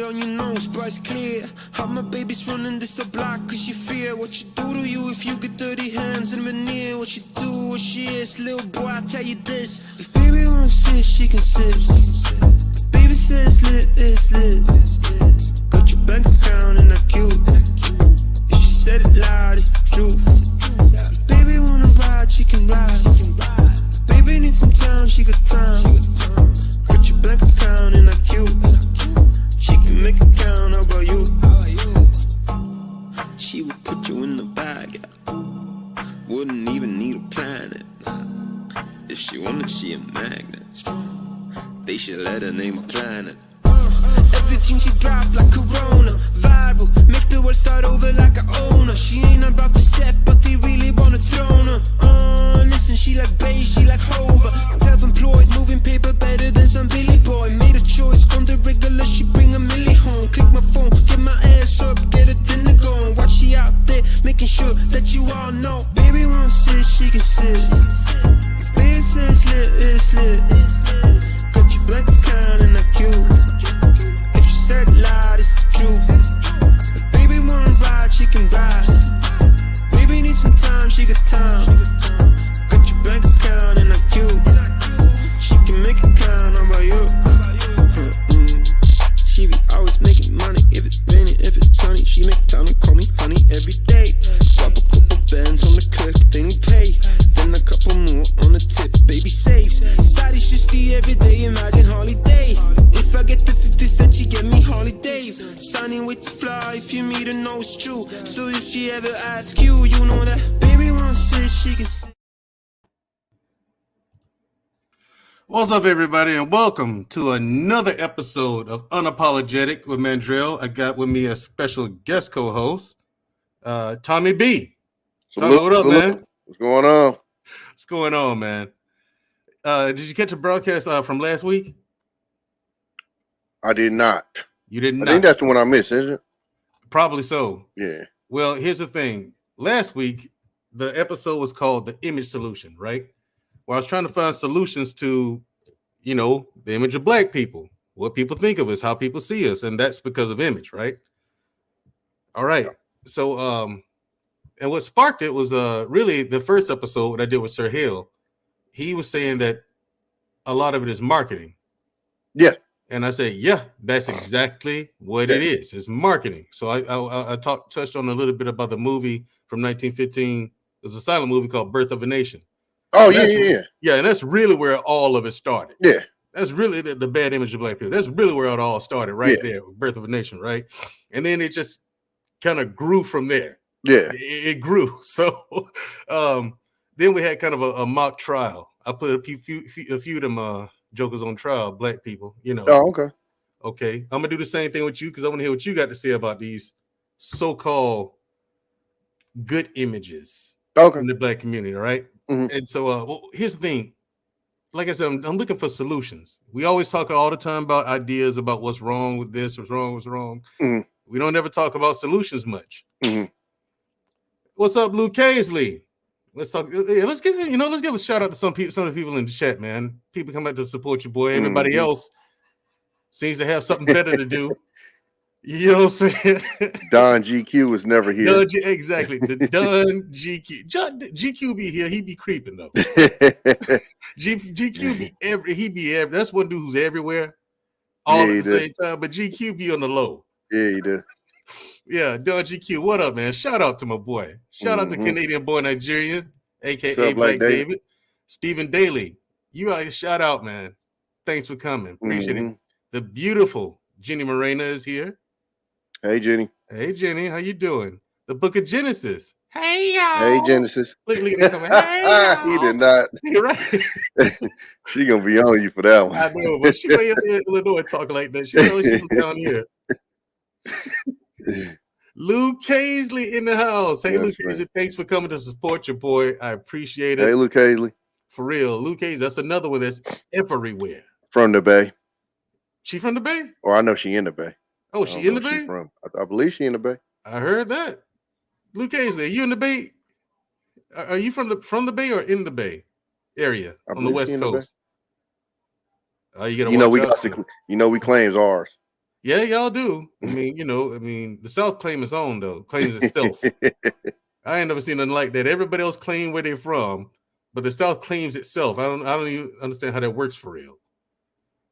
on your nose, but it's clear how my baby's running this the block, cause she fear what you do to you if you get dirty hands and veneer. What you do, what she is, little boy, I tell you this. If baby wants sit, she can sit. If baby says lit, it's lit. Got your bank account and that cute. If she said it loud, it's the truth. If baby wanna ride, she can ride. If baby needs some time, she got time. Got your bank account and that cute. She can make it count, how about you? She would put you in the bag, wouldn't even need a planet. If she wanted, she a magnet. They should let her name a planet. Everything she drop like Corona, viral, make the world start over like I own her. She ain't about to set, but they really wanna throne her. Listen, she like Bay, she like Hova. Self-employed, moving paper better than some Billy boy. Made a choice on the regular, she bring a milli home. Click my phone, get my ass up, get a dinner going. Watch she out there, making sure that you all know. Baby wants sit, she can sit. Baby says lit, it's lit. Got your blank account and that cute. If she said it loud, it's the truth. If baby wanna ride, she can ride. Baby needs some time, she got time. Got your bank account and that cute. She can make it count, how about you? She be always making money. If it's raining, if it's sunny, she make time to call me honey every day. Drop a couple bands on the cook, then he pay. Then a couple more on the tip, baby saves. Body 60 every day, imagine holiday. If I get the 50 cent, she get me holidays. Signing with the fly, if you meet her, know it's true. So if she ever asks you, you know that baby wants sit, she can sit. What's up, everybody, and welcome to another episode of Unapologetic with Mandrell. I got with me a special guest co-host, Tommy B. Tommy, what up, man? What's going on? What's going on, man? Did you catch a broadcast from last week? I did not. You did not? I think that's the one I missed, isn't it? Probably so. Yeah. Well, here's the thing. Last week, the episode was called The Image Solution, right? Where I was trying to find solutions to, you know, the image of black people, what people think of us, how people see us, and that's because of image, right? All right. Yeah. So, and what sparked it was really the first episode I did with Sir Hill. He was saying that a lot of it is marketing. Yeah. And I said, yeah, that's exactly what it is. It's marketing. So I touched on a little bit about the movie from 1915. It's a silent movie called Birth of a Nation. Oh, yeah. Yeah, and that's really where all of it started. Yeah. That's really the bad image of black people. That's really where it all started right there with Birth of a Nation, right? And then it just kind of grew from there. Yeah. It grew. So then we had kind of a mock trial. I put a few of them jokers on trial, black people, you know. Oh, okay. Okay. I'm going to do the same thing with you because I want to hear what you got to say about these so-called good images in the black community, all right? Mm-hmm. And so well, here's the thing. Like I said, I'm looking for solutions. We always talk all the time about ideas about what's wrong with this, what's wrong. Mm-hmm. We don't ever talk about solutions much. Mm-hmm. What's up, Luke Caisley? Let's talk. Yeah, let's give a shout out to some of the people in the chat, man. People come out to support your boy. Everybody else seems to have something better to do. You know what I'm saying? Don GQ was never here. Exactly. The Don GQ. GQ be here. He be creeping though. GQ be every. That's one dude who's everywhere all at the same time. But GQ be on the low. Yeah, he did. Yeah, Don GQ. What up, man? Shout out to my boy. Shout out to Canadian boy Nigerian, aka Black David. Stephen Daly. You out here, shout out, man. Thanks for coming. Appreciate it. The beautiful Jenny Morena is here. Hey, Jenny. Hey, Jenny. How you doing? The Book of Genesis. Hey, y'all. Hey, Genesis. Look at him. Hey, he did not. You're right. She gonna be on you for that one. I know, but she way up in Illinois talk like that. She knows she's from down here. Luke Caisley in the house. Hey, Luke Caisley, thanks for coming to support your boy. I appreciate it. Hey, Luke Caisley. For real. Luke Caisley, that's another one that's everywhere. From the Bay. She from the Bay? Or I know she in the Bay. Oh, she in the Bay? I believe she in the Bay. I heard that. Luke Caisley, are you in the Bay? Are you from the Bay or in the Bay area on the West Coast? We claims ours. Yeah, y'all do. I mean, the South claims its own though, claims itself. I ain't never seen nothing like that. Everybody else claim where they're from, but the South claims itself. I don't even understand how that works for real.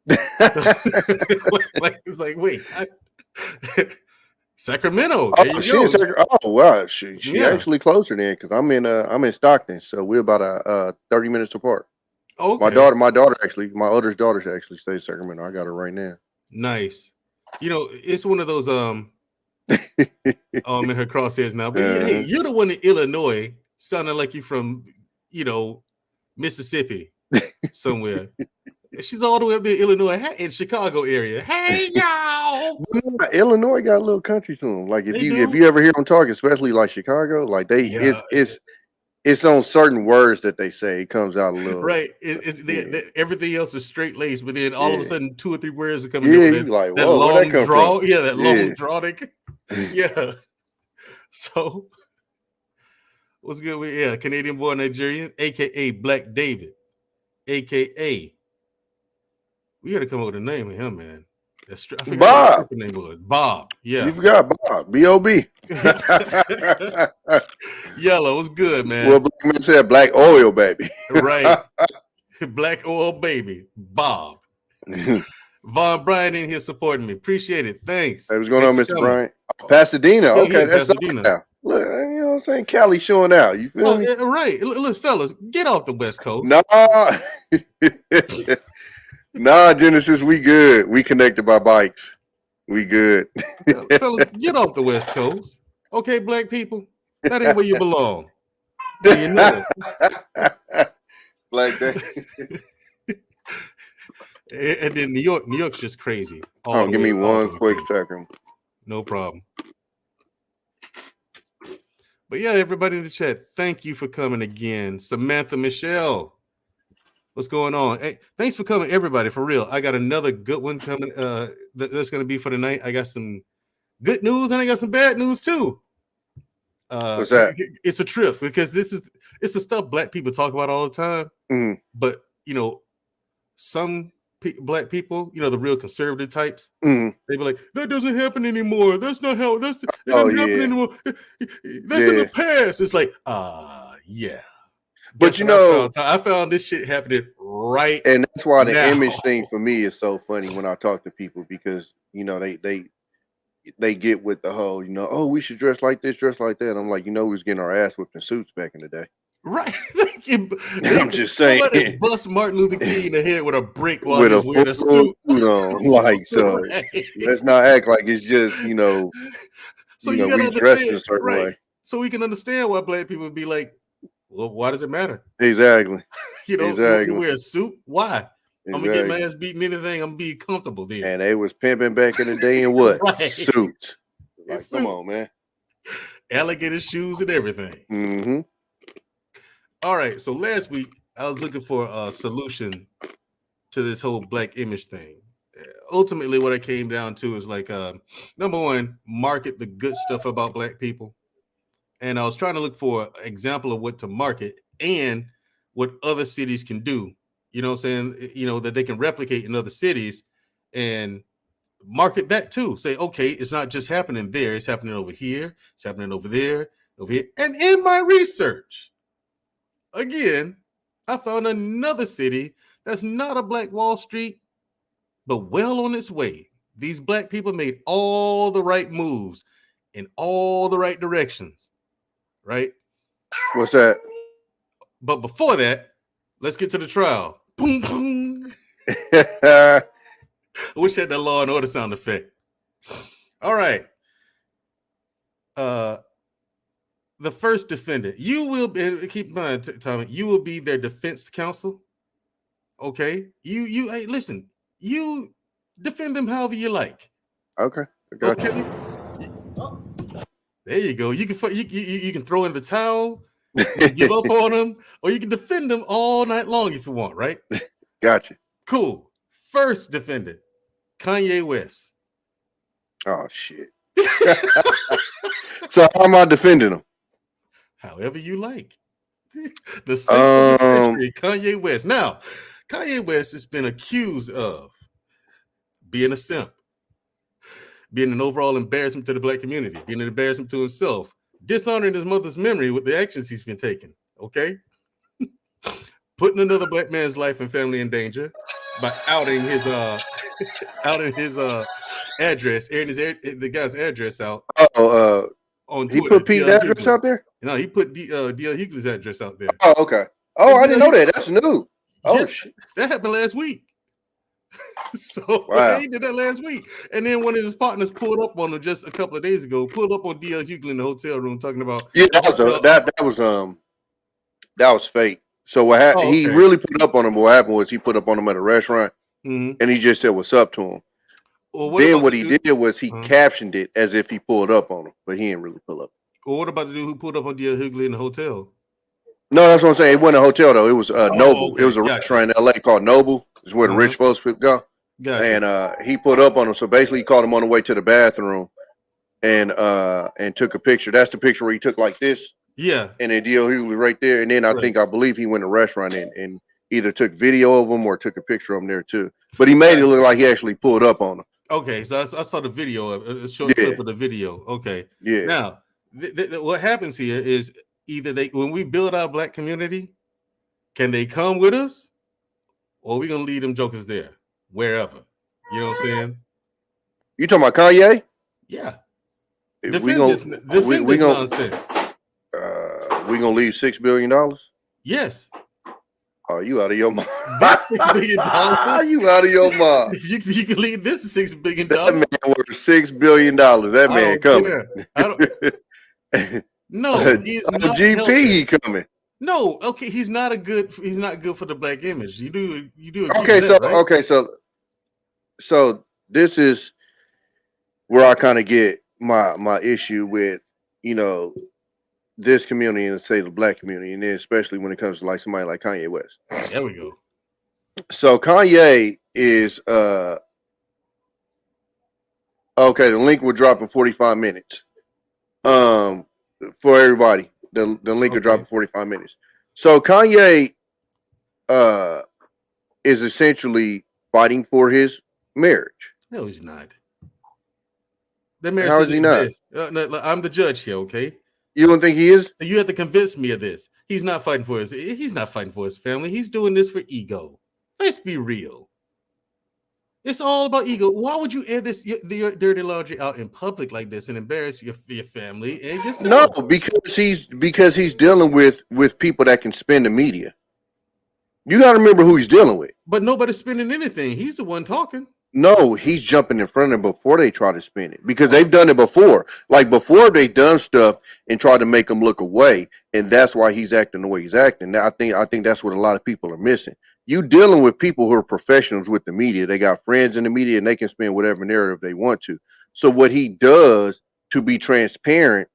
It's like, wait, Sacramento. There you go. Wow, she actually closer than, because I'm in Stockton, so we're about 30 minutes apart. Okay. My daughter actually, my oldest daughter actually stays in Sacramento. I got her right now. Nice. It's one of those in her crosshairs now. But hey, you're the one in Illinois, sounding like you from Mississippi somewhere. She's all the way up there in Illinois, in Chicago area. Hey y'all! Illinois got a little country to them. Like if you ever hear them talk, especially like Chicago, like it's on certain words that they say. It comes out a little right. Everything else is straight laced, but then all of a sudden 2 or 3 words are coming. Yeah, you're like, that whoa, long where'd that come draw. from? Yeah, that long draw. Yeah. So what's good with Canadian born Nigerian, aka Black David, aka we got to come up with a name of him, man. I forgot Bob. What the name was. Bob. Yeah. You forgot Bob. B.O.B. Yellow was good, man. Well, Black man said black oil, baby. Right. Black oil, baby. Bob. Von Bryant in here supporting me. Appreciate it. Thanks. Hey, what's going on, Mr. Bryant? Pasadena. Okay, that's Pasadena. Now. Look, you know what I'm saying? Cali showing out. You feel me? Right. Look, fellas, get off the West Coast. Nah, Genesis, we good. We connected by bikes. We good. Fellas, get off the West Coast. Okay, black people? That ain't where you belong. You know. Black Day. And then New York's just crazy. Give me one quick second. No problem. But yeah, everybody in the chat, thank you for coming again. Samantha Michelle. What's going on? Hey, thanks for coming, everybody. For real, I got another good one coming. That's going to be for the night. I got some good news and I got some bad news too. What's that? It's a trip because it's the stuff black people talk about all the time. Mm-hmm. But some black people, the real conservative types, they be like, that doesn't happen anymore. That's not how. It doesn't happen anymore. That's in the past. It's like, yeah. But I found this shit happening right, and that's why the now. Image thing for me is so funny when I talk to people, because they get with the whole, oh, we should dress like this, dress like that. I'm like, we was getting our ass whipped in suits back in the day. Right. I'm just saying. Bust Martin Luther King in the head with a brick while he's wearing a suit. So let's not act like it's just, so we dress in a certain way. So we can understand why black people would be like, well, why does it matter? Exactly. You wear a suit. Why? Exactly. I'm gonna get my ass beaten anything. I'm gonna be comfortable then. And they was pimping back in the day in what? Right. Suits. Like, come on, man. Alligator shoes and everything. Mm-hmm. All right. So last week I was looking for a solution to this whole black image thing. Ultimately, what I came down to is like, number one, market the good stuff about black people. And I was trying to look for an example of what to market and what other cities can do. You know what I'm saying? That they can replicate in other cities and market that too. Say, okay, it's not just happening there. It's happening over here. It's happening over there, over here. And in my research, again, I found another city that's not a Black Wall Street, but well on its way. These black people made all the right moves in all the right directions. Right? What's that? But before that, let's get to the trial. Boom, boom. I wish I had that Law and Order sound effect. All right. The first defendant, you will be, keep in mind, Tommy, you will be their defense counsel. Okay. Hey, listen, you defend them however you like. Okay. I got you. There you go. You can throw in the towel, give up on them, or you can defend them all night long if you want, right? Gotcha. Cool. First defendant, Kanye West. Oh shit. So how am I defending him? However you like. The century, Kanye West. Now, Kanye West has been accused of being a simp, being an overall embarrassment to the black community, being an embarrassment to himself, dishonoring his mother's memory with the actions he's been taking. Okay, putting another black man's life and family in danger by outing his address, airing the guy's address out. On he put Pete's address out there. No, he put D.L. Hughley's address out there. Oh, okay. Oh, I didn't know that. That's new. Oh, shit. That happened last week. So wow. He did that last week. And then one of his partners pulled up on him just a couple of days ago, pulled up on D.L. Hughley in the hotel room talking about that was fake. So what happened? He really put up on him. What happened was he put up on him at a restaurant and he just said what's up to him. Well, what he did was he captioned it as if he pulled up on him, but he didn't really pull up. Well, what about the dude who pulled up on D.L. Hughley in the hotel? No, that's what I'm saying. It wasn't a hotel though. It was Noble. Okay. It was a restaurant in LA called Noble. It's where the rich folks go. And he put up on him. So basically, he called him on the way to the bathroom, and took a picture. That's the picture where he took like this. Yeah. And then D.L. Hughley right there. And then I believe he went to a restaurant and either took video of him or took a picture of him there too. But he made it look like he actually pulled up on him. Okay, so I saw the video of a short clip of the video. Okay. Yeah. Now, what happens here is either when we build our black community, can they come with us, or we gonna leave them jokers there, wherever? You know what I'm saying? You talking about Kanye? Yeah. Defend this nonsense. We gonna leave $6 billion? Yes. Oh, you out of your mind? That's $6 billion. You out of your mind? You can leave this $6 billion. That man worth $6 billion. That man coming. No, he's not GP. helping. He coming. No, okay, he's not good for the black image. You do. Okay, so this is where I kind of get my issue with this community and say the black community, and then especially when it comes to like somebody like Kanye West. There we go. So Kanye is okay. The link will drop in 45 minutes. For everybody, the link will drop in 45 minutes. So Kanye is essentially fighting for his marriage. No, he's not. That marriage. How is he not? No, I'm the judge here. Okay. You don't think he is? So you have to convince me of this. He's not fighting for his family. He's doing this for ego. Let's be real. It's all about ego. Why would you air your dirty laundry out in public like this and embarrass your family and yourself? No, because he's dealing with people that can spin the media. You got to remember who he's dealing with. But nobody's spinning anything. He's the one talking. No, he's jumping in front of them before they try to spin it, because they've done it before. Like before, they done stuff and tried to make him look away, and that's why he's acting the way he's acting. Now, I think that's what a lot of people are missing. You dealing with people who are professionals with the media. They got friends in the media, and they can spin whatever narrative they want to. So what he does to be transparent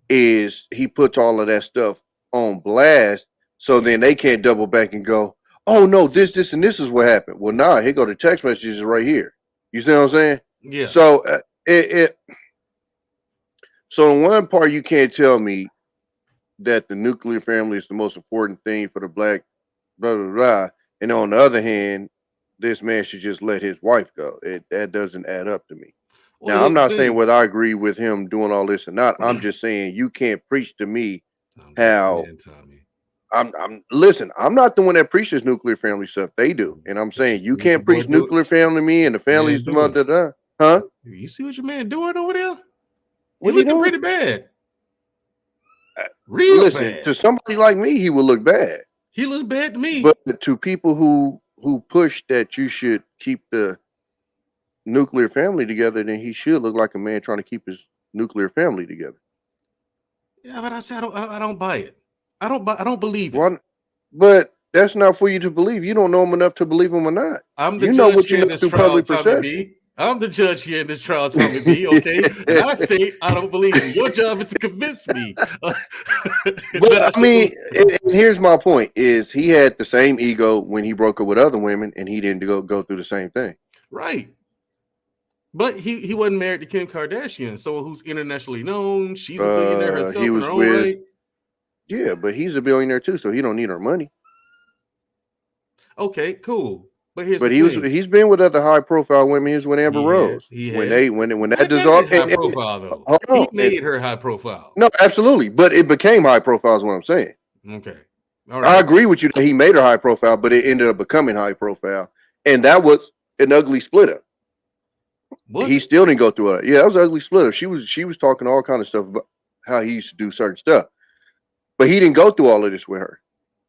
is he puts all of that stuff on blast, so then they can't double back and go, oh no, this and this is what happened. Well, nah, here go the text messages right here. You see what I'm saying? Yeah. So so in one part, you can't tell me that the nuclear family is the most important thing for the black blah blah blah, and on the other hand, this man should just let his wife go. That doesn't add up to me. Well, now, I'm not saying whether I agree with him doing all this or not. I'm just saying you can't preach to me how. Listen, I'm not the one that preaches nuclear family stuff. They do. And I'm saying you can't preach nuclear family to me and the families the mother. Huh? You see what your man doing over there? He looking pretty bad. Listen, bad. To somebody like me, he will look bad. He looks bad to me. But to people who push that you should keep the nuclear family together, then he should look like a man trying to keep his nuclear family together. Yeah, but I said I don't buy it. I don't believe it. But that's not for you to believe. You don't know him enough to believe him or not. I'm the judge here in this trial, Tommy. I'm the judge here in this trial, Tommy B. Okay, and I say I don't believe him. Your job is to convince me. But I mean, and here's my point: is he had the same ego when he broke up with other women, and he didn't go through the same thing. Right. But he wasn't married to Kim Kardashian, so who's internationally known. She's a billionaire herself in her own right. Yeah, but he's a billionaire too, so he don't need her money. Okay, cool. But here's But the thing. he's been with other high profile women. He was with Amber Rose. When that dissolved, high profile though. He made her high profile. No, absolutely. But it became high profile is what I'm saying. Okay. All right. I agree with you that he made her high profile, but it ended up becoming high profile. And that was an ugly split up. He still didn't go through it. Yeah, that was an ugly split up. She was talking all kind of stuff about how he used to do certain stuff. But he didn't go through all of this with her.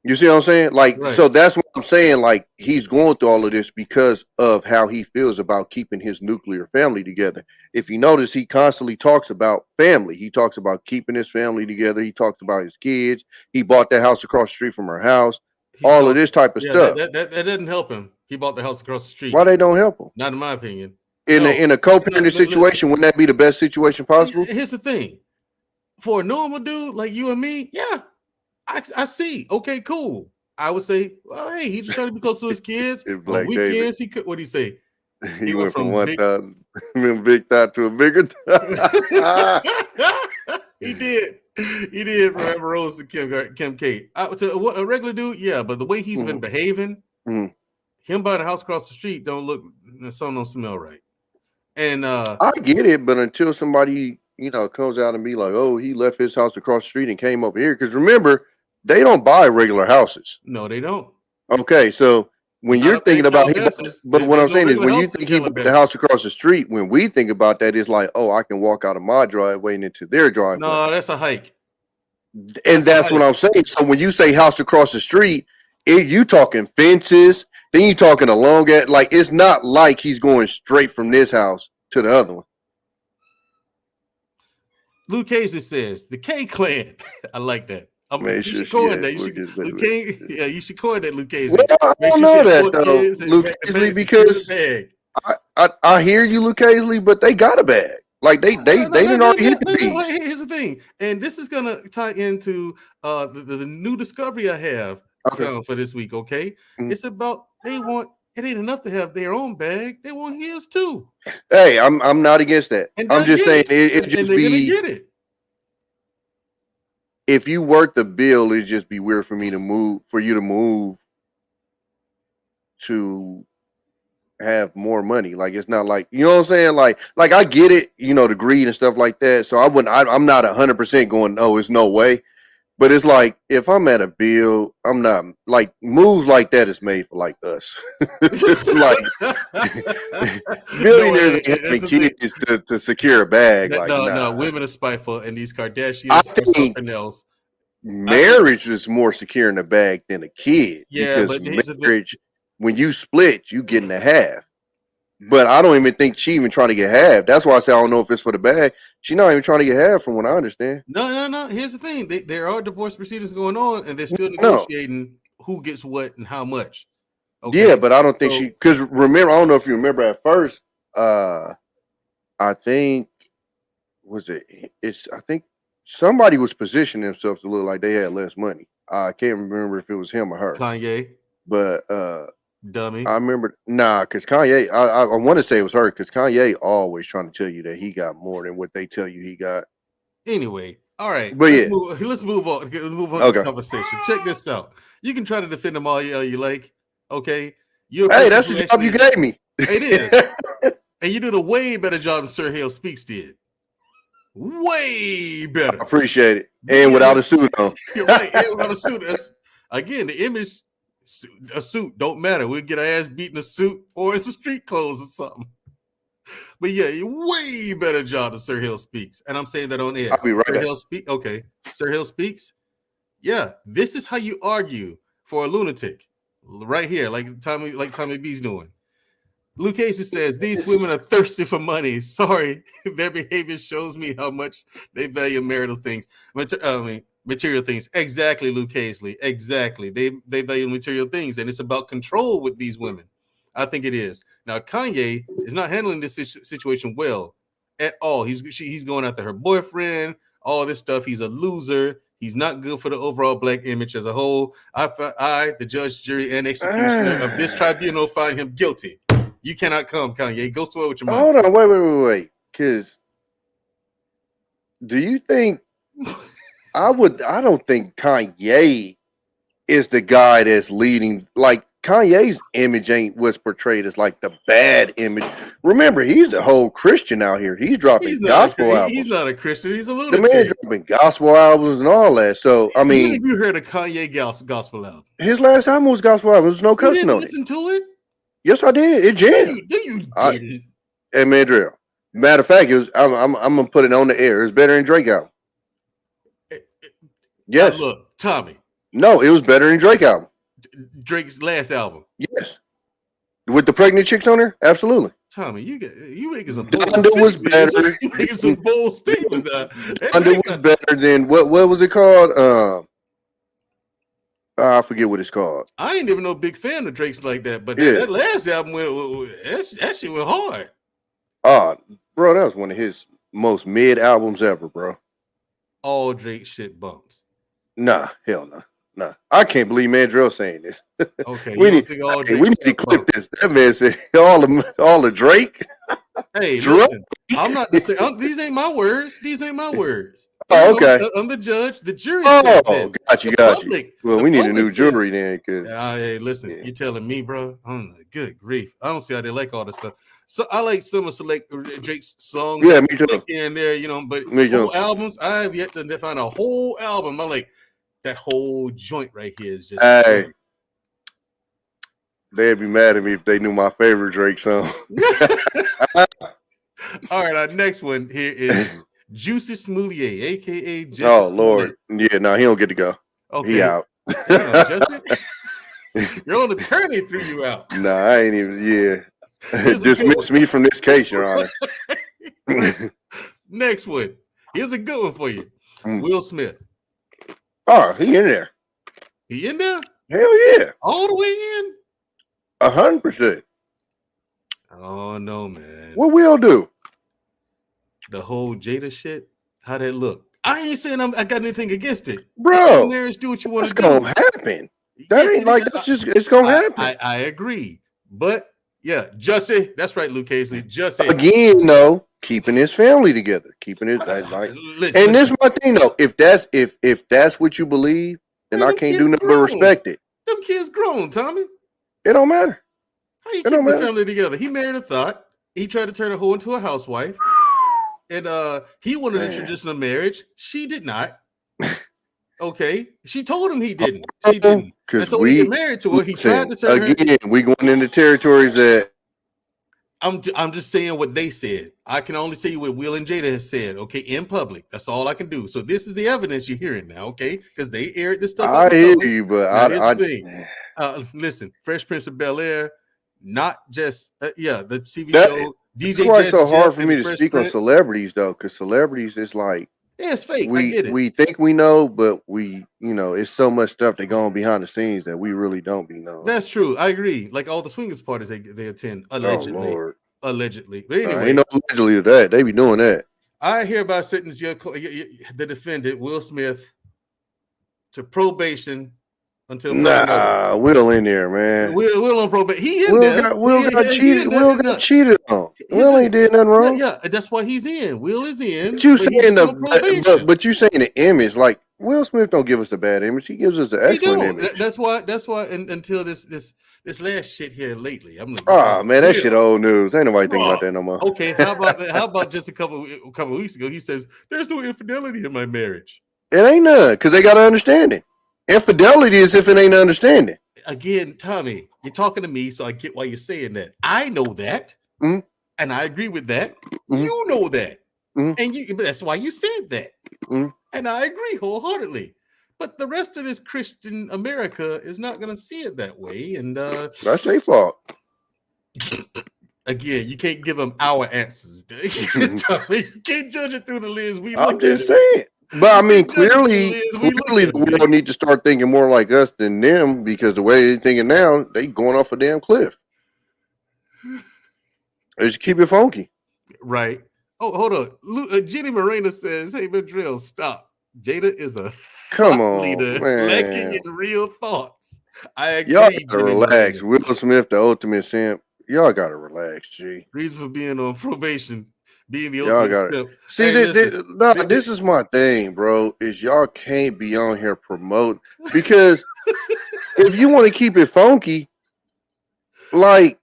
You see what I'm saying? Like, right. So that's what I'm saying. Like, he's going through all of this because of how he feels about keeping his nuclear family together. If you notice, he constantly talks about family. He talks about keeping his family together. He talks about his kids. He bought that house across the street from her house. All of this type of stuff. That didn't help him. He bought the house across the street. Why they don't help him? Not in my opinion. In a co-parenting situation, wouldn't that be the best situation possible? Here's the thing. For a normal dude like you and me, yeah. I see. Okay, cool. I would say, well, hey, he just trying to be close to his kids. On weekends, he could. What do you say? He went from big thought to a bigger thought. He did. He did from Amber Rose to Kim K. To a regular dude, yeah, but the way he's been behaving, him buying a house across the street don't smell right. And I get it, but until somebody comes out and be like, oh, he left his house across the street and came over here, because remember, they don't buy regular houses. No, they don't. Okay, so when you're thinking about but what I'm saying is when you think he bought the house across the street, when we think about that, it's like, oh, I can walk out of my driveway and into their driveway. No, that's a hike. And that's what I'm saying. So when you say house across the street, you talking fences, then you talking a long like it's not like he's going straight from this house to the other one. Luke Casey says the K Clan. I like that. You should coin that. You should coin that, Luke Casey. Well, I don't know that though, Luke Casey, because I hear you, Luke Casey, but they got a bag. Like they didn't already hit the beats. Here's the thing, and this is gonna tie into the new discovery I have for this week. Okay, it's about it ain't enough to have their own bag. They want his too. Hey, I'm not against that. I'm just saying it just be. Get it. If you work the bill, it'd just be weird for you to move to have more money. Like, it's not like, you know what I'm saying? Like I get it, the greed and stuff like that. So I'm not 100% going, oh, it's no way. But it's like, if I'm at a bill, I'm not like moves like that is made for like us. Like billionaires having kids to secure a bag. No, women are spiteful, and these Kardashians are something else. Marriage is more secure in a bag than a kid. Yeah, because marriage, when you split, you getting a half. But I don't even think she even trying to get half. That's why I say I don't know if it's for the bag. She's not even trying to get half from what I understand. No. Here's the thing. There are divorce proceedings going on, and they're still negotiating who gets what and how much. Okay? Yeah, but I don't think because remember, I don't know if you remember at first, I think I think somebody was positioning themselves to look like they had less money. I can't remember if it was him or her. Kanye. But dummy. I remember because Kanye, I want to say it was her, because Kanye always trying to tell you that he got more than what they tell you he got. Anyway, all right. But let's move on. Let's move on to this conversation. Check this out. You can try to defend them all you like. Okay. Hey, that's the job you gave me. It is. And you did a way better job than Sir Hale Speaks did. Way better. I appreciate it. And without a suit on. You're right. And without a suit. Again, the image. A suit don't matter. We'll get our ass beat in a suit or it's a street clothes or something. But yeah, way better job than Sir Hill Speaks. And I'm saying that on air. I'll be right back. Okay. Sir Hill Speaks. Yeah, this is how you argue for a lunatic. Right here, like Tommy B's doing. Luke Casey says these women are thirsty for money. Sorry, their behavior shows me how much they value marital things. Material things. Exactly, Luke Hazley. Exactly. They value material things, and it's about control with these women. I think it is. Now, Kanye is not handling this situation well at all. He's going after her boyfriend, all this stuff. He's a loser. He's not good for the overall black image as a whole. I, the judge, jury, and executioner of this tribunal, find him guilty. You cannot come, Kanye. Go somewhere with your mind. Hold on, wait. Because do you think I don't think Kanye is the guy that's leading. Like, Kanye's image ain't what's portrayed as like the bad image. Remember, he's a whole Christian out here. He's dropping gospel albums. He's not a Christian. He's a lunatic. The man dropping gospel albums and all that. So I mean, when have you heard a Kanye gospel album? His last album was gospel album. There's no cussing on it. Listen to it. Yes, I did. It jammed. No, you didn't. Hey, Mandrell. Matter of fact, it was. I'm gonna put it on the air. It's better than Drake album. Yes. Look, Tommy. No, it was better than Drake album. Drake's last album. Yes. With the pregnant chicks on there? Absolutely. Tommy, you making some bold Donda was better. You making some bold statements. Donda was better than what was it called? I forget what it's called. I ain't even no big fan of Drake's like that, but that last album that shit went hard. Bro, that was one of his most mid albums ever, bro. All Drake shit bumps. Nah, hell no. Nah, I can't believe Mandrell saying this. Okay, we need to clip this. That man said all the Drake. Hey, listen, I'm not saying these ain't my words. These ain't my words. Oh, okay. I'm the judge. The jury. Oh, got you. Well, we need a new jury then. Hey, listen, you're telling me, bro. I'm like, good grief. I don't see how they like all this stuff. So I like some of Drake's songs. Yeah, me too. Here and there, but whole albums, I have yet to find a whole album. I'm like, that whole joint right here is just. Hey, they'd be mad at me if they knew my favorite Drake song. All right, our next one here is Juicy Smoulier, aka Juicy Lord, yeah, no, he don't get to go. Okay, he out. Your own attorney threw you out. No, I ain't even. Yeah, dismiss me from this case, Your Honor. Next one. Here's a good one for you. Will Smith. Oh, he in there. He in there? Hell yeah. All the way in? 100%. Oh no, man. What Will do? The whole Jada shit. How that look? I ain't saying I got anything against it. Bro, marriage, do what you want to do. It's gonna happen. That ain't like that's just it's gonna happen. I agree. But yeah, Jussie, that's right, Luke Hazley. Jussie. Again, no, keeping his family together, keeping it like. And this is my thing, though. If that's what you believe, then I can't do nothing but respect it. Them kids grown, Tommy. It don't matter. How you keep the family together? He married a thought. He tried to turn a hoe into a housewife, and he wanted a traditional marriage. She did not. Okay, she told him he didn't. She didn't. And so he get married to her. He tried to turn again. We going into territories that I'm just saying what they said. I can only tell you what Will and Jada have said. Okay, in public. That's all I can do. So this is the evidence you're hearing now. Okay, because they aired this stuff. I hear you, but listen. Fresh Prince of Bel-Air, not just the TV show. DJ. That's why it's so hard for me to speak on celebrities though, because celebrities is like. Yeah, it's fake. I get it. We think we know, but it's so much stuff that go on behind the scenes that we really don't be knowing. That's true. I agree. Like all the swingers parties they attend, allegedly. Oh, Lord. Allegedly. But anyway. Ain't no allegedly to that. They be doing that. I hereby sentence the defendant, Will Smith, to probation until Will in there, man. Will on probation. He in there. Will got cheated. Will got cheated on. Will ain't did nothing wrong. Yeah, that's why he's in. Will is in. But you saying but you saying the image, like Will Smith don't give us a bad image. He gives us the excellent image. That's why until this last shit here lately. I'm like, man, that shit old news. Ain't nobody thinking about that no more. Okay, how about just a couple of weeks ago? He says there's no infidelity in my marriage. It ain't none because they got an understanding. Infidelity is if it ain't understanding. Again, Tommy, you're talking to me, so I get why you're saying that. I know that, and I agree with that. You know that, and that's why you said that, and I agree wholeheartedly. But the rest of this Christian America is not going to see it that way, and that's their fault. Again, you can't give them our answers. Tommy, you can't judge it through the lens we. I'm just saying. But I mean, clearly the world need to start thinking more like us than them because the way they're thinking now, they going off a damn cliff. They just keep it funky. Right. Oh, hold on. Jenny Morena says, hey, Mandrell, stop. Jada is a leader lacking in real thoughts. I agree. Y'all gotta relax. Will Smith, the ultimate simp. Y'all gotta relax, G. Reason for being on probation. Being the ultimate step. See, this is my thing, bro. Is y'all can't be on here promoting because if you want to keep it funky, Like,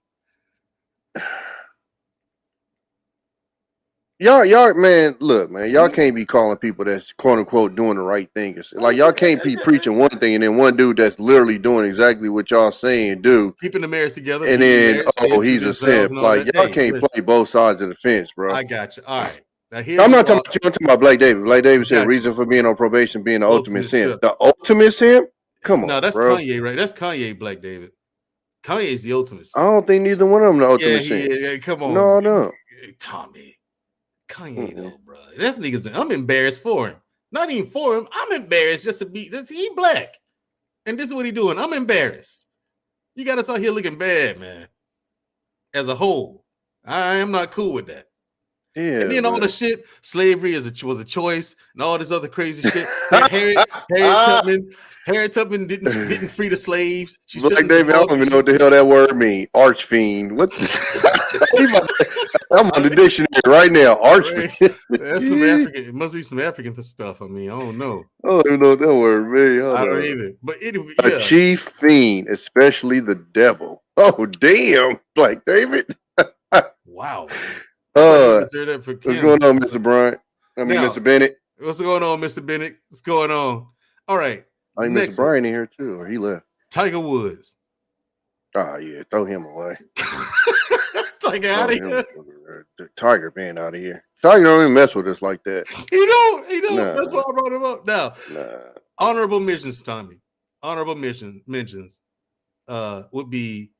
y'all, man, look, man, y'all can't be calling people that's quote unquote doing the right thing. Like, y'all can't be preaching one thing and then one dude that's literally doing exactly what y'all saying do. Keeping the marriage together. And then, he's a simp. Like, y'all can't play both sides of the fence, bro. I got you. All right. Now, I'm not talking about you. I'm talking about Blake David. Blake David said reason for being on probation being the ultimate simp. The ultimate simp? Come on, no, that's bro. Kanye, right? That's Kanye, Blake David. Kanye's the ultimate simp. I don't think neither one of them the ultimate simp. Yeah, come on. No, I don't. Tommy. Kanye, though, bro. That's niggas. I'm embarrassed for him. Not even for him. I'm embarrassed just to be. He black, and this is what he doing. I'm embarrassed. You got us out here looking bad, man. As a whole, I am not cool with that. Yeah, and then all the shit, slavery was a choice, and all this other crazy shit. Harriet Tubman didn't free the slaves. Like David, I don't even know what the hell that word means. Archfiend. What? I'm on the dictionary right now. Archfiend. That's some African. It must be some African stuff. I mean, I don't know. I don't even know what that word means. I don't either. But anyway, a chief fiend, especially the devil. Oh damn! Like David. Wow. What's going on, Mr. Bryant? Mr. Bennett. What's going on, Mr. Bennett? What's going on? All right. I think Mr. Bryant in here too, or he left. Tiger Woods. Oh yeah, throw him away. Tiger out of here. Tiger being out of here. Tiger don't even mess with us like that. He don't. Nah. That's why I brought him up. Now, honorable mentions, Tommy. Honorable mentions would be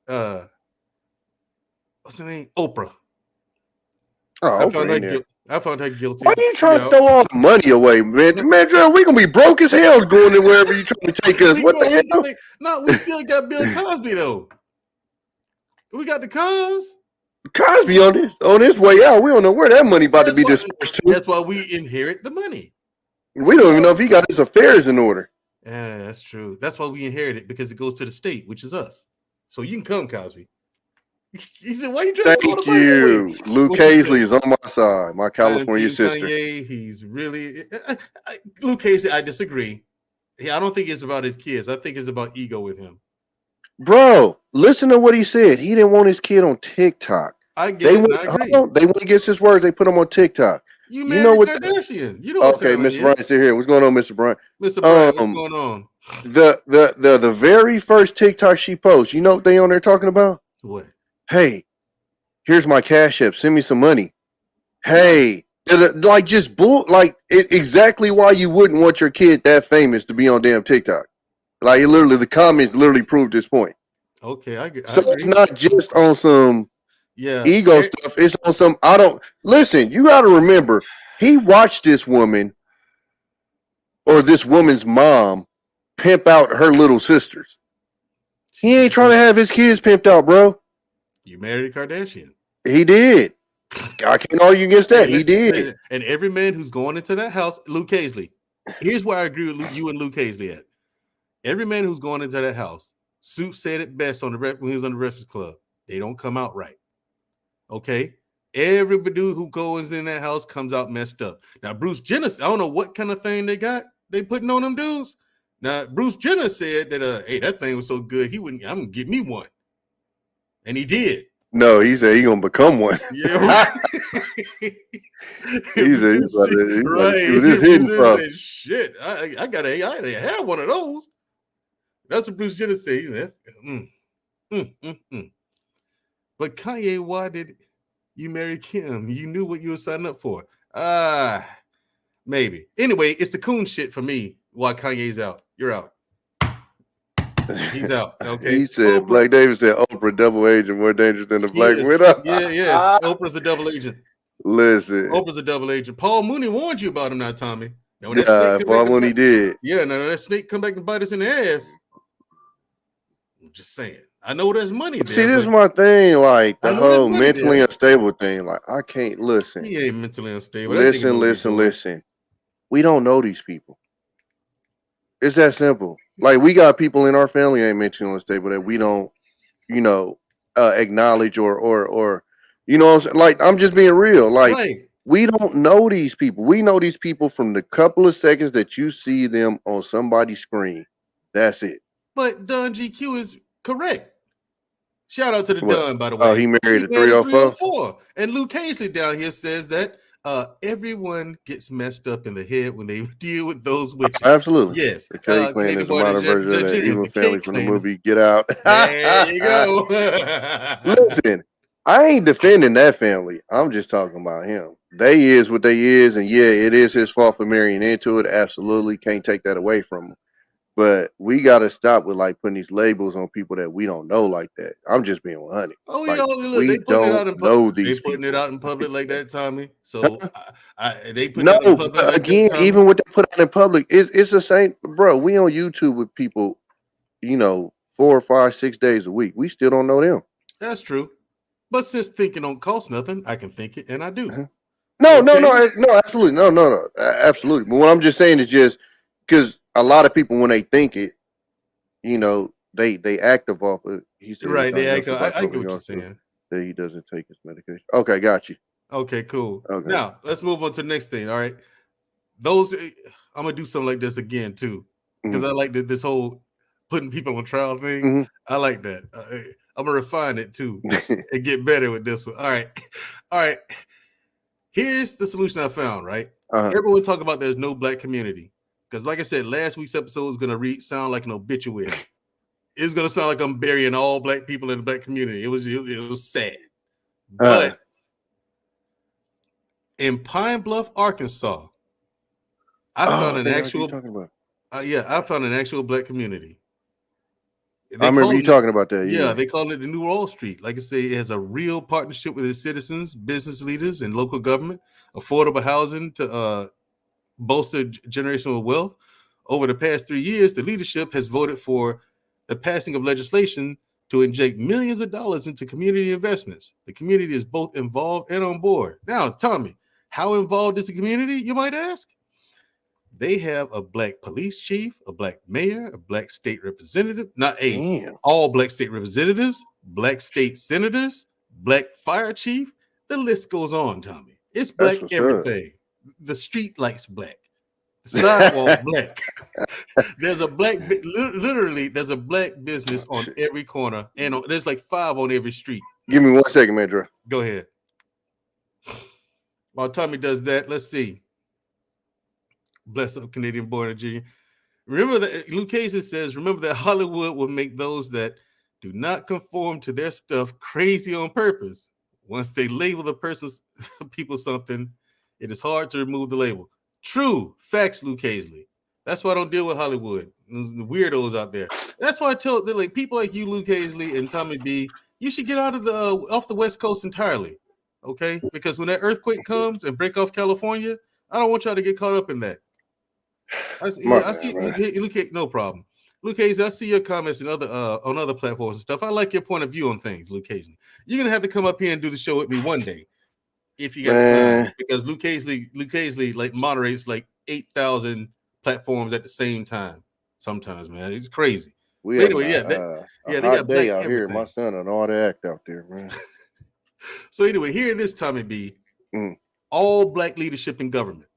what's her name? Oprah. Oh, I found her guilty. Why are you trying to throw all the money away, man? Mandrell, we gonna be broke as hell going to wherever you trying to take us. What the hell? No, we still got Bill Cosby though. We got the Cosby on this way out. We don't know where that money about to be dispersed to. That's why we inherit the money. We don't even know if he got his affairs in order. Yeah, that's true. That's why we inherit it, because it goes to the state, which is us. So you can come, Cosby. He said, "Why you trying to Thank you. Luke Hazley is on my side, my California sister." Kanye, he's really Luke Hazley. I disagree. I don't think it's about his kids. I think it's about ego with him. Bro, listen to what he said. He didn't want his kid on TikTok. I get it. I agree. They went against his words. They put him on TikTok. You know what? Kardashian. You know what? Okay, Mr. Bryant's still here. What's going on, Mr. Bryant? Mr. Bryant, what's going on? The very first TikTok she posts, you know what they on there talking about? What? Hey, here's my Cash App. Send me some money. Hey, like just exactly why you wouldn't want your kid that famous to be on damn TikTok. Like the comments literally proved this point. Okay, I agree. It's not just on some ego stuff. It's on some. Listen. You got to remember, he watched this woman or this woman's mom pimp out her little sisters. He ain't trying to have his kids pimped out, bro. You married a Kardashian. He did. I can't argue against that. He did. And every man who's going into that house, Luke Hazley. Here's where I agree with you and Luke Hazley at. Every man who's going into that house, Soup said it best when he was on the Breakfast Club. They don't come out right. Okay? Every dude who goes in that house comes out messed up. Now, Bruce Jenner, I don't know what kind of thing they putting on them dudes. Now, Bruce Jenner said that, hey, that thing was so good, I'm going to give me one. And he did. No, he said he's going to become one. Yeah, right. He said he's hidden from. Shit, I gotta have one of those. That's what Bruce Jenner said. But Kanye, why did you marry Kim? You knew what you were signing up for. Maybe. Anyway, it's the coon shit for me. Why Kanye's out. You're out. He's out. Okay. He said, Black David said, Oprah double agent more dangerous than the black widow. Yeah. Oprah's a double agent. Listen. Oprah's a double agent. Paul Mooney warned you about him now, Tommy. Now, Paul Mooney did. Yeah, now that snake come back and bite us in the ass. I'm just saying. I know there's money there. See, this is my thing, like the whole mentally unstable thing. Like, I can't listen. He ain't mentally unstable. Listen. We don't know these people. It's that simple. Like, we got people in our family ain't mentally unstable that we don't, acknowledge or like, I'm just being real. Like, we don't know these people. We know these people from the couple of seconds that you see them on somebody's screen. That's it. But Don GQ is correct. Shout out to the Dunn, by the way. Oh, he married a married 304? 304. And Luke Hazley down here says that everyone gets messed up in the head when they deal with those witches. Absolutely. Yes. The K Clan is a modern version of that evil family from the movie Get Out. There you go. Listen, I ain't defending that family. I'm just talking about him. They is what they is, and yeah, it is his fault for marrying into it. Absolutely. Can't take that away from him. But we got to stop with like putting these labels on people that we don't know like that. I'm just being 100. Oh, like, look, we don't know these people. They putting it out in public like that, Tommy. So they put no, it in public like again, that, even what they put out in public, it's the same, bro. We on YouTube with people, 4, 5, 6 days a week. We still don't know them. That's true. But since thinking don't cost nothing, I can think it, and I do. No, absolutely, no, absolutely. But what I'm just saying is just because a lot of people, when they think it, they active off of. Right, they act. I get what you're saying. That he doesn't take his medication. Okay, got you. Okay, cool. Okay. Now let's move on to the next thing. All right, I'm gonna do something like this again too, because I like this whole putting people on trial thing. I like that. I'm gonna refine it too and get better with this one. All right. Here's the solution I found. Right, everyone talk about there's no black community because, like I said, last week's episode is gonna sound like an obituary. It's gonna sound like I'm burying all black people in the black community. It was sad, but in Pine Bluff, Arkansas, I found an actual. I found an actual black community. I remember you talking about that. Yeah, they call it the New Wall Street. Like I say, it has a real partnership with its citizens, business leaders, and local government. Affordable housing to bolster generational wealth. Over the past 3 years, the leadership has voted for the passing of legislation to inject millions of dollars into community investments. The community is both involved and on board. Now, Tommy, how involved is the community, you might ask? They have a black police chief, a black mayor, a black state representative, all black state representatives, black state senators, black fire chief. The list goes on, Tommy. It's black everything. The street lights black. The sidewalk black. There's a black, literally, there's a black business on every corner, and there's like 5 on every street. Give me 1 second, Mandrell. Go ahead. While Tommy does that, let's see. Bless up, Canadian born Virginia. Remember that Luke Casey says, remember that Hollywood will make those that do not conform to their stuff crazy on purpose. Once they label people something, it is hard to remove the label. True. Facts, Luke Hazley. That's why I don't deal with Hollywood. The weirdos out there. That's why I tell like people like you, Luke Hazley and Tommy B, you should get out of off the West Coast entirely. Okay? Because when that earthquake comes and break off California, I don't want y'all to get caught up in that. I see Luke, no problem. Luke Hayes, I see your comments and on other platforms and stuff. I like your point of view on things, Luke Hayes. You're gonna have to come up here and do the show with me one day if you got time, because Luke Hazley like moderates like 8,000 platforms at the same time. Sometimes, man, it's crazy. They got day out here. My son and all that act out there, man. So anyway, here it is, Tommy B. All black leadership in government.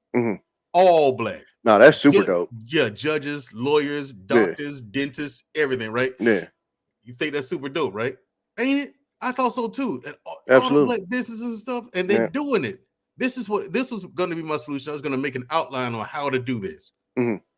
All black. No, that's super dope. Yeah, judges, lawyers, doctors, dentists, everything, right? Yeah. You think that's super dope, right? Ain't it? I thought so too. And absolutely. All black businesses and stuff, and they're doing it. This was going to be my solution. I was going to make an outline on how to do this,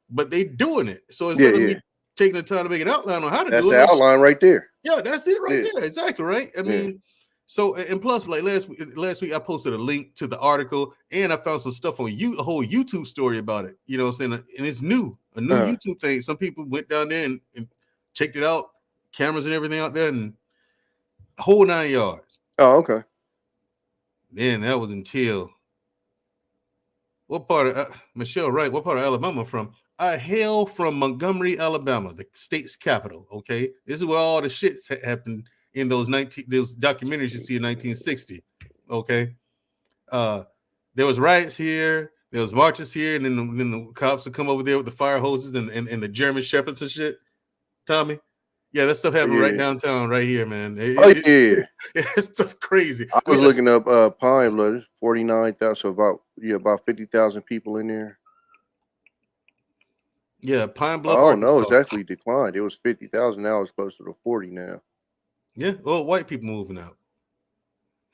but they doing it. So instead of me taking the time to make an outline on how to do it, that's the outline right there. Yeah, that's it right there. Exactly right. I mean. So, and plus, like last week, I posted a link to the article, and I found some stuff on a whole YouTube story about it. You know what I'm saying? And it's new, a new YouTube thing. Some people went down there and checked it out, cameras and everything out there, and a whole 9 yards. Oh, okay. Man, that was until what part of Michelle Wright? What part of Alabama from? I hail from Montgomery, Alabama, the state's capital. Okay, this is where all the shits happened. In those documentaries you see in 1960, okay, there was riots here, there was marches here, and then the cops would come over there with the fire hoses and the German shepherds and shit. Tommy, yeah, that stuff happened right downtown, right here, man. It's stuff crazy. I was looking up Pine Bluff, 49,000, so about 50,000 people in there. Yeah, Pine Bluff. Oh no, it's actually declined. It was 50,000 now. It's closer to 40 now. Yeah, well, white people moving out.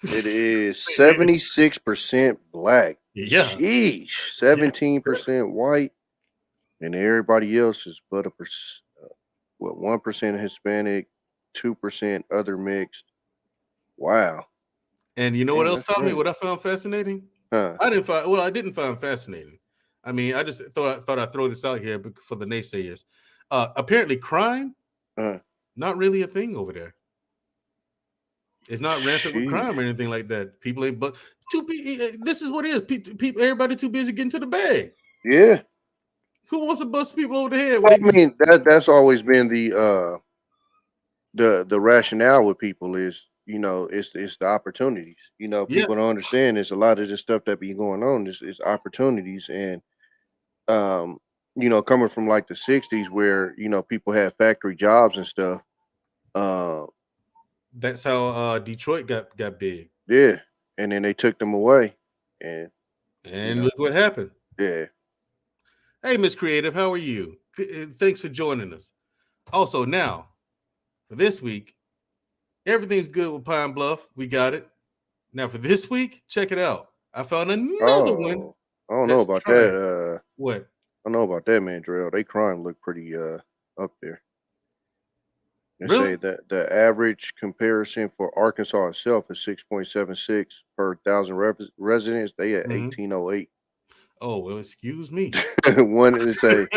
It is 76% black. Yeah. Sheesh. 17% white. And everybody else is but 1% Hispanic, 2% other mixed. Wow. And you know what else taught me? What I found fascinating? Huh. I didn't find fascinating. I mean, I just thought I'd throw this out here for the naysayers. Apparently, crime not really a thing over there. It's not rampant with crime or anything like that. People ain't, but this is what it is. People, everybody too busy getting to the bag. Yeah. Who wants to bust people over the head? Well, I mean, that's always been the rationale with people is, you know, it's the opportunities. You know, people don't understand there's a lot of this stuff that be going on. It's opportunities, and you know, coming from like the 60s where, you know, people had factory jobs and stuff. That's how Detroit got big. Yeah. And then they took them away. And you know, look what happened. Yeah. Hey, Miss Creative, how are you? Thanks for joining us. Also, now, for this week, everything's good with Pine Bluff. We got it. Now, for this week, check it out. I found another one. I don't know about that. What? I don't know about that, Mandrell. They crime look pretty up there. They really? say that the average comparison for Arkansas itself is 6.76 per thousand residents. They at 1808. Oh, well, excuse me. One is a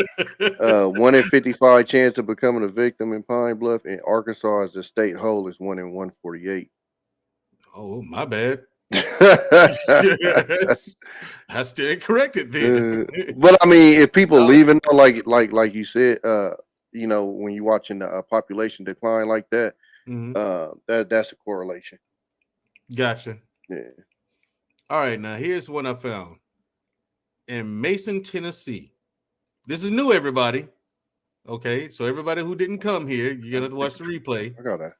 1 in 55 chance of becoming a victim in Pine Bluff. In Arkansas, as the state whole, is 1 in 148. Oh, my bad. Yes. I stand corrected then. But I mean, if people leaving, like you said, you know, when you're watching the population decline like that, that's a correlation. Gotcha. Yeah. All right, now here's one I found in Mason, Tennessee. This is new, everybody. Okay, so everybody who didn't come here, you're gonna have to watch the replay. I gotta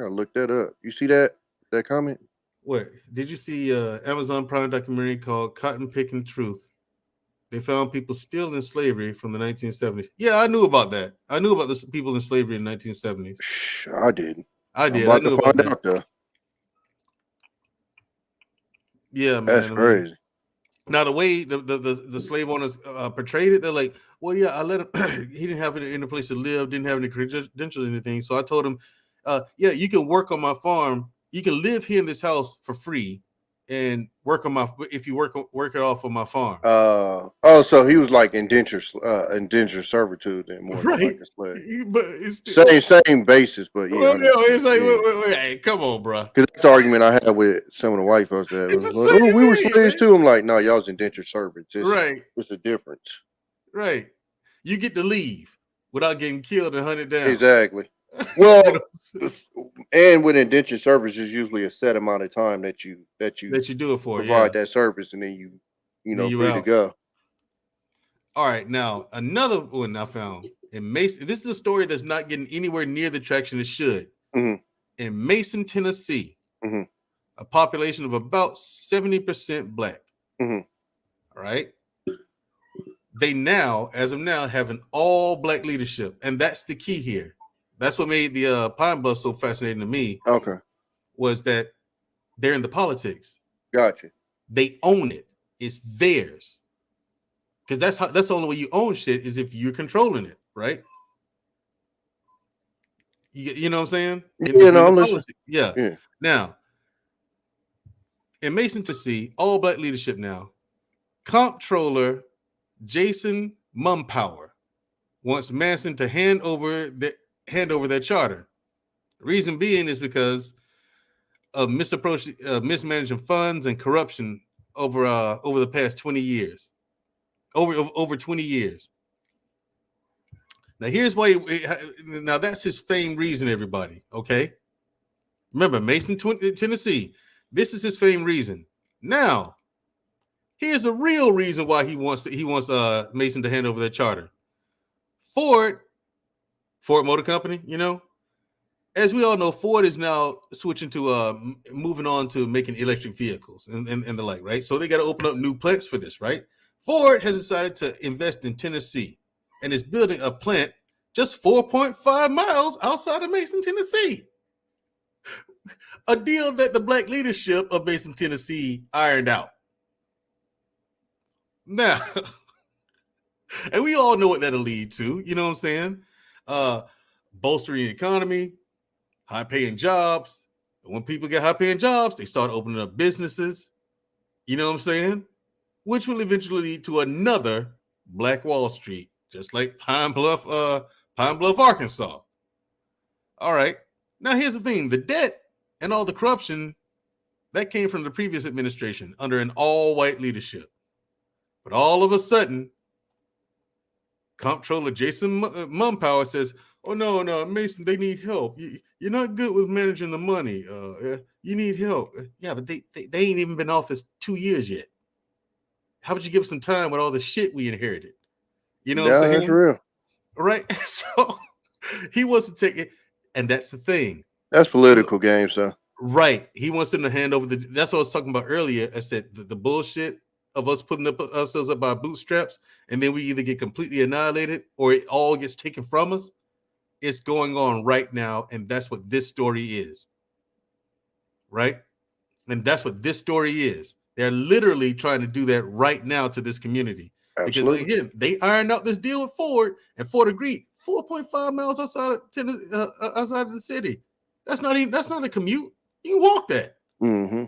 look that up. You see that comment? What did you see? Amazon Prime documentary called "Cotton Picking Truth." They found people still in slavery from the 1970s. Yeah, I knew about that. I knew about the people in slavery in the 1970s. I didn't. I did. I'm about to find out though. Yeah, man. That's crazy. Now the way the slave owners portrayed it, they're like, well, yeah, I let him. He didn't have any place to live, didn't have any credentials or anything. So I told him, yeah, you can work on my farm. You can live here in this house for free and work on if you work it off on my farm. So he was like indentured servitude then, more than like a slave. But it's same basis, but yeah. Well, it's like, wait, hey, come on, bro. Because that's the argument I had with some of the white folks that was like, we were slaves too. I'm like, no, y'all was indentured servants. It's a difference. Right. You get to leave without getting killed and hunted down. Exactly. Well, and with indentured service is usually a set amount of time that you do it for, provide that service, and then you know free to go. All right, now another one I found in Mason. This is a story that's not getting anywhere near the traction it should. In Mason, Tennessee, a population of about 70% black. All right. They now, as of now, have an all black leadership, and that's the key here. That's what made the Pine Bluff so fascinating to me. Okay. Was that they're in the politics. Gotcha. They own it. It's theirs. Because that's the only way you own shit is if you're controlling it, right? You know what I'm saying? I'm listening. Yeah. Now, in Mason, Tennessee, all black leadership now. Comptroller Jason Mumpower wants Manson to hand over their charter. The reason being is because of mismanaging funds and corruption over the past 20 years. Over 20 years. Now here's why. Now that's his famed reason, everybody. Okay. Remember, Mason, Tennessee. This is his famed reason. Now, here's a real reason why he wants Mason to hand over their charter. Ford Motor Company, you know, as we all know, Ford is now switching to moving on to making electric vehicles and the like, right? So they got to open up new plants for this, right? Ford has decided to invest in Tennessee and is building a plant just 4.5 miles outside of Mason, Tennessee. A deal that the black leadership of Basin, Tennessee ironed out. Now, and we all know what that'll lead to, you know what I'm saying? Bolstering the economy, high-paying jobs. And when people get high-paying jobs, they start opening up businesses, you know what I'm saying? Which will eventually lead to another Black Wall Street, just like Pine Bluff, Arkansas. All right. Now, here's the thing. The debt and all the corruption, that came from the previous administration under an all-white leadership. But all of a sudden, Comptroller Jason Mumpower says, oh, no, Mason, they need help. You're not good with managing the money. You need help. Yeah, but they ain't even been in office 2 years yet. How about you give us some time with all the shit we inherited? You know what I'm saying? That's real. Right? So he wants to take it. And that's the thing. That's political game, so. Right. He wants them to hand over that's what I was talking about earlier. I said the bullshit of us putting ourselves up by bootstraps, and then we either get completely annihilated or it all gets taken from us. It's going on right now, and that's what this story is. Right? And that's what this story is. They're literally trying to do that right now to this community. Absolutely. Because again, they ironed out this deal with Ford, and Ford agreed 4.5 miles outside of the city. That's not a commute. You can walk that. Mm-hmm.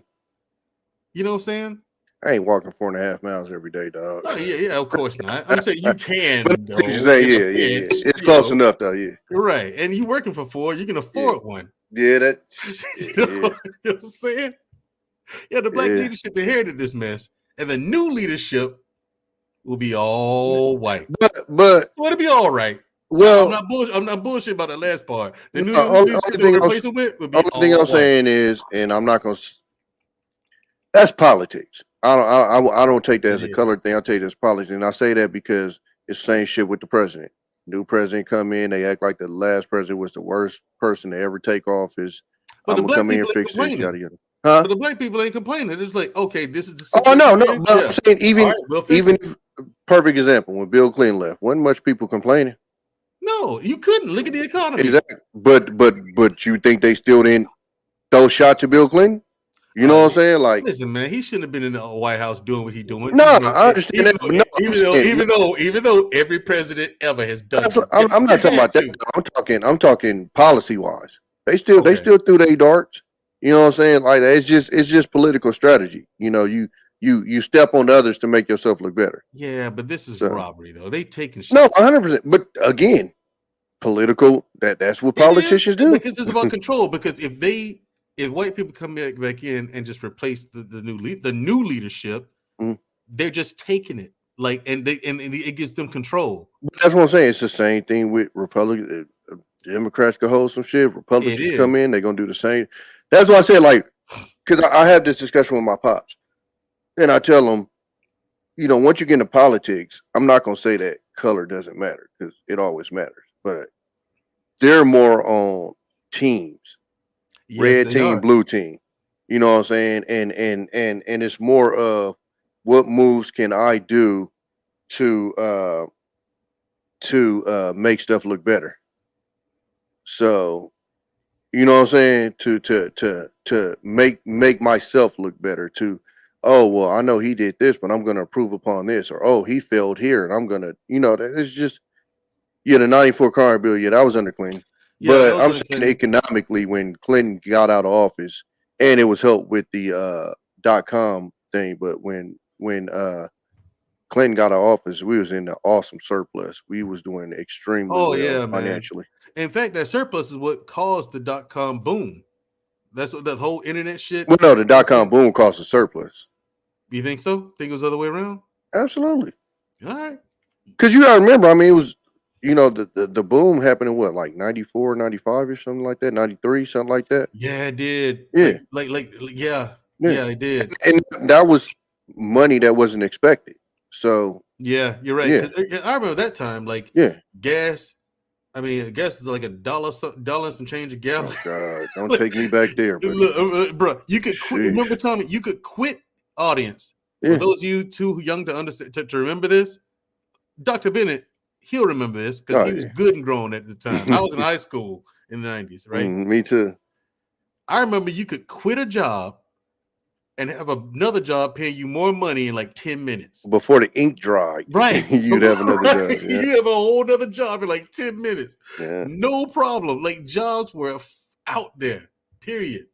You know what I'm saying? I ain't walking 4.5 miles every day, dog. Oh, yeah, of course not. I'm saying you can. Though, yeah. It's close enough, though, yeah. Right. And you working for Ford, you can afford one. Yeah, that. You know what I'm saying? Yeah, the black leadership inherited this mess, and the new leadership will be all white. But it'll be all right. Well, I'm not bullshit about the last part. The new only thing I'm saying is, and I'm not gonna. That's politics. I don't take that as a color thing. I take that as politics, and I say that because it's the same shit with the president. New president come in, they act like the last president was the worst person to ever take office. I'm gonna come in here and fix this, yada yada. Huh? But the black people ain't complaining. It's like, okay, this is the. Oh no. But I'm saying even perfect example when Bill Clinton left, wasn't much people complaining. No, you couldn't. Look at the economy. Exactly. But you think they still didn't throw shots at Bill Clinton? You know what I'm saying? Like, listen, man, he shouldn't have been in the White House doing what he's doing. No, I understand that. Even though every president ever has done. I'm not talking about that. I'm talking policy wise. They still threw their darts. You know what I'm saying? Like, it's just political strategy. You know, you step on others to make yourself look better. Yeah, but this is robbery, though. They taking shit. No, 100%. But again, political. That's what politicians do. Because it's about control. Because if white people come back in and just replace the new leadership, they're just taking it. Like, and it gives them control. That's what I'm saying. It's the same thing with Republicans. Democrats can hold some shit. Republicans come in, they're gonna do the same. That's why I say, like, because I have this discussion with my pops, and I tell them, you know, once you get into politics, I'm not gonna say that color doesn't matter because it always matters, but they're more on teams, red team, blue team. You know what I'm saying? And it's more of what moves can I do to make stuff look better. So, you know what I'm saying? To make myself look better. Oh, well, I know he did this, but I'm gonna improve upon this. Or, oh, he failed here, and I'm gonna, that it's just, the 94 car bill, that was under Clinton. Yeah, but I'm saying economically, when Clinton got out of office, and it was helped with the .com thing, but when Clinton got out of office, we was in the awesome surplus. We was doing extremely well financially. In fact, that surplus is what caused the .com boom. That's what that whole internet shit. Well, no, the .com boom caused a surplus. You think so? Think it was the other way around? Absolutely. All right. Because you gotta remember, I mean, it was, the boom happened in what, like 94, 95 or something like that, 93, something like that. Yeah, it did. Yeah. Yeah, it did. And that was money that wasn't expected. So yeah, you're right. Yeah. I remember that time, like gas. I mean, gas is like $1 and some change a gallon. Oh, God, don't take me back there, bro. You could quit. Remember, Tommy, you could quit. Audience. For those of you too young to understand to remember this, Dr. Bennett, he'll remember this because he was good and grown at the time. I was in high school in the 90s, right? Me too. I remember you could quit a job and have another job paying you more money in like 10 minutes. Before the ink dried. Right. You'd have another job. Yeah. You have a whole other job in like 10 minutes. Yeah. No problem. Like jobs were out there, period.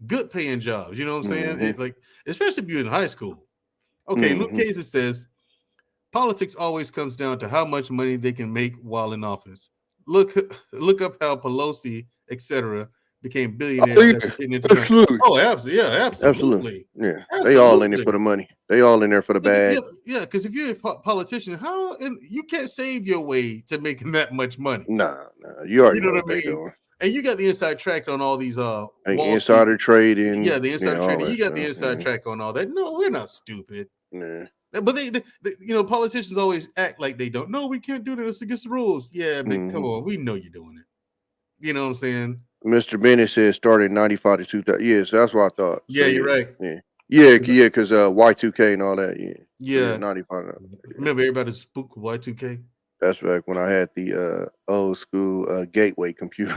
Good paying jobs. You know what I'm saying? Mm-hmm. Like, especially if you're in high school. Okay, Luke Kaiser says, politics always comes down to how much money they can make while in office. Look up how Pelosi, etc., became billionaires. Absolutely. Oh, absolutely. Yeah, absolutely. Yeah, absolutely. They all in it for the money. They all in there for the bag. Yeah, because if you're a politician, you can't save your way to making that much money. Nah, you already know what they're doing. And you got the inside track on all these insider trading. Yeah, the inside trading. You got the inside track on all that. No, we're not stupid. Yeah. But they politicians always act like they don't. No, we can't do that. It's against the rules. Yeah, but come on, we know you're doing it. You know what I'm saying? Mr. Bennett said started in 95 to 2000. Yeah, so that's what I thought. Yeah, so, you're right. Yeah, because Y2K and all that. Yeah. 95. Remember everybody spooked with Y2K? That's back when I had the old school gateway computer.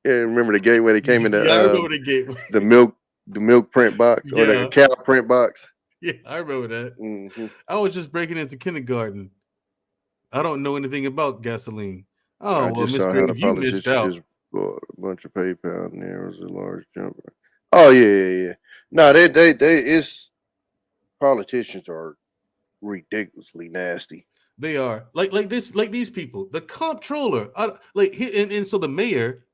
Yeah, remember the gateway that came in the I remember the gateway. the milk print box or the cow print box. Yeah, I remember that. I was just breaking into kindergarten. I don't know anything about gasoline. Oh, well, Miss Green, you missed out. Just bought a bunch of PayPal and there was a large jumper. Oh yeah. No, they it's politicians are ridiculously nasty. They are like these people. The comptroller, and so the mayor,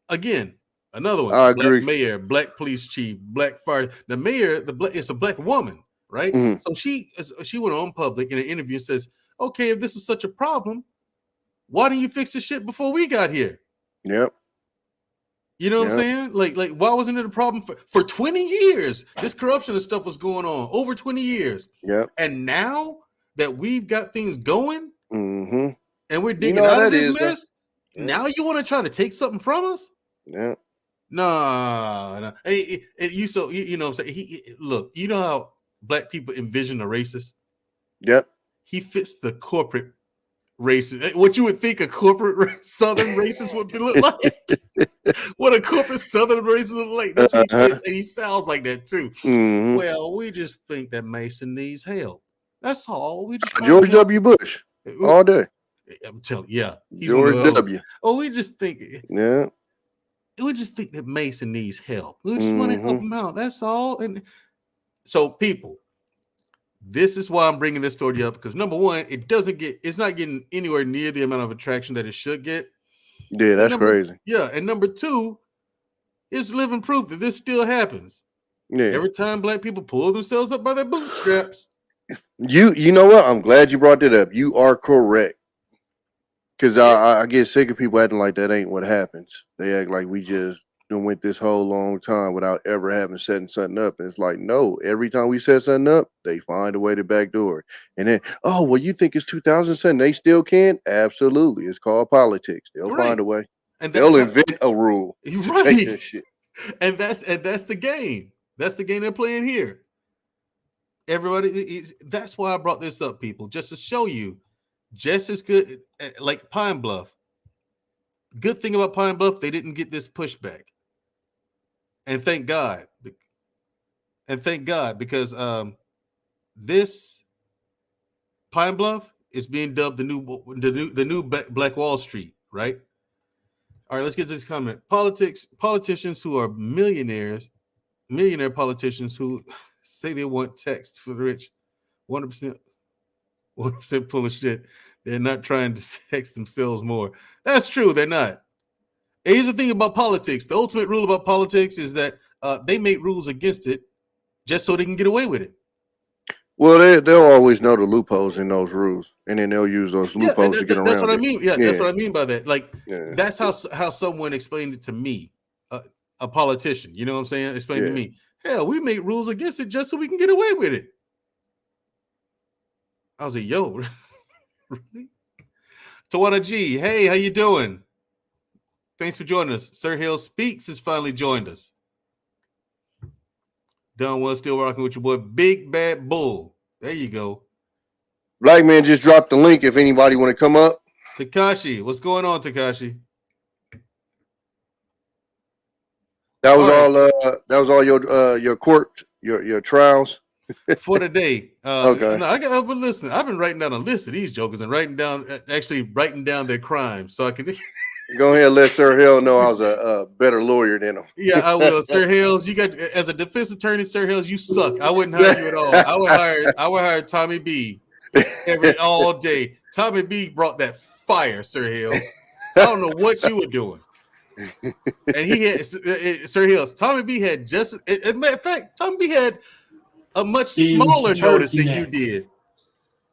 again, another one. I agree. Black mayor, black police chief, black fire. The mayor, it's a black woman, right? So she went on public in an interview and says, "Okay, if this is such a problem, why didn't you fix the shit before we got here?" Yep. You know what I'm saying? Like why wasn't it a problem for 20 years? This corruption and stuff was going on over 20 years. Yep. And now that we've got things going and we're digging out of this mess, now you want to try to take something from us? Yeah. No. Hey, you know what I'm saying? Look, you know how black people envision a racist? Yep. He fits the corporate racist. What you would think a corporate Southern racist would look like. What a corporate Southern racist look like. That's what he is, and he sounds like that too. Well, we just think that Mason needs help. That's all. We just George W. Bush all day. I'm telling you, George W. Oh, we just think we just think that Mason needs help. We just want to help him out. That's all. And so, people, this is why I'm bringing this story up, because number one, it's not getting anywhere near the amount of attraction that it should get. Yeah, that's crazy. Yeah, and number two, it's living proof that this still happens. Yeah. Every time black people pull themselves up by their bootstraps. You know what? I'm glad you brought that up. You are correct. Because I get sick of people acting like that ain't what happens. They act like we just went this whole long time without ever having setting something up. And it's like, no, every time we set something up, they find a way to backdoor. And then, oh, well, you think it's 2007? They still can? Absolutely. It's called politics. They'll find a way. And they'll invent a rule. Right. That shit. And that's the game. That's the game they're playing here. Everybody, that's why I brought this up, people, just to show you, just as good, like Pine Bluff. Good thing about Pine Bluff, they didn't get this pushback. And thank God. Because this Pine Bluff is being dubbed the new Black Wall Street, right? All right, let's get to this comment. Politicians who are millionaire politicians who say they want tax for the rich, 100% full of shit. They're not trying to tax themselves more. That's true. They're not. And here's the thing about politics. The ultimate rule about politics is that they make rules against it just so they can get away with it. Well, they'll always know the loopholes in those rules, and then they'll use those loopholes to get around. That's what I mean. Yeah, that's what I mean by that. Like, that's how someone explained it to me, a politician. You know what I'm saying? Explained to me. Hell, we make rules against it just so we can get away with it. I was like, yo, really? Tawana G, hey, how you doing? Thanks for joining us. Sir Hill Speaks has finally joined us. Don was still rocking with your boy, Big Bad Bull. There you go. Black Man just dropped the link if anybody want to come up. Takashi, what's going on, Takashi? That was all. That was all your court, your trials for the day. Okay. No, but listen, I've been writing down a list of these jokers and writing down their crimes so I can. Go ahead, and let Sir Hill know I was a better lawyer than him. Yeah, I will. Sir Hills, you got as a defense attorney, Sir Hills, you suck. I wouldn't hire you at all. I would hire Tommy B all day. Tommy B brought that fire, Sir Hills. I don't know what you were doing. And he had Sir Hills. Tommy B had just as a matter of fact, Tommy B had a much smaller notice than you did.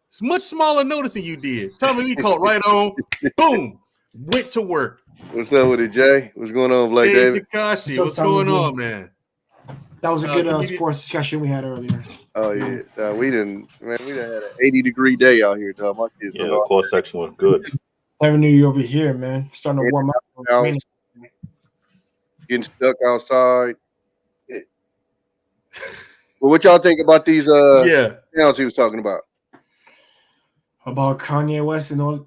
It's much smaller notice than you did. Tommy B called right on, boom, went to work. What's up with it, Jay? What's going on, Blake David? Takashi, what's going on, man? That was a good sports discussion we had earlier. Oh yeah, we didn't had an 80-degree day out here, dog. My kids the court section was good. Having you over here, man. Starting to warm up. Getting stuck outside. Well, what y'all think about these towns he was talking about? About Kanye West and all.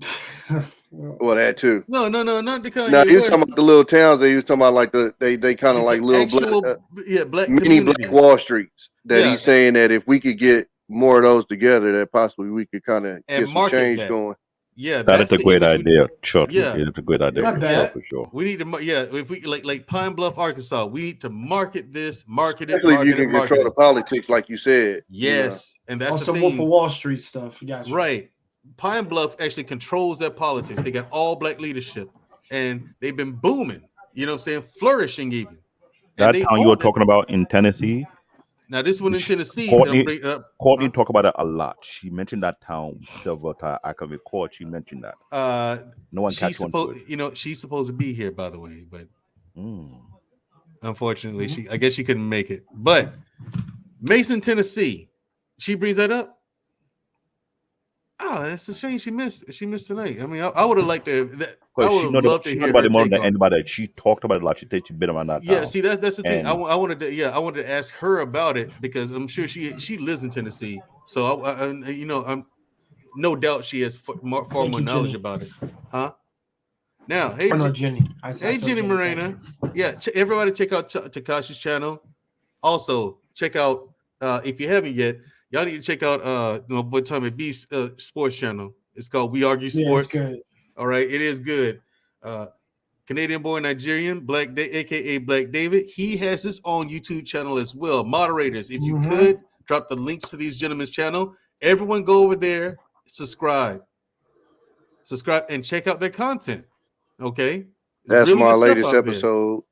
Well, that too. No, not the Kanye. No, he was talking about the little towns. He was talking about like they kind of like little black mini Black Wall Streets. He's saying that if we could get more of those together, that possibly we could kind of get some change going. Yeah, that's a great idea. Sure, it's a great idea for sure. We need to, if we like Pine Bluff, Arkansas, we need to market this, Especially if you can control the politics, like you said. Yes, and that's some Wolf of Wall Street stuff. You got right. Pine Bluff actually controls their politics. They got all black leadership, and they've been booming. You know what I'm saying? Flourishing even. That town you were talking about in Tennessee. Now this one in Tennessee, Courtney talked about it a lot. She mentioned that town several times. I can record she mentioned that. No one catch one. She's supposed to be here, by the way, but unfortunately, I guess she couldn't make it. But Mason, Tennessee, she brings that up. Oh, that's a shame she missed tonight. I mean, I would have liked to. I would have loved to hear about it more than anybody. She talked about it a lot. She been around that. Yeah, see, that's the thing. I wanted to ask her about it because I'm sure she lives in Tennessee. So I'm no doubt she has far more knowledge about it, huh? Now, hey, Jenny. Jenny Morena. Yeah, everybody check out Takashi's channel. Also, check out if you haven't yet. Y'all need to check out my boy Tommy B's sports channel. It's called We Argue Sports. Yeah, it's good. All right, it is good. Canadian boy, Nigerian, aka Black David. He has his own YouTube channel as well. Moderators, if you could drop the links to these gentlemen's channel. Everyone go over there, subscribe, and check out their content. Okay, that's really my latest episode.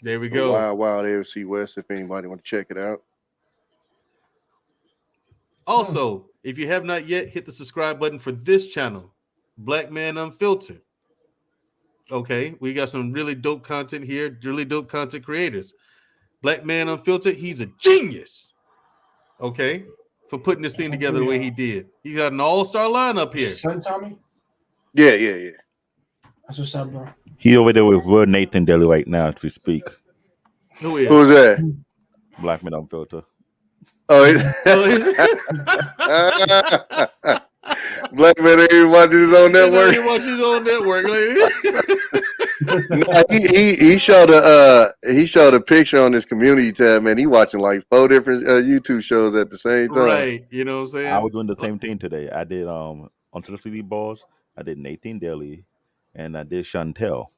There we go. Wild AFC West. If anybody want to check it out. Also, if you have not yet, hit the subscribe button for this channel, Black Man Unfiltered. Okay, we got some really dope content here, really dope content creators. Black Man Unfiltered, he's a genius. Okay, for putting this thing together the way he did. He got an all-star lineup here. Son, Tommy? Yeah. That's what's up, bro. He over there with Word Nathan Daly right now as we speak. Who's that? Black Man Unfiltered. Oh, Black man ain't watching his own network. He watches his own network. No, he showed a picture on his community tab. Man, he watching like 4 different YouTube shows at the same time. Right, you know what I'm saying? I was doing the same thing today. I did Unsolicited Boss. I did Nathan Daly, and I did Chantel.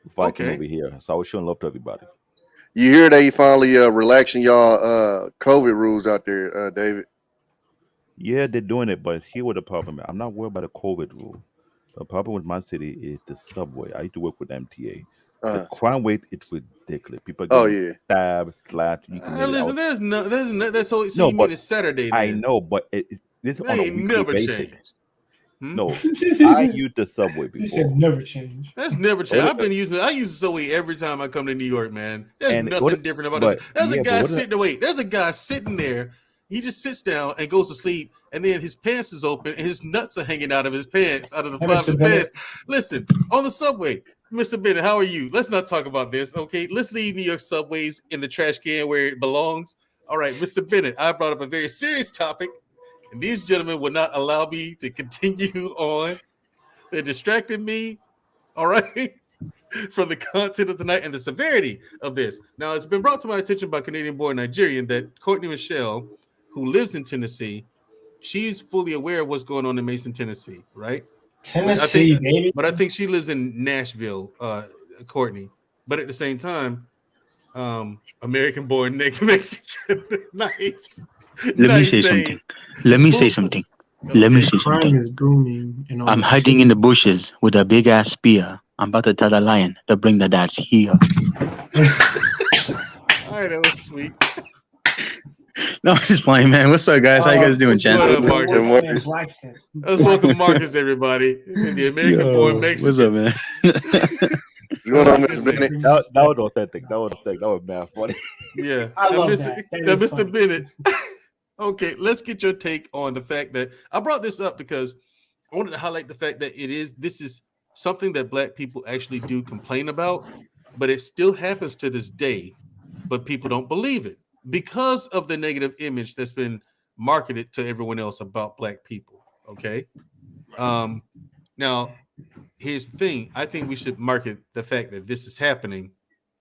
Before I came over here, so I was showing love to everybody. You hear they finally relaxing y'all COVID rules out there, David? Yeah, they're doing it, but here what the problem is. I'm not worried about the COVID rule. The problem with my city is the subway. I used to work with MTA. The crime rate is ridiculous. People get stabbed, slashed. Listen, that's so you mean it's Saturday. Then. I know, but this on a never changed. No, I used the subway before. He said never change. That's never changed. I use the subway every time I come to New York, man. There's nothing different about this. There's a guy sitting. There's a guy sitting there. He just sits down and goes to sleep, and then his pants is open, and his nuts are hanging out of his pants, out of the bottom of his pants. Listen, on the subway, Mr. Bennett, how are you? Let's not talk about this, okay? Let's leave New York subways in the trash can where it belongs. All right, Mr. Bennett, I brought up a very serious topic, and these gentlemen would not allow me to continue on. They distracted me. All right. for the content of tonight and the severity of this. Now, it's been brought to my attention by Canadian-born Nigerian that Courtney Michelle, who lives in Tennessee, she's fully aware of what's going on in Mason, Tennessee, right? Tennessee, baby. But I think she lives in Nashville, Courtney. But at the same time, American-born Mexican. Nice. Let me say something. Let me say something. Let me say Crime something. is booming. I'm hiding in the bushes with a big ass spear. I'm about to tell the lion to bring the dads here. All right, that was sweet. No, I'm just playing, man. What's up, guys? How you guys doing, gents? Let's welcome Marcus, everybody. The American-born Mexican. What's up, man? That was authentic. That was mad funny. Yeah, I love that. Now, Mr. Bennett. Okay, let's get your take on the fact that I brought this up because I wanted to highlight the fact that this is something that Black people actually do complain about, but it still happens to this day, but people don't believe it because of the negative image that's been marketed to everyone else about Black people. Okay. Now, here's the thing. I think we should market the fact that this is happening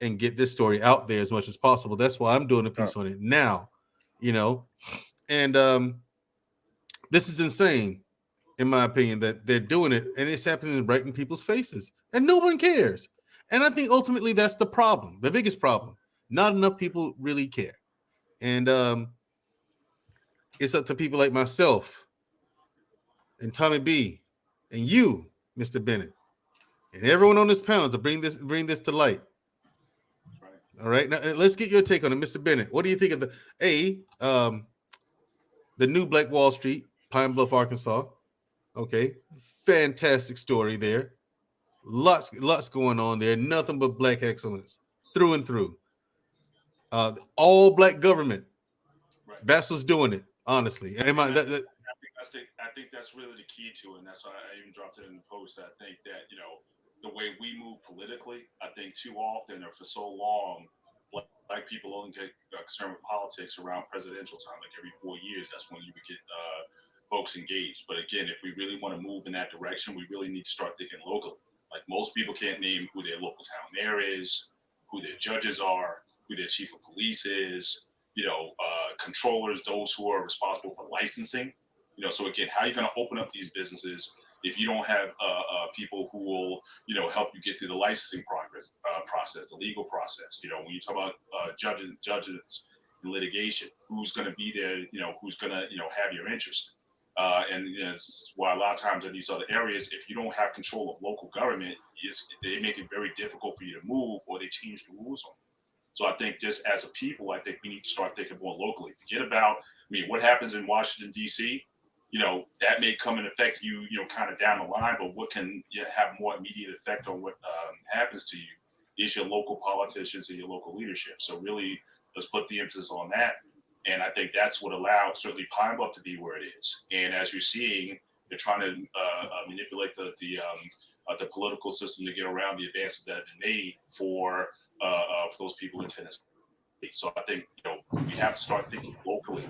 and get this story out there as much as possible. That's why I'm doing a piece on it now, and this is insane, in my opinion, that they're doing it and it's happening right in people's faces and no one cares. And I think ultimately that's the problem, the biggest problem. Not enough people really care. And it's up to people like myself and Tommy B and you, Mr. Bennett, and everyone on this panel to bring this to light. All right, now let's get your take on it, Mr. Bennett. What do you think of the new Black Wall Street, Pine Bluff, Arkansas? Okay, fantastic story there. Lots going on there. Nothing but Black excellence through and through. All Black government. Right. That's what's doing it. Honestly, I think that's really the key to it, and that's why I even dropped it in the post. I think that the way we move politically, I think too often or for so long, Black people only get concerned with politics around presidential time, like every 4 years. That's when you would get folks engaged. But again, if we really want to move in that direction, we really need to start thinking locally. Like most people can't name who their local town mayor is, who their judges are, who their chief of police is, controllers, those who are responsible for licensing. So again, how are you going to open up these businesses if you don't have people who will, help you get through the licensing process, the legal process? When you talk about judges in litigation, who's going to be there? Who's going to, have your interest? And that's why a lot of times in these other areas, if you don't have control of local government, they make it very difficult for you to move, or they change the rules on you. So I think just as a people, I think we need to start thinking more locally. Forget about, what happens in Washington, D.C., that may come and affect you, kind of down the line, but what can have more immediate effect on what happens to you is your local politicians and your local leadership. So really, let's put the emphasis on that. And I think that's what allowed certainly Pine Bluff to be where it is. And as you're seeing, they're trying to manipulate the political system to get around the advances that have been made for those people in Tennessee. So I think we have to start thinking locally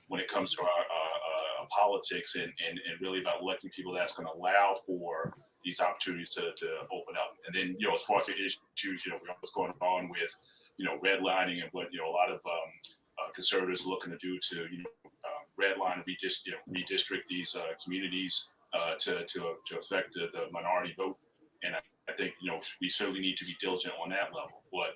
when it comes to our politics and really about electing people that's going to allow for these opportunities to open up. And then as far as the issues, we know what's going on with redlining and what a lot of conservatives are looking to do to redline and redistrict these communities to affect the minority vote. And I think we certainly need to be diligent on that level. But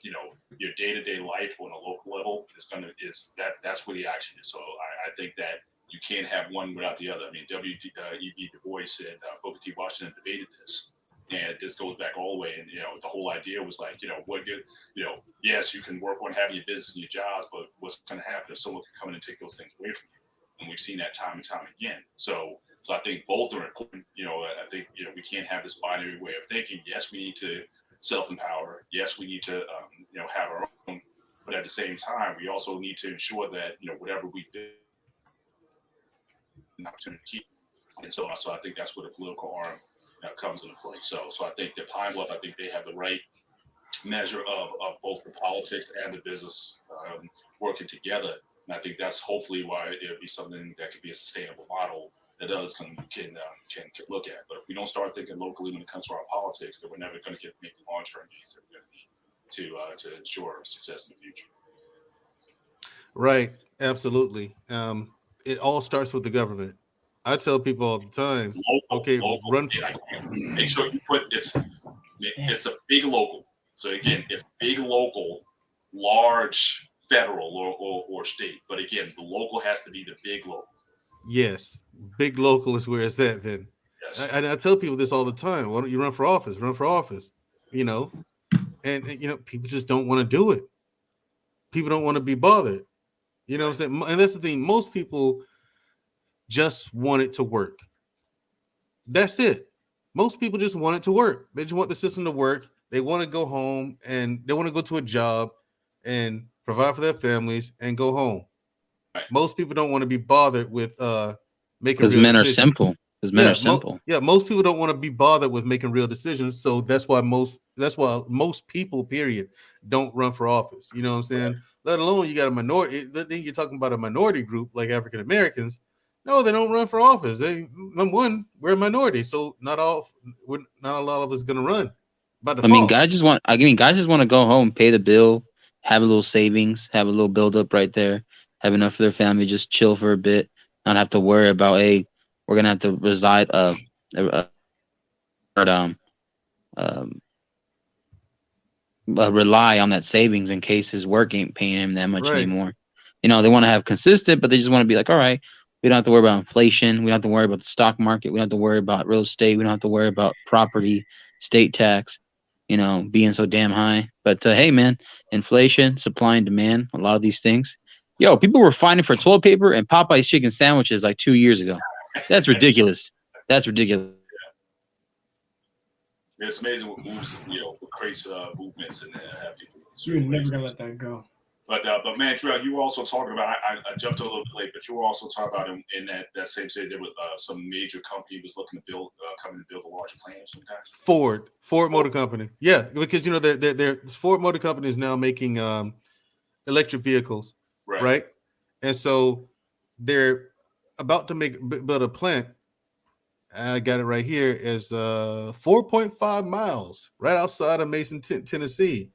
your day-to-day life on a local level that's where the action is. So I think that you can't have one without the other. W.E.B. Du Bois and Booker T. Washington debated this, and this goes back all the way. And the whole idea was like, yes, you can work on having your business and your jobs, but what's going to happen if someone can come in and take those things away from you? And we've seen that time and time again. So I think both are important. I think we can't have this binary way of thinking. Yes, we need to self-empower. Yes, we need to have our own. But at the same time, we also need to ensure that whatever we do, an opportunity to keep. And so I think that's where the political arm comes into play. So I think that Pine Bluff, I think they have the right measure of both the politics and the business working together. And I think that's hopefully why it would be something that could be a sustainable model that others can look at. But if we don't start thinking locally when it comes to our politics, then we're never going to make the long-term gains that we're going to need to ensure success in the future. Right. Absolutely. It all starts with the government. I tell people all the time, local, run. Make sure you put it's a big local. So again, if big local, large federal or state, but again, the local has to be the big local. Yes, big local is where it's at. Then, yes. I tell people this all the time. Why don't you run for office? Run for office. You know, and you know, people just don't want to do it. People don't want to be bothered. You know what I'm saying? And that's the thing. Most people just want it to work. That's it. Most people just want it to work. They just want the system to work. They want to go home and they want to go to a job and provide for their families and go home. Right. Most people don't want to be bothered with making because men are simple. Because men are simple. Most people don't want to be bothered with making real decisions. So that's why most people, period, don't run for office. You know what I'm saying? Right. Let alone you got a minority. Then you're talking about a minority group like African Americans. No, they don't run for office. Number one, we're a minority, so not a lot of us going to run. By default. I mean, guys just want to go home, pay the bill, have a little savings, have a little build up right there, have enough for their family, just chill for a bit, not have to worry about, hey, we're gonna have to rely on that savings in case his work ain't paying him that much anymore. You know, they want to have consistent, but they just want to be like, all right, we don't have to worry about inflation. We don't have to worry about the stock market. We don't have to worry about real estate. We don't have to worry about property, state tax, you know, being so damn high. But hey, man, inflation, supply and demand, a lot of these things. Yo, people were fighting for toilet paper and Popeye's chicken sandwiches like 2 years ago. That's ridiculous. That's ridiculous. Yeah. It's amazing what moves, what creates movements and have people. You're never gonna let that go. But Mandrell, you were also talking about. I jumped a little bit late, but you were also talking about in that same city there was some major company was looking to coming to build a large plant sometimes. Ford Motor Company, yeah, because you know their Ford Motor Company is now making electric vehicles, right? And so they're about to build a plant. I got it right here. Is 4.5 miles right outside of Mason, Tennessee.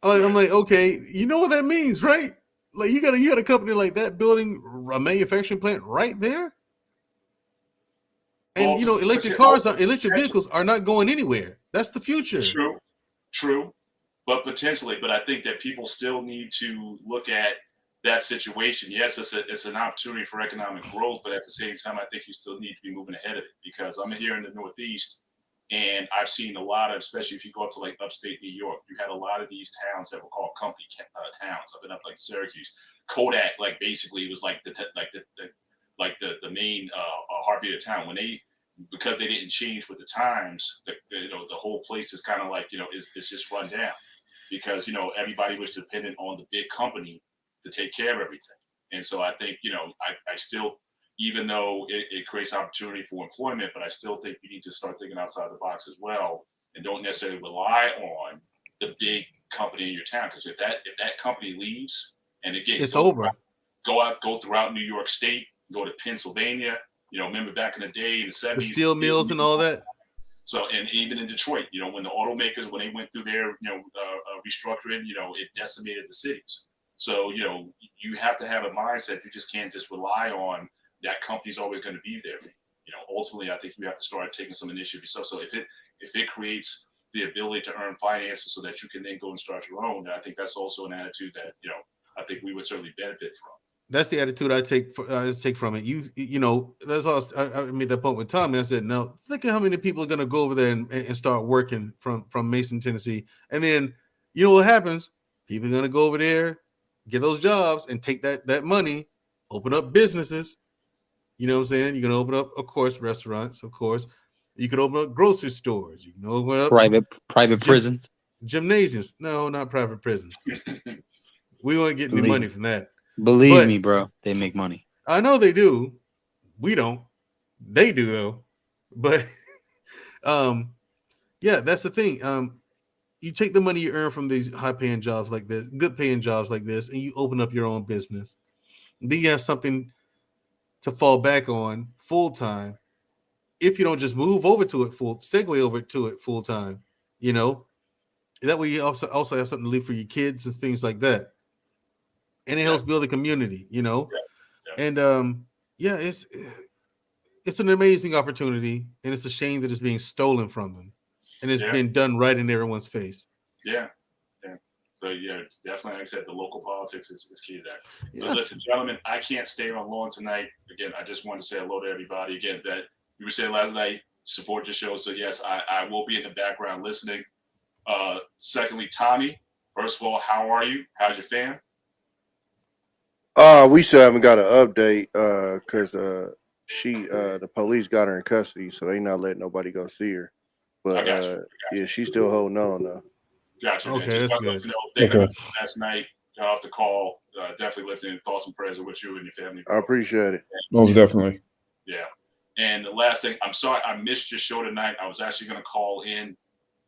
I'm like, okay, you know what that means, right? Like you got a company like that building a manufacturing plant right there, and you know, electric vehicles are not going anywhere. That's the future. True, but potentially. But I think that people still need to look at that situation. Yes, it's an opportunity for economic growth, but at the same time, I think you still need to be moving ahead of it because I'm here in the Northeast. And I've seen a lot of, especially if you go up to like upstate New York, you had a lot of these towns that were called company towns. I've been up like Syracuse, Kodak, like basically it was like the main heartbeat of town. Because they didn't change with the times, the whole place is kind of like it's just run down because everybody was dependent on the big company to take care of everything. And so I think I still. Even though it creates opportunity for employment, but I still think you need to start thinking outside the box as well, and don't necessarily rely on the big company in your town. Because if that company leaves, and again, it's over. Go throughout New York State, go to Pennsylvania. Remember back in the day in the 70s, the steel mills and all that. So, and even in Detroit, when the automakers when they went through their restructuring, it decimated the cities. So you have to have a mindset. You just can't just rely on that company's always going to be there. Ultimately, I think you have to start taking some initiative yourself. So if it creates the ability to earn finances so that you can then go and start your own, I think that's also an attitude that I think we would certainly benefit from. That's the attitude I take from it. That's all. I made that point with Tom. And I said, now think of how many people are going to go over there and start working from Mason, Tennessee, and then you know what happens? People are going to go over there, get those jobs, and take that money, open up businesses. You know what I'm saying? You're going to open up, of course, restaurants, of course. You could open up grocery stores. You can open up private prisons. Gymnasiums. No, not private prisons. We won't get any money from that. Believe me, bro. They make money. I know they do. We don't. They do, though. But, yeah, that's the thing. You take the money you earn from these high-paying jobs like this, good-paying jobs like this, and you open up your own business. Then you have something to fall back on full time if you don't just move over to it segue over to it full time, you know. That way you also have something to leave for your kids and things like that. And it helps build a community, you know. And it's an amazing opportunity, and it's a shame that it's being stolen from them, and it's been done right in everyone's face. Yeah. So definitely, like I said, the local politics is key to that. Yeah. But listen, gentlemen, I can't stay on long tonight. Again, I just want to say hello to everybody. Again, that you were saying last night, support the show. So yes, I will be in the background listening. Secondly, Tommy, first of all, how are you? How's your fam? We still haven't got an update because the police got her in custody, so they not letting nobody go see her. But yeah, she's still holding on though. Gotcha. Okay, that's good. Last night, got off the call. Definitely lifting thoughts and prayers with you and your family. I appreciate it. Most definitely. Yeah. And the last thing, I'm sorry I missed your show tonight. I was actually going to call in.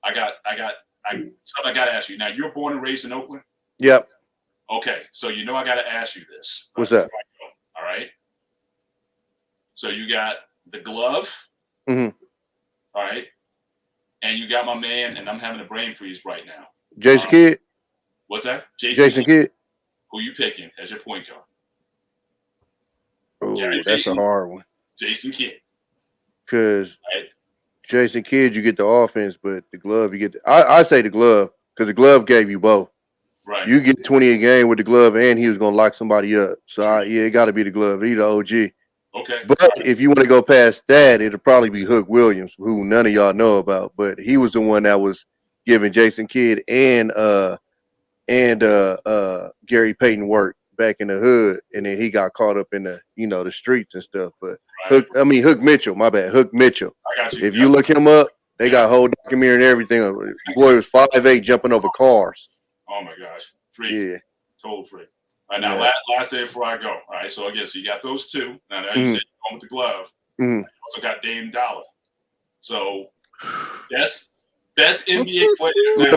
I got to ask you. Now, you're born and raised in Oakland? Yep. Okay, so I got to ask you this. What's that? All right. So you got the glove. Mm-hmm. All right. And you got my man, and I'm having a brain freeze right now. Jason Kidd. What's that? Jason Kidd. Who you picking as your point guard? Oh, that's a hard one. Jason Kidd. Because Jason Kidd, you get the offense, but the glove, you get. I say the glove because the glove gave you both. Right. You get 20 a game with the glove, and he was gonna lock somebody up. So it got to be the glove. He's the OG. Okay. But if you want to go past that, it'll probably be Hook Williams, who none of y'all know about. But he was the one that was giving Jason Kidd and Gary Payton work back in the hood, and then he got caught up in the streets and stuff. But Hook Mitchell, my bad, Hook Mitchell. I got you. If you look him up, they got a whole documentary and everything. Boy was 5'8", jumping over cars. Oh my gosh, free. Yeah, total free. All right, now last day before I go. All right, so again, so you got those two. Now you said you're going with the glove. Mm-hmm. You also got Dame Dollar. So best NBA player. Now,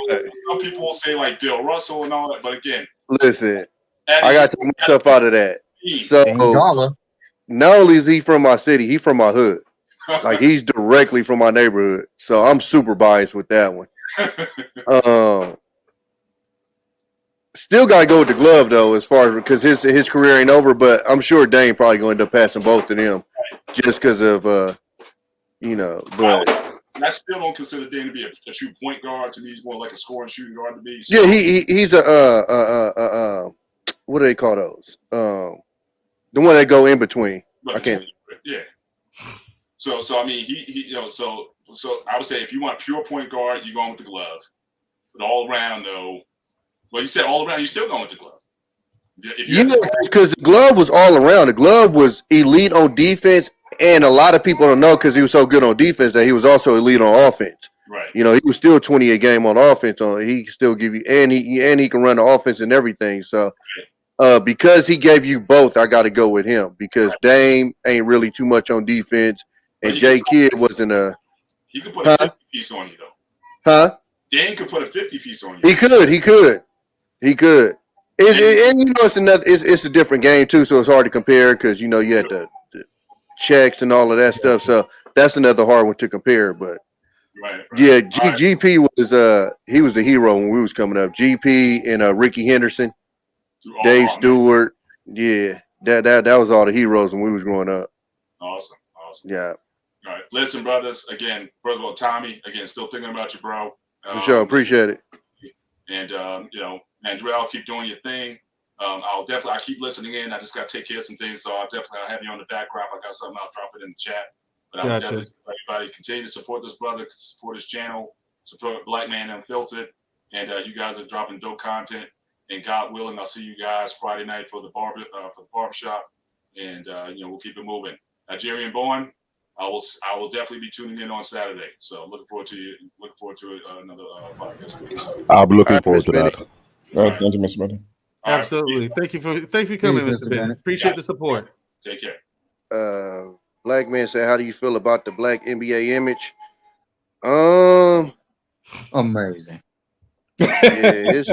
some people will say like Bill Russell and all that, but again, listen, I got to take myself out of that. So not only is he from my city, he from my hood. Like he's directly from my neighborhood. So I'm super biased with that one. Still got to go with the glove though, as far as because his career ain't over. But I'm sure Dame probably going to end up passing both of them, just because of But I still don't consider Dame to be a true point guard. To me, he's more like a scoring shooting guard to me. So. Yeah, he's a what do they call those? The one that go in between. I can't. Yeah. So I mean he so I would say if you want pure point guard, you're going with the glove. But all around though. Well, you said all around, you're still going with the glove. Because the glove was all around. The glove was elite on defense, and a lot of people don't know because he was so good on defense that he was also elite on offense. Right. He was still 20 a game on offense. He can still give you, and he can run the offense and everything. So, because he gave you both, I got to go with him because Dame ain't really too much on defense, and J Kidd wasn't a. He could put a 50 piece on you though. Huh? Dame could put a 50 piece on you. He could. And it's a different game too, so it's hard to compare because you had the checks and all of that stuff. So that's another hard one to compare. But yeah, GP was he was the hero when we was coming up. GP and Ricky Henderson, Dave Stewart. Yeah, that was all the heroes when we was growing up. Awesome. Yeah. All right, listen, brothers. Again, first of all, Tommy. Again, still thinking about you, bro. For sure, appreciate it. And Mandrell, keep doing your thing. I'll keep listening in. I just got to take care of some things, so I'll have you on the background. If I got something, I'll drop it in the chat. But I'll definitely everybody continue to support this brother, support his channel, support Black Man Unfiltered, and you guys are dropping dope content. And God willing, I'll see you guys Friday night for the barbershop, and we'll keep it moving. Nigerian born. I will definitely be tuning in on Saturday. So looking forward to another podcast. I'll be looking forward to that. Thank you, Mr. Bennett. Absolutely. Thank you for coming, Mr. Bennett. Appreciate the support. Take care. Black man said, how do you feel about the black NBA image? Amazing. Yeah, it's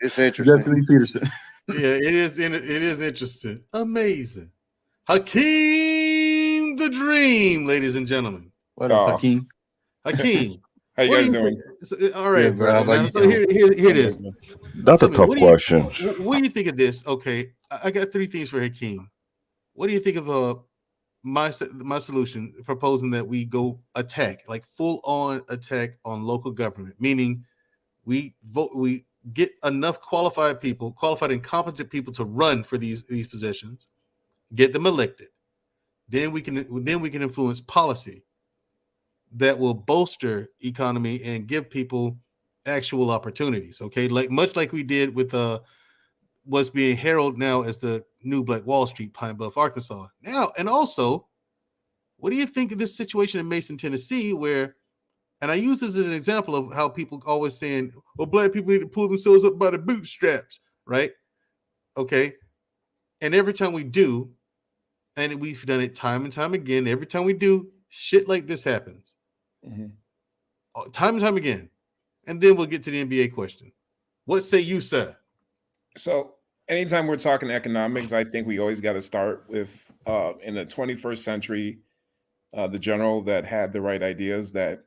interesting. Jesse Lee Peterson. Yeah, it is. It is interesting. Amazing. Hakeem the Dream, ladies and gentlemen. What up, Hakeem? Hakeem. How you guys doing? All right, bro. How about you so here it is. That's a tough question. What do you think of this? Okay, I got 3 things for Hakeem. What do you think of my solution proposing that we go attack, like full on attack on local government, meaning we get enough qualified and competent people to run for these positions, get them elected. Then we can influence policy that will bolster economy and give people actual opportunities. Okay, much like we did with what's being heralded now as the new Black Wall Street, Pine Bluff, Arkansas. Now, and also, what do you think of this situation in Mason, Tennessee, where, and I use this as an example of how people always saying, well, Black people need to pull themselves up by the bootstraps, right? Okay. And every time we do, and we've done it time and time again, every time we do, shit like this happens. Mm-hmm. Time and time again. And then we'll get to the NBA question. What say you, sir? So anytime we're talking economics, I think we always got to start with in the 21st century, the general that had the right ideas that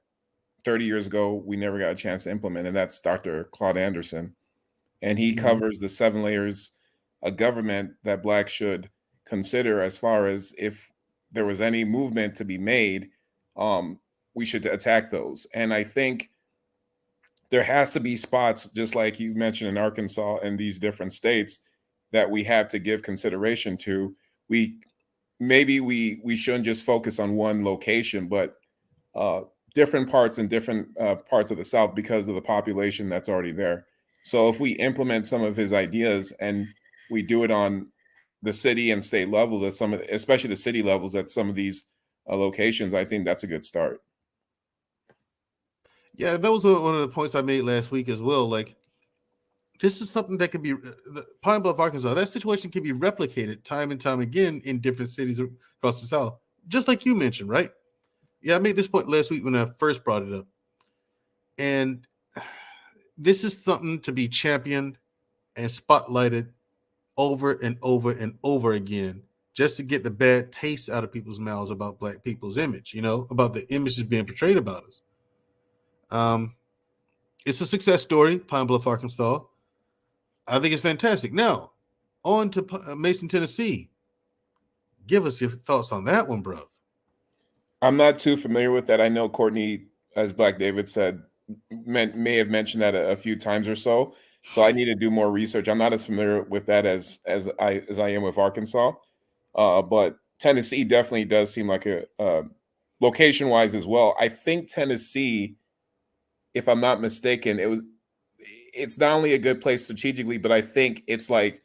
30 years ago we never got a chance to implement, and that's Dr. Claude Anderson. And he covers the 7 layers of government that Blacks should consider as far as if there was any movement to be made, we should attack those. And I think there has to be spots, just like you mentioned in Arkansas and these different states, that we have to give consideration to. We shouldn't just focus on one location, but different parts in different parts of the South because of the population that's already there. So if we implement some of his ideas and we do it on the city and state levels at especially the city levels at some of these locations, I think that's a good start. Yeah, that was one of the points I made last week as well. Like, this is something that could be Pine Bluff, Arkansas. That situation can be replicated time and time again in different cities across the South, just like you mentioned, right? Yeah, I made this point last week when I first brought it up. And this is something to be championed and spotlighted over and over and over again, just to get the bad taste out of people's mouths about Black people's image, about the images being portrayed about us. It's a success story, Pine Bluff, Arkansas. I think it's fantastic. Now, on to Mason, Tennessee. Give us your thoughts on that one, bro. I'm not too familiar with that. I know Courtney, as Black David said, may have mentioned that a few times or so. So I need to do more research. I'm not as familiar with that as I am with Arkansas. But Tennessee definitely does seem like a location-wise as well. I think Tennessee, if I'm not mistaken, it's not only a good place strategically, but I think it's like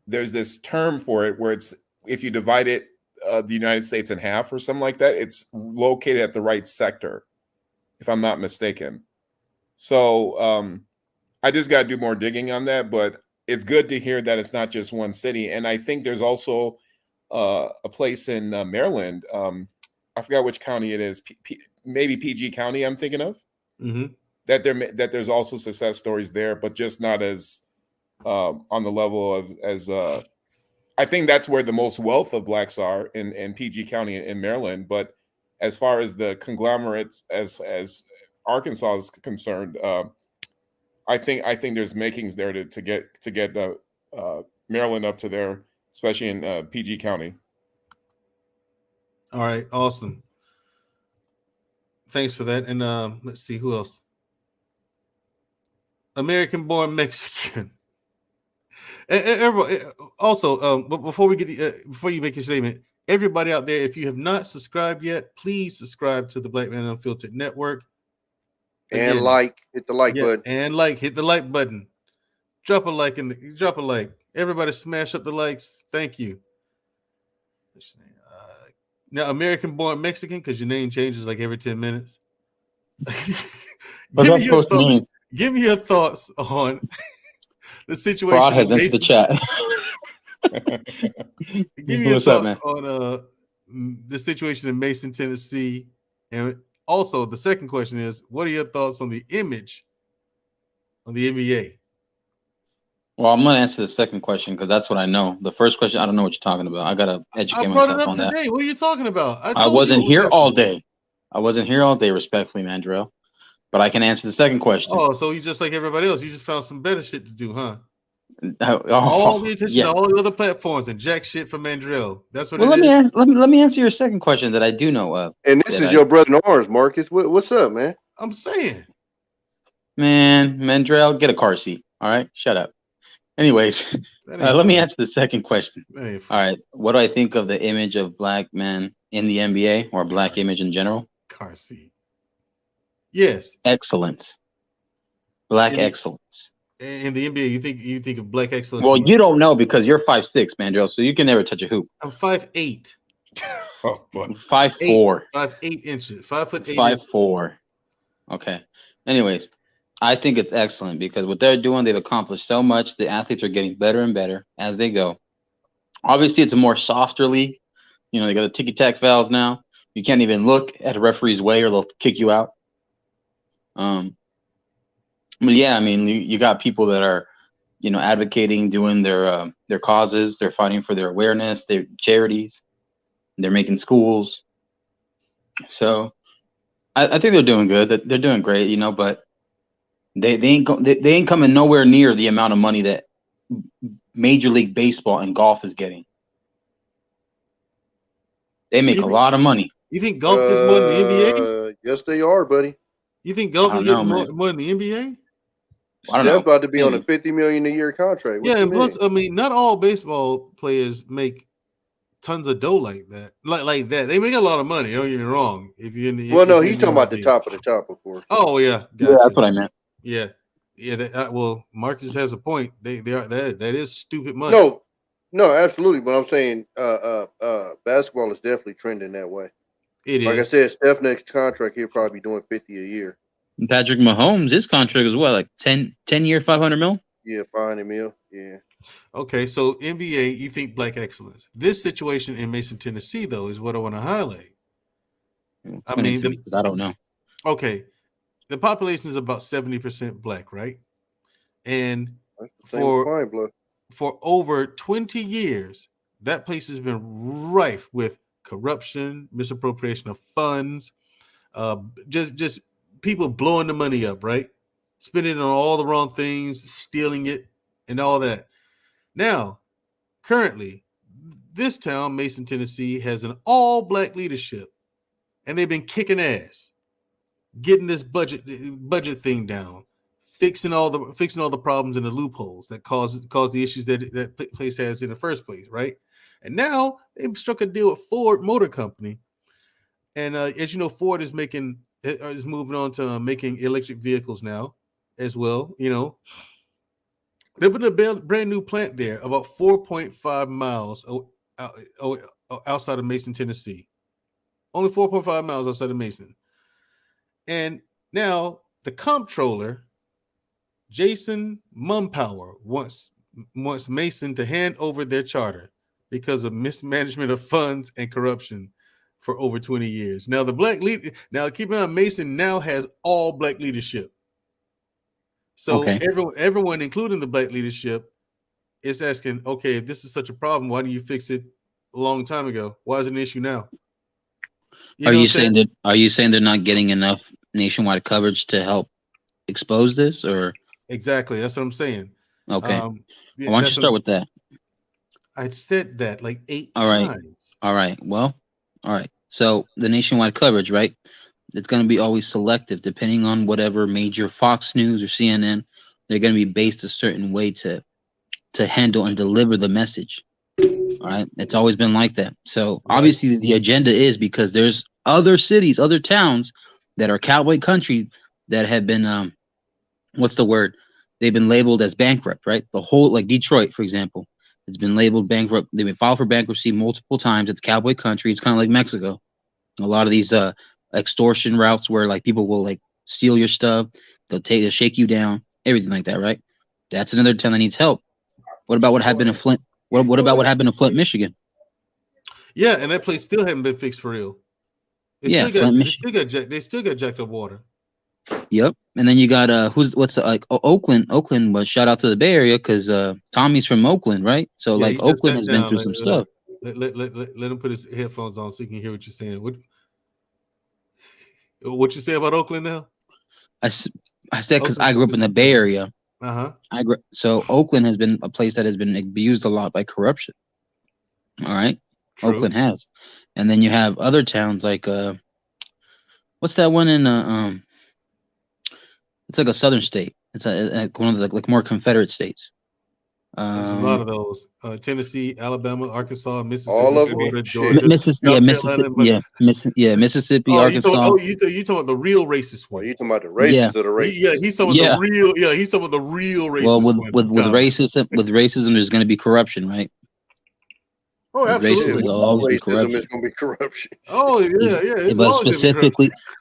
there's this term for it where it's, if you divide it, the United States in half or something like that, it's located at the right sector, if I'm not mistaken. So I just got to do more digging on that, but it's good to hear that it's not just one city. And I think there's also a place in Maryland. I forgot which county it is. Maybe PG County I'm thinking of. Mm-hmm. That there's also success stories there, but just not as on the level of as I think that's where the most wealth of Blacks are in PG County in Maryland. But as far as the conglomerates as Arkansas is concerned, I think there's makings there to get Maryland up to there, especially in PG County. All right, awesome. Thanks for that. And let's see who else. American-born Mexican. And everybody, also, but before you make your statement, everybody out there, if you have not subscribed yet, please subscribe to the Black Man Unfiltered Network. Again, and hit the like button. And hit the like button. Drop a like Everybody smash up the likes. Thank you. Now, American-born Mexican, because your name changes like every 10 minutes. Give me your thoughts on the situation. Fraud has entered the chat. Give me your thoughts on the situation in Mason, Tennessee. And also, the second question is, what are your thoughts on the image on the NBA? Well, I'm gonna answer the second question because that's what I know. The first question, I don't know what you're talking about. I gotta educate brought it myself up on that. today. What are you talking about? I wasn't here all day. I wasn't here all day, respectfully, Mandrell. But I can answer the second question. Oh, so you just like everybody else. You just found some better shit to do, huh? All the attention to all the other platforms and jack shit for Mandrell. That's what. Well, let me answer your second question that I do know of. And this is your brother in arms, Marcus. What's up, man? I'm saying, man, Mandrell, get a car seat. All right, shut up. Anyways, let me answer the second question. All right, what do I think of the image of black men in the NBA or black image in general? Car seat. Yes. Excellence. Black excellence. In the NBA, you think of black excellence. Well, you don't know because you're 5'6", Mandrell, so you can never touch a hoop. I'm 5'8". 5'4". 5'8" inches. 5'8". 5'4". Okay. Anyways, I think it's excellent because what they're doing, they've accomplished so much. The athletes are getting better and better as they go. Obviously, it's a more softer league. You know, they got the ticky-tack fouls now. You can't even look at a referee's way or they'll kick you out. But yeah, I mean, you got people that are, you know, advocating, doing their causes. They're fighting for their awareness, their charities. They're making schools. So I think they're doing good. They're doing great, you know, but they ain't coming nowhere near the amount of money that Major League Baseball and golf is getting. They make a lot of money. You think golf gets more than the NBA? Yes, they are, buddy. You think golf is getting more than the NBA? They're about to be on a $50 million a year contract. Yeah, and plus, I mean, not all baseball players make tons of dough like that. Like that. They make a lot of money. Don't get me wrong. If you're in the he's talking about the top of the top, of course. Oh yeah, yeah, that's what I meant. Yeah, yeah. Well, Marcus has a point. They are that is stupid money. No, absolutely. But I'm saying, basketball is definitely trending that way. It is. Like I said, Steph next contract, he'll probably be doing 50 a year. Patrick Mahomes, his contract is what, like 10 year, 500 mil? Yeah, 500 mil. Yeah. Okay, so NBA, you think black excellence. This situation in Mason, Tennessee, though, is what I want to highlight. I mean, because I don't know. Okay, the population is about 70% black, right? And for over 20 years, that place has been rife with corruption, misappropriation of funds, just people blowing the money up, right? Spending it on all the wrong things, stealing it, and all that. Now, currently, this town, Mason, Tennessee, has an all-black leadership, and they've been kicking ass, getting this budget thing down, fixing all the problems and the loopholes that cause the issues that place has in the first place, right? And now they've struck a deal with Ford Motor Company, and as you know, Ford is moving on to making electric vehicles now as well. You know, they put a brand new plant there about 4.5 miles outside of Mason, Tennessee. Only 4.5 miles outside of Mason. And now the comptroller, Jason Mumpower, wants Mason to hand over their charter because of mismanagement of funds and corruption for over 20 years. Now, keep in mind, Mason now has all black leadership. So everyone, including the black leadership, is asking, okay, if this is such a problem, why didn't you fix it a long time ago? Why is it an issue now? Are you saying they're not getting enough nationwide coverage to help expose this, or? Exactly. That's what I'm saying. Okay. Why don't you start with that? I said that like 8 times. All right. Well, all right. So the nationwide coverage, right? It's going to be always selective depending on whatever major Fox News or CNN. They're going to be based a certain way to handle and deliver the message. All right. It's always been like that. So obviously the agenda is because there's other cities, other towns that are cowboy country that have been, what's the word? They've been labeled as bankrupt, right? The whole, like Detroit, for example, it's been labeled bankrupt. They've been filed for bankruptcy multiple times. It's cowboy country. It's kind of like Mexico. A lot of these extortion routes where like people will like steal your stuff. They'll shake you down, everything like that, right? That's another town that needs help. What about what happened in Flint? What about what happened in Flint, Michigan? Yeah, and that place still hasn't been fixed for real. They still got jacked up water. Yep. And then you got Oakland. Oakland was shout out to the Bay Area because Tommy's from Oakland, right? So Yeah, like Oakland has been through some stuff. Let him put his headphones on so he can hear what you're saying. What you say about Oakland now? I said because I grew up in the Bay Area. So Oakland has been a place that has been abused a lot by corruption. All right. True. Oakland has. And then you have other towns like what's that one in it's like a southern state. It's one of the like more Confederate states. There's a lot of those: Tennessee, Alabama, Arkansas, Mississippi, all of Florida, them. Georgia, Mississippi, Arkansas. You talking about the real racist one? You talking about the racist of the racist? He's talking about the real. Yeah, he's talking about the real racist. Well, with racism, there's going to be corruption, right? Oh, absolutely. Racism is going to be corruption. Oh yeah.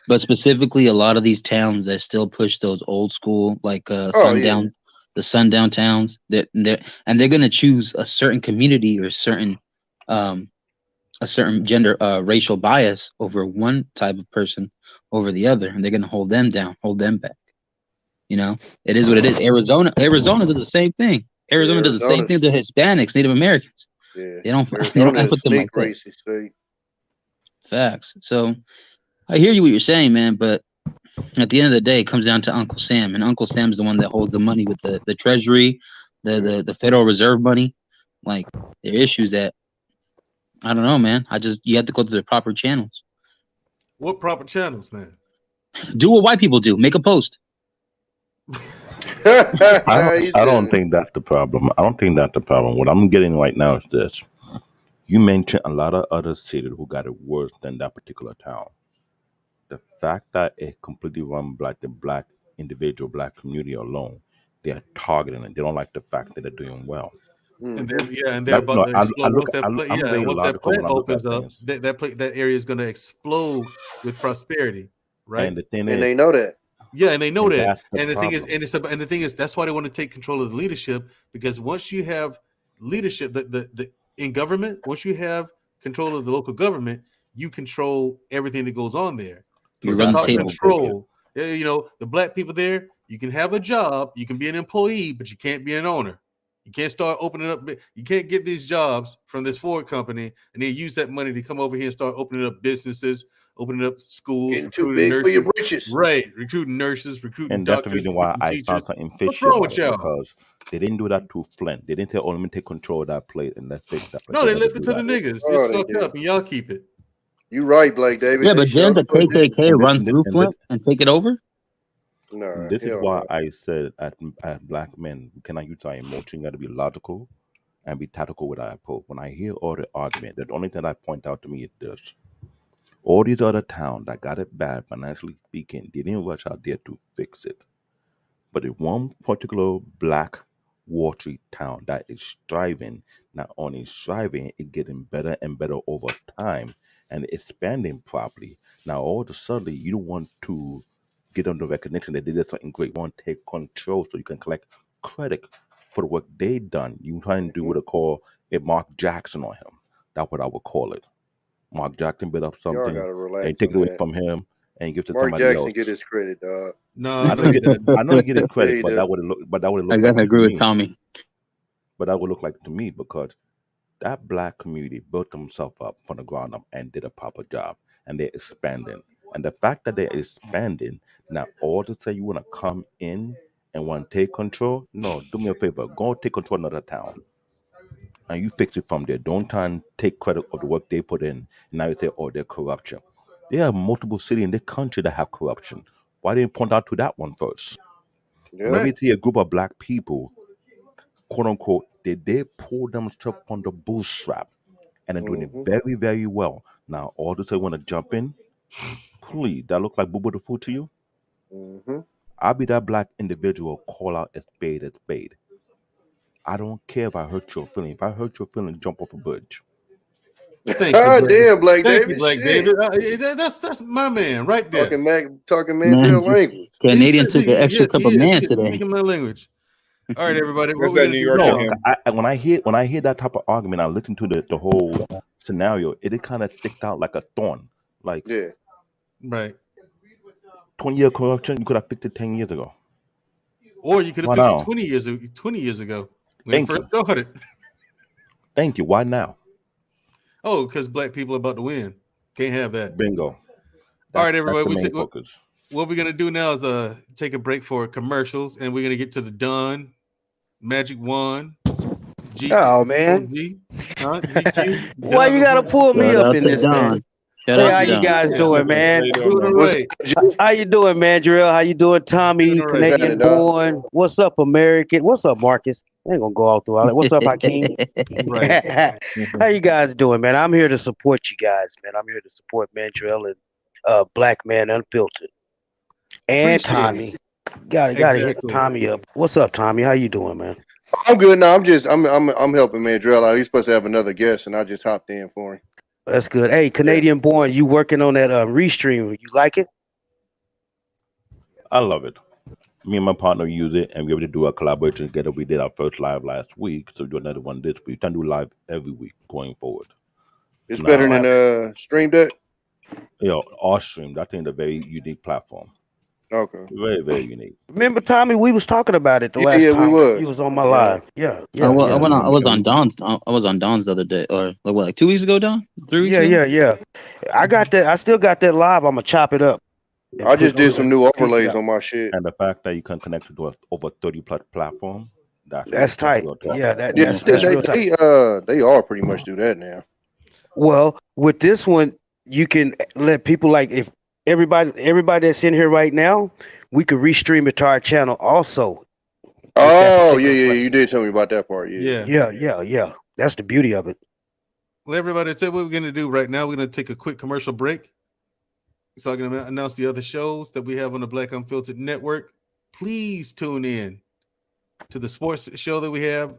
But specifically, a lot of these towns that still push those old school like sundown. The sundown towns they're going to choose a certain community or a certain gender racial bias over one type of person over the other, and they're going to hold them down, hold them back. You know, it is what it is. Arizona does the same thing. Arizona does the same thing to Hispanics, Native Americans. Yeah, they don't put them like that. Facts. So I hear you what you're saying, man, but at the end of the day, it comes down to Uncle Sam, and Uncle Sam is the one that holds the money with the Treasury, the Federal Reserve money. Like, there are issues that I don't know, man. You have to go through the proper channels. What proper channels, man? Do what white people do. Make a post. I don't think that's the problem. What I'm getting right now is this. You mentioned a lot of other cities who got it worse than that particular town. The fact that it completely run the black individual, black community alone, they are targeting it. They don't like the fact that they're doing well. And they're about to explode. Once that plant opens up, that area is going to explode with prosperity, right? And they know that. Yeah, and they know that. And the thing is, that's why they want to take control of the leadership, because once you have leadership, in government, once you have control of the local government, you control everything that goes on there. It's about control. You know, the black people there, you can have a job, you can be an employee, but you can't be an owner. You can't start opening up. You can't get these jobs from this Ford company and then use that money to come over here and start opening up businesses, opening up schools. Getting too big for your britches. Right. Recruiting nurses, recruiting doctors. And that's the reason why I found something fishy. What's wrong with y'all? Because they didn't do that to Flint. They didn't say, let me take control of that plate and let's fix that. No, they left it to the niggas. It's fucked up and y'all keep it. You're right, Blake David. Yeah, but didn't the KKK run through Flint and take it over? No, this is why I said at black men, we cannot use our emotion. You got to be logical and be tactical with our approach. When I hear all the argument, the only thing I point out to me is this. All these other towns that got it bad, financially speaking, they didn't rush out there to fix it. But in one particular black Wall Street town that is striving, not only striving, it's getting better and better over time and expanding properly. Now, all of a sudden, you don't want to get on the recognition that they did something great. You want to take control so you can collect credit for the work they done. You try and do what I call a Mark Jackson on him. That's what I would call it. Mark Jackson built up something and take it away from him and give it to Mark somebody Jackson else. Get his credit, dog. No, I know he get his credit, but that would look. I gotta agree with Tommy. But that would look like to me because that black community built themselves up from the ground up and did a proper job, and they're expanding. And the fact that they're expanding, now all to say you want to come in and want to take control, no, do me a favor, go take control of another town. And you fix it from there. Don't try and take credit of the work they put in. And now you say, oh, they're corruption. There are multiple cities in the country that have corruption. Why didn't you point out to that one first? Yeah. Whenever you see a group of black people, quote unquote, they pull themselves on the bootstrap and they're doing it very, very well. Now, all this I want to jump in, please, that look like boo-boo the food to you? I'll be that black individual, call out a spade. I don't care if I hurt your feelings. If I hurt your feelings, jump off a bridge. Thank you, damn, Blake David. Blake David. That's my man right there. Talking Mandrell language. Canadian took an extra cup of man today. Speaking my language. All right, everybody. What's that New York? When I hear that type of argument, I listen to the whole scenario. It kind of sticked out like a thorn. Like right. 20-year correction, you could have picked it 10 years ago. Or you could have picked it 20 years ago when it first started. Thank you. Why now? Oh, because black people are about to win. Can't have that. Bingo. All right, everybody. What we're gonna do now is take a break for commercials, and we're gonna get to the Don, Magic Wand, G. Oh man, GQ. Why you gotta pull me up in this, man? Hey, how you guys doing, man? How you doing, Mandrell? How you doing, Tommy? Canadian born. What's up, American? What's up, Marcus? I ain't gonna go out through all that. What's up, Hakeem? How you guys doing, man? I'm here to support you guys, man. I'm here to support Mandrell and Black Man Unfiltered. And Tommy. Gotta hit Tommy up. What's up, Tommy? How you doing, man? I'm good now. I'm helping Mandrell out. He's supposed to have another guest, and I just hopped in for him. That's good. Hey, Canadian born, you working on that restream? You like it? I love it. Me and my partner use it, and we were able to do a collaboration together. We did our first live last week, so we do another one this week. We can do live every week going forward. It's better than Stream Deck? Yeah, our stream. I think it's a very unique platform. Okay. Very, very unique. Remember, Tommy, we was talking about it the last time. We was. He was on my live. Yeah. I was on Don's. I was on Don's the other day, or like 2 weeks ago, Don? 3 weeks ago? Yeah. I got that. I still got that live. I'm gonna chop it up. I just did some new overlays on my shit. And the fact that you can connect it to us over 30 platform. That's tight. Yeah, that's real tight. They all pretty much do that now. Well, with this one, you can let people like if everybody that's in here right now, we could restream it to our channel also. Oh, yeah, you did tell me about that part. Yeah. That's the beauty of it. Well, everybody, tell what we're gonna do right now. We're gonna take a quick commercial break. So I'm gonna announce the other shows that we have on the Black Unfiltered Network. Please tune in to the sports show that we have.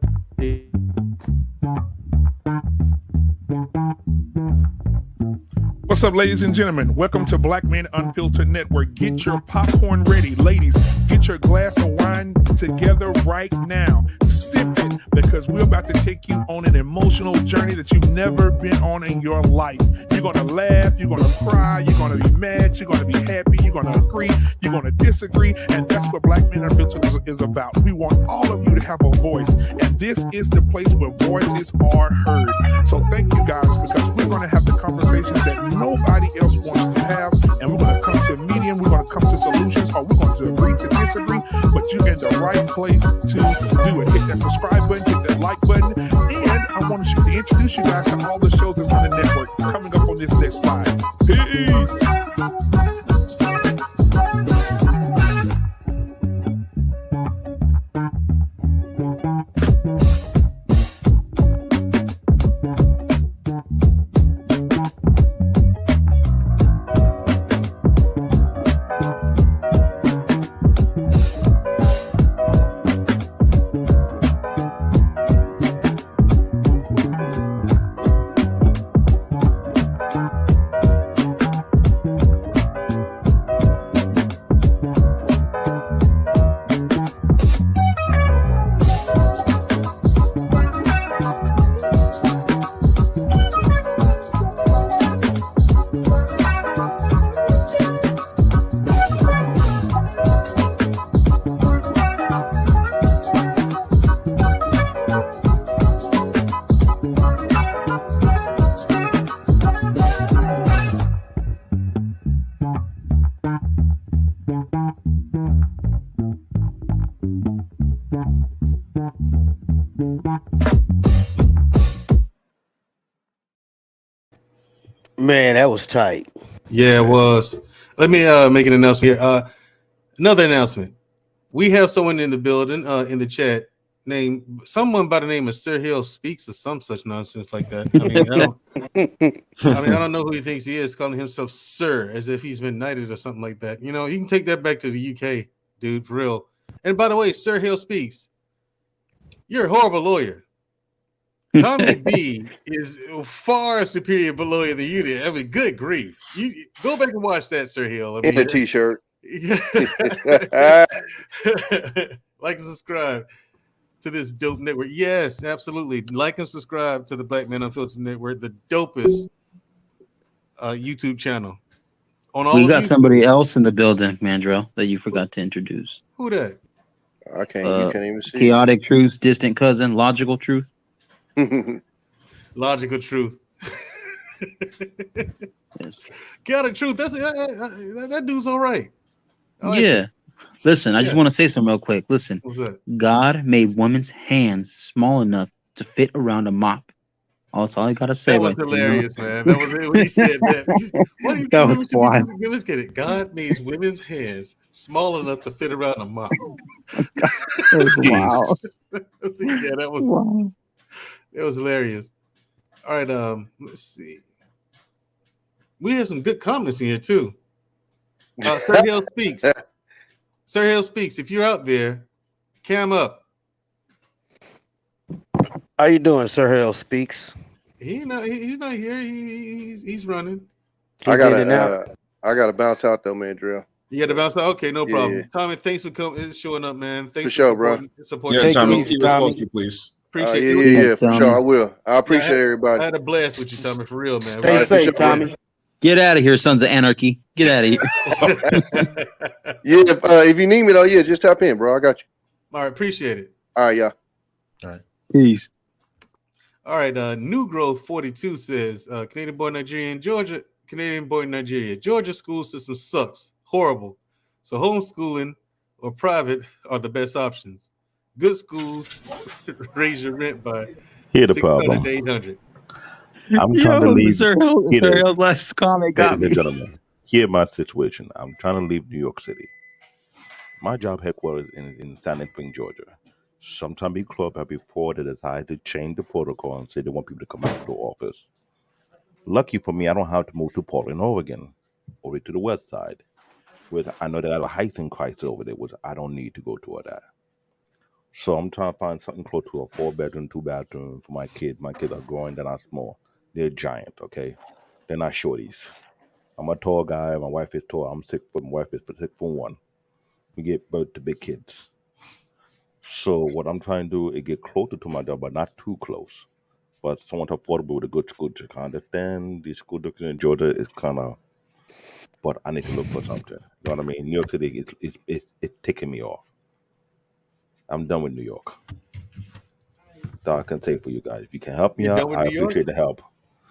What's up, ladies and gentlemen? Welcome to Black Man Unfiltered Network. Get your popcorn ready. Ladies, get your glass of wine together right now. Sip it, because we're about to take you on an emotional journey that you've never been on in your life. You're going to laugh, you're going to cry, you're going to be mad, you're going to be happy, you're going to agree, you're going to disagree, and that's what Black Man Unfiltered is about. We want all of you to have a voice, and this is the place where voices are heard. So thank you guys, because we're going to have the conversations that nobody else wants to have, and we're going to come to a medium, we're going to come to solutions, or we're going to agree to disagree, but you're in the right place to do it. Hit that subscribe button, hit that like button, and I want to introduce you guys to all the shows that's on the network coming up on this next slide. Peace! Man, that was tight. Yeah, it was. Let me make an announcement here. Another announcement. We have someone in the building, in the chat, named someone by the name of Sir Hill Speaks or some such nonsense like that. I don't know who he thinks he is, calling himself Sir, as if he's been knighted or something like that. You know, you can take that back to the UK, dude, for real. And by the way, Sir Hill Speaks, you're a horrible lawyer. Tommy B is far superior lawyer than you did. I mean, good grief. You go back and watch that, Sir Hill. In a t-shirt. Like and subscribe to this dope network. Yes, absolutely. Like and subscribe to the Black Man Unfiltered Network, the dopest YouTube channel We got somebody else in the building, Mandrell, that you forgot to introduce. Who that? I can't. You can't even see. Chaotic Truth, distant cousin, Logical Truth. Logical Truth. Yes. Chaotic Truth. That dude's all right. Yeah. Listen, I just want to say something real quick. Listen, God made women's hands small enough to fit around a mop. That's all I gotta say. That was hilarious, man. That was it when he said that. What do you that was wild. Let's get it. God made women's hands small enough to fit around a mop. Wow. See, yeah, that was wow. It was hilarious. All right, let's see. We have some good comments in here too. Sir Hill speaks. Sir Hill speaks. If you're out there, cam up. How you doing, Sir Hill speaks? He's not here. He's running. I gotta bounce out though, Mandrell. You got to bounce out. Okay, no problem. Yeah. Tommy, thanks for showing up, man. Thanks for sure, bro. Yeah, Tommy, keep us posted, please. Appreciate you. For sure, I will. I appreciate everybody. I had a blast with you, Tommy, for real, man. Stay safe, Tommy. Get out of here, sons of anarchy. Get out of here. If you need me though, just tap in, bro. I got you. All right, appreciate it. All right, yeah. All right. Peace. All right, New Growth 42 says, Canadian boy Nigeria, Georgia school system sucks. Horrible. So homeschooling or private are the best options. Good schools raise your rent by $600 to $800. I'm trying to leave. Sir Hill's last comment got me. Gentlemen, hear my situation. I'm trying to leave New York City. My job headquarters in Sand Spring, Georgia. Sometime before they decide to change the protocol and say they want people to come out to the office. Lucky for me, I don't have to move to Portland, Oregon, over to the west side. I know they got a housing crisis over there, which I don't need to go toward that. So I'm trying to find something close to a 4-bedroom, 2-bathroom for my kids. My kids are growing, they're not small. They're giant, okay? They're not shorties. I'm a tall guy. My wife is tall. I'm 6 foot. My wife is 6'1". We get birth to big kids. So what I'm trying to do is get closer to my job, but not too close. But somewhat affordable with a good school district. I understand the school district in Georgia is kind of, but I need to look for something. You know what I mean? New York City, it's ticking me off. I'm done with New York. That's all I can say for you guys. If you can help me out, I appreciate the help.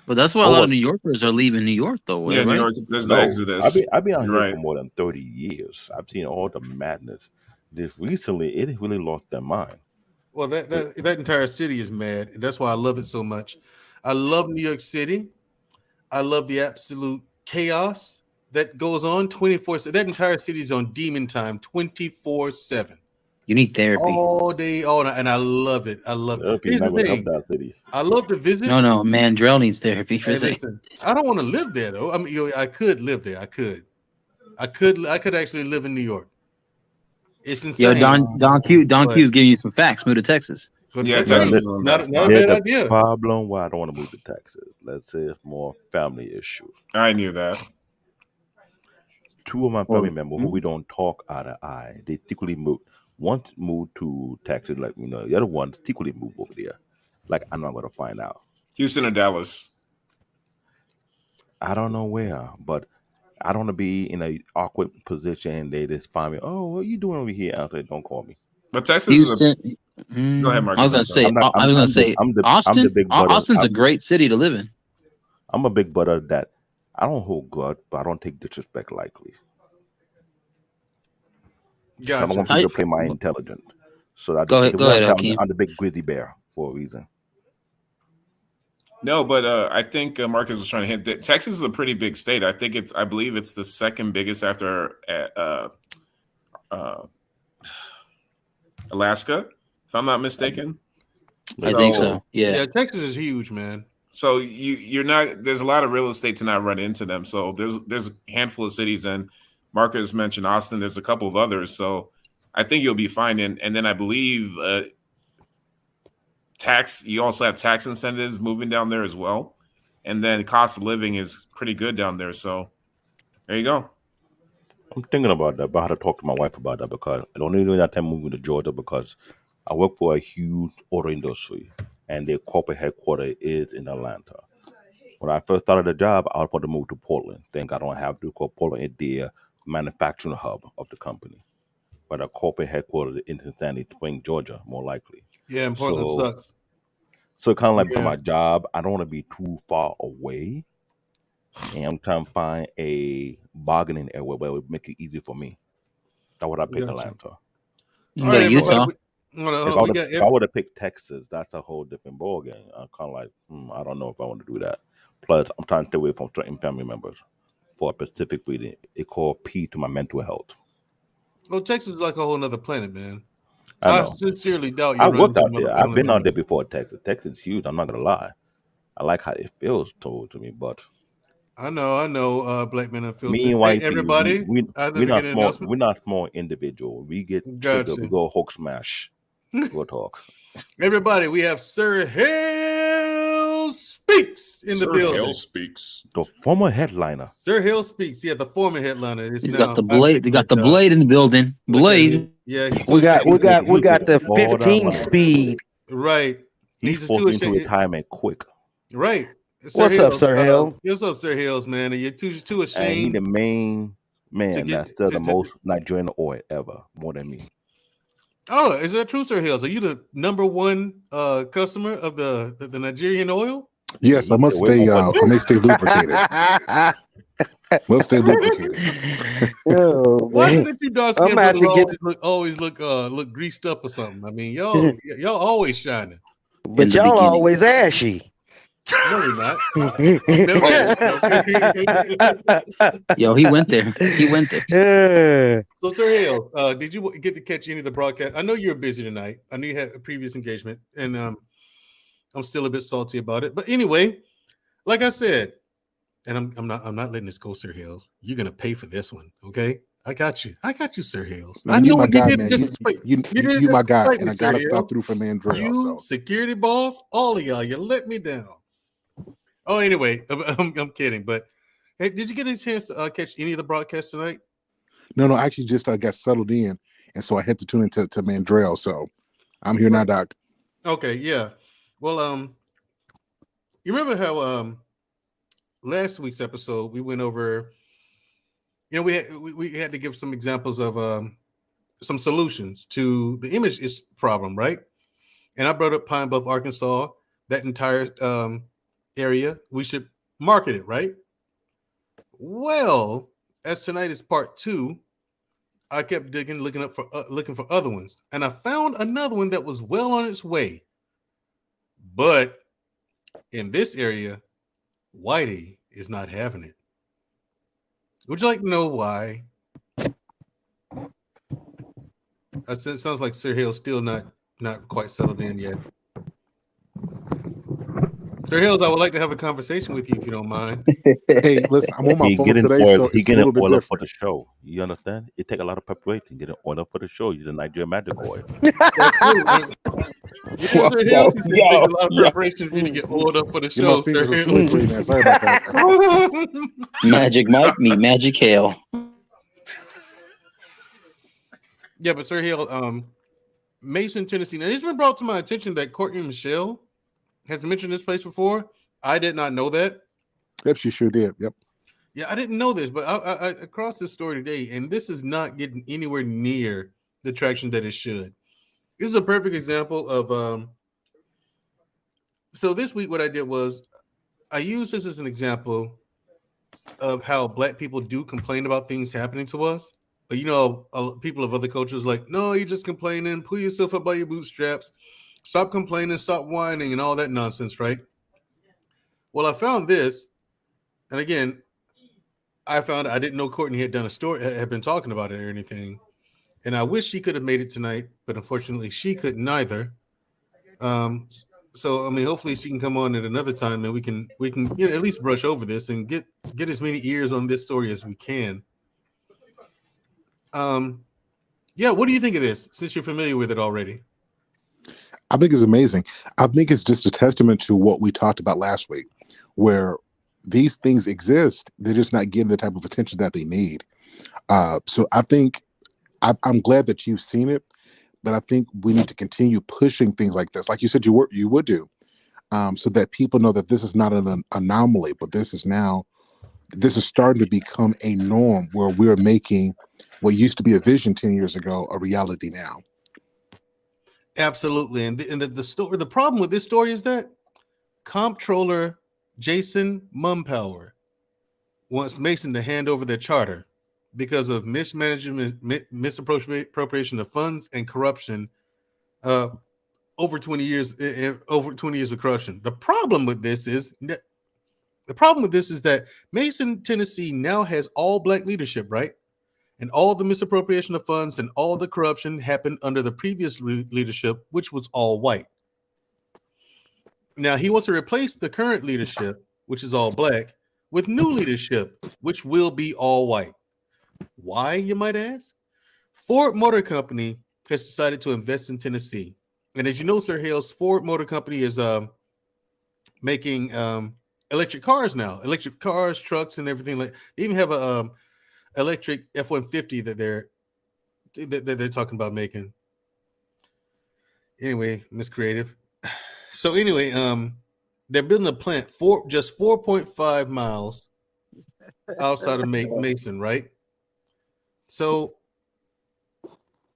But that's why a lot of New Yorkers are leaving New York, though. Yeah, right? New York, there's the exodus. I've been out here for more than 30 years. I've seen all the madness. Just recently, it really lost their mind. Well, that entire city is mad. And that's why I love it so much. I love New York City. I love the absolute chaos that goes on 24/7. That entire city is on demon time 24/7. You need therapy all day, all night, and I love it. I love it. Here's the thing. That city. I love to visit. No, Mandrell needs therapy for listen, I don't want to live there though. I mean, I could live there. I could actually live in New York. It's insane. Yo, Don Q is giving you some facts. Move to Texas. Yeah, Texas. Not a bad idea. Problem why I don't want to move to Texas. Let's say it's more family issues. I knew that. 2 of my family members who we don't talk eye to eye, they secretly moved. One moved to Texas, like the other one secretly moved over there. Like I'm not gonna find out. Houston or Dallas? I don't know where, but I don't want to be in an awkward position. They just find me. Oh, what are you doing over here? I say, don't call me. But Texas is Go ahead, Marcus. I was gonna say Austin. Austin's a great city to live in. I'm a big brother that I don't hold God, but I don't take disrespect lightly. Gotcha. I don't want people to play my intelligence. So I go ahead. I'm the big grizzly bear for a reason. No, but I think Marcus was trying to hint that Texas is a pretty big state. I believe it's the second biggest after Alaska, if I'm not mistaken. I think so. Yeah, Texas is huge, man. So you're not. There's a lot of real estate to not run into them. So there's a handful of cities, and Marcus mentioned Austin. There's a couple of others. So I think you'll be fine. And then I believe you also have tax incentives moving down there as well. And then cost of living is pretty good down there. So there you go. I'm thinking about that, but I had to talk to my wife about that because I don't even that time moving to Georgia because I work for a huge auto industry and their corporate headquarters is in Atlanta. When I first started the job, I was supposed to move to Portland. Think I don't have to go. Portland is the manufacturing hub of the company, but a corporate headquarters in Sandy Spring, Georgia, more likely. Yeah, and Portland sucks. So kind of like for my job, I don't want to be too far away, and I'm trying to find a bargaining area where it would make it easy for me. That's what I picked Atlanta. You go to Utah. If I would have picked Texas, that's a whole different ballgame. I'm kind of like, I don't know if I want to do that. Plus, I'm trying to stay away from certain family members for a specific reason. It called P to my mental health. Well, Texas is like a whole nother planet, man. I sincerely doubt you. I worked out there. I've been out there before. Texas. Texas is huge. I'm not gonna lie. I like how it feels to me, but I know. Black Men Unfiltered. Me and white everybody. We're not small individual. We get triggered. We go Hulk smash. We'll talk. Everybody, we have Sir Hill Speaks in the building. Sir Hill Speaks. The former headliner. Sir Hill Speaks. Yeah, the former headliner. He's got the blade. They got the blade in the building. Blade. Yeah, we got the 15 speed. Right. He's forced into retirement quick. Right. What's up, Sir Hill? What's up, Sir Hills, man? You're too ashamed. And he's the main man that sells the most Nigerian oil ever, more than me. Oh, is that true, Sir Hills? Are you the number one customer of the Nigerian oil? Yes, I must stay. I may stay lubricated. Must stay lubricated. Why is it you dark skinned always look greased up or something? I mean, y'all always shining, but y'all always ashy. No, you're not. Yo, he went there. So, Sir Hale, did you get to catch any of the broadcast? I know you're busy tonight. I know you had a previous engagement, and I'm still a bit salty about it. But anyway, like I said, and I'm not letting this go, Sir Hales. You're gonna pay for this one, okay? I got you, Sir Hales. I know you did man. Disrespect. You my guy, and I gotta stop through for Mandrell. You, security boss, all of y'all, you let me down. Oh, anyway, I'm kidding. But hey, did you get a chance to catch any of the broadcasts tonight? No, I actually just got settled in, and so I had to tune into Mandrell. So I'm here now, Doc. Okay, yeah. Well, you remember how last week's episode we went over? You know, we had to give some examples of some solutions to the image problem, right? And I brought up Pine Bluff, Arkansas. That entire area, we should market it, right? Well, as tonight is part 2, I kept digging, looking for other ones, and I found another one that was well on its way. But in this area, Whitey is not having it. Would you like to know why? It sounds like Sir Hale's still not quite settled in yet. Sir Hills, I would like to have a conversation with you if you don't mind. Hey, listen, I'm on my phone today, so it's a little bit oil different. for the show. You understand? It take a lot of preparation. Get an oil for the show. Use a Nigerian magic oil. Sir Hills, it take a lot of preparation for you to get oiled up for the show. Sir Hills. Sorry about that. Magic Mike, me Magic Hale. Yeah, but Sir Hill, Mason, Tennessee. Now, it's been brought to my attention that Courtney Michelle has mentioned this place before. I did not know that. Yep, she sure did. Yep. Yeah, I didn't know this, but I crossed this story today, and this is not getting anywhere near the traction that it should. This is a perfect example of. So this week, what I did was I used this as an example of how Black people do complain about things happening to us. But you know, people of other cultures like, no, you're just complaining. Pull yourself up by your bootstraps. Stop complaining, stop whining, and all that nonsense, right? Well, I found this, and again, I didn't know Courtney had done a story, had been talking about it or anything, and I wish she could have made it tonight, but unfortunately, she couldn't either. So I mean, hopefully, she can come on at another time, and we can at least brush over this and get as many ears on this story as we can. Yeah, what do you think of this? Since you're familiar with it already. I think it's amazing. I think it's just a testament to what we talked about last week, where these things exist. They're just not getting the type of attention that they need. So I think I'm glad that you've seen it, but I think we need to continue pushing things like this. Like you said, you would do. so that people know that this is not an anomaly, but this is starting to become a norm where we're making what used to be a vision 10 years ago a reality now. Absolutely. And the problem with this story is that comptroller Jason Mumpower wants Mason to hand over their charter because of mismanagement, misappropriation of funds, and corruption. Over 20 years of corruption. The problem with this is that Mason, Tennessee now has all black leadership, right? And all the misappropriation of funds and all the corruption happened under the previous leadership, which was all white. Now he wants to replace the current leadership, which is all black, with new leadership, which will be all white. Why, you might ask? Ford Motor Company has decided to invest in Tennessee. And as you know, Sir Hales, Ford Motor Company is making electric cars now, electric cars, trucks, and everything. They even have a electric F-150 that they're talking about making. Anyway, Miss Creative. So anyway, they're building a plant just 4.5 miles outside of Mason, right? So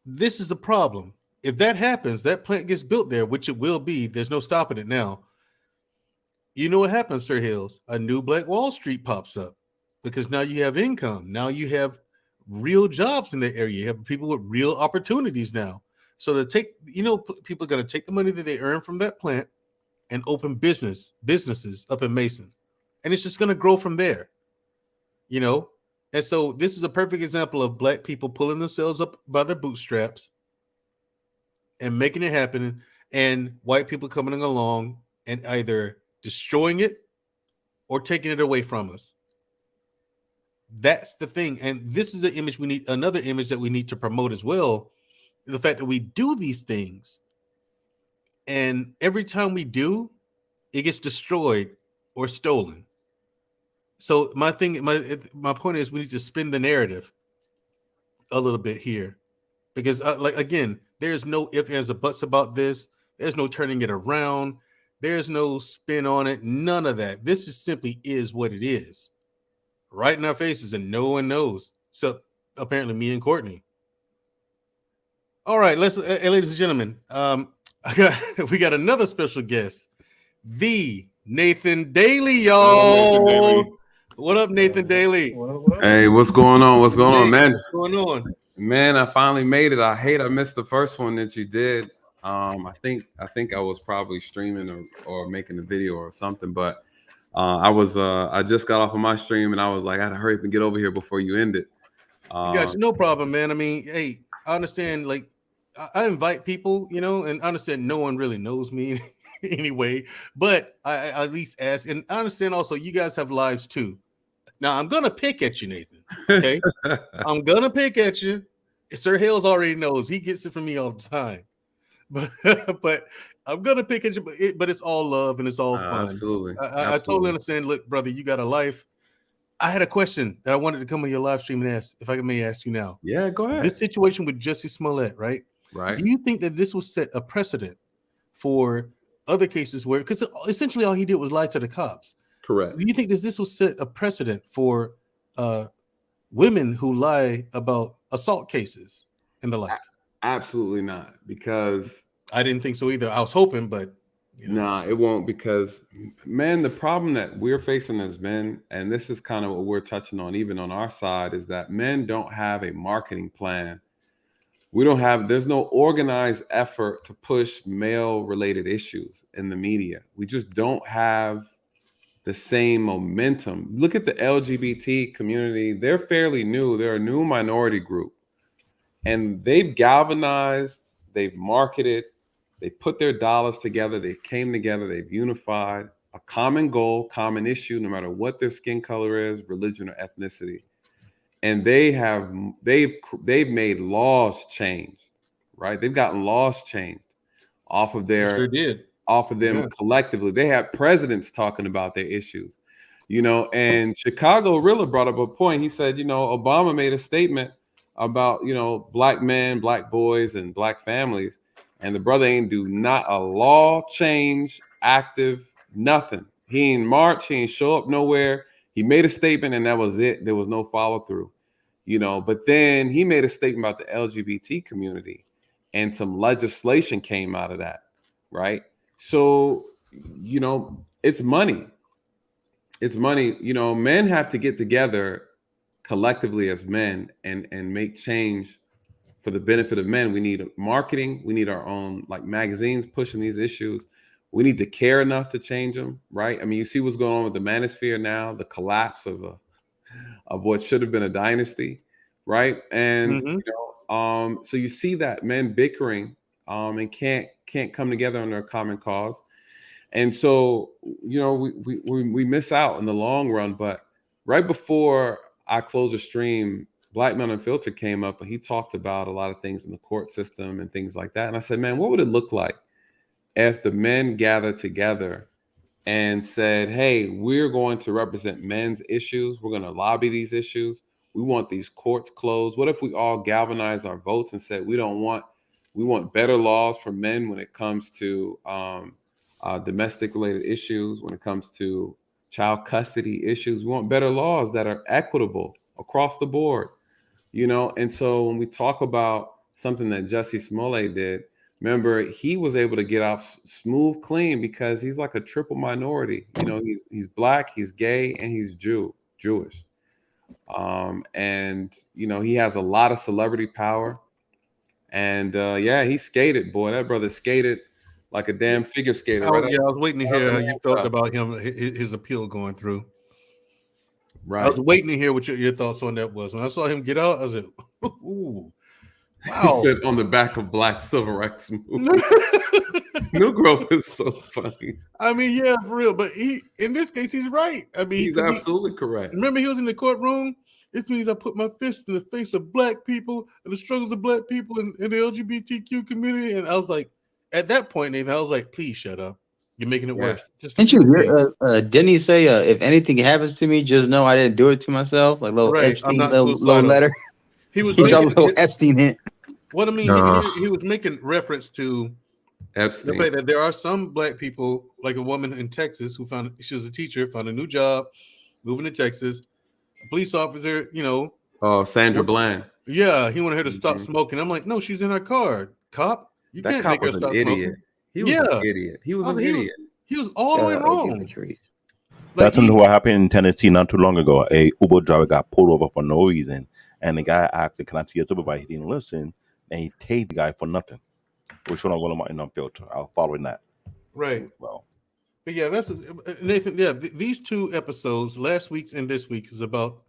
this is a problem. If that happens, that plant gets built there, which it will be. There's no stopping it now. You know what happens, Sir Hills? A new Black Wall Street pops up because now you have income. Now you have real jobs in the area. You have people with real opportunities now. So people are going to take the money that they earn from that plant and open businesses up in Mason. And it's just going to grow from there, And so this is a perfect example of black people pulling themselves up by their bootstraps and making it happen, and white people coming along and either destroying it or taking it away from us. That's the thing. And this is another image that we need to promote as well. The fact that we do these things, and every time we do, it gets destroyed or stolen. So my point is we need to spin the narrative a little bit here, because again, there's no ifs, ands, or buts about this. There's no turning it around. There's no spin on it. None of that. This just simply is what it is, right in our faces, and no one knows. So apparently, me and Courtney. All right, ladies and gentlemen, we got another special guest, the Nathan Daly, y'all. What up, Nathan Daly? Hey, what's going on? What's going on, man? What's going on? Man, I finally made it. I missed the first one that you did. I think I was probably streaming or making a video or something, but I just got off of my stream and I was like, I had to hurry up and get over here before you end it. You got you, no problem, man. I mean, hey, I understand. Like, I invite people, and I understand no one really knows me anyway, but I at least ask, and I understand also you guys have lives too. Now I'm gonna pick at you, Nathan. Okay, I'm gonna pick at you. Sir Hales already knows. He gets it from me all the time. But I'm gonna pick at you. But it's all love and it's all fun. Absolutely. I totally understand. Look, brother, you got a life. I had a question that I wanted to come on your live stream and ask. If I may ask you now. Yeah, go ahead. This situation with Jussie Smollett, right? Right. Do you think that this will set a precedent for other cases where, because essentially all he did was lie to the cops? Correct. Do you think that this will set a precedent for women who lie about assault cases and the like? Absolutely not, because I didn't think so either. I was hoping, but nah, it won't, because man, the problem that we're facing as men, and this is kind of what we're touching on even on our side, is that men don't have a marketing plan. There's no organized effort to push male related issues in the media. We just don't have the same momentum. Look at the LGBT community. They're fairly new. They're a new minority group, and they've galvanized, they've marketed, they put their dollars together, they came together, they've unified a common goal, common issue, no matter what their skin color is, religion, or ethnicity. And they've made laws change, right? They've gotten laws changed off of them collectively. They have presidents talking about their issues, and Chicago really brought up a point. He said, Obama made a statement about, black men, black boys, and black families. And the brother ain't do not a law change active, nothing. He ain't march, he ain't show up nowhere. He made a statement and that was it. There was no follow through, you know. But then he made a statement about the LGBT community, and some legislation came out of that, right? So, you know, it's money. It's money. You know, men have to get together collectively as men and make change for the benefit of men. We need marketing. We need our own like magazines pushing these issues. We need to care enough to change them, right? I mean, you see what's going on with the manosphere now, the collapse of what should have been a dynasty, right? And you know, so you see that men bickering and can't come together under a common cause. And so, you know, we miss out in the long run. But right before I closed the stream, Black Man Unfiltered came up and he talked about a lot of things in the court system and things like that. And I said, man, what would it look like if the men gathered together and said, hey, we're going to represent men's issues. We're going to lobby these issues. We want these courts closed. What if we all galvanize our votes and said, we want better laws for men when it comes to domestic related issues, when it comes to child custody issues. We want better laws that are equitable across the board, you know? And so when we talk about something that Jussie Smollett did, remember, he was able to get off smooth, clean because he's like a triple minority. You know, he's black, he's gay, and he's Jewish. And you know, he has a lot of celebrity power. And yeah, he skated, boy. That brother skated like a damn figure skater. I was waiting to hear how you felt about him, his appeal going through. Right. I was waiting to hear what your thoughts on that was. When I saw him get out, I was like, ooh. Wow. He said on the back of Black Civil Rights Movement. New Growth is so funny. I mean, yeah, for real. But in this case, he's right. I mean, he's absolutely correct. Remember, he was in the courtroom. This means I put my fist in the face of black people and the struggles of black people in the LGBTQ community. And I was like, at that point, Nathan, I was like, please shut up. You're making it worse. Didn't you hear? Didn't he say, if anything happens to me, just know I didn't do it to myself? Like little Epstein, little letter. He was dropped a little Epstein hint. What I mean, he was making reference to Epstein. The fact that there are some black people, like a woman in Texas who she was a teacher, found a new job, moving to Texas. A police officer, you know. Oh, Sandra Bland. Yeah, he wanted her to stop smoking. I'm like, no, she's in her car. Cop, you that can't cop make her was stop an idiot. smoking. He was an idiot. He was an idiot. He was all the way wrong. That's what happened in Tennessee not too long ago. A Uber driver got pulled over for no reason, and the guy asked, "Can I see your supervisor?" He didn't listen, and he tased the guy for nothing. We're sure I'm going to Man Unfiltered. I'll follow in that. Right. Well, but yeah, that's Nathan. Yeah, these two episodes, last week's and this week, is about.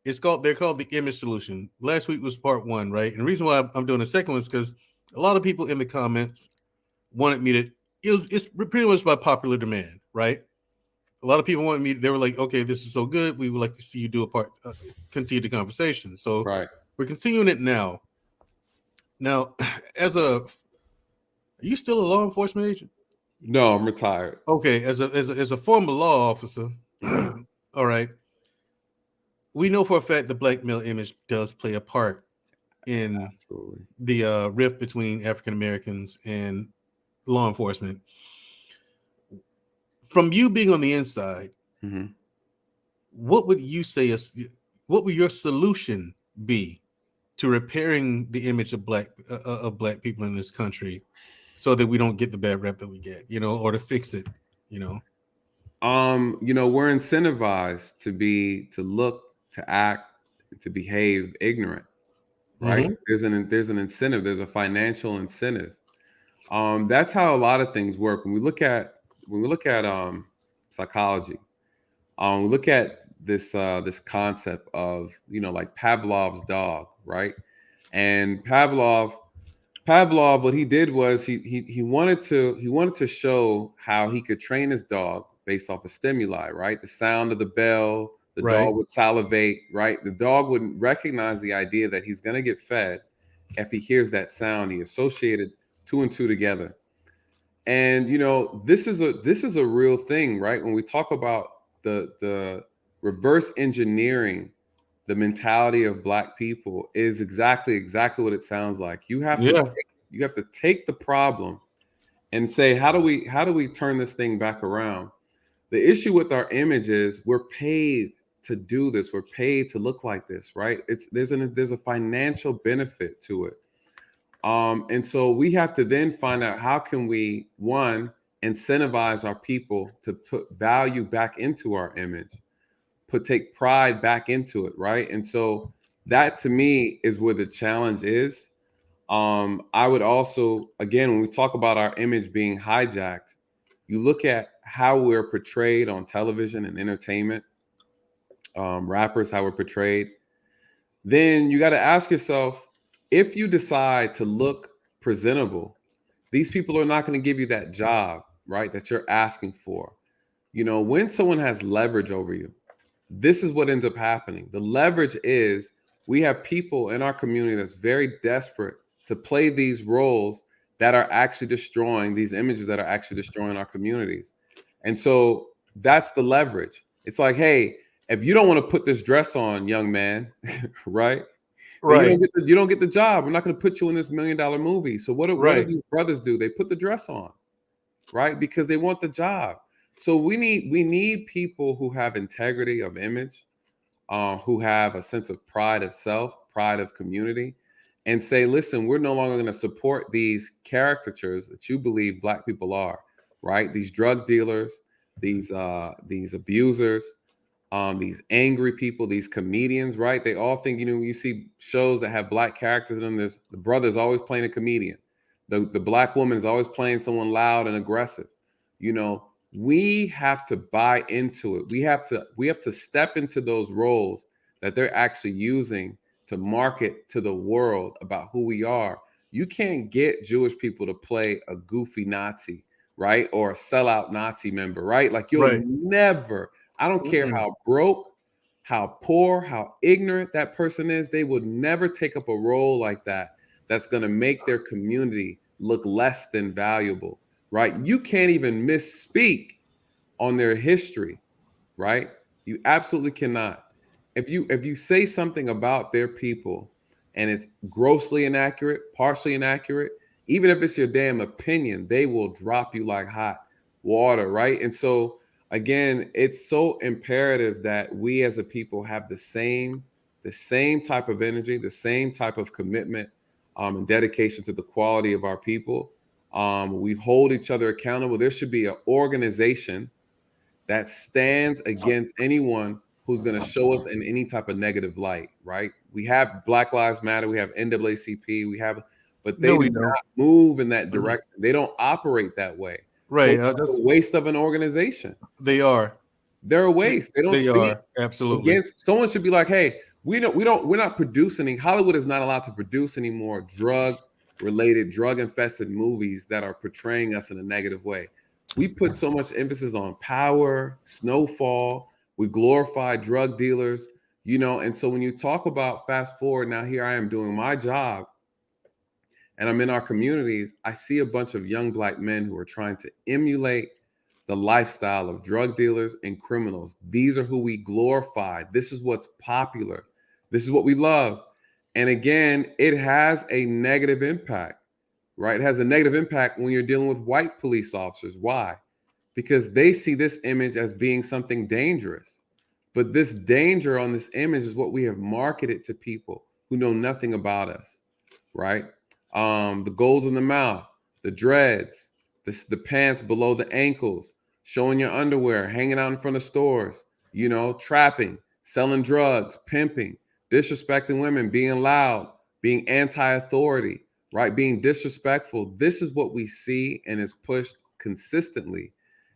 They're called the image solution. Last week was part 1, right? And the reason why I'm doing the second one is because a lot of people in the comments wanted me to. It's pretty much by popular demand, right? A lot of people wanted me. They were like, "Okay, this is so good. We would like to see you do a part, continue the conversation." So we're continuing it now. Now, are you still a law enforcement agent? No, I'm retired. Okay, as a former law officer, all right. We know for a fact the black male image does play a part in the rift between African Americans and law enforcement. From you being on the inside, what would you say what would your solution be to repairing the image of black people in this country so that we don't get the bad rep that we get, you know, or to fix it, you know? You know, we're incentivized to look, to act, to behave ignorant, right? There's an incentive. There's a financial incentive. That's how a lot of things work. When we look at psychology, we look at this concept of, you know, like Pavlov's dog, right? And Pavlov, what he did was he wanted to show how he could train his dog based off of stimuli, right? The sound of the bell. The dog would salivate, right? The dog wouldn't recognize the idea that he's going to get fed if he hears that sound. He associated 2 and 2 together. And, you know, this is a real thing, right? When we talk about the reverse engineering, the mentality of black people is exactly what it sounds like. You have to take the problem and say, how do we turn this thing back around? The issue with our image is we're paid to do this. We're paid to look like this, right? There's a financial benefit to it. And so we have to then find out how can we, one, incentivize our people to put value back into our image, take pride back into it, right? And so that to me is where the challenge is. I would also, again, when we talk about our image being hijacked, you look at how we're portrayed on television and entertainment, rappers, how we're portrayed. Then you got to ask yourself, if you decide to look presentable, these people are not going to give you that job, right, that you're asking for. You know, when someone has leverage over you, this is what ends up happening. The leverage is we have people in our community that's very desperate to play these roles that are actually destroying these images that are actually destroying our communities. And so that's the leverage. It's like, hey, if you don't want to put this dress on, young man, right? Right. You don't get the job. We're not going to put you in this $1 million movie. So what do these brothers do? They put the dress on, right? Because they want the job. So we need people who have integrity of image, who have a sense of pride of self, pride of community, and say, listen, we're no longer going to support these caricatures that you believe Black people are, right? These drug dealers, these abusers, these angry people, these comedians, right? They all think, you know, you see shows that have Black characters in them, the brother's always playing a comedian. The Black woman is always playing someone loud and aggressive. You know, we have to buy into it. We have to step into those roles that they're actually using to market to the world about who we are. You can't get Jewish people to play a goofy Nazi, right? Or a sellout Nazi member, right? Like you'll never, I don't care how broke, how poor, how ignorant that person is, they would never take up a role like that that's going to make their community look less than valuable, right? You can't even misspeak on their history, right? You absolutely cannot. If you say something about their people and it's grossly inaccurate, partially inaccurate, even if it's your damn opinion, they will drop you like hot water, right? And so again, it's so imperative that we as a people have the same type of energy, the same type of commitment and dedication to the quality of our people. We hold each other accountable. There should be an organization that stands against anyone who's going to show us in any type of negative light, right? We have Black Lives Matter, we have NAACP, but they do not move in that direction. They don't operate that way. Right. So it's a waste of an organization. They're a waste. They don't speak absolutely against. Someone should be like, hey, we're not producing. Hollywood is not allowed to produce any more drug infested movies that are portraying us in a negative way. We put so much emphasis on power, snowfall. We glorify drug dealers, you know. And so when you talk about fast forward, now here I am doing my job and I'm in our communities, I see a bunch of young Black men who are trying to emulate the lifestyle of drug dealers and criminals. These are who we glorify. This is what's popular. This is what we love. And again, it has a negative impact. Right? It has a negative impact when you're dealing with white police officers. Why? Because they see this image as being something dangerous. But this danger on this image is what we have marketed to people who know nothing about us, right? The goals in the mouth, the dreads, the pants below the ankles, showing your underwear, hanging out in front of stores, you know, trapping, selling drugs, pimping, disrespecting women, being loud, being anti-authority, right? Being disrespectful. This is what we see and is pushed consistently.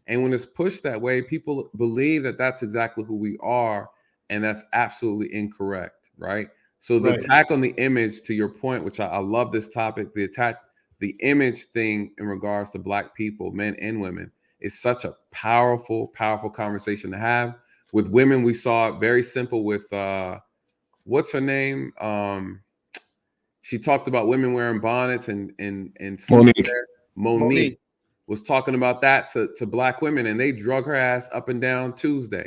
And when it's pushed that way, people believe that that's exactly who we are. And that's absolutely incorrect, right? So the attack on the image, to your point, which I love this topic, the image thing in regards to Black people, men and women, is such a powerful, powerful conversation to have. With women, we saw it very simple with, what's her name? She talked about women wearing bonnets and Monique was talking about that to Black women, and they drug her ass up and down Tuesday.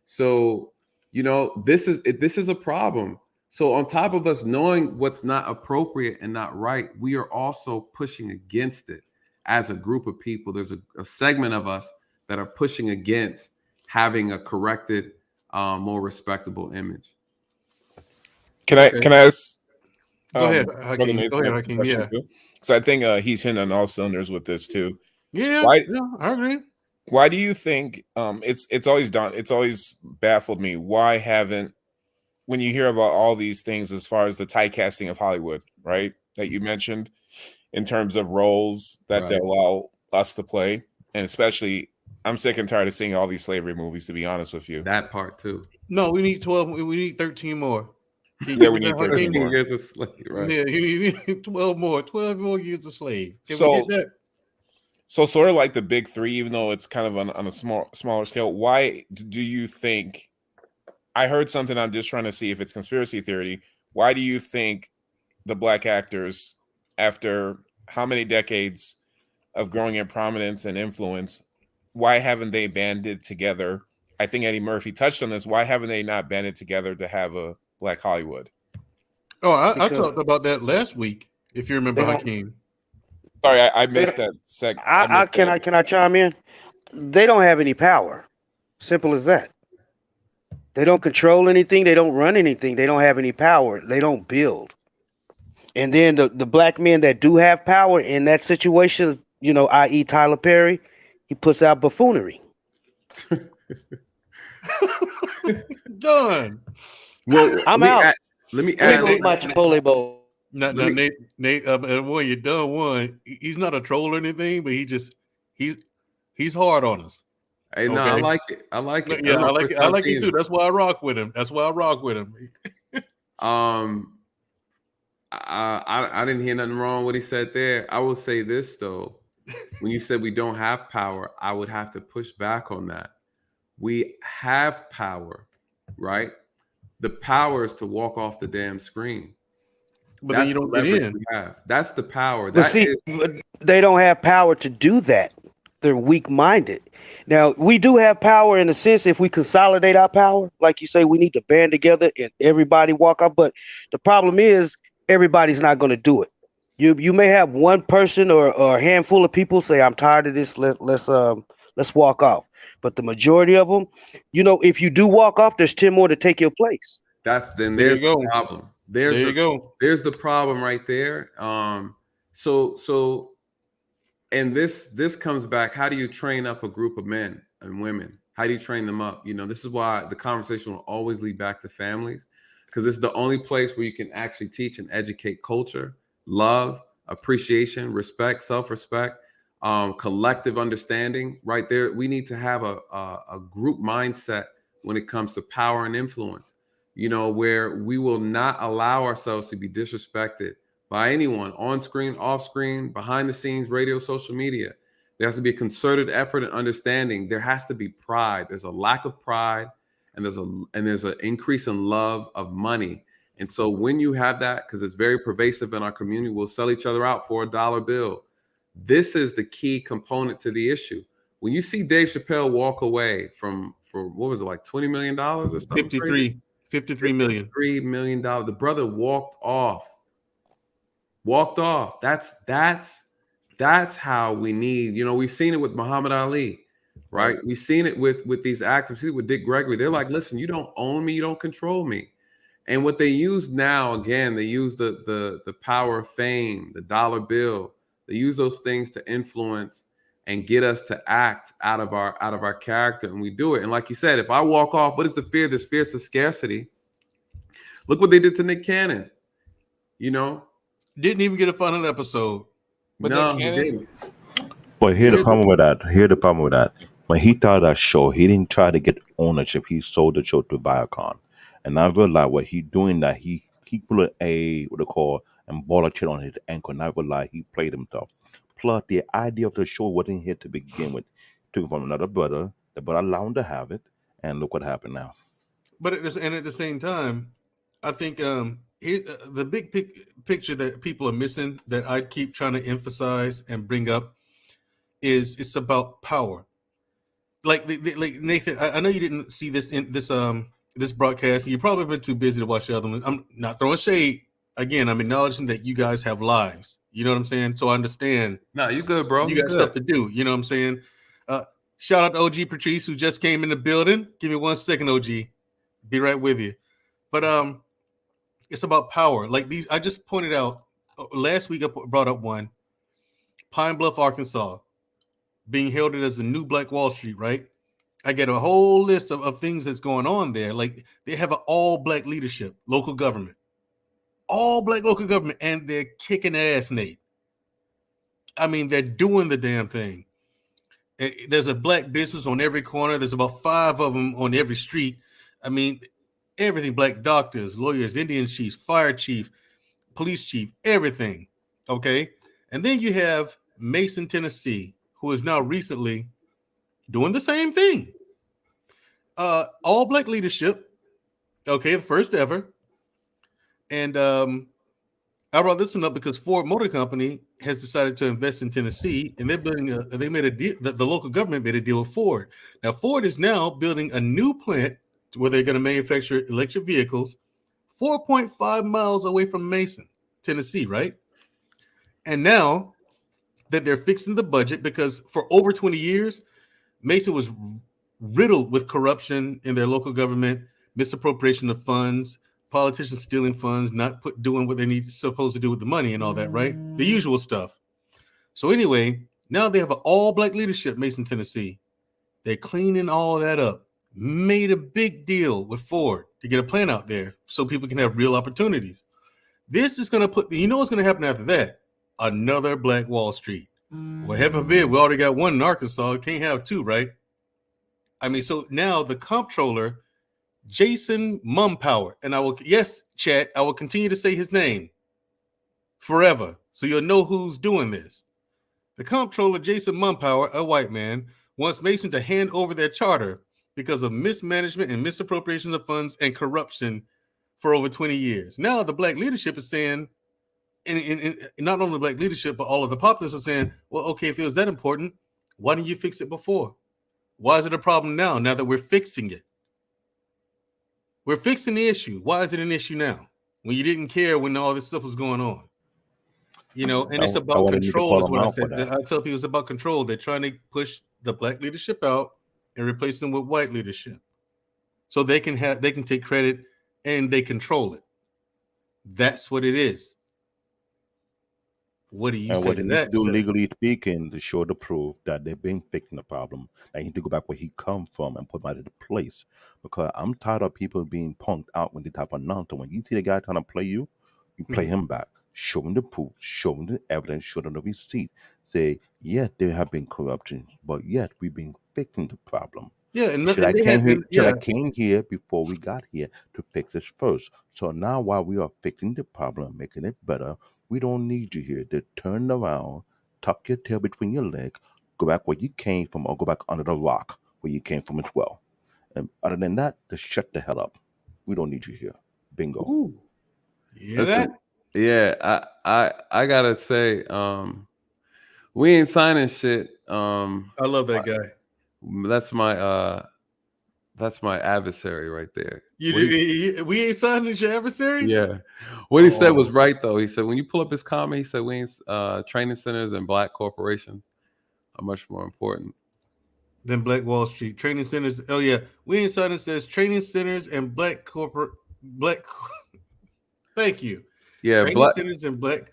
So, you know, this is a problem. So on top of us knowing what's not appropriate and not right, we are also pushing against it. as a group of people, there's a segment of us that are pushing against having a corrected, more respectable image. Can I ask? Go ahead, Hakeem. Go ahead, Hakeem. Yeah. Because I think he's hitting on all cylinders with this too. Yeah, I agree. Why do you think it's always baffled me? Why haven't, when you hear about all these things as far as the typecasting of Hollywood, right, that you mentioned in terms of roles that they allow us to play, and especially I'm sick and tired of seeing all these slavery movies, to be honest with you. That part too. No, we need 12. We need 13 more. Yeah, we need 13 more years of slave. Right. Yeah, you need 12 more. 12 more years of slave. Can so, we get that? So sort of like the big three, even though it's kind of on a smaller scale. Why do you think? I heard something. I'm just trying to see if it's conspiracy theory. Why do you think the black actors, after how many decades of growing in prominence and influence, why haven't they banded together? I think Eddie Murphy touched on this. Why haven't they not banded together to have a Black Hollywood? Oh, I talked about that last week, if you remember, Hakeem. Sorry, I missed that segment. Can I chime in? They don't have any power. Simple as that. They don't control anything. They don't run anything. They don't have any power. They don't build. And then the black men that do have power in that situation, i.e. Tyler Perry, he puts out buffoonery. Done. Well, I'm out. Let me add my Chipotle bowl. No, Nate, when you're done one, he's not a troll or anything, but he's hard on us. Hey, no, I like it. I like it. Yeah, I like it too. That's why I rock with him. I didn't hear nothing wrong what he said there. I will say this though. When you said we don't have power, I would have to push back on that. We have power, right? The power is to walk off the damn screen. But then you don't get in. That's the power. But they don't have power to do that. They're weak-minded. Now, we do have power in a sense if we consolidate our power. Like you say, we need to band together and everybody walk up. But the problem is everybody's not going to do it. You may have one person or a handful of people say, "I'm tired of this. Let's walk off." But the majority of them, if you do walk off, there's 10 more to take your place. There's the problem. There's the problem right there. And this comes back. How do you train up a group of men and women? How do you train them up? This is why the conversation will always lead back to families, because it's the only place where you can actually teach and educate culture, love, appreciation, respect, self-respect, collective understanding. Right there, we need to have a group mindset when it comes to power and influence, where we will not allow ourselves to be disrespected by anyone, on screen, off screen, behind the scenes, radio, social media. There has to be a concerted effort and understanding. There has to be pride. There's a lack of pride, and there's an increase in love of money. And so when you have that, because it's very pervasive in our community, we'll sell each other out for a $1 bill. This is the key component to the issue. When you see Dave Chappelle walk away for what was it, like $20 million or something? $53 million. $3 million. The brother walked off. That's how we need. We've seen it with Muhammad Ali, right? We've seen it with these actors, with Dick Gregory. They're like, listen, you don't own me, you don't control me. And what they use now, again, they use the power of fame, the $1 bill. They use those things to influence and get us to act out of our character, and we do it. And like you said, if I walk off, what is the fear? There's fear of scarcity. Look what they did to Nick Cannon. Didn't even get a final episode. But no, he didn't. But here's the problem with that. When he started that show, he didn't try to get ownership. He sold the show to Viacom. And I realized what he doing that he put and ball a chip on his ankle. And I realized he played himself. Plus, the idea of the show wasn't here to begin with. Took it from another brother. The brother allowed him to have it. And look what happened now. But at the same time, I think the big picture that people are missing, that I keep trying to emphasize and bring up, is it's about power. Like Nathan, I know you didn't see this in this broadcast. You've probably been too busy to watch the other one. I'm not throwing shade. Again, I'm acknowledging that you guys have lives. You know what I'm saying? So I understand. No, you good, bro. You got stuff to do. You know what I'm saying? Shout out to OG Patrice, who just came in the building. Give me 1 second, OG. Be right with you. But it's about power. Like these, I just pointed out last week. I brought up one. Pine Bluff, Arkansas, being heralded as the new Black Wall Street, right? I get a whole list of things that's going on there. Like they have an all-black leadership, local government. All-black local government, and they're kicking ass, Nate. I mean, they're doing the damn thing. There's a black business on every corner. There's about 5 of them on every street. I mean, everything, black doctors, lawyers, Indian chiefs, fire chief, police chief, everything, okay? And then you have Mason, Tennessee, who is now recently doing the same thing. All black leadership, okay, the first ever. And I brought this one up because Ford Motor Company has decided to invest in Tennessee, and they're building they made a deal, the local government made a deal with Ford. Now, Ford is now building a new plant where they're going to manufacture electric vehicles 4.5 miles away from Mason, Tennessee, right? And now that they're fixing the budget, because for over 20 years, Mason was riddled with corruption in their local government, misappropriation of funds, politicians stealing funds, not doing what they supposed to do with the money and all that, right? The usual stuff. So anyway, now they have an all-black leadership, Mason, Tennessee. They're cleaning all that up. Made a big deal with Ford to get a plant out there so people can have real opportunities. This is going to put, you know what's going to happen after that? Another Black Wall Street. Well, heaven forbid, we already got one in Arkansas. Can't have 2, right? I mean, so now the comptroller, Jason Mumpower, and I will, yes, chat, I will continue to say his name forever, so you'll know who's doing this. The comptroller, Jason Mumpower, a white man, wants Mason to hand over their charter because of mismanagement and misappropriation of funds and corruption for over 20 years. Now the black leadership is saying, and not only the black leadership, but all of the populace are saying, well, okay, if it was that important, why didn't you fix it before? Why is it a problem now that we're fixing it? We're fixing the issue. Why is it an issue now when you didn't care when all this stuff was going on? You know, and it's about control is what I said. I tell people it's about control. They're trying to push the black leadership out and replace them with white leadership. So they can take credit and they control it. That's what it is. What do you say to that? Do legally speaking to show the proof that they've been fixing the problem. They need to go back where he come from and put him out of the place. Because I'm tired of people being punked out when they type of nonsense. When you see the guy trying to play you, you play him back. Show him the proof, show him the evidence, show them the receipt. Say, yeah, there have been corruption, but yet we've been fixing the problem. Yeah, and I came here before we got here to fix this first. So now while we are fixing the problem, making it better, we don't need you here to turn around, tuck your tail between your legs, go back where you came from, or go back under the rock where you came from as well. And other than that, just shut the hell up. We don't need you here. Bingo. Ooh. Yeah. Yeah, I gotta say, we ain't signing shit. I love that guy. That's my adversary right there. We ain't signing your adversary? Yeah. What he said was right though. He said when you pull up his comment, he said we ain't training centers and black corporations are much more important than Black Wall Street. Training centers. Oh yeah. We ain't signing says training centers and thank you. Yeah, training centers and black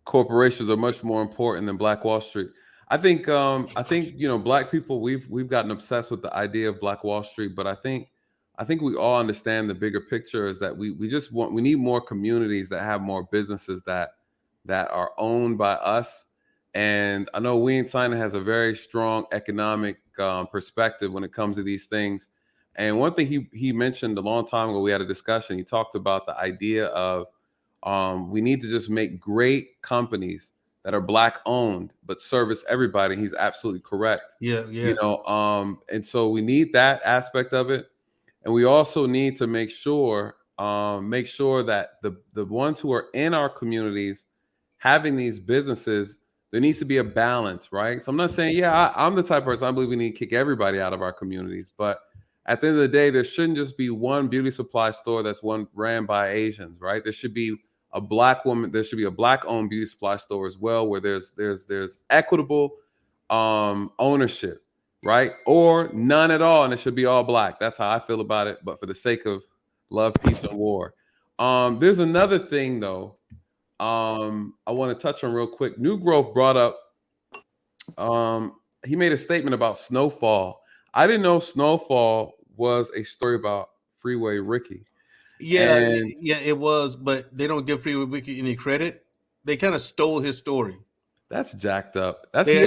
corporations are much more important than Black Wall Street. I think black people we've gotten obsessed with the idea of Black Wall Street, but I think we all understand the bigger picture is that we need more communities that have more businesses that are owned by us. And I know We Ain't Signing has a very strong economic perspective when it comes to these things. And one thing he mentioned a long time ago, we had a discussion. He talked about the idea of we need to just make great companies that are black owned but service everybody. He's absolutely correct. Yeah. And so we need that aspect of it, and we also need to make sure that the ones who are in our communities having these businesses, there needs to be a balance, right? So I'm not saying I'm the type of person I believe we need to kick everybody out of our communities, but at the end of the day, there shouldn't just be one beauty supply store that's ran by Asians, right? There should be a black woman. There should be a black-owned beauty supply store as well, where there's equitable ownership, right? Or none at all, and it should be all black. That's how I feel about it. But for the sake of love, peace, and war, there's another thing though. I want to touch on real quick. New Growth brought up. He made a statement about Snowfall. I didn't know Snowfall was a story about Freeway Ricky. Yeah, it was, but they don't give Freeway Ricky any credit. They kind of stole his story. That's jacked up. He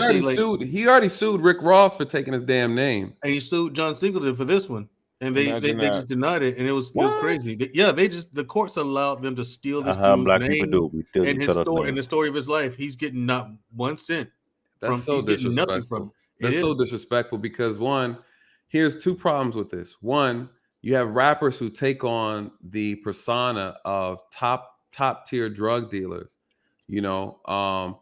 already sued Rick Ross for taking his damn name, and he sued John Singleton for this one. And they just denied it, and it was crazy. The courts allowed them to steal this dude's black name people do. And his story and the story of his life. He's getting not 1 cent. That's so disrespectful. That's so disrespectful because one, here's two problems with this. One, you have rappers who take on the persona of top tier drug dealers. You know,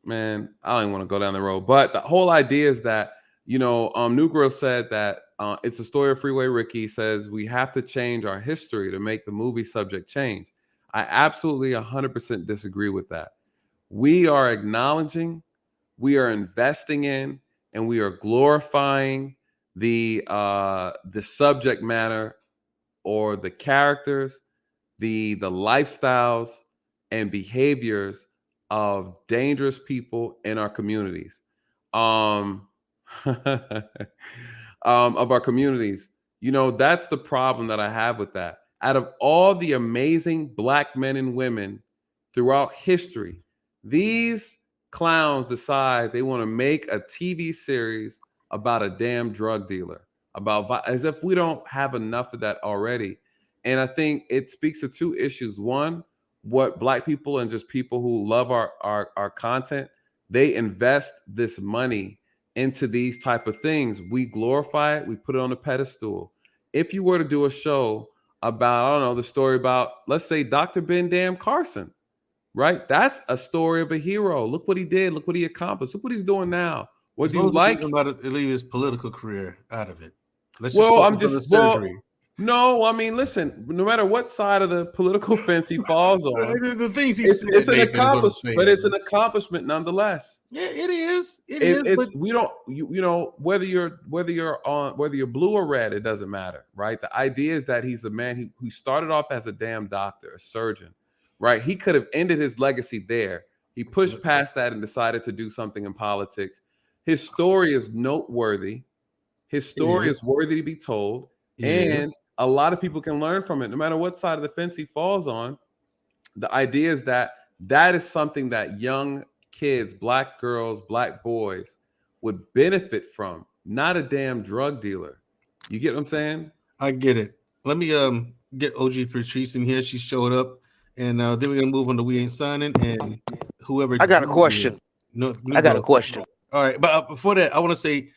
man, I don't even want to go down the road. But the whole idea is that, you know, New Girl said that it's a story of Freeway Ricky. Says we have to change our history to make the movie subject change. I absolutely 100% disagree with that. We are acknowledging, we are investing in, and we are glorifying the subject matter or the characters, the lifestyles and behaviors of dangerous people in our communities. Of our communities. You know, that's the problem that I have with that. Out of all the amazing black men and women throughout history, these clowns decide they want to make a TV series about a damn drug dealer, as if we don't have enough of that already. And I think it speaks to two issues. One, what black people and just people who love our content, they invest this money into these type of things. We glorify it. We put it on a pedestal. If you were to do a show about, I don't know, the story about, let's say, Dr. Ben Dam Carson, right? That's a story of a hero. Look what he did. Look what he accomplished. Look what he's doing now. What do you like? About to leave his political career out of it. No, I mean, listen, no matter what side of the political fence he falls on, the things it's an accomplishment, but it's an accomplishment nonetheless. Yeah, it is. We don't, you know, whether you're blue or red, it doesn't matter, right? The idea is that he's a man who started off as a damn doctor, a surgeon, right? He could have ended his legacy there. He pushed past that and decided to do something in politics. His story is noteworthy. His story is worthy to be told, and a lot of people can learn from it, no matter what side of the fence he falls on. The idea is that is something that young kids, black girls, black boys would benefit from, not a damn drug dealer. You get what I'm saying? I get it. Let me get OG Patrice in here. She showed up, and then we're gonna move on to We Ain't Signing and whoever. I got a question. I got a question. All right, but before that, I want to say,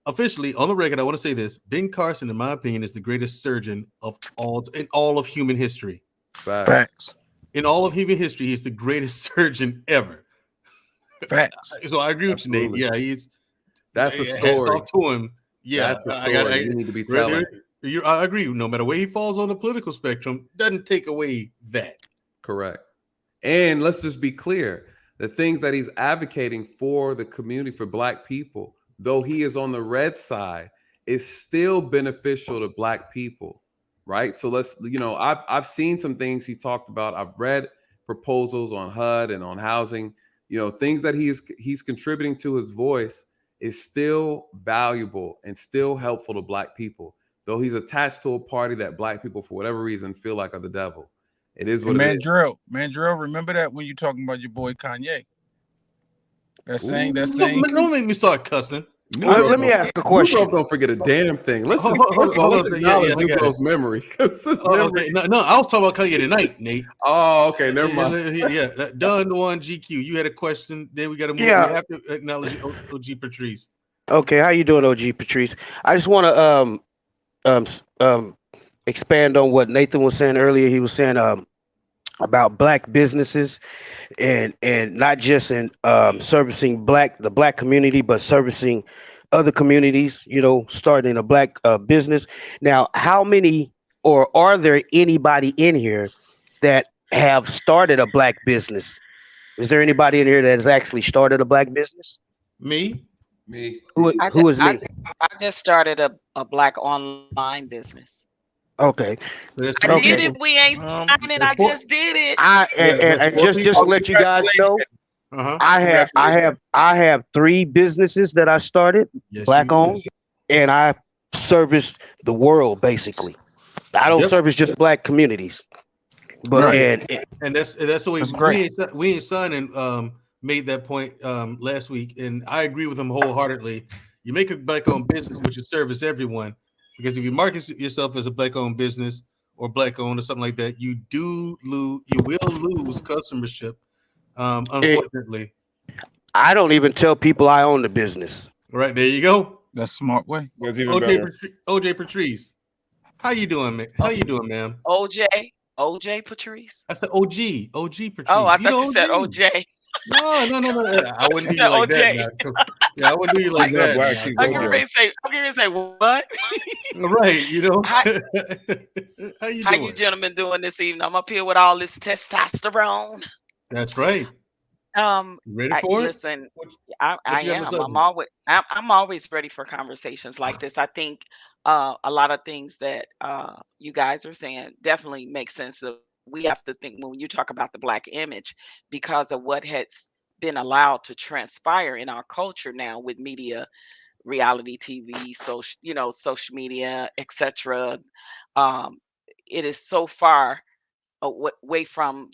officially on the record, I want to say this: Ben Carson, in my opinion, is the greatest surgeon in all of human history. Facts. In all of human history, he's the greatest surgeon ever. Facts. So I agree with you, Nate. Yeah, that's a story. Hats off to him. Yeah, that's a story you need to be telling. I agree. No matter where he falls on the political spectrum, doesn't take away that. Correct. And let's just be clear: the things that he's advocating for the community, for black people, though he is on the red side, is still beneficial to black people, right? So let's, you know, I've seen some things he talked about. I've read proposals on HUD and on housing, you know, things that he's contributing to. His voice is still valuable and still helpful to black people, though he's attached to a party that black people, for whatever reason, feel like are the devil. It is what Mandrell, remember that when you're talking about your boy Kanye? That's saying. Don't make me start cussing. Let me ask a question. Don't forget a damn thing. Let's acknowledge New Girl's memory. No, I was talking about Kanye tonight, Nate. Oh, okay, never mind. Yeah, done on GQ. You had a question. Then we got to move. Yeah. We have to acknowledge OG Patrice. Okay, how you doing, OG Patrice? I just want to expand on what Nathan was saying earlier. He was saying about black businesses and not just in servicing the black community, but servicing other communities, you know, starting a black business. Now, how many, or are there anybody in here that have started a black business? Is there anybody in here that has actually started a black business? Me. Who is me? I just started a black online business. Okay. I did it. We ain't signing. I just did it. And just to let you guys know, I have 3 businesses that I started, black owned, and I service the world basically. I don't service just black communities. But and that's what we ain't signing made that point last week, and I agree with him wholeheartedly. You make a black-owned business, which is service everyone, because if you market yourself as a black-owned business or black-owned or something like that, you will lose customership. Unfortunately, I don't even tell people I own the business. Right, there you go. That's a smart way. That's even better. OJ Patrice, how you doing, man? How you doing, ma'am? OJ Patrice. I said OG Patrice. Oh, I thought you said OJ. No. I wouldn't do you like that. Now. Yeah, I wouldn't do you like that. Black, she's I'm going to say what? Right, you know. How you doing? How you gentlemen doing this evening? I'm up here with all this testosterone. That's right. Ready for it? Listen, I am. I'm always ready for conversations like this. I think a lot of things that you guys are saying definitely make sense. We have to think when you talk about the black image because of what has been allowed to transpire in our culture now with media, reality TV, social media, etc. It is so far away from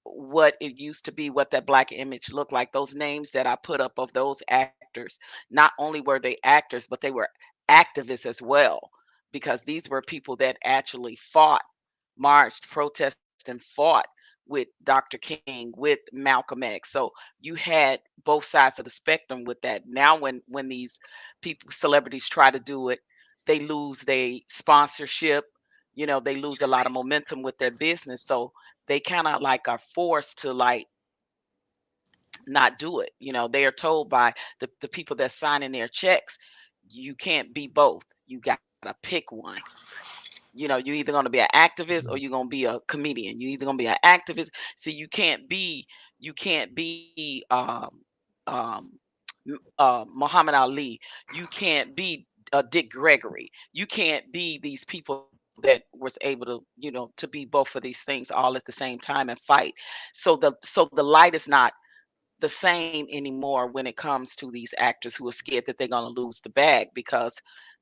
what it used to be, what that black image looked like. Those names that I put up of those actors, not only were they actors, but they were activists as well, because these were people that actually fought, marched, protested, and fought with Dr. King, with Malcolm X. So you had both sides of the spectrum with that. Now when these people, celebrities try to do it, they lose their sponsorship, they lose a lot of momentum with their business. So they kind of like are forced to like not do it. They are told by the people that signing their checks, you can't be both. You got to pick one. You're either going to be an activist or you're going to be a comedian. You're either going to be an activist. So you can't be Muhammad Ali. You can't be Dick Gregory. You can't be these people that was able to be both of these things all at the same time and fight. So the light is not the same anymore when it comes to these actors who are scared that they're going to lose the bag because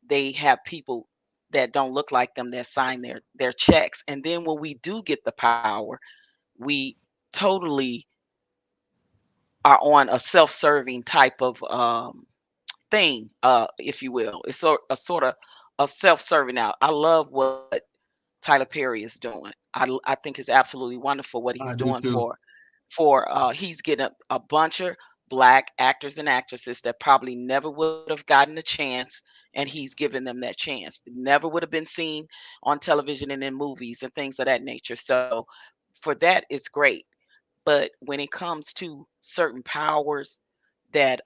they have people that don't look like them that sign their checks. And then when we do get the power, we totally are on a self-serving type of thing, if you will. It's a sort of a self-serving now. I love what Tyler Perry is doing. I think it's absolutely wonderful what he's doing for he's getting a bunch of black actors and actresses that probably never would have gotten a chance, and he's giving them that chance. Never would have been seen on television and in movies and things of that nature. So for that, it's great. But when it comes to certain powers that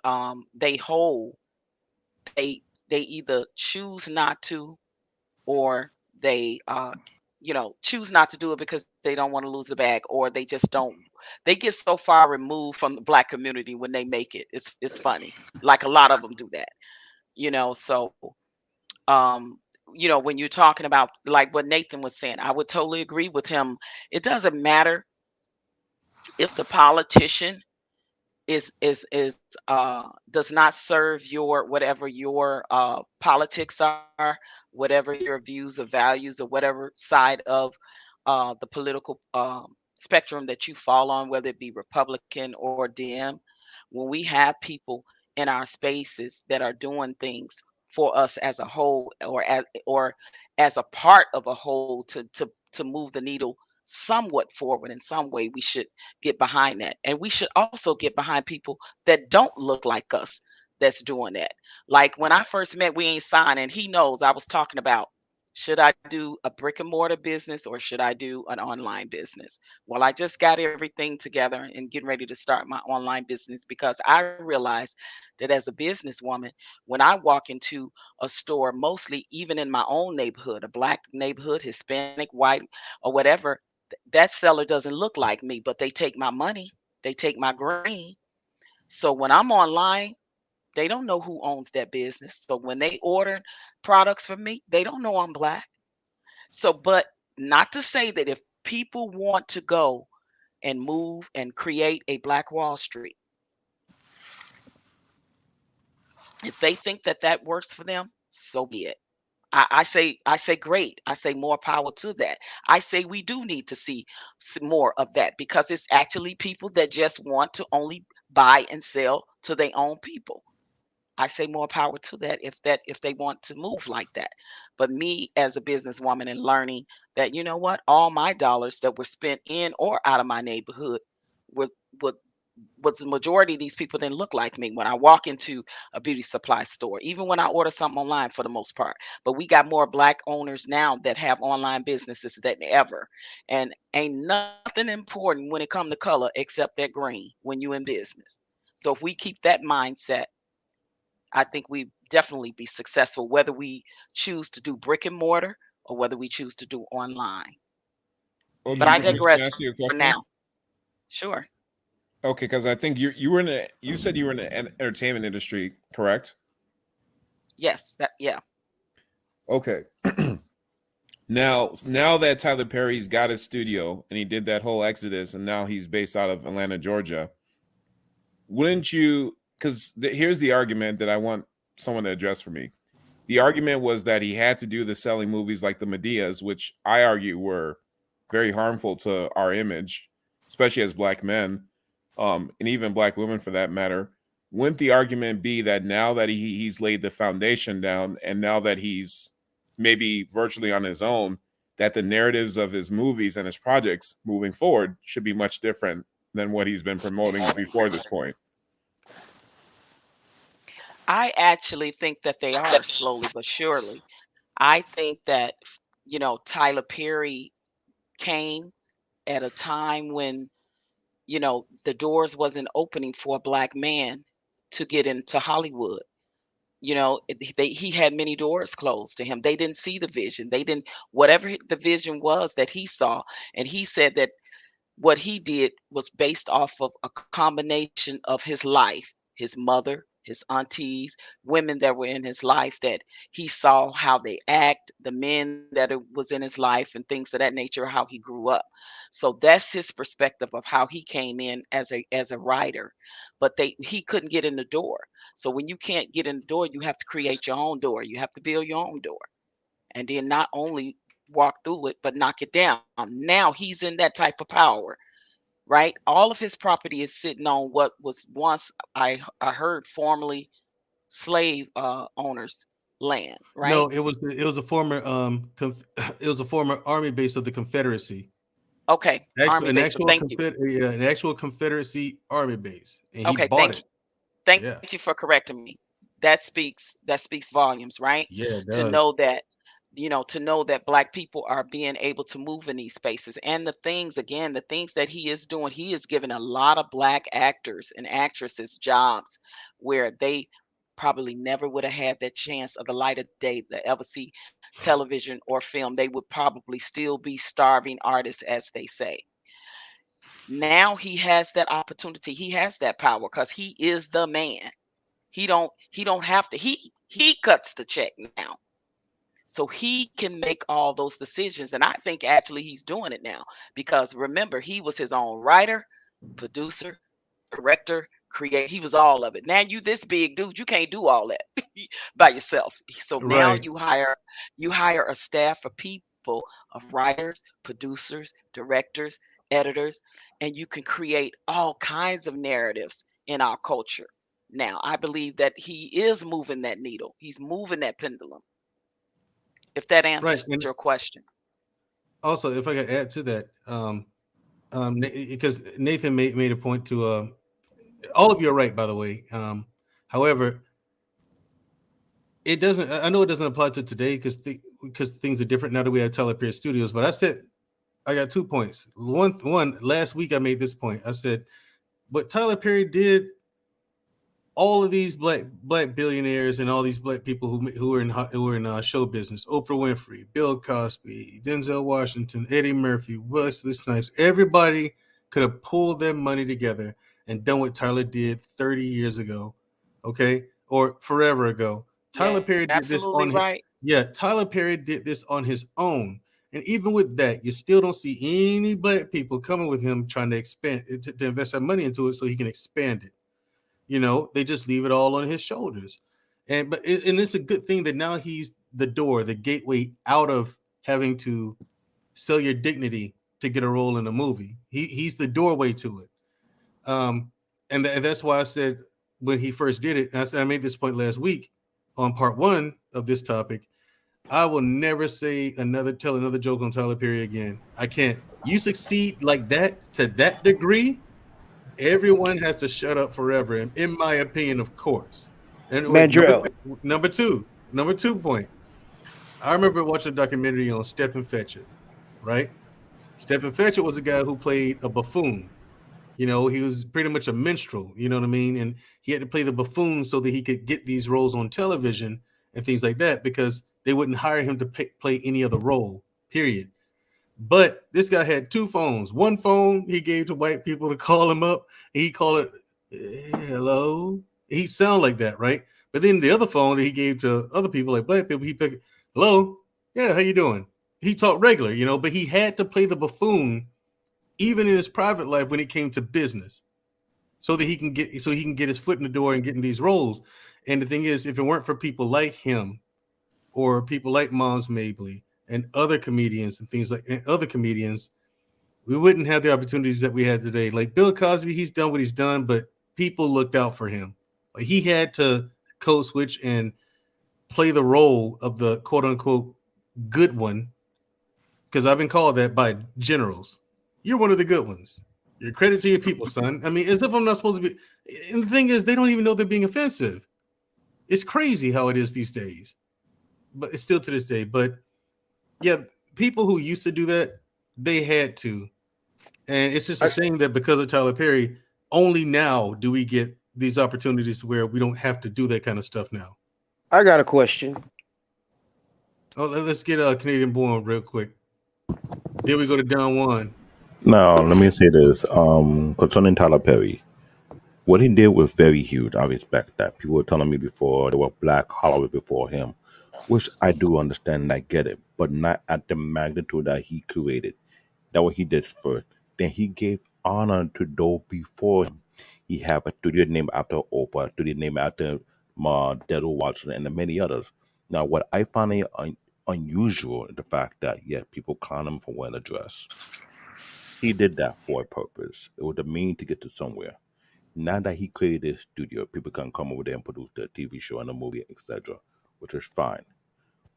they hold, they either choose not to, or they choose not to do it because they don't want to lose the bag, or they just don't. They get so far removed from the black community when they make it. It's funny. Like a lot of them do that. So when you're talking about like what Nathan was saying, I would totally agree with him. It doesn't matter if the politician does not serve your whatever your politics are, whatever your views or values, or whatever side of the political spectrum that you fall on, whether it be Republican or Dem. When we have people in our spaces that are doing things for us as a whole, or as a part of a whole, to move the needle somewhat forward in some way, we should get behind that. And we should also get behind people that don't look like us that's doing that. Like when I first met We Ain't Signing, he knows I was talking about, should I do a brick and mortar business or should I do an online business? Well, I just got everything together and getting ready to start my online business because I realized that as a businesswoman, when I walk into a store, mostly even in my own neighborhood, a black neighborhood, Hispanic, white, or whatever, that seller doesn't look like me, but they take my money, they take my green. So when I'm online, they don't know who owns that business. So when they order products from me, they don't know I'm black. So, but not to say that if people want to go and move and create a Black Wall Street, if they think that that works for them, so be it. I say great. I say more power to that. I say we do need to see more of that because it's actually people that just want to only buy and sell to their own people. I say more power to that if they want to move like that. But me as a businesswoman and learning that you know what, all my dollars that were spent in or out of my neighborhood were would was the majority of these people didn't look like me when I walk into a beauty supply store, even when I order something online for the most part. But we got more black owners now that have online businesses than ever. And ain't nothing important when it comes to color except that green when you in business. So if we keep that mindset, I think we definitely be successful, whether we choose to do brick and mortar or whether we choose to do online. Well, But I can digress I ask you a for question? now. Sure. Okay, because I think you were you said you were in the entertainment industry, correct? Yes, that yeah. Okay. Now that Tyler Perry's got his studio and he did that whole exodus, and now he's based out of Atlanta, Georgia, wouldn't you? Because here's the argument that I want someone to address for me. The argument was that he had to do the selling movies like the Medeas, which I argue were very harmful to our image, especially as black men, and even black women for that matter. Wouldn't the argument be that now that he's laid the foundation down and now that he's maybe virtually on his own, that the narratives of his movies and his projects moving forward should be much different than what he's been promoting before this point? I actually think that they are slowly but surely. I think that, Tyler Perry came at a time when, the doors wasn't opening for a black man to get into Hollywood. He had many doors closed to him. They didn't see the vision. They didn't, whatever the vision was that he saw. And he said that what he did was based off of a combination of his life, his mother, his aunties, women that were in his life that he saw how they act, the men that was in his life and things of that nature, how he grew up. So that's his perspective of how he came in as a writer. But he couldn't get in the door. So when you can't get in the door, you have to create your own door. You have to build your own door. And then not only walk through it, but knock it down. Now he's in that type of power, right? All of his property is sitting on what was once I heard formerly slave owners' land, No, right? it was a former it was a former army base of the Confederacy. Okay, army An base. So actual thank you. an actual Confederacy army base, and he Okay, bought it. thank Yeah, you for correcting me. That speaks volumes, right? yeah, it To does. know that black people are being able to move in these spaces. And the things that he is doing, he is giving a lot of black actors and actresses jobs where they probably never would have had that chance of the light of day to ever see television or film. They would probably still be starving artists, as they say. Now he has that opportunity. He has that power because he is the man. He don't have to. He cuts the check now. So he can make all those decisions. And I think actually he's doing it now because remember, he was his own writer, producer, director, create. He was all of it. Now you this big dude, you can't do all that by yourself. So now Right. you hire a staff of people of writers, producers, directors, editors, and you can create all kinds of narratives in our culture. Now, I believe that he is moving that needle. He's moving that pendulum. If that Right. answers And your question. also, if I could add to that, because Nathan made a point to all of you are right, by the way. However, it doesn't. I know it doesn't apply to today because things are different now that we have Tyler Perry Studios. But I got 2 points. One last week I made this point. I said what Tyler Perry did all of these black billionaires and all these black people who are in show business, Oprah Winfrey, Bill Cosby, Denzel Washington, Eddie Murphy, Wesley Snipes, everybody could have pulled their money together and done what Tyler did 30 years ago, okay, or forever ago. Tyler Perry did this on right. Tyler Perry did this on his own. And even with that, you still don't see any black people coming with him trying to expand to invest their money into it so he can expand it. You know, they just leave it all on his shoulders. And it's a good thing that now he's the door, the gateway out of having to sell your dignity to get a role in a movie. He's the doorway to it. And that's why I said when he first did it, I made this point last week on part 1 of this topic. I will never tell another joke on Tyler Perry again. I can't. You succeed like that to that degree, everyone has to shut up forever. And in my opinion, of course. And Mandrell. Number two point. I remember watching a documentary on Stephen Fetchit, right? Stephen Fetchit was a guy who played a buffoon. You know, he was pretty much a minstrel, you know what I mean? And he had to play the buffoon so that he could get these roles on television and things like that, because they wouldn't hire him to play any other role, period. But this guy had 2 phones. One phone he gave to white people to call him up. He called it, hello. He sounded like that, right? But then the other phone that he gave to other people, like black people, he picked, hello, yeah, how you doing? He talked regular, you know, but he had to play the buffoon even in his private life when it came to business, so that he can get his foot in the door and get in these roles. And the thing is, if it weren't for people like him or people like Mons Mabley and other comedians and things like other comedians, we wouldn't have the opportunities that we had today. Like Bill Cosby, he's done what he's done, but people looked out for him. Like he had to code switch and play the role of the quote unquote good one, because I've been called that by generals. You're one of the good ones. You're credit to your people, son. I mean, as if I'm not supposed to be. And the thing is, they don't even know they're being offensive. It's crazy how it is these days, but it's still to this day. But yeah, people who used to do that, they had to. And it's just a shame that because of Tyler Perry, only now do we get these opportunities where we don't have to do that kind of stuff now. I got a question. Oh, let's get a Canadian born real quick. Then we go to Don Juan. Now, let me say this. Concerning Tyler Perry, what he did was very huge. I respect that. People were telling me before there were black Hollywood before him, which I do understand and I get it, but not at the magnitude that he created. That what he did first. Then he gave honor to those before him. He had a studio named after Oprah, a studio named after Denzel Washington, and many others. Now, what I find unusual is the fact that, yeah, people clown him for wearing a dress. He did that for a purpose. It was a mean to get to somewhere. Now that he created this studio, people can come over there and produce their TV show and a movie, etc., which is fine.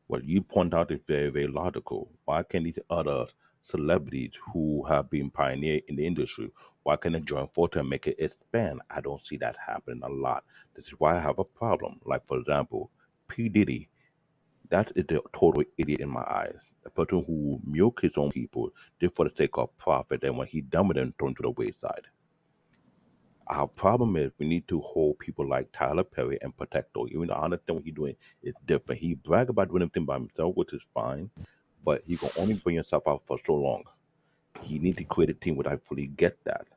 What you point out is very, very logical. Why can't these other celebrities who have been pioneered in the industry, why can't they join forth and make it expand? I don't see that happening a lot. This is why I have a problem. Like, for example, P. Diddy, that is the total idiot in my eyes. A person who milk his own people just for the sake of profit, and when he done with them, thrown to the wayside. Our problem is we need to hold people like Tyler Perry and protect those. Even though I understand what he's doing is different. He brag about doing everything by himself, which is fine, but he can only bring himself out for so long. He need to create a team where I fully get that.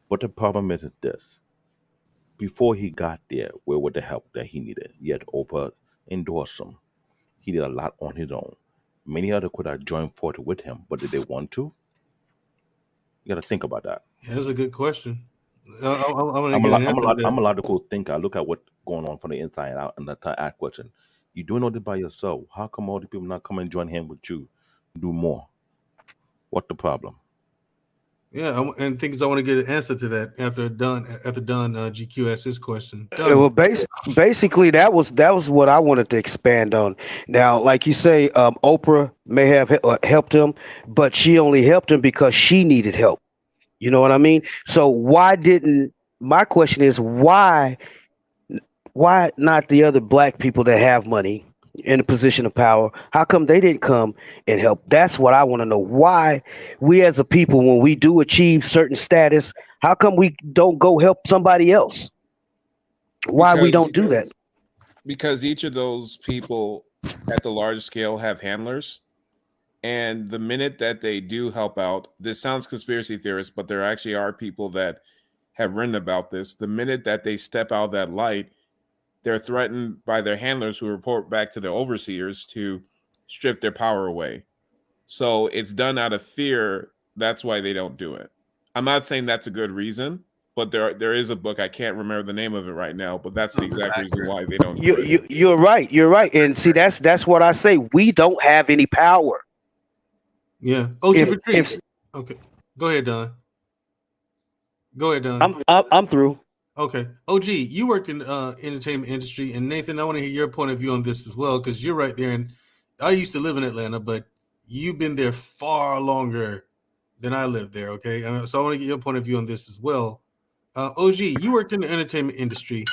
But the problem is this. Before he got there, where was the help that he needed? Yet Oprah endorsed him. He did a lot on his own. Many others could have joined forth with him, but did they want to? You got to think about that. Yeah, that's a good question. I'm a logical thinker. I look at what's going on from the inside out, and I ask question. You're doing all this by yourself. How come all the people not come and join hand with you? Do more. What's the problem? Yeah, and things I want to get an answer to that after Don GQ asks his question. Well, basically that was what I wanted to expand on. Now, like you say, Oprah may have helped him, but she only helped him because she needed help. You know what I mean? So my question is why not the other black people that have money in a position of power? How come they didn't come and help? That's what I want to know. Why we as a people, when we do achieve certain status, how come we don't go help somebody else? Why we don't do that? Because each of those people at the large scale have handlers. And the minute that they do help out, this sounds conspiracy theorist, but there actually are people that have written about this. The minute that they step out of that light, they're threatened by their handlers who report back to their overseers to strip their power away. So it's done out of fear. That's why they don't do it. I'm not saying that's a good reason, but there is a book. I can't remember the name of it right now, but that's the exact reason why they don't do it. You're right. You're right. And see, that's what I say. We don't have any power. Yeah. Okay. Go ahead, Don. Go ahead, Don. I'm through. Okay. OG, you work in entertainment industry, and Nathan, I want to hear your point of view on this as well, because you're right there. And I used to live in Atlanta, but you've been there far longer than I lived there. Okay. So I want to get your point of view on this as well. OG, you work in the entertainment industry.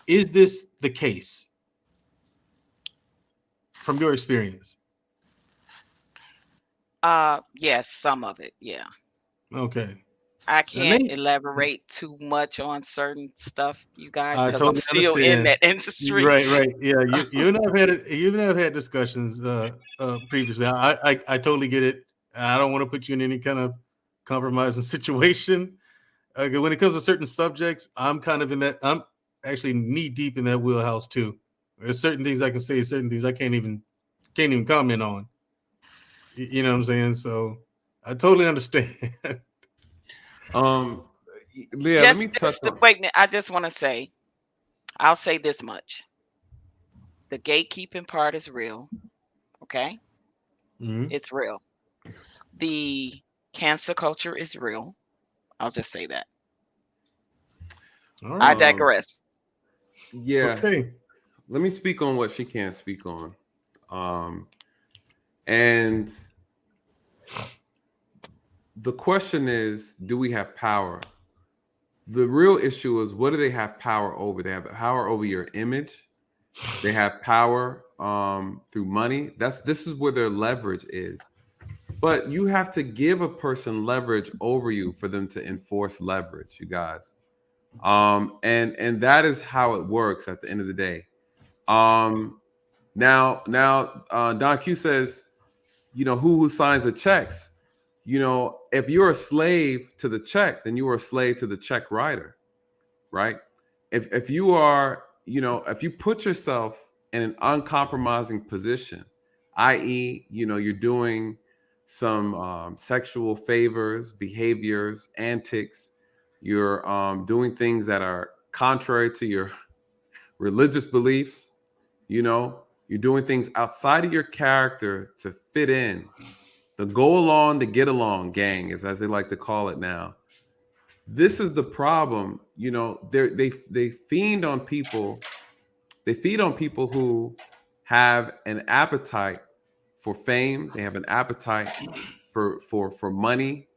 Is this the case from your experience? Yes, some of it. Yeah. Okay. I can't elaborate too much on certain stuff, you guys, because totally I'm still in that industry. Right. Yeah, you and I've had discussions previously. I totally get it. I don't want to put you in any kind of compromising situation. When it comes to certain subjects, I'm kind of in that. I'm actually knee deep in that wheelhouse too. There's certain things I can say, certain things I can't even comment on. You know what I'm saying? So I totally understand. Leah, let me touch on. Wait a minute. I just want to say, I'll say this much. The gatekeeping part is real. Okay? Mm-hmm. It's real. The cancel culture is real. I'll just say that. I digress. Yeah. Okay. Let me speak on what she can't speak on. And the question is, do we have power? The real issue is, what do they have power over? They have power over your image. They have power through money. This is where their leverage is. But you have to give a person leverage over you for them to enforce leverage, you guys. And that is how it works at the end of the day. Now, Don Q says, who signs the checks? If you're a slave to the check, then you are a slave to the check writer, right? If you are, if you put yourself in an uncompromising position, i.e., you're doing some sexual favors, behaviors, antics, you're doing things that are contrary to your religious beliefs, you're doing things outside of your character to fit in. The go along to get along gang is, as they like to call it now. This is the problem. They feed on people. They feed on people who have an appetite for fame. They have an appetite for money,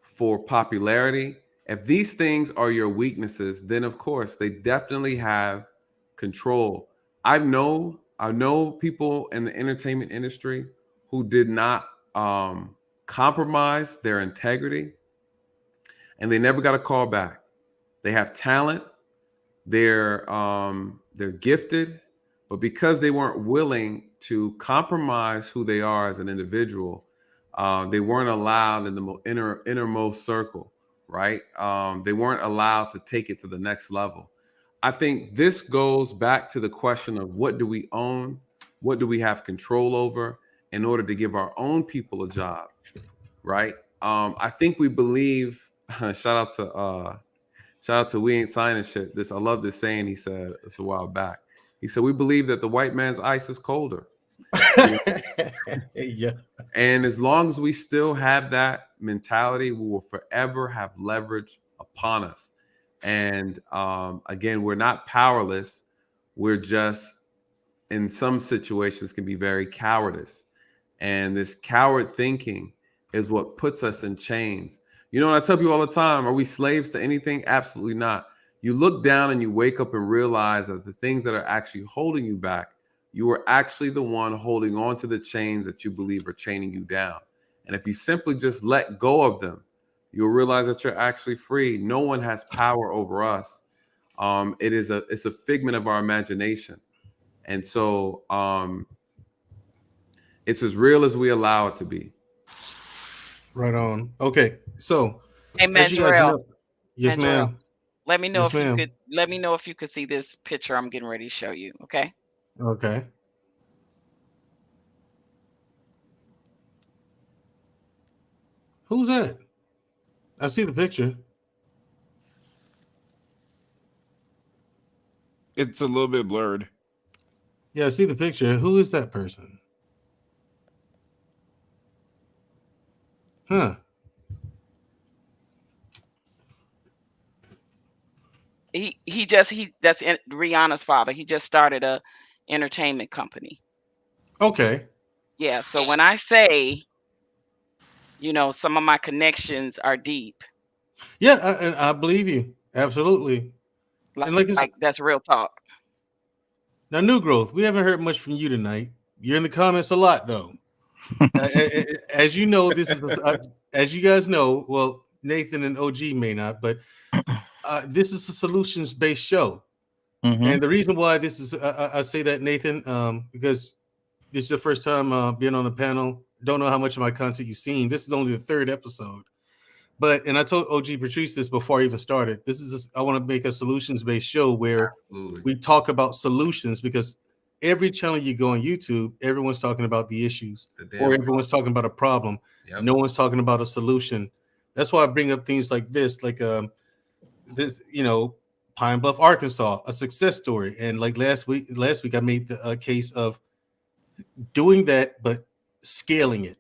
for popularity. If these things are your weaknesses, then of course they definitely have control. I know people in the entertainment industry who did not compromise their integrity, and they never got a call back. They have talent, they're gifted, but because they weren't willing to compromise who they are as an individual, they weren't allowed in the innermost circle, right? They weren't allowed to take it to the next level. I think this goes back to the question of, what do we own? What do we have control over in order to give our own people a job, right? I think we believe, shout out to We Ain't Signing Shit. I love this saying he said this a while back. He said, we believe that the white man's ice is colder. Yeah. And as long as we still have that mentality, we will forever have leverage upon us. And again, we're not powerless. We're just, in some situations, can be very cowardice. And this coward thinking is what puts us in chains. And I tell people all the time, are we slaves to anything? Absolutely not. You look down and you wake up and realize that the things that are actually holding you back, you are actually the one holding on to the chains that you believe are chaining you down. And if you simply just let go of them, you'll realize that you're actually free. No one has power over us. It's a figment of our imagination, and so it's as real as we allow it to be. Right on. Okay, so hey, Mandrell. Yes, Mandrell, ma'am. let me know Yes, if you ma'am. could. Let me know if you could see this picture I'm getting ready to show you. Okay. Okay. Who's that? I see the picture. It's a little bit blurred. Yeah, I see the picture. Who is that person? Huh. That's Rihanna's father. He just started a entertainment company. Okay. Yeah. So when I say, some of my connections are deep. Yeah, I believe you. Absolutely. And Like that's real talk. Now, New Growth, we haven't heard much from you tonight. You're in the comments a lot, though. As you know, this is as you guys know. Well, Nathan and OG may not, but this is a solutions-based show. Mm-hmm. And the reason why this is, I say that, Nathan, because this is your first time being on the panel. Don't know how much of my content you've seen. This is only the third episode. And I told OG Patrice this before I even started. I want to make a solutions-based show where we talk about solutions, because every channel you go on YouTube, everyone's talking about the issues, or everyone's talking about a problem. Yep. No one's talking about a solution. That's why I bring up things like this, this, Pine Bluff, Arkansas, a success story. And like last week I made the case of doing that, but scaling it.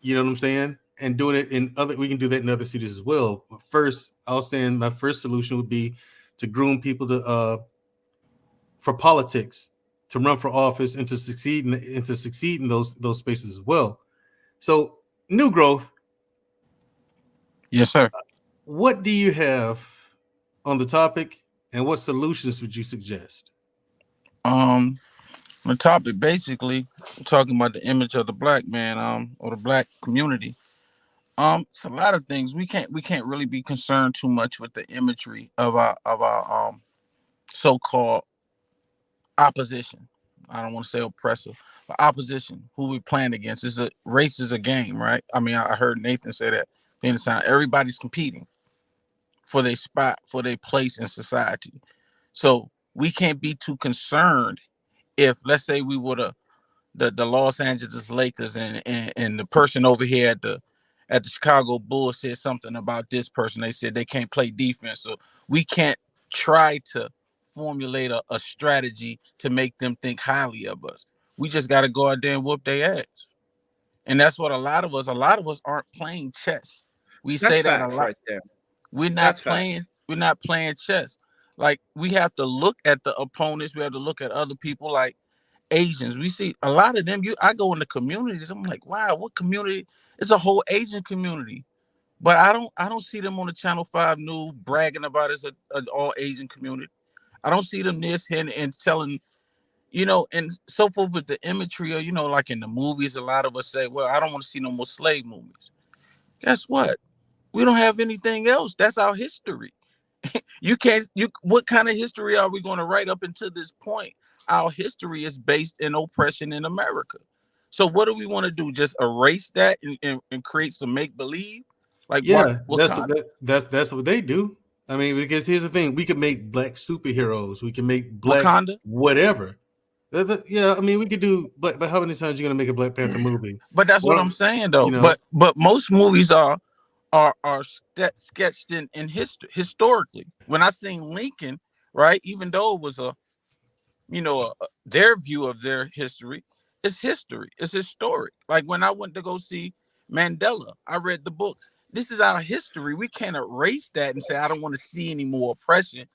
You know what I'm saying? And doing it we can do that in other cities as well. But first, I was saying my first solution would be to groom people for politics, to run for office, and to succeed in those spaces as well. So, New Growth. Yes, sir. What do you have on the topic, and what solutions would you suggest? The topic basically talking about the image of the black man, or the black community. It's a lot of things. We can't really be concerned too much with the imagery of our so-called opposition. I don't want to say oppressive, but opposition, who we playing against. Race is a game, right? I mean, I heard Nathan say that being the time. Everybody's competing for their spot, for their place in society. So we can't be too concerned if, let's say, we would have the Los Angeles Lakers and the person over here at the Chicago Bulls said something about this person. They said they can't play defense. So we can't try to formulate a strategy to make them think highly of us. We just got to go out there and whoop their ass. And that's what a lot of us aren't playing chess. We say that a lot. Right there. We're not playing chess. Like, we have to look at the opponents. We have to look at other people, like Asians. We see a lot of them. I go into communities. I'm like, wow, what community? It's a whole Asian community. But I don't see them on the Channel 5 news bragging about it's an all Asian community. I don't see them this and telling, and so forth with the imagery, or, like in the movies, a lot of us say, well, I don't want to see no more slave movies. Guess what? We don't have anything else. That's our history. What kind of history are we going to write up until this point? Our history is based in oppression in America. So what do we want to do? Just erase that and create some make-believe? Like, yeah, that's what they do. I mean, because here's the thing: we could make black superheroes, we can make black Wakanda, whatever. Yeah, I mean, we could do, but how many times are you gonna make a Black Panther movie? But that's what I'm saying, though. But most movies are sketched in history historically. When I seen Lincoln, right, even though it was their view of their history, it's history. It's historic. Like when I went to go see Mandela, I read the book. This is our history. We can't erase that and say, I don't want to see any more oppression.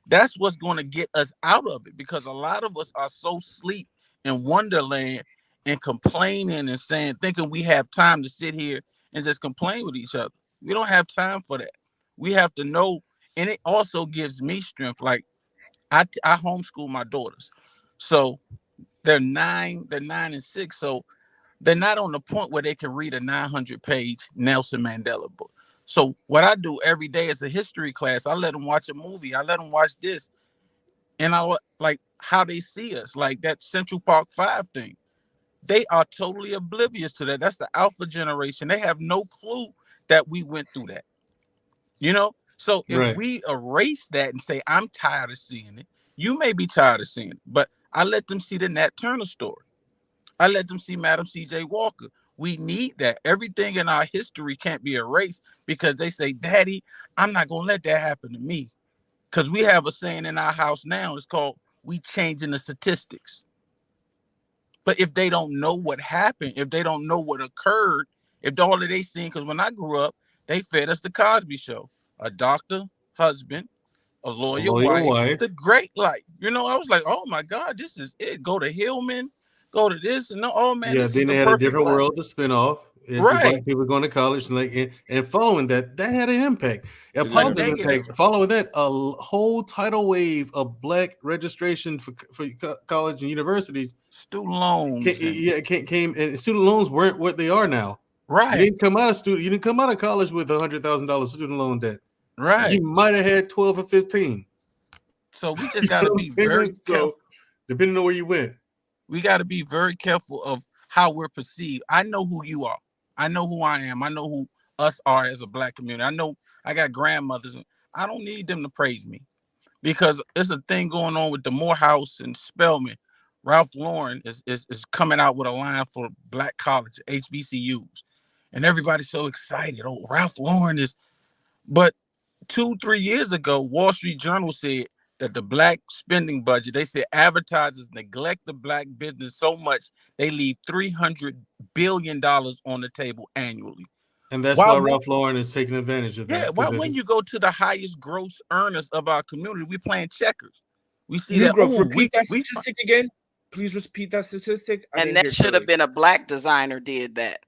That's what's going to get us out of it, because a lot of us are so asleep in Wonderland and complaining and thinking we have time to sit here and just complain with each other. We don't have time for that. We have to know, and it also gives me strength. Like I homeschool my daughters, so they're 9 and 6, so they're not on the point where they can read a 900-page Nelson Mandela book. So what I do every day is a history class. I let them watch a movie. I let them watch this. and I like how they see us, like that Central Park 5 thing. They are totally oblivious to that. That's the alpha generation. They have no clue that we went through that. You know? So if we erase that and say, I'm tired of seeing it, you may be tired of seeing it, but I let them see the Nat Turner story. I let them see Madam C.J. Walker. We need that. Everything in our history can't be erased because they say, Daddy, I'm not going to let that happen to me. Because we have a saying in our house now, it's called, we changing the statistics. But if they don't know what happened, if they don't know what occurred, if all that they seen, because when I grew up, they fed us the Cosby Show. A doctor, husband, a lawyer wife, the great life. You know, I was like, oh my God, this is it. Go to Hillman, go to this, and oh man, yeah. Then they had a different world to spin off. Right, black people going to college and following that had an impact, a positive impact. Following that, a whole tidal wave of black registration for college and universities, student loans, came, and student loans weren't what they are now. Right, you didn't come out of college with $100,000 student loan debt. Right, you might have had 12 or 15. So we just got to be very careful. Depending on where you went, we got to be very careful of how we're perceived. I know who you are. I know who I am. I know who us are as a black community. I know I got grandmothers. I don't need them to praise me because there's a thing going on with the Morehouse and Spelman. Ralph Lauren is coming out with a line for black college, HBCUs. And everybody's so excited. Oh, Ralph Lauren is. But 2-3 years ago, Wall Street Journal said that the black spending budget, they said advertisers neglect the black business so much they leave $300 billion on the table annually. And that's why Ralph Lauren is taking advantage of that. Yeah, well, when you go to the highest gross earners of our community, we're playing checkers. We see repeat that statistic again. Please repeat that statistic. And that should have been a black designer did that.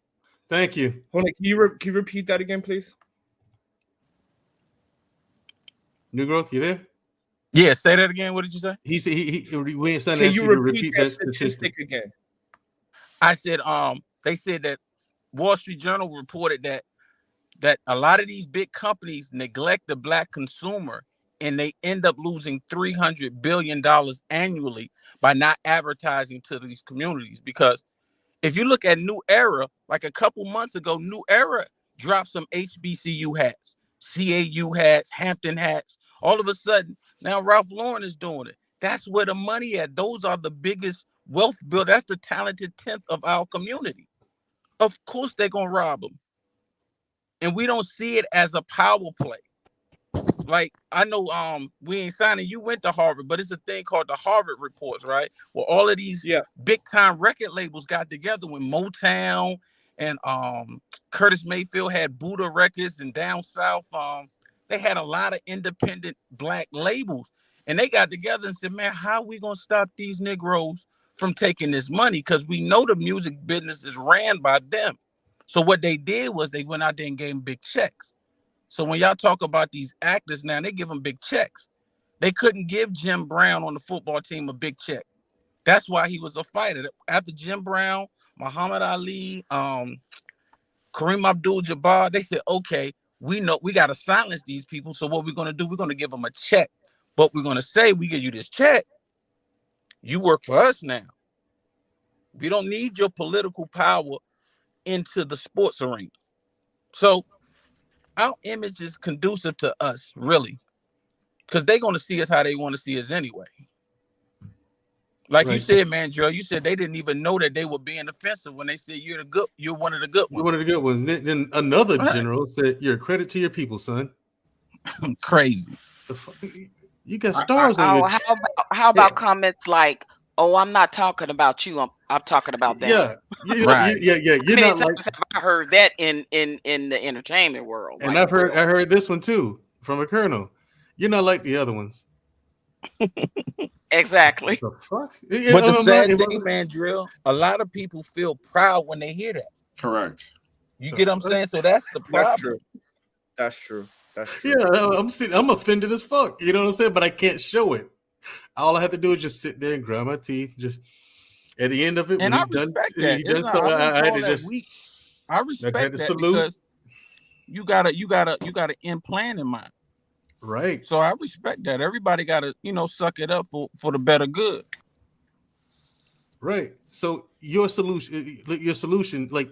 Thank you. Hold on, can you repeat that again, please? New Growth, you there? Yeah, say that again. What did you say? He said we ain't saying. Can you repeat that statistic again? I said they said that Wall Street Journal reported that a lot of these big companies neglect the black consumer and they end up losing $300 billion annually by not advertising to these communities. Because if you look at New Era, like a couple months ago, New Era dropped some HBCU hats, CAU hats, Hampton hats. All of a sudden, now Ralph Lauren is doing it. That's where the money at. Those are the biggest wealth build. That's the talented 10th of our community. Of course, they're going to rob them. And we don't see it as a power play. Like, I know we ain't signing, you went to Harvard, but it's a thing called the Harvard Reports, right? Where all of these big time record labels got together when Motown and Curtis Mayfield had Buddha Records, and down south, they had a lot of independent black labels. And they got together and said, man, how are we going to stop these Negroes from taking this money? Because we know the music business is ran by them. So what they did was they went out there and gave them big checks. So when y'all talk about these actors now, they give them big checks. They couldn't give Jim Brown on the football team a big check. That's why he was a fighter. After Jim Brown, Muhammad Ali, Kareem Abdul-Jabbar, they said, okay, we know we got to silence these people. So what we're going to do, we're going to give them a check. But we're going to say, we give you this check. You work for us now. We don't need your political power into the sports arena. So our image is conducive to us, really, because they're going to see us how they want to see us anyway. Like you said, Mandrell, you said they didn't even know that they were being offensive when they said you're one of the good ones. You're one of the good ones. Then another general said, "You're a credit to your people, son." Crazy. You got stars on your. How about comments like, "Oh, I'm not talking about you. I'm talking about them." Yeah, You're not like. I heard that in the entertainment world, and I heard this one too from a colonel. You're not like the other ones. Exactly. What the fuck? But the sad thing, Mandrell, a lot of people feel proud when they hear that. Correct. You get what I'm saying? So that's the problem. That's true. Yeah, I'm offended as fuck. You know what I'm saying? But I can't show it. All I have to do is just sit there and grind my teeth. Just at the end of it, and I respect that. I respect that because you got an end plan in mind. Right. So I respect that. Everybody got to, suck it up for the better good. Right. So your solution, like,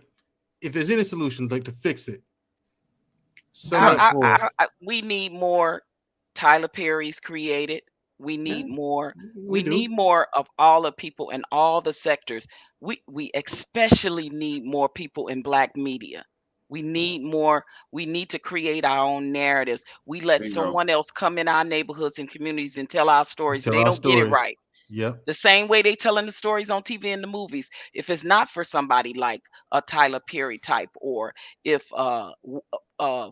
if there's any solution, like to fix it. We need more Tyler Perry's created. We need more. We need more of all the people in all the sectors. We especially need more people in Black media. We need more. We need to create our own narratives. We let someone else come in our neighborhoods and communities and tell our stories. They don't get it right. Yep. The same way they telling the stories on TV and the movies. If it's not for somebody like a Tyler Perry type, or if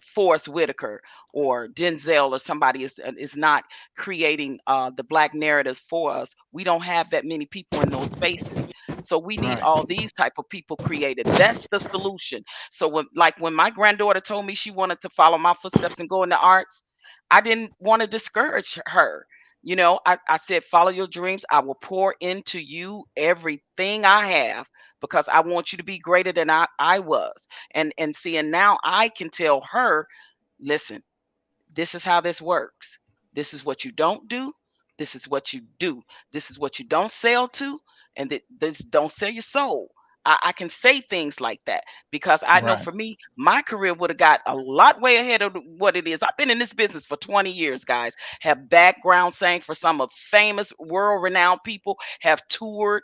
Forrest Whitaker or Denzel or somebody is not creating the Black narratives for us, we don't have that many people in those spaces. So we need all these type of people created. That's the solution. So when my granddaughter told me she wanted to follow my footsteps and go into arts, I didn't want to discourage her. I said, follow your dreams. I will pour into you everything I have because I want you to be greater than I was. And seeing now I can tell her, listen, this is how this works. This is what you don't do. This is what you do. This is what you don't sell to. And this don't sell your soul. I can say things like that because I know for me, my career would have got a lot way ahead of what it is. I've been in this business for 20 years, guys. Have background sang for some of famous world-renowned people, have toured.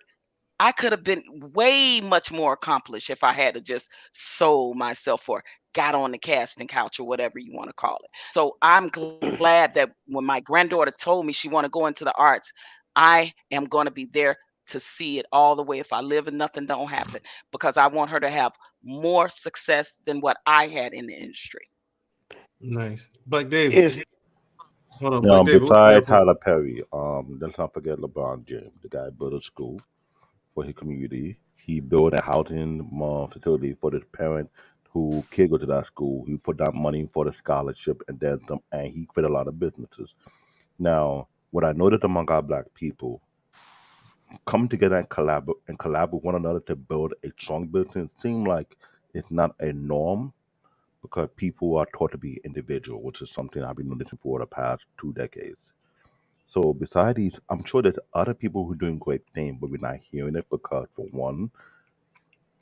I could have been way much more accomplished if I had to just sold myself or got on the casting couch or whatever you want to call it. So I'm glad that when my granddaughter told me she want to go into the arts, I am going to be there to see it all the way if I live and nothing don't happen, because I want her to have more success than what I had in the industry. Nice. Black David. Hold on, Black David. Besides Tyler Perry, let's not forget LeBron James. The guy built a school for his community. He built a housing facility for the parent who kid go to that school. He put down money for the scholarship and then some, and he created a lot of businesses. Now, what I noticed among our Black people, come together and collab with one another to build a strong business seem like it's not a norm because people are taught to be individual, which is something I've been noticing for the past 2 decades. So besides these, I'm sure there's other people who are doing great things, but we're not hearing it because, for one,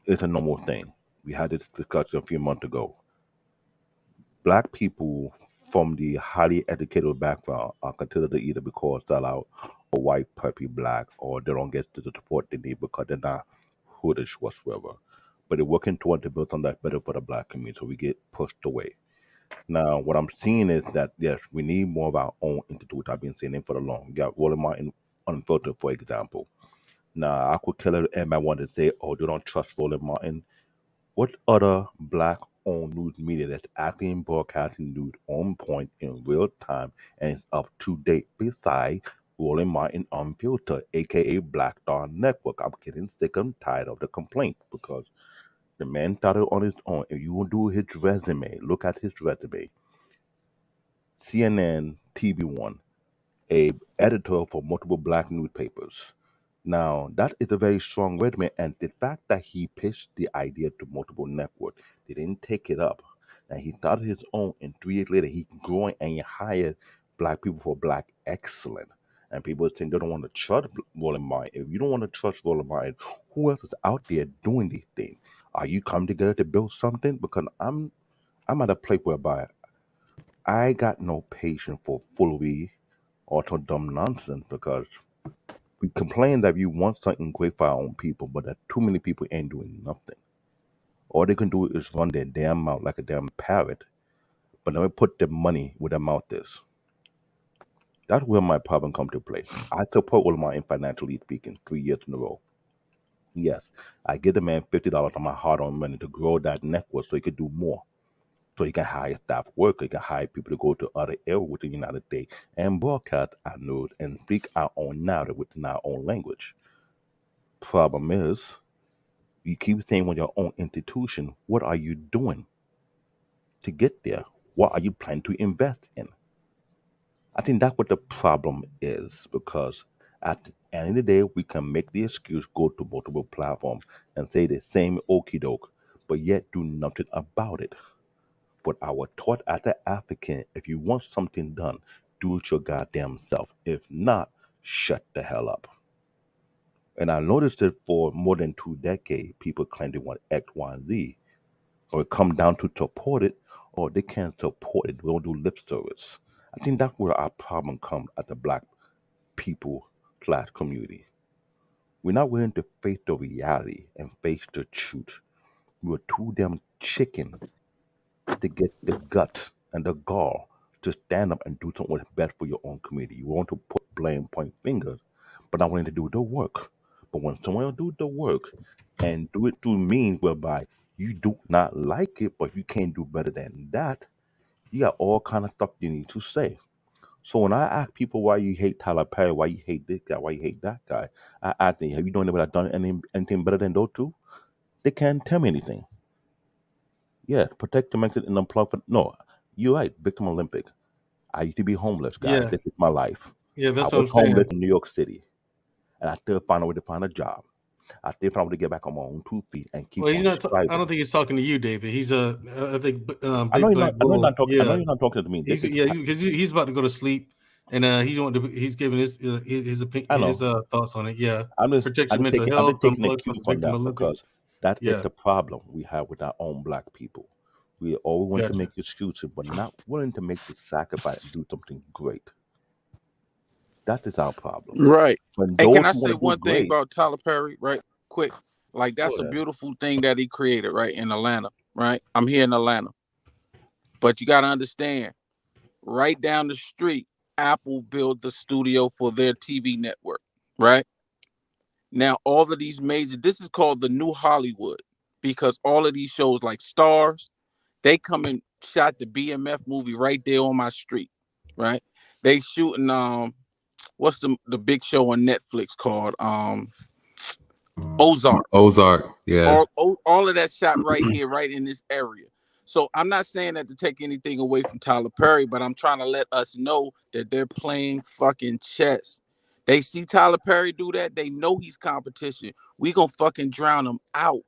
it's a normal thing. We had this discussion a few months ago. Black people from the highly educated background are considered to either be called sellout or white puppy black, or they don't get the support they need because they're not hoodish whatsoever. But they're working toward to build something that's better for the Black community, so we get pushed away. Now, what I'm seeing is that yes, we need more of our own institute. I've been saying it for the long. You got Roland Martin Unfiltered, for example. Now, I could kill it. Everybody wanted to say, "Oh, they don't trust Roland Martin." What other Black-owned news media that's acting and broadcasting news on point in real time and is up to date besides Roland Martin Unfiltered, aka Black Dawn Network? I'm getting sick and tired of the complaint because the man started on his own. If you will do his resume, look at his resume. CNN, TV One, a editor for multiple Black newspapers. Now, that is a very strong resume, and the fact that he pitched the idea to multiple networks, they didn't take it up. And he started his own, and 3 years later, he growing and he hired Black people for Black excellence. And people think they don't want to trust Roland Martin. If you don't want to trust Roland Martin, who else is out there doing these things? Are you coming together to build something? Because I'm at a place whereby I got no patience for foolery or some dumb nonsense because we complain that you want something great for our own people, but that too many people ain't doing nothing. All they can do is run their damn mouth like a damn parrot, but never put their money where their mouth is. That's where my problem come to play. I support Walmart financially speaking 3 years in a row. Yes, I give the man $50 on my hard-earned money to grow that network so he could do more. So he can hire staff workers, he can hire people to go to other areas within the United States and broadcast our news and speak our own narrative within our own language. Problem is, you keep saying with your own institution, what are you doing to get there? What are you planning to invest in? I think that's what the problem is because at the end of the day, we can make the excuse go to multiple platforms and say the same okey doke, but yet do nothing about it. But I was taught as an African, if you want something done, do it your goddamn self. If not, shut the hell up. And I noticed that for more than 2 decades, people claim they want X, Y, and Z, or it come down to support it, or they can't support it. They don't do lip service. I think that's where our problem comes at the black people / community. We're not willing to face the reality and face the truth. We're too damn chicken to get the guts and the gall to stand up and do something that's best for your own community. You want to put blame, point fingers, but not willing to do the work. But when someone else do the work and do it through means whereby you do not like it, but you can't do better than that, you got all kind of stuff you need to say. So when I ask people why you hate Tyler Perry, why you hate this guy, why you hate that guy, I ask them, have you done anything better than those two? They can't tell me anything. Yeah, protect the mental and unplug. No, you're right. Victim Olympic. I used to be homeless, guys. Yeah. This is my life. Yeah, that's I what was I'm saying. homeless in New York City, and I still found a way to find a job. I still found a way to get back on my own 2 feet and keep Well, he's on not. I striving. don't think he's talking to you, David. He's I think Big I know you're Black not. I know you're Bull. not talking. I know Yeah, you're not talking to me. he's because he's about to go to sleep, and he's giving his opinion, I know. his thoughts on it. Yeah, I'm just protect your I'm mental taking health, the unplug cue from the from Victim that Olympics. because that is Yeah, the problem we have with our own black people. We always want to gotcha. make excuses, but not willing to make the sacrifice and do something great. That is our problem. Right. When And can those I who say want to do one thing great, about Tyler Perry, right? Quick. Like go that's a ahead. beautiful thing that he created, right? In Atlanta, right? I'm here in Atlanta. But you gotta understand, right down the street, Apple built the studio for their TV network, right? Now, all of these this is called the new Hollywood because all of these shows like Stars, they come and shot the BMF movie right there on my street, right? They shooting what's the big show on Netflix called Ozark. Ozark, yeah. All of that shot right here, right in this area. So I'm not saying that to take anything away from Tyler Perry, but I'm trying to let us know that they're playing fucking chess. They see Tyler Perry do that. They know he's competition. We gonna fucking drown him out.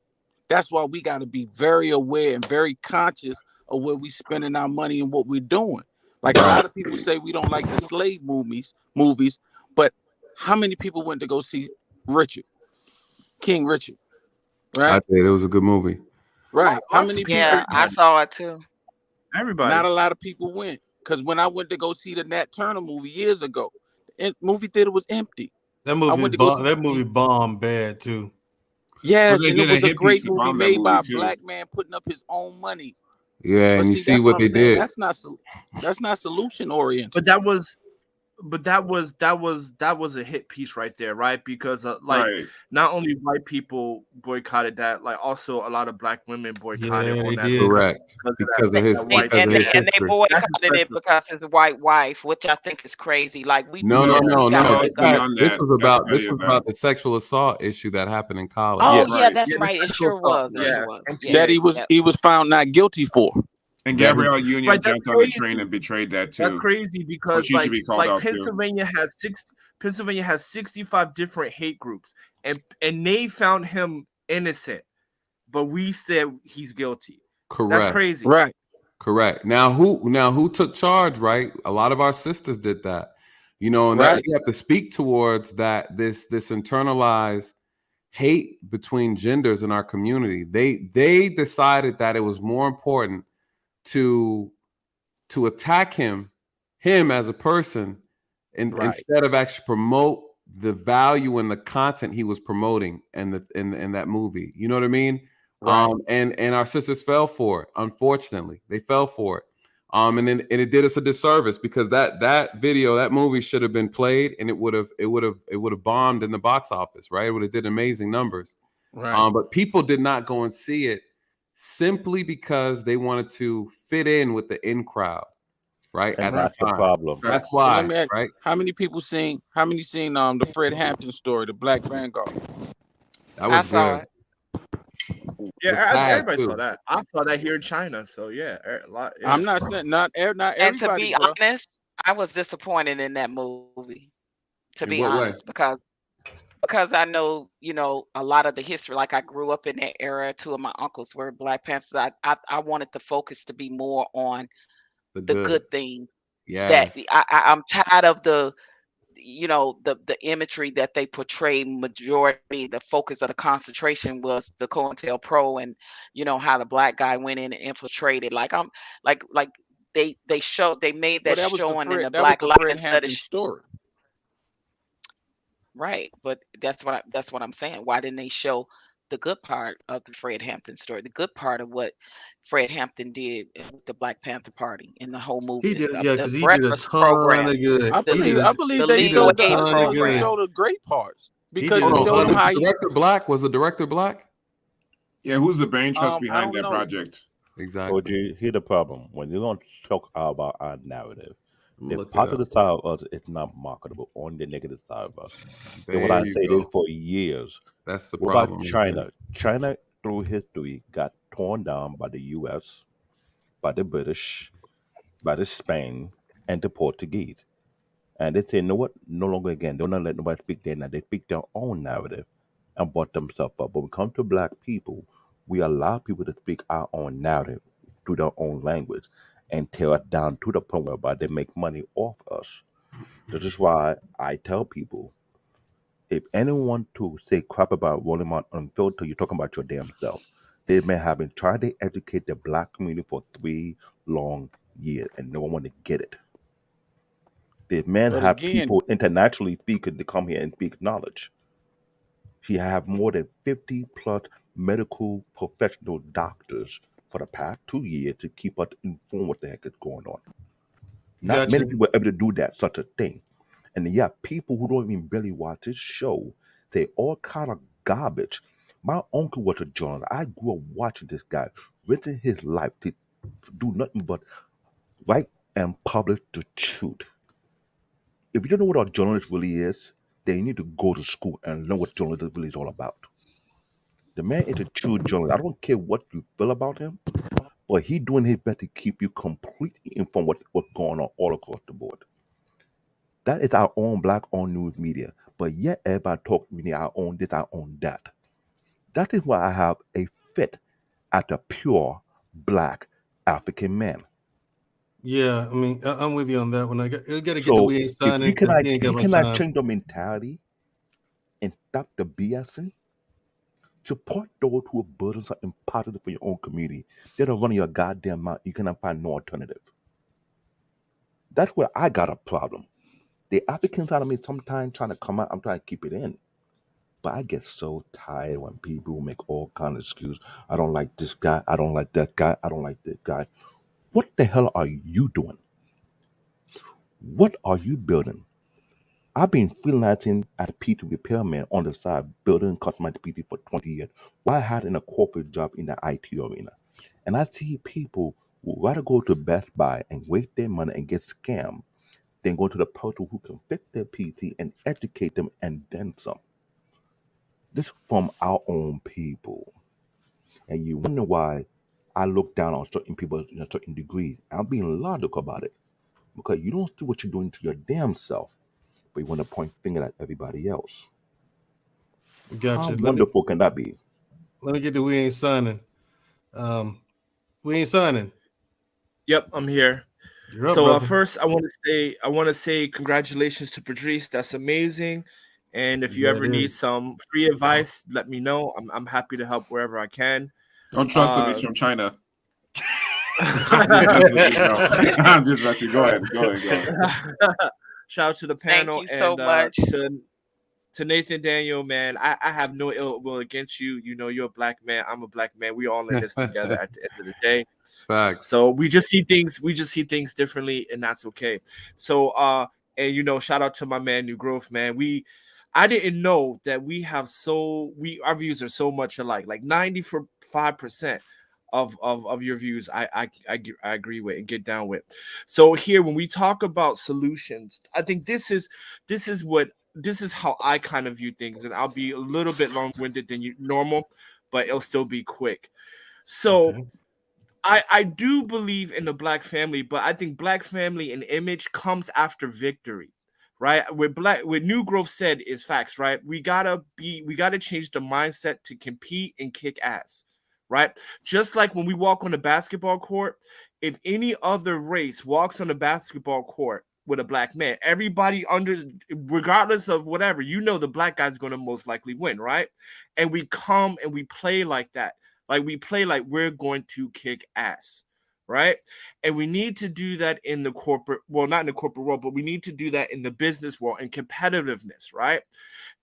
That's why we got to be very aware and very conscious of where we spending our money and what we're doing. Like a lot of people say we don't like the slave movies, but how many people went to go see King Richard? Right? I think it was a good movie. Right. How many people? Yeah, I saw it too. Everybody. Not a lot of people went. Because when I went to go see the Nat Turner movie years ago, the movie theater was empty. That movie bombed bad too. Yes, and it was a great movie made by a black man putting up his own money. Yeah, but and you see what they did. That's not solution oriented. But that was a hit piece right there, right? Because not only white people boycotted that, like also a lot of black women boycotted on that. Correct. Because of his And they boycotted it because his white wife, which I think is crazy. Like No. This was about the sexual assault issue that happened in college. Oh yeah, that's right. It sure was. That he was found not guilty for. And Gabrielle Union jumped on the train and betrayed that too. That's crazy because she should be called out Pennsylvania has 65 different hate groups, and they found him innocent, but we said he's guilty. Correct. That's crazy. Right. Correct. Now who took charge, right? A lot of our sisters did that. You know, and that you have to speak towards that this internalized hate between genders in our community. They decided that it was more important to attack him as a person instead of actually promote the value and the content he was promoting in that movie. You know what I mean? Right. And our sisters fell for it. Unfortunately, they fell for it. And it did us a disservice because that movie should have been played and it would have bombed in the box office, right? It would have did amazing numbers. Right. But people did not go and see it simply because they wanted to fit in with the in crowd, right? And that's the problem. That's why, right? How many seen the Fred Hampton story, The Black Vanguard? That was good. Yeah, everybody saw that. I saw that here in China, so yeah. I'm not saying not everybody. And to be honest, I was disappointed in that movie. To be honest, because because I know, a lot of the history. Like I grew up in that era. Two of my uncles were Black Panthers. I wanted the focus to be more on The the good. good thing. That Yes. I'm tired of the imagery that they portray. Majority, the focus of the concentration was the COINTELPRO, and how the black guy went in and infiltrated. Like I'm like they made Well, that showing in the that was black the light Fred instead of Hampton story. right. But that's what I'm saying. Why didn't they show the good part of the Fred Hampton story, the good part of what Fred Hampton did with the Black Panther Party and the whole He movement, did, the, yeah, the because he did a breakfast ton program, of good. I believe I believe the they He did legal a showed aid ton of they good. program. showed the great parts He because did it a showed ton him of how the he. director black? Was the director black? Yeah, who's the brain trust I behind don't that know. project? OG, here's the problem. When you're going to talk about our narrative, the Look it positive up. side of us is not marketable. Only the negative side of us. And what There I you say this go. for years. That's the What about problem right there. China? China, through history, got torn down by the U.S., by the British, by the Spain, and the Portuguese. And they say, you know what? No longer again. They'll not let nobody speak their narrative. They speak their own narrative and brought themselves up. But when it comes to black people, we allow people to speak our own narrative through their own language and tear it down to the point whereby they make money off us. This is why I tell people, if anyone to say crap about rolling out unfiltered, you're talking about your damn self. They may have been trying to educate the black community for 3 long years and no one want to get it. The man But have again, people internationally speaking to come here and speak knowledge. He have more than 50 plus medical professional doctors for the past 2 years to keep us informed what the heck is going on. Not many Gotcha. people are able to do that, such a thing. And then you have people who don't even barely watch this show say all kind of garbage. My uncle was a journalist. I grew up watching this guy, risking his life to do nothing but write and publish the truth. If you don't know what a journalist really is, then you need to go to school and learn what journalism really is all about. The man is a true journalist. I don't care what you feel about him, but he doing his best to keep you completely informed what's going on all across the board. That is our own black owned news media. But yet everybody talk we need our own this, our own that. That is why I have a fit at a pure black African man. Yeah, I mean, I'm with you on that one. You got to get the So we ain't if signing because he ain't you got much cannot time. change the mentality and stop the BSing, support those who are burdens and positive for your own community. They don't run your goddamn mouth. You cannot find no alternative. That's where I got a problem. The African side of me sometimes trying to come out, I'm trying to keep it in. But I get so tired when people make all kind of excuses. I don't like this guy. I don't like that guy. I don't like this guy. What the hell are you doing? What are you building? I've been freelancing as a PT repairman on the side, building customized PT for 20 years. While I had in a corporate job in the IT arena. And I see people who rather go to Best Buy and waste their money and get scammed than go to the person who can fix their PT and educate them and then some. This from our own people. And you wonder why I look down on certain people in a certain degree. I'm being logical about it. Because you don't see what you're doing to your damn self, but you want to point finger at everybody else. How Gotcha. wonderful can that be? Let me get the we ain't signing. We ain't signing. Yep, I'm here. You're up, So brother. first, I want to say congratulations to Patrice. That's amazing. And if you Yeah, ever it need is. some free advice, let me know. I'm happy to help wherever I can. Don't trust him. He's from China. I'm just messing. Go ahead. Go ahead. Shout out to the Thank panel you so and much. to Nathan Daniel, man. I have no ill will against you. You know, you're a black man. I'm a black man. We all in this together at the end of the day. Facts. So we just see things differently, and that's okay. So and shout out to my man New Growth, man. I didn't know that our views are so much alike. Like 95% of your views I agree with and get down with. So here when we talk about solutions, I think this is how I kind of view things, and I'll be a little bit long-winded than normal, but it'll still be quick. So Okay. I do believe in the black family, but I think black family and image comes after victory. right? What New Growth said is facts, right? We gotta change the mindset to compete and kick ass, right? Just like when we walk on the basketball court, if any other race walks on the basketball court with a black man, everybody regardless of whatever, the black guy's gonna most likely win, right? And we come and we play like that. Like we play like we're going to kick ass, right? And we need to do that in the corporate, well, not in the corporate world, but we need to do that in the business world and competitiveness, right?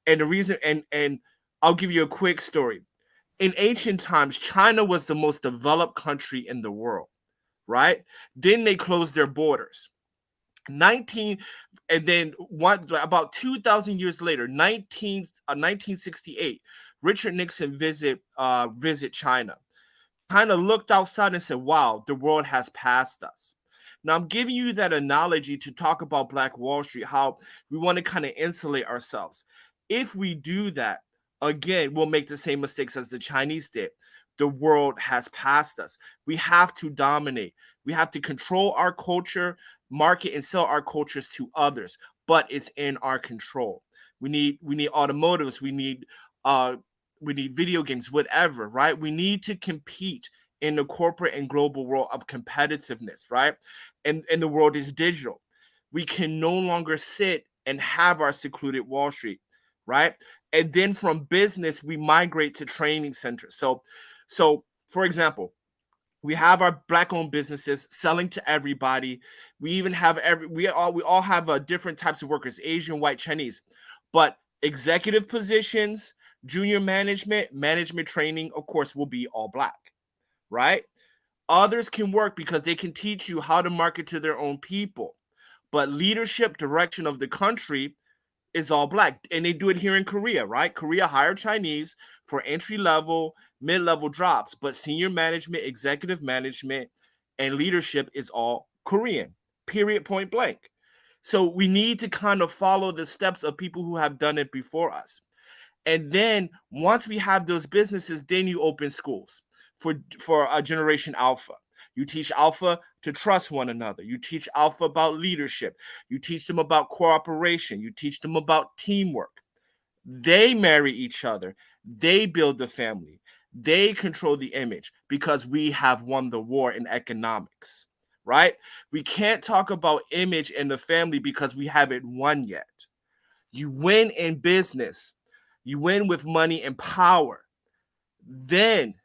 And the reason, and I'll give you a quick story. In ancient times, China was the most developed country in the world, right? Then they closed their borders. And then about 2,000 years later, 1968, Richard Nixon visit China. Kind of looked outside and said, wow, the world has passed us. Now, I'm giving you that analogy to talk about Black Wall Street, how we want to kind of insulate ourselves. If we do that, again, we'll make the same mistakes as the Chinese did. The world has passed us. We have to dominate. We have to control our culture, market and sell our cultures to others, but it's in our control. We need automotives. We need video games, whatever, right? We need to compete in the corporate and global world of competitiveness, right? And the world is digital. We can no longer sit and have our secluded Wall Street, right? And then from business, we migrate to training centers. So for example, we have our Black-owned businesses selling to everybody. We even have we all have different types of workers: Asian, white, Chinese, but executive positions, junior management training, of course, will be all Black, right? Others can work because they can teach you how to market to their own people. But leadership direction of the country is all Black. And they do it here in Korea, right? Korea hired Chinese for entry level, mid-level drops, but senior management, executive management, and leadership is all Korean, period, point blank. So we need to kind of follow the steps of people who have done it before us. And then once we have those businesses, then you open schools for a generation alpha. You teach alpha to trust one another. You teach alpha about leadership. You teach them about cooperation. You teach them about teamwork. They marry each other. They build the family. They control the image because we have won the war in economics, right? We can't talk about image in the family because we haven't won yet. You win in business. You win with money and power. Then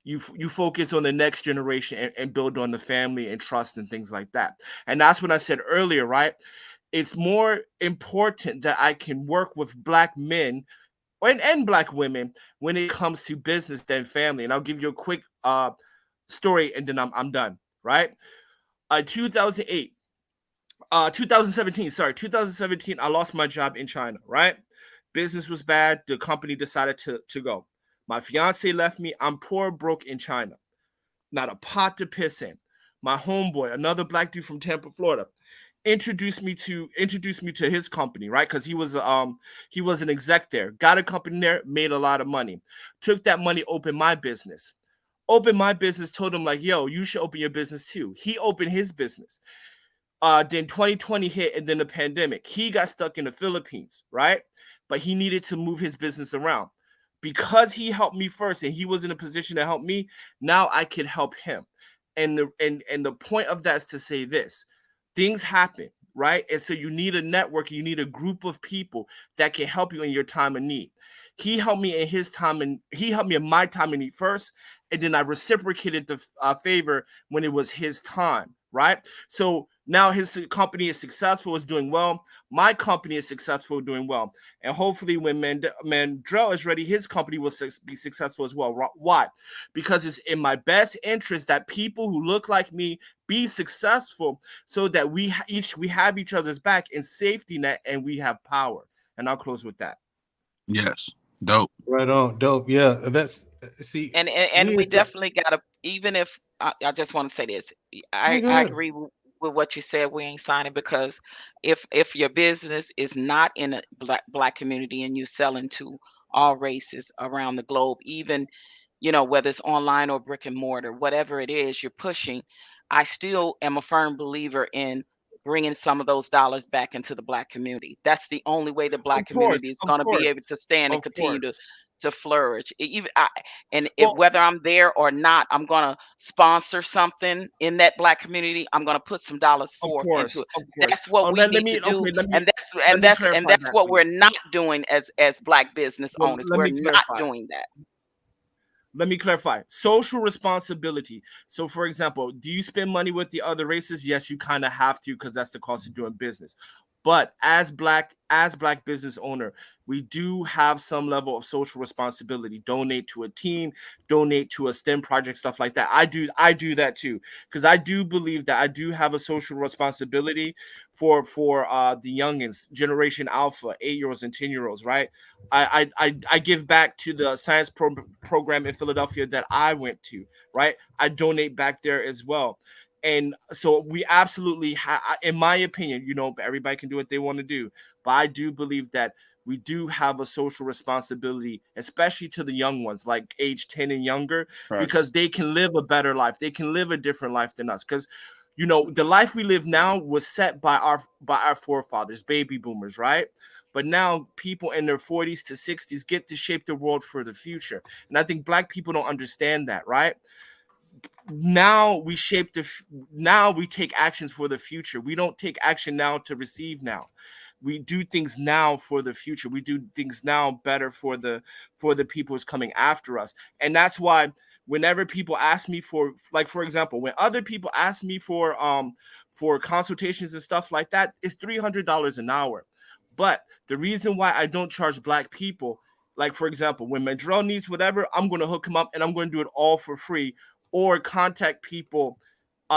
you focus on the next generation and build on the family and trust and things like that. And that's what I said earlier, right? It's more important that I can work with Black men and Black women when it comes to business than family. And I'll give you a quick story and then I'm done, right? 2017, I lost my job in China, right? Business was bad. The company decided to go. My fiance left me. I'm poor, broke in China. Not a pot to piss in. My homeboy, another Black dude from Tampa, Florida, introduced me to his company, right? Because he was an exec there. Got a company there, made a lot of money. Took that money, opened my business. Told him like, yo, you should open your business too. He opened his business. Then 2020 hit and then the pandemic. He got stuck in the Philippines, right? But he needed to move his business around. Because he helped me first and he was in a position to help me, now I could help him. And the point of that is to say this: things happen, right? And so you need a network, you need a group of people that can help you in your time of need. He helped me in his time, and he helped me in my time of need first, and then I reciprocated the favor when it was his time, right? So now his company is successful, is doing well. My company is successful, doing well. And hopefully when Mandrell is ready, his company will be successful as well. Why? Because it's in my best interest that people who look like me be successful so that we have each other's back in safety net and we have power. And I'll close with that. Yes. Dope. Right on. Dope. Yeah. That's and we definitely gotta, even if I just want to say this. I agree with what you said. We ain't signing because if your business is not in a black community and you're selling to all races around the globe, even whether it's online or brick and mortar, whatever it is you're pushing, I still am a firm believer in bringing some of those dollars back into the Black community. That's the only way the Black community is going to be able to stand and continue to flourish. Whether I'm there or not, I'm going to sponsor something in that Black community. I'm going to put some dollars forth into it. That's what we need to do, and that's what we're not doing as Black business owners. We're not doing that. Let me clarify. Social responsibility. So, for example, do you spend money with the other races? Yes, you kind of have to, because that's the cost of doing business. But as black business owner, we do have some level of social responsibility. Donate to a team, donate to a STEM project, stuff like that. I do that too, because I do believe that I do have a social responsibility for the youngins, Generation Alpha, 8-year-olds and 10-year-olds, right? I give back to the science program in Philadelphia that I went to, right? I donate back there as well. And so we absolutely in my opinion, everybody can do what they want to do, but I do believe that we do have a social responsibility, especially to the young ones, like age 10 and younger, because they can live a better life. They can live a different life than us, because the life we live now was set by our forefathers, baby boomers, right? But now people in their 40s to 60s get to shape the world for the future. And I think Black people don't understand that, right? Now we take actions for the future. We don't take action now to receive now. We do things now for the future. We do things now better for the people who's coming after us. And that's why whenever people ask me for, like, for example, when other people ask me for consultations and stuff like that, it's $300 an hour. But the reason why I don't charge Black people, like, for example, when Mandrell needs whatever, I'm going to hook him up and I'm going to do it all for free, or contact people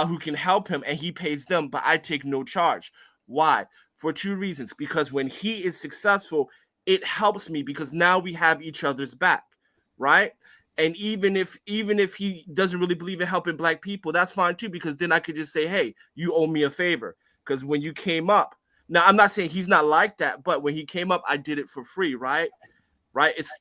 who can help him and he pays them, but I take no charge. Why? For two reasons. Because when he is successful, it helps me, because now we have each other's back, right? And even if he doesn't really believe in helping Black people, that's fine too, because then I could just say, hey, you owe me a favor. Because when you came up, now I'm not saying he's not like that, but when he came up, I did it for free, right? It's,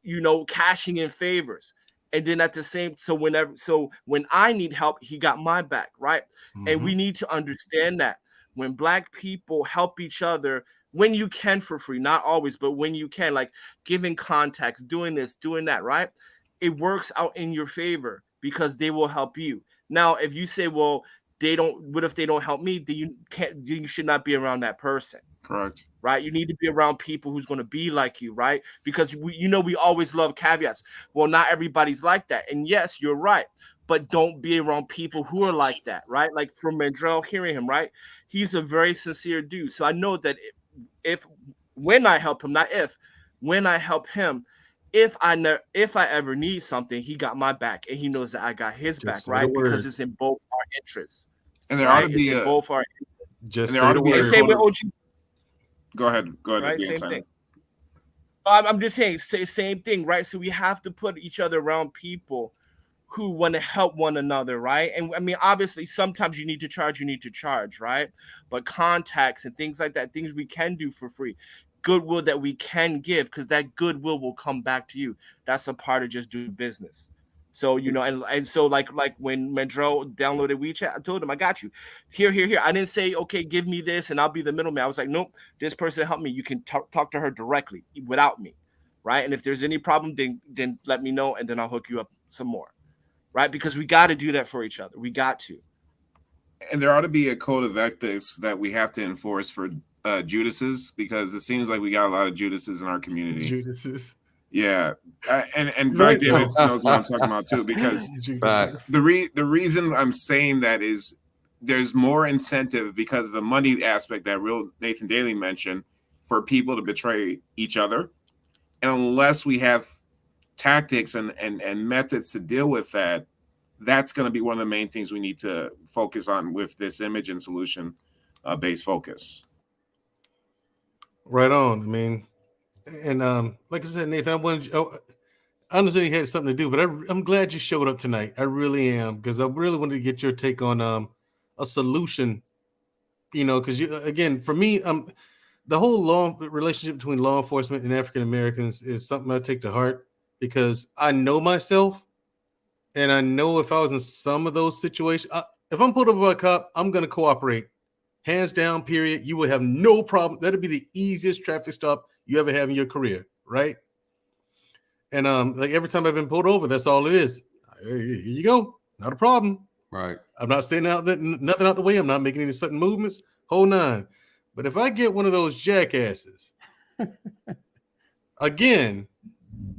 cashing in favors. And then at the same, so when I need help, he got my back, right? Mm-hmm. And we need to understand that when Black people help each other, when you can for free, not always, but when you can, like giving contacts, doing this, doing that, right? It works out in your favor, because they will help you. Now, if you say, well, what if they don't help me? Then you should not be around that person. Correct. Right? You need to be around people who's going to be like you, right? Because we always love caveats. Well, not everybody's like that. And yes, you're right. But don't be around people who are like that, right? Like from Mandrell, hearing him, right? He's a very sincere dude. So I know that when I help him, when I help him, if I ever need something, he got my back, and he knows that I got his back, right? Because it's in both our interests. And there ought to be both our interests. There ought to be a same with OG. Go ahead. Right, same thing. I'm just saying, same thing, right? So we have to put each other around people who want to help one another, right? And I mean, obviously, sometimes you need to charge, right? But contacts and things like that, things we can do for free, goodwill that we can give, because that goodwill will come back to you. That's a part of just doing business. So, and so like when Mandrell downloaded WeChat, I told him, I got you. Here. I didn't say, okay, give me this and I'll be the middleman. I was like, nope, this person helped me. You can talk to her directly without me, right? And if there's any problem, then let me know, and then I'll hook you up some more, right? Because we got to do that for each other. We got to. And there ought to be a code of ethics that we have to enforce for Judases, because it seems like we got a lot of Judases in our community. Judases. Yeah, and Black David knows what I'm talking about too, because the reason I'm saying that is there's more incentive, because of the money aspect that real Nathan Daly mentioned, for people to betray each other, and unless we have tactics and methods to deal with that, that's going to be one of the main things we need to focus on with this image and solution based focus. Right on. I mean. And like I said, Nathan, I understand you had something to do, but I'm glad you showed up tonight. I really am, because I really wanted to get your take on a solution. Because again, for me, the whole relationship between law enforcement and African Americans is something I take to heart, because I know myself, and I know if I was in some of those situations, if I'm pulled over by a cop, I'm going to cooperate hands down, period. You would have no problem. That'd be the easiest traffic stop you ever have in your career, right? And like every time I've been pulled over, that's all it is. Here you go, not a problem. Right. I'm not saying nothing out the way. I'm not making any sudden movements. Whole nine. But if I get one of those jackasses, again,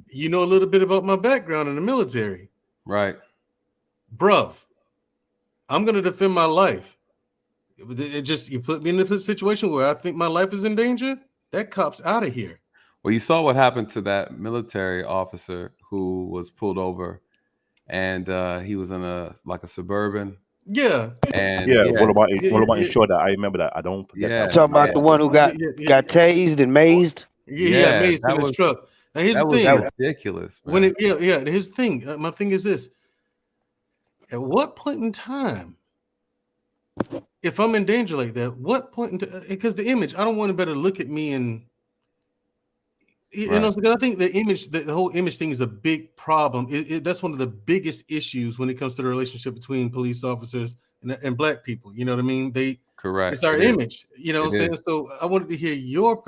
you know a little bit about my background in the military. Right. Bruv, I'm going to defend my life. You put me in a situation where I think my life is in danger, that cop's out of here. Well, you saw what happened to that military officer who was pulled over, and he was in a Suburban. Yeah. And what about ensure that I remember that I don't forget that. Talking about the one who got tased and mazed. Yeah, mazed in his truck. Now here's the thing. That was ridiculous. Man. Here's the thing. My thing is this: at what point in time, if I'm in danger like that, what point in time? Because the image, I don't want anybody to look at me and. You know, I think the whole image thing is a big problem. That's one of the biggest issues when it comes to the relationship between police officers and black people. You know what I mean? Correct. It's our image. You know what I'm saying? So I wanted to hear your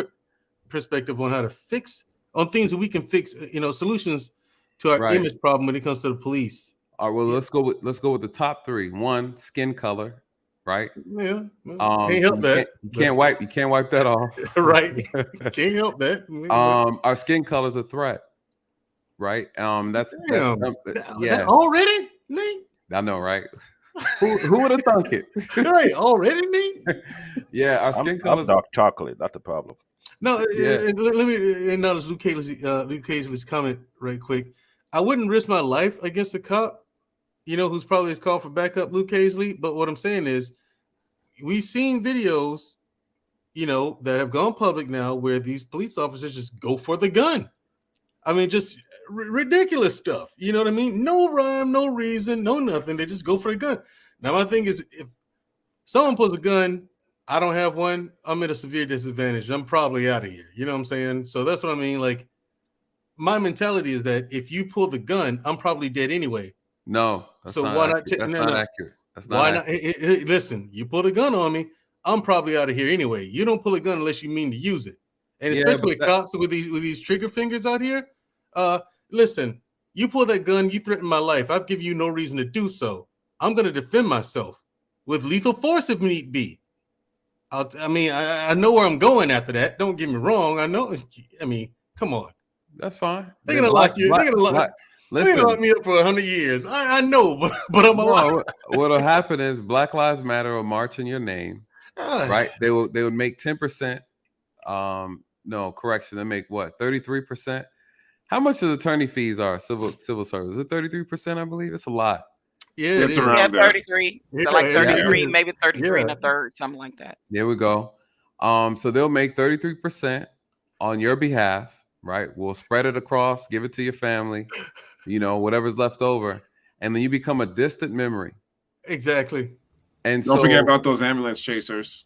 perspective on how to fix on things that we can fix. You know, solutions to our image problem when it comes to the police. All right. Well, let's go with the top three. One, skin color. Right. Yeah. Can't help that. You can't wipe that off. Right. Can't help that. Our skin color is a threat. Right. That's already, Nate. I know, right? Who would have thunk it? Right. Already, Nate. Yeah. Our skin color is dark chocolate. That's the problem. No. Let me notice Luke Caseley's comment right quick. I wouldn't risk my life against a cop. You know, who's probably called for backup, Luke Caseley. But what I'm saying is, we've seen videos, you know, that have gone public now where these police officers just go for the gun. I mean, just ridiculous stuff. You know what I mean? No rhyme, no reason, no nothing. They just go for the gun. Now, my thing is, if someone pulls a gun, I don't have one, I'm at a severe disadvantage. I'm probably out of here. You know what I'm saying? So that's what I mean. Like, my mentality is that if you pull the gun, I'm probably dead anyway. No, that's so not why accurate. not? That's not accurate. That's not. Why accurate. not? Listen, you pull a gun on me, I'm probably out of here anyway. You don't pull a gun unless you mean to use it, and especially with cops with these trigger fingers out here. Listen, you pull that gun, you threaten my life. I've given you no reason to do so. I'm going to defend myself with lethal force if need be. I know where I'm going after that. Don't get me wrong. I know. I mean, come on. That's fine. They're gonna lock you. They're gonna lock me up for 100 years. I know, but I'm alive. What'll happen is Black Lives Matter will march in your name, right? They would make 10%. No, correction. They make what? 33%. How much of the attorney fees are civil service? Is it 33%? I believe it's a lot. Yeah, it's around 33. So like 33, maybe 33 and a third, something like that. There we go. So they'll make 33% on your behalf, right? We'll spread it across, give it to your family, you know, whatever's left over, and then you become a distant memory. Exactly. And don't forget about those ambulance chasers.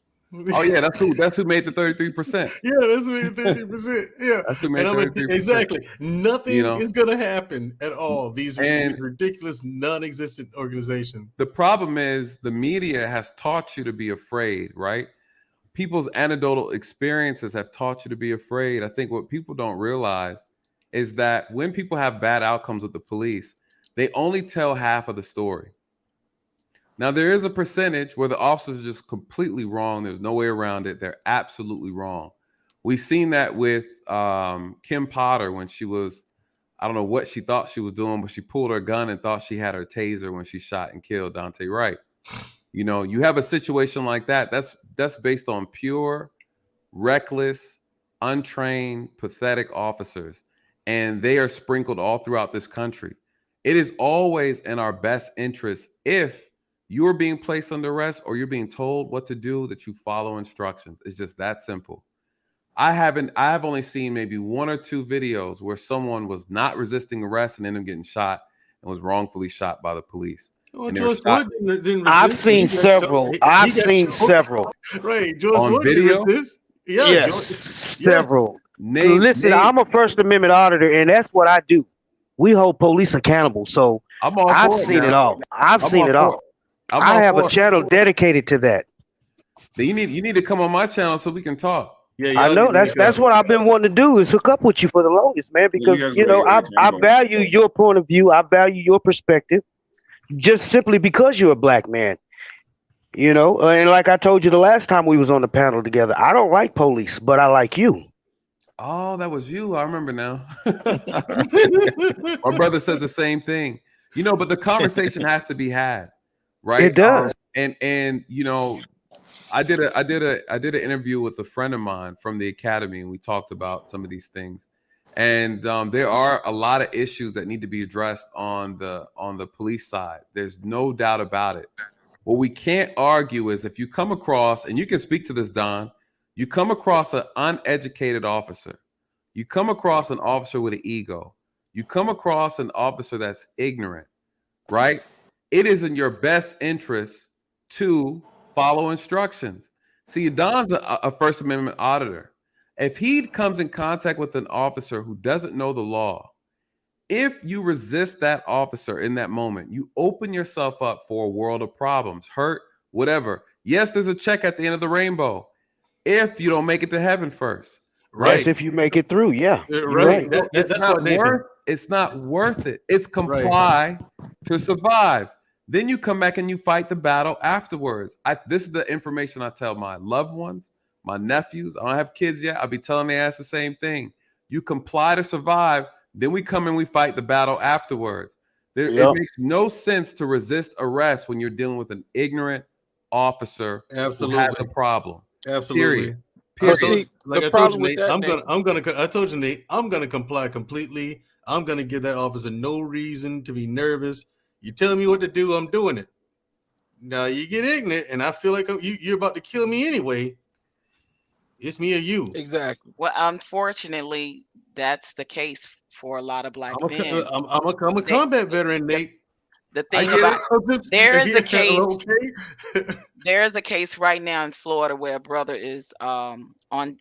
Oh yeah, that's who made the 33%. Yeah, that's who made the 33%. Yeah, that's who made 33%. Exactly. Nothing is gonna happen at all. These ridiculous, non-existent organizations. The problem is the media has taught you to be afraid, right? People's anecdotal experiences have taught you to be afraid. I think what people don't realize is that when people have bad outcomes with the police, they only tell half of the story. Now, there is a percentage where the officers are just completely wrong. There's no way around it. They're absolutely wrong. We've seen that with Kim Potter when she was, I don't know what she thought she was doing, but she pulled her gun and thought she had her taser when she shot and killed Dante Wright. You know, you have a situation like that. That's based on pure, reckless, untrained, pathetic officers. And they are sprinkled all throughout this country. It is always in our best interest if you're being placed under arrest or you're being told what to do, that you follow instructions. It's just that simple. I have only seen maybe one or two videos where someone was not resisting arrest and ended up getting shot and was wrongfully shot by the police. Well, George Floyd didn't I've seen several. I've seen several. Right, George on Floyd video. Yeah, yes, several. Listen, I'm a First Amendment auditor, and that's what I do. We hold police accountable. So I've seen it all. I've seen it all. I have a channel dedicated to that. Then you need to come on my channel so we can talk. Yeah, I know that's what I've been wanting to do is hook up with you for the longest, man. Because I value your point of view. I value your perspective, just simply because you're a black man. And like I told you the last time we was on the panel together, I don't like police, but I like you. Oh, that was you. I remember now. My brother said the same thing. But the conversation has to be had, right? It does. And I did an interview with a friend of mine from the academy, and we talked about some of these things. And there are a lot of issues that need to be addressed on the police side. There's no doubt about it. What we can't argue is if you come across, and you can speak to this, Don, you come across an uneducated officer, you come across an officer with an ego, you come across an officer that's ignorant, right? It is in your best interest to follow instructions. See, Don's a First Amendment auditor. If he comes in contact with an officer who doesn't know the law, if you resist that officer in that moment, you open yourself up for a world of problems, hurt, whatever. Yes, there's a check at the end of the rainbow if you don't make it to heaven first. Right. Yes, if you make it through, yeah. Right. That's it's not worth it. It's comply to survive. Then you come back and you fight the battle afterwards. This is the information I tell my loved ones, my nephews. I don't have kids yet. I'll be telling their ass the same thing. You comply to survive. Then we come and we fight the battle afterwards. It makes no sense to resist arrest when you're dealing with an ignorant officer who has a problem. Absolutely. Period. Like I told you, Nate, I told you, Nate, I'm gonna comply completely. I'm gonna give that officer no reason to be nervous. You telling me what to do, I'm doing it. Now you get ignorant, and I feel like you're about to kill me anyway. It's me or you. Exactly. Well, unfortunately, that's the case for a lot of black men. I'm a combat veteran, Nate. The thing about there is a case. There's a case right now in Florida where a brother is on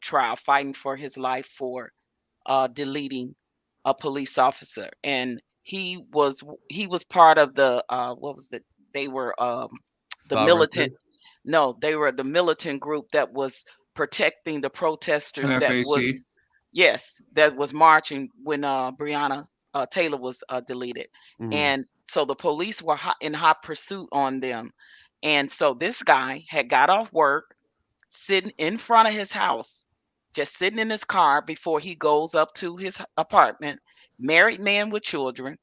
trial, fighting for his life for deleting a police officer, and he was part of the they were the militant. No, they were the militant group that was protecting the protesters that was marching when Breonna Taylor was deleted. Mm-hmm. And so the police were in hot pursuit on them. And so this guy had got off work, sitting in front of his house, just sitting in his car before he goes up to his apartment, married man with children,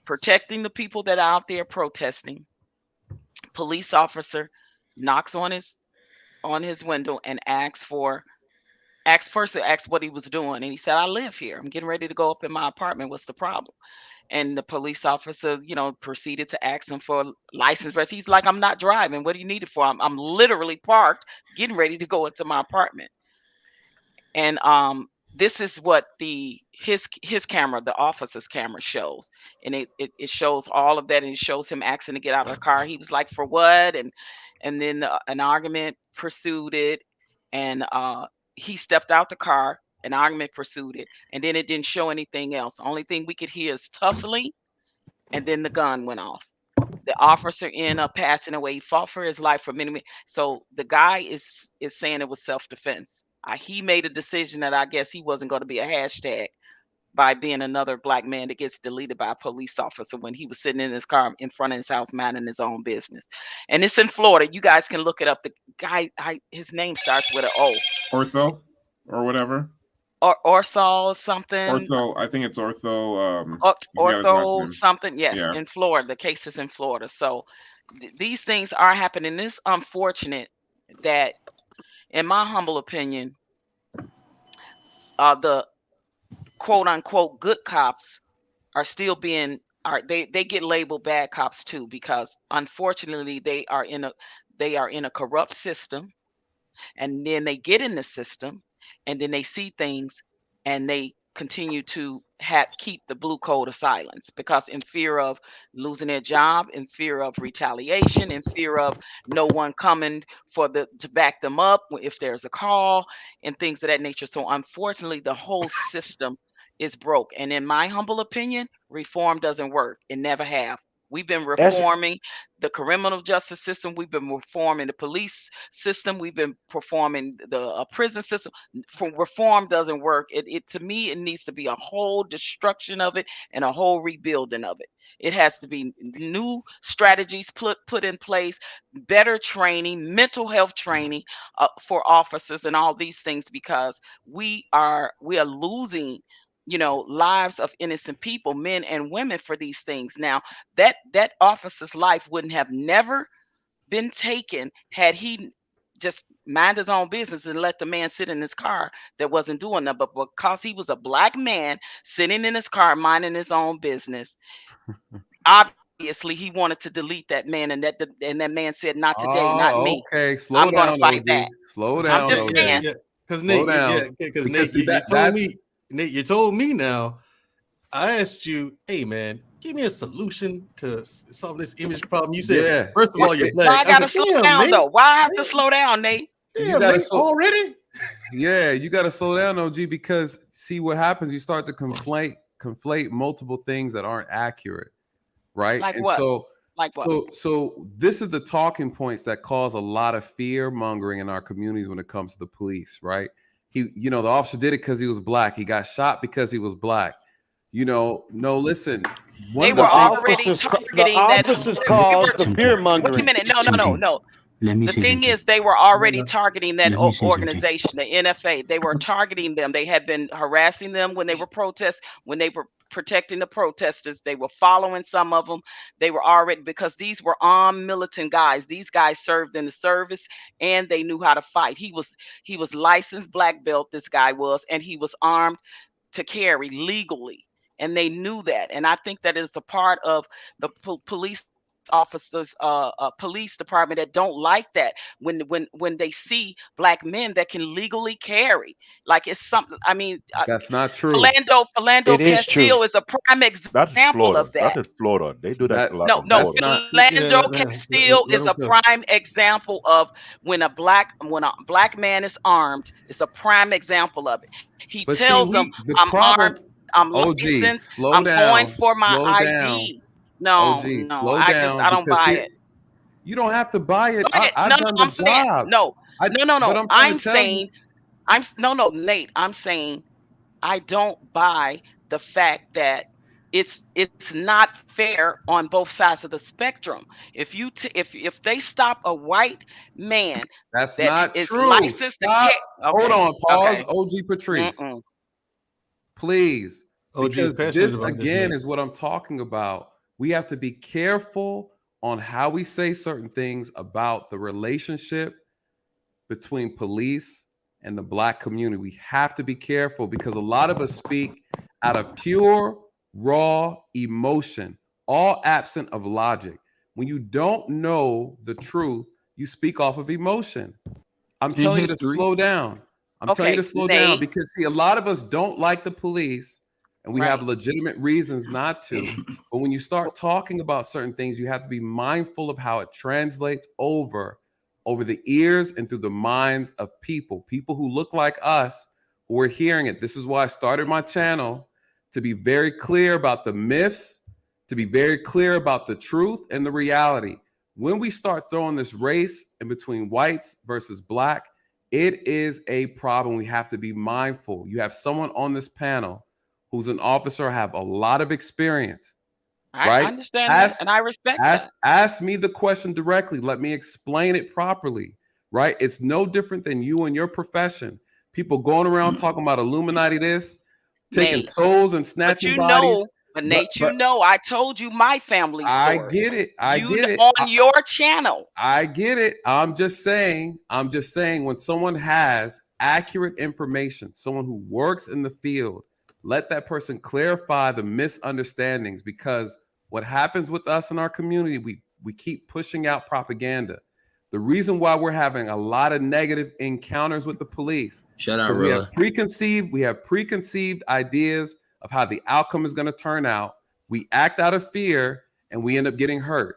protecting the people that are out there protesting. Police officer knocks on his window and asks what he was doing. And he said, I live here. I'm getting ready to go up in my apartment. What's the problem? And the police officer, proceeded to ask him for license plate. He's like, I'm not driving. What do you need it for? I'm literally parked, getting ready to go into my apartment. And this is what his camera, the officer's camera, shows. And it shows all of that, and it shows him asking to get out of the car. He was like, for what? And then an argument pursued it, and he stepped out the car. An argument pursued it, and then it didn't show anything else. The only thing we could hear is tussling, and then the gun went off. The officer ended up passing away. He fought for his life for many minutes. So the guy is saying it was self-defense. He made a decision that I guess he wasn't going to be a hashtag by being another black man that gets deleted by a police officer when he was sitting in his car in front of his house minding his own business. And it's in Florida. You guys can look it up. The guy, his name starts with an O. Ortho or whatever. Or Orso something. Ortho, I think it's Ortho. Ortho something. Yes, yeah. In Florida. The case is in Florida. So these things are happening. It's unfortunate that, in my humble opinion, the quote unquote good cops are still being they get labeled bad cops too, because unfortunately they are in a corrupt system, and then they get in the system, and then they see things, and they continue to keep the blue code of silence, because in fear of losing their job, in fear of retaliation, in fear of no one coming to back them up if there's a call and things of that nature. So unfortunately, the whole system is broke. And in my humble opinion, reform doesn't work. It never have. We've been reforming the criminal justice system. We've been reforming the police system. We've been performing the prison system. Reform doesn't work. It to me, it needs to be a whole destruction of it and a whole rebuilding of it. It has to be new strategies put in place, better training, mental health training for officers, and all these things, because we are losing, lives of innocent people, men and women, for these things. Now, that officer's life wouldn't have never been taken had he just mind his own business and let the man sit in his car that wasn't doing that. But because he was a black man sitting in his car minding his own business, obviously he wanted to delete that man, and that man said, "Not today, not me." Okay, slow I'm down, gonna fight OG. that. Slow I'm down, just OG. saying. Because Slow Nate, down. because Because Nate, that's Nate, you told me now. I asked you, hey man, give me a solution to solve this image problem. You said, yeah. first of all, you're Why black. I gotta said, slow damn, down Nate. though? Why I have to slow down, Nate? Damn, gotta Nate, already? Yeah, you got to slow down, OG, because see what happens. You start to conflate multiple things that aren't accurate, right? Like and what? so, Like what? so this is the talking points that cause a lot of fear mongering in our communities when it comes to the police, right? The officer did it because he was black. He got shot because he was black. No, listen. They were already targeting that. Officers caused the fear Wait a mongering. minute. No. The thing is, they were already targeting that organization, the NFA. They were targeting them. They had been harassing them when they were when they were protecting the protesters. They were following some of them. They were already, because these were armed militant guys. These guys served in the service and they knew how to fight. He was licensed black belt, this guy was, and he was armed to carry legally. And they knew that. And I think that is a part of the police officers, police department, that don't like that when they see black men that can legally carry. Like it's something. I mean, that's not true. Philando Castile is a prime example of that. That is Florida. They do that a lot. No, Philando Castile is a prime example of when a black man is armed. It's a prime example of it. He tells them, "I'm armed. I'm licensed. I'm going for my ID." No, I don't buy it. You don't have to buy it. I've done the job. No. I'm saying, Nate. I'm saying, I don't buy the fact that it's not fair on both sides of the spectrum. If if they stop a white man, that's that not is true. licensed Stop. Hold on. Pause. Okay. OG Patrice. Please. Because this again is what I'm talking about. We have to be careful on how we say certain things about the relationship between police and the black community. We have to be careful because a lot of us speak out of pure, raw emotion, all absent of logic. When you don't know the truth, you speak off of emotion. I'm telling you to slow down. I'm telling you to slow down because, see, a lot of us don't like the police and we have legitimate reasons not to. But when you start talking about certain things, you have to be mindful of how it translates over the ears and through the minds of people who look like us, who are hearing it. This is why I started my channel, to be very clear about the myths, to be very clear about the truth and the reality. When we start throwing this race in between whites versus black, it is a problem. We have to be mindful. You have someone on this panel who's an officer, have a lot of experience. I understand that, and I respect that. Ask me the question directly. Let me explain it properly, right? It's no different than you and your profession. People going around talking about Illuminati this, taking souls and snatching bodies. But Nate, I told you my family story. I get it. I get it. On your channel. I get it. I'm just saying, when someone has accurate information, someone who works in the field, let that person clarify the misunderstandings, because what happens with us in our community, we keep pushing out propaganda. The reason why we're having a lot of negative encounters with the police, we have preconceived ideas of how the outcome is going to turn out. We act out of feir and we end up getting hurt.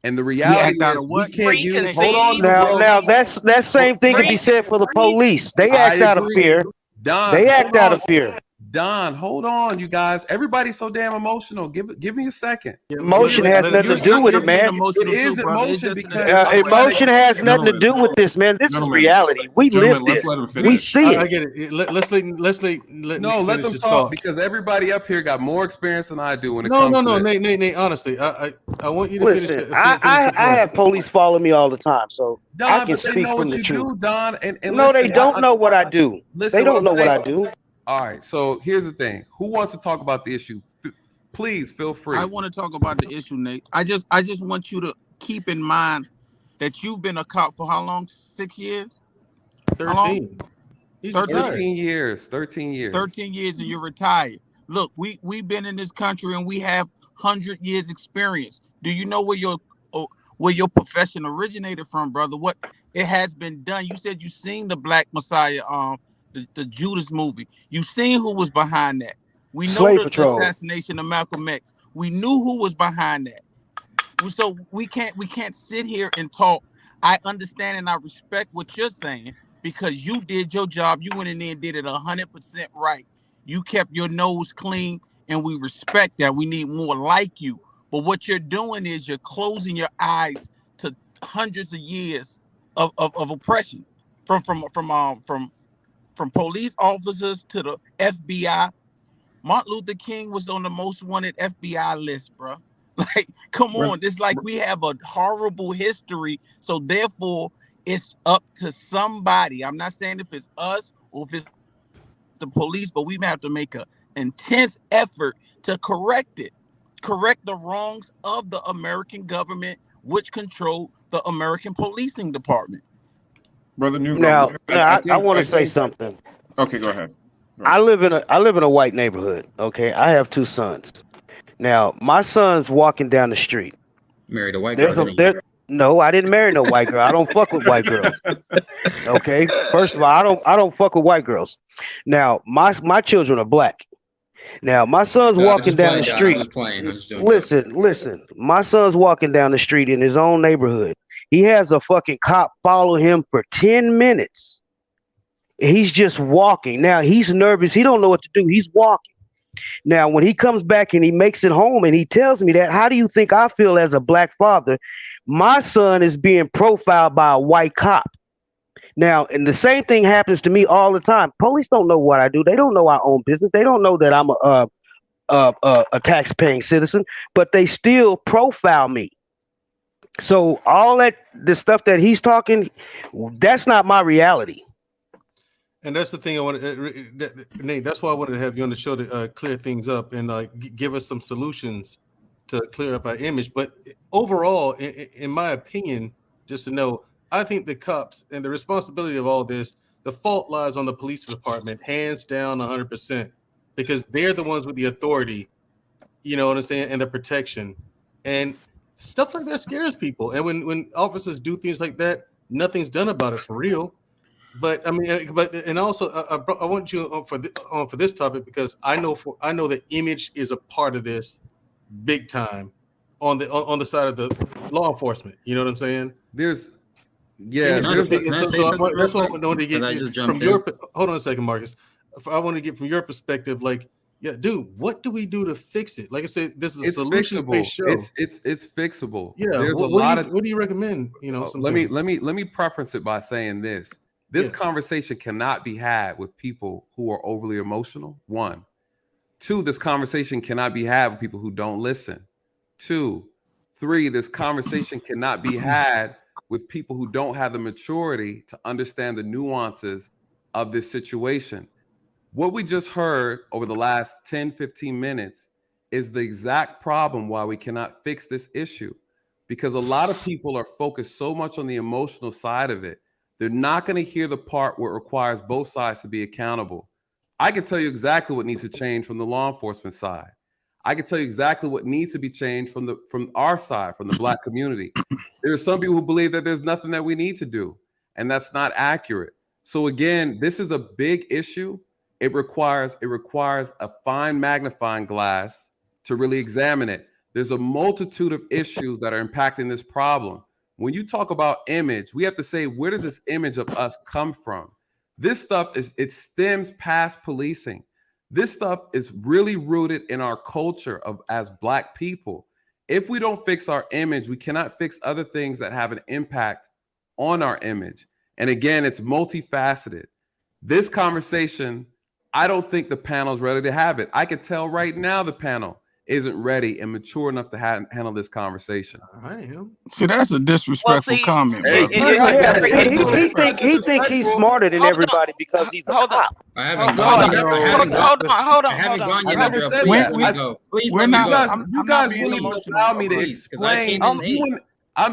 And the reality is we can't use. Hold on now. That same thing can be said for the police. They act out of fear. Don, they act out of fear. Don, hold on, you guys. Everybody's so damn emotional. Give me a second. Emotion has nothing to do with it, man. It is emotion because emotion has nothing to do with this, man. This is reality. We live this. We see it. I get it. Let's let let them talk because everybody up here got more experience than I do when it comes to No, Nate, honestly, I want you to listen, finish. I have police follow me all the time, so Don, I can speak from the truth. Don, and no, listen, they don't know what I do. They don't know what I do. All right, so here's the thing. Who wants to talk about the issue? Please feel free. I want to talk about the issue, Nate. I just want you to keep in mind that you've been a cop for how long? 6 years? 13. 13 years. 13 years. 13 years and you're retired. Look, we've been in this country and we have 100 years experience. Do you know where your profession originated from, brother? What it has been done. You said you seen the Black Messiah, the Judas movie. You seen who was behind that. We know the assassination of Malcolm X. We knew who was behind that. So we can't sit here and talk. I understand and I respect what you're saying because you did your job. You went in there and did it 100% right. You kept your nose clean, and we respect that. We need more like you. But what you're doing is you're closing your eyes to hundreds of years of oppression from police officers to the FBI. Martin Luther King was on the most wanted FBI list, bro. Like, come on. It's like we have a horrible history. So therefore, it's up to somebody. I'm not saying if it's us or if it's the police, but we have to make an intense effort to correct it. Correct the wrongs of the American government, which control the American policing department. Brother New. Now, I want to say something. Okay, go ahead. I live in a white neighborhood. Okay, I have 2 sons. Now, my son's walking down the street. Married a white girl. No, I didn't marry no white girl. I don't fuck with white girls. Okay, first of all, I don't fuck with white girls. Now, my children are black. Now, my son's walking down the street. Listen. My son's walking down the street in his own neighborhood. He has a fucking cop follow him for 10 minutes. He's just walking. Now, he's nervous. He don't know what to do. He's walking. Now, when he comes back and he makes it home and he tells me that, how do you think I feel as a black father? My son is being profiled by a white cop. Now, and the same thing happens to me all the time. Police don't know what I do. They don't know I own business. They don't know that I'm a tax-paying citizen, but they still profile me. So all the stuff that he's talking, that's not my reality. And that's the thing I wanted, Nate. That's why I wanted to have you on the show to clear things up and give us some solutions to clear up our image. But overall, in my opinion, just to know, I think the cops and the responsibility of all this, the fault lies on the police department, hands down, 100%, because they're the ones with the authority. You know what I'm saying, and the protection, and stuff like that scares people. And when officers do things like that, nothing's done about it for real. But I mean, and also I want you on for this topic because I know that image is a part of this, big time, on the side of the law enforcement. You know what I'm saying? That's what I want to get from your. Hold on a second, Marcus. I want to get from your perspective, like, yeah, dude, what do we do to fix it? Like I said, this is a solution-based show. It's fixable. Yeah. There's what do you recommend? You know, let me preference it by saying this. This conversation cannot be had with people who are overly emotional. 1. 2, this conversation cannot be had with people who don't listen. 2. 3, this conversation cannot be had with people who don't have the maturity to understand the nuances of this situation. What we just heard over the last 10, 15 minutes is the exact problem why we cannot fix this issue, because a lot of people are focused so much on the emotional side of it. They're not going to hear the part where it requires both sides to be accountable. I can tell you exactly what needs to change from the law enforcement side. I can tell you exactly what needs to be changed from our side, from the Black community. There are some people who believe that there's nothing that we need to do, and that's not accurate. So again, this is a big issue. It requires a fine magnifying glass to really examine it. There's a multitude of issues that are impacting this problem. When you talk about image, we have to say, where does this image of us come from? This stuff it stems past policing. This stuff is really rooted in our culture of as Black people. If we don't fix our image, we cannot fix other things that have an impact on our image. And again, it's multifaceted. This conversation, I don't think the panel is ready to have it. I can tell right now the panel isn't ready and mature enough to handle this conversation. I am. See, that's a disrespectful comment. Hey, he think he's smarter than everybody because he's a cop. I haven't gone yet. Hold on. I haven't gone yet. I never said that. Please we're let me not. go. You guys wouldn't allow me to explain. I'm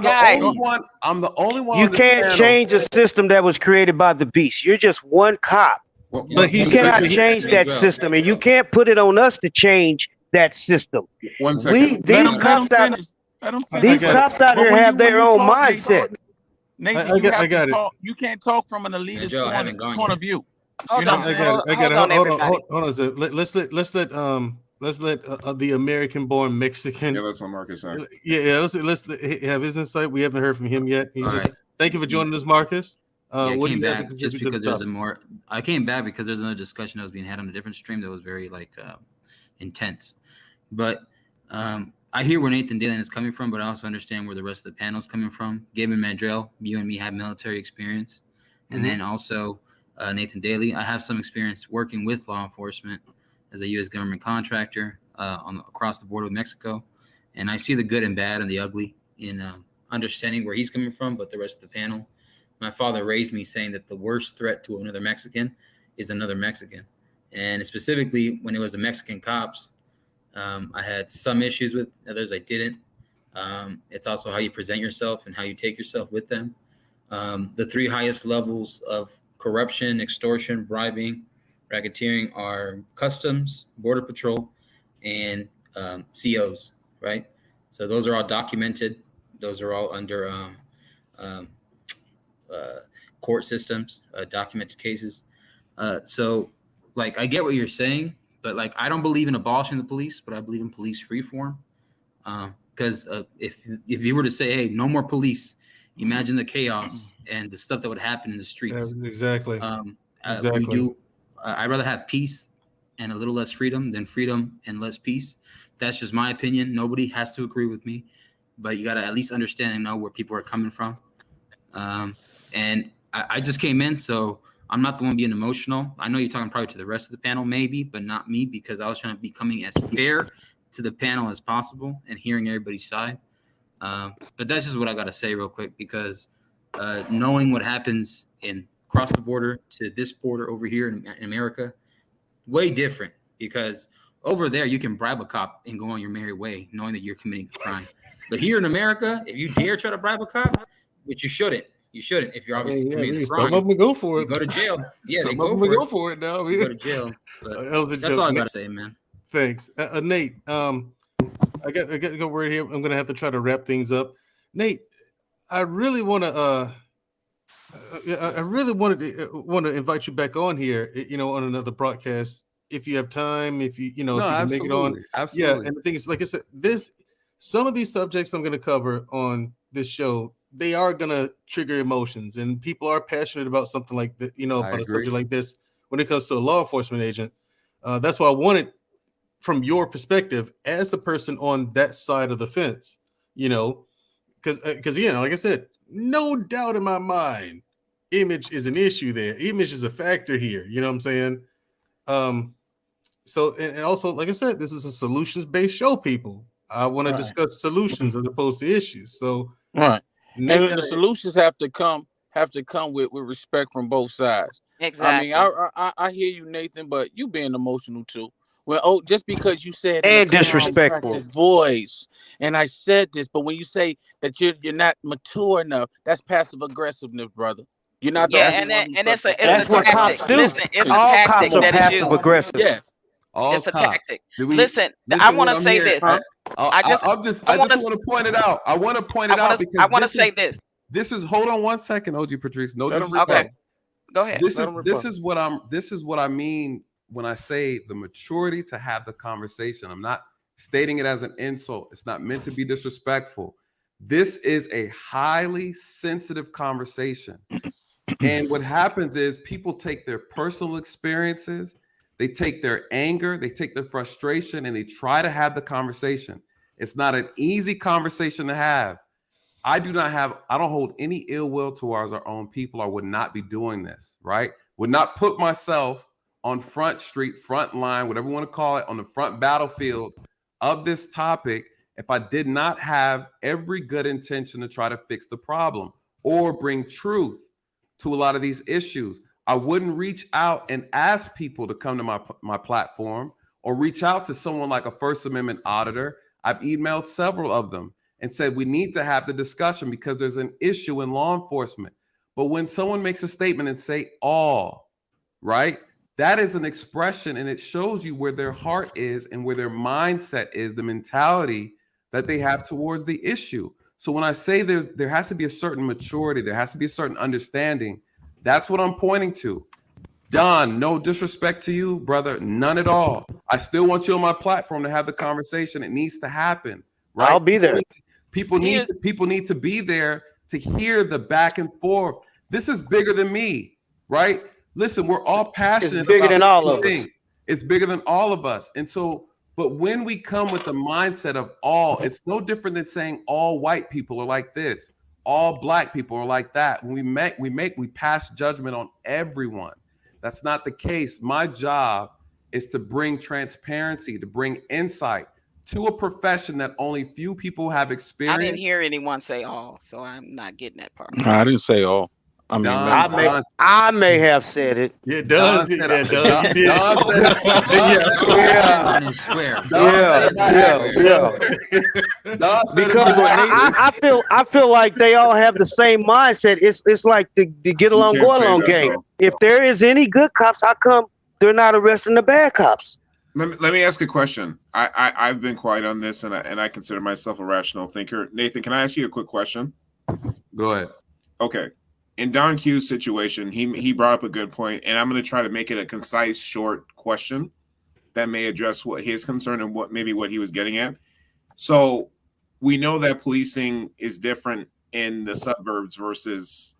the only one. I'm the only one. You can't change a system that was created by the beast. You're just one cop. But you cannot change that system, and you can't put it on us to change that system. 1 second. These cops out here have their own mindset. Nathan, you have to talk. You can't talk from an elitist point of view. Hold on a second. Let's let the American-born Mexican. Yeah, let's let Marcus on. Let's have his insight. We haven't heard from him yet. Thank you for joining us, Marcus. I came back just because there's I came back because there's another discussion that was being had on a different stream that was very intense. But I hear where Nathan Daly is coming from, but I also understand where the rest of the panel is coming from. Gabe and Mandrell, you and me have military experience, and then also Nathan Daly. I have some experience working with law enforcement as a U.S. government contractor across the border with Mexico, and I see the good and bad and the ugly in understanding where he's coming from. But the rest of the panel, my father raised me saying that the worst threat to another Mexican is another Mexican, and specifically when it was the Mexican cops. I had some issues with others. I didn't. It's also how you present yourself and how you take yourself with them. The three highest levels of corruption, extortion, bribing, racketeering are customs, border patrol, and COs, right? So those are all documented. Those are all under court systems, documented cases. So I get what you're saying. But I don't believe in abolishing the police, but I believe in police reform. Because if you were to say, hey, no more police, imagine the chaos and the stuff that would happen in the streets. Yeah, exactly. I'd rather have peace and a little less freedom than freedom and less peace. That's just my opinion. Nobody has to agree with me, but you got to at least understand and know where people are coming from. And I just came in, so I'm not the one being emotional. I know you're talking probably to the rest of the panel, maybe, but not me, because I was trying to be coming as fair to the panel as possible and hearing everybody's side. But that's just what I got to say real quick, because knowing what happens across the border to this border over here in America, way different, because over there you can bribe a cop and go on your merry way knowing that you're committing a crime. But here in America, if you dare try to bribe a cop, which you shouldn't if you're obviously committing a crime. Some of them go for it. Go to jail. Yeah, some of them go for it now. Go to jail. That was a that's joke. all I gotta say, man. Thanks, Nate. I got to go word here. I'm gonna have to try to wrap things up. Nate, I really want to. I really want to invite you back on here. On another broadcast if you have time. If you can make it on. Absolutely. Yeah, and the thing is, like I said, some of these subjects I'm going to cover on this show, they are going to trigger emotions, and people are passionate about something like that, about a subject like this when it comes to a law enforcement agent. That's why I wanted from your perspective as a person on that side of the fence, because like I said, no doubt in my mind, image is an issue there. Image is a factor here. You know what I'm saying? So, and also, like I said, this is a solutions-based show, people. I want to discuss solutions as opposed to issues. So, and the solutions have to come with respect from both sides. Exactly. I mean, I hear you, Nathan, but you being emotional too. Well, just because you said and disrespectful his voice, and I said this, but when you say that you're not mature enough, that's passive aggressiveness, brother. You're not. And it's a tactic. Listen, it's all a tactic cops are that is passive used. aggressive. Yes. It's a tactic. Listen, I want to say this. I just want to point it out. I want to point it out because I want to say this. This is hold on 1 second, OG Patrice. No, okay. Go ahead. This is what I mean when I say the maturity to have the conversation. I'm not stating it as an insult. It's not meant to be disrespectful. This is a highly sensitive conversation. And what happens is people take their personal experiences, They take their anger, they take their frustration, and they try to have the conversation. It's not an easy conversation to have. I don't hold any ill will towards our own people. I would not be doing this, right? Would not put myself on front street, front line, whatever you want to call it, on the front battlefield of this topic if I did not have every good intention to try to fix the problem or bring truth to a lot of these issues. I wouldn't reach out and ask people to come to my platform or reach out to someone like a First Amendment auditor. I've emailed several of them and said we need to have the discussion because there's an issue in law enforcement. But when someone makes a statement and say all, right, that is an expression, and it shows you where their heart is and where their mindset is, the mentality that they have towards the issue. So when I say there has to be a certain maturity, there has to be a certain understanding, that's what I'm pointing to. Don, no disrespect to you, brother, none at all. I still want you on my platform to have the conversation. It needs to happen, right? I'll be there. People need to be there to hear the back and forth. This is bigger than me, right? Listen, we're all passionate. It's bigger than all of us. It's bigger than all of us. And so, but when we come with the mindset of all, it's no different than saying all white people are like this, all black people are like that. When we pass judgment on everyone. That's not the case. My job is to bring transparency, to bring insight to a profession that only few people have experience. I didn't hear anyone say all, so I'm not getting that part. I didn't say all. I mean, I may have said it. Yeah, Don said it. Don Because I feel like they all have the same mindset. It's like the get along, go along game. If there is any good cops, how come they're not arresting the bad cops? Let me ask a question. I've been quiet on this, and I consider myself a rational thinker. Nathan, can I ask you a quick question? Go ahead. Okay. In Don Q's situation, he brought up a good point, and I'm going to try to make it a concise, short question that may address what his concern and what he was getting at. So we know that policing is different in the suburbs versus,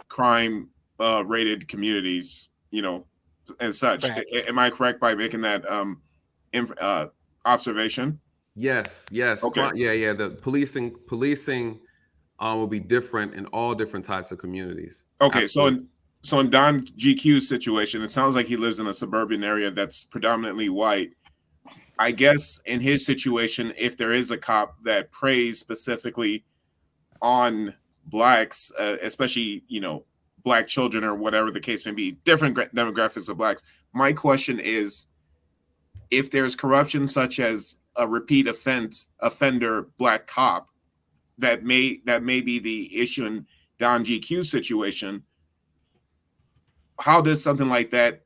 crime rated communities, and such. Right. Am I correct by making that observation? Yes. Okay. Yeah. The policing will be different in all different types of communities. Okay, Absolutely. so in Don GQ's situation, it sounds like he lives in a suburban area that's predominantly white. I guess in his situation, if there is a cop that preys specifically on blacks, especially black children or whatever the case may be, different demographics of blacks. My question is, if there's corruption such as a repeat offender black cop, that may be the issue in Don GQ's situation. How does something like that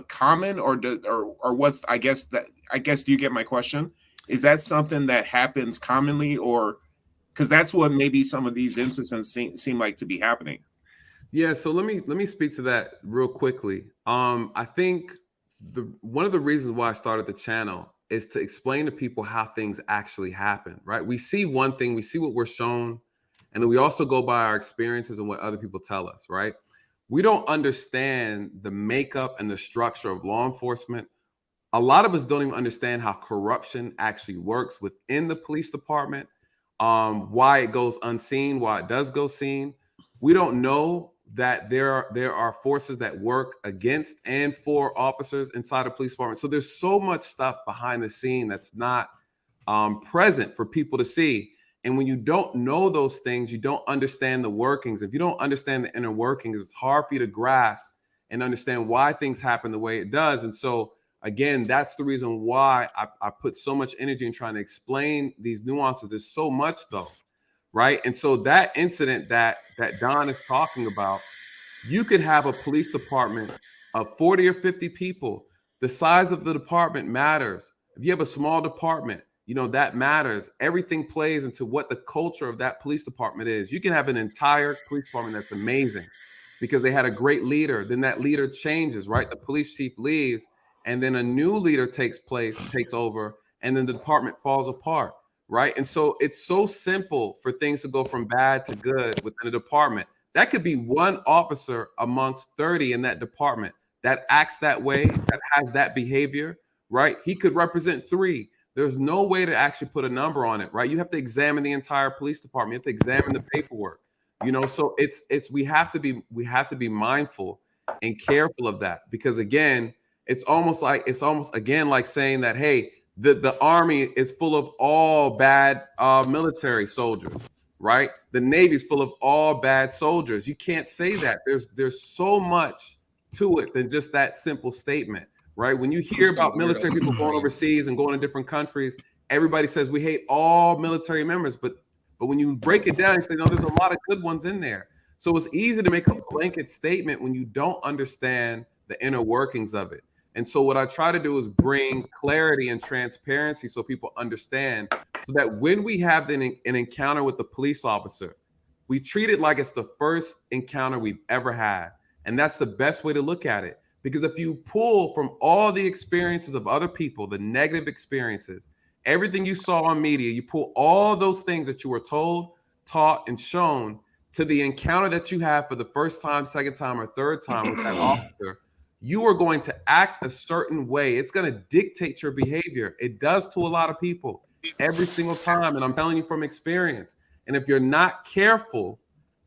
common or what's I guess do you get my question? Is that something that happens commonly, or because that's what maybe some of these incidents seem like to be happening? Yeah, so let me speak to that real quickly. I think one of the reasons why I started the channel is to explain to people how things actually happen, right? We see one thing, we see what we're shown, and then we also go by our experiences and what other people tell us, right? We don't understand the makeup and the structure of law enforcement. A lot of us don't even understand how corruption actually works within the police department, why it goes unseen, why it does go seen. We don't know that there are forces that work against and for officers inside a police department. So there's so much stuff behind the scene that's not present for people to see. And when you don't know those things, you don't understand the workings. If you don't understand the inner workings, it's hard for you to grasp and understand why things happen the way it does. And so, again, that's the reason why I put so much energy in trying to explain these nuances. There's so much, though, right? And so that incident that Don is talking about, you could have a police department of 40 or 50 people. The size of the department matters. If you have a small department, that matters. Everything plays into what the culture of that police department is. You can have an entire police department that's amazing because they had a great leader. Then that leader changes, right? The police chief leaves, and then a new leader takes over, and then the department falls apart, right? And so it's so simple for things to go from bad to good within a department. That could be one officer amongst 30 in that department. that acts that way, that has that behavior, right? He could represent 3. There's no way to actually put a number on it, right? You have to examine the entire police department. You have to examine the paperwork, so we have to be mindful and careful of that, because again, it's almost again like saying that, hey, the army is full of all bad military soldiers, right? The Navy is full of all bad soldiers. You can't say that. There's so much to it than just that simple statement, right? When you hear about military people going overseas and going to different countries, everybody says we hate all military members, but when you break it down, you say, no, there's a lot of good ones in there. So it's easy to make a blanket statement when you don't understand the inner workings of it. And so what I try to do is bring clarity and transparency so people understand, so that when we have an encounter with the police officer, we treat it like it's the first encounter we've ever had. And that's the best way to look at it. Because if you pull from all the experiences of other people, the negative experiences, everything you saw on media, you pull all those things that you were told, taught, and shown to the encounter that you have for the first time, second time, or third time with that officer, you are going to act a certain way. It's going to dictate your behavior. It does to a lot of people every single time. And I'm telling you from experience. And if you're not careful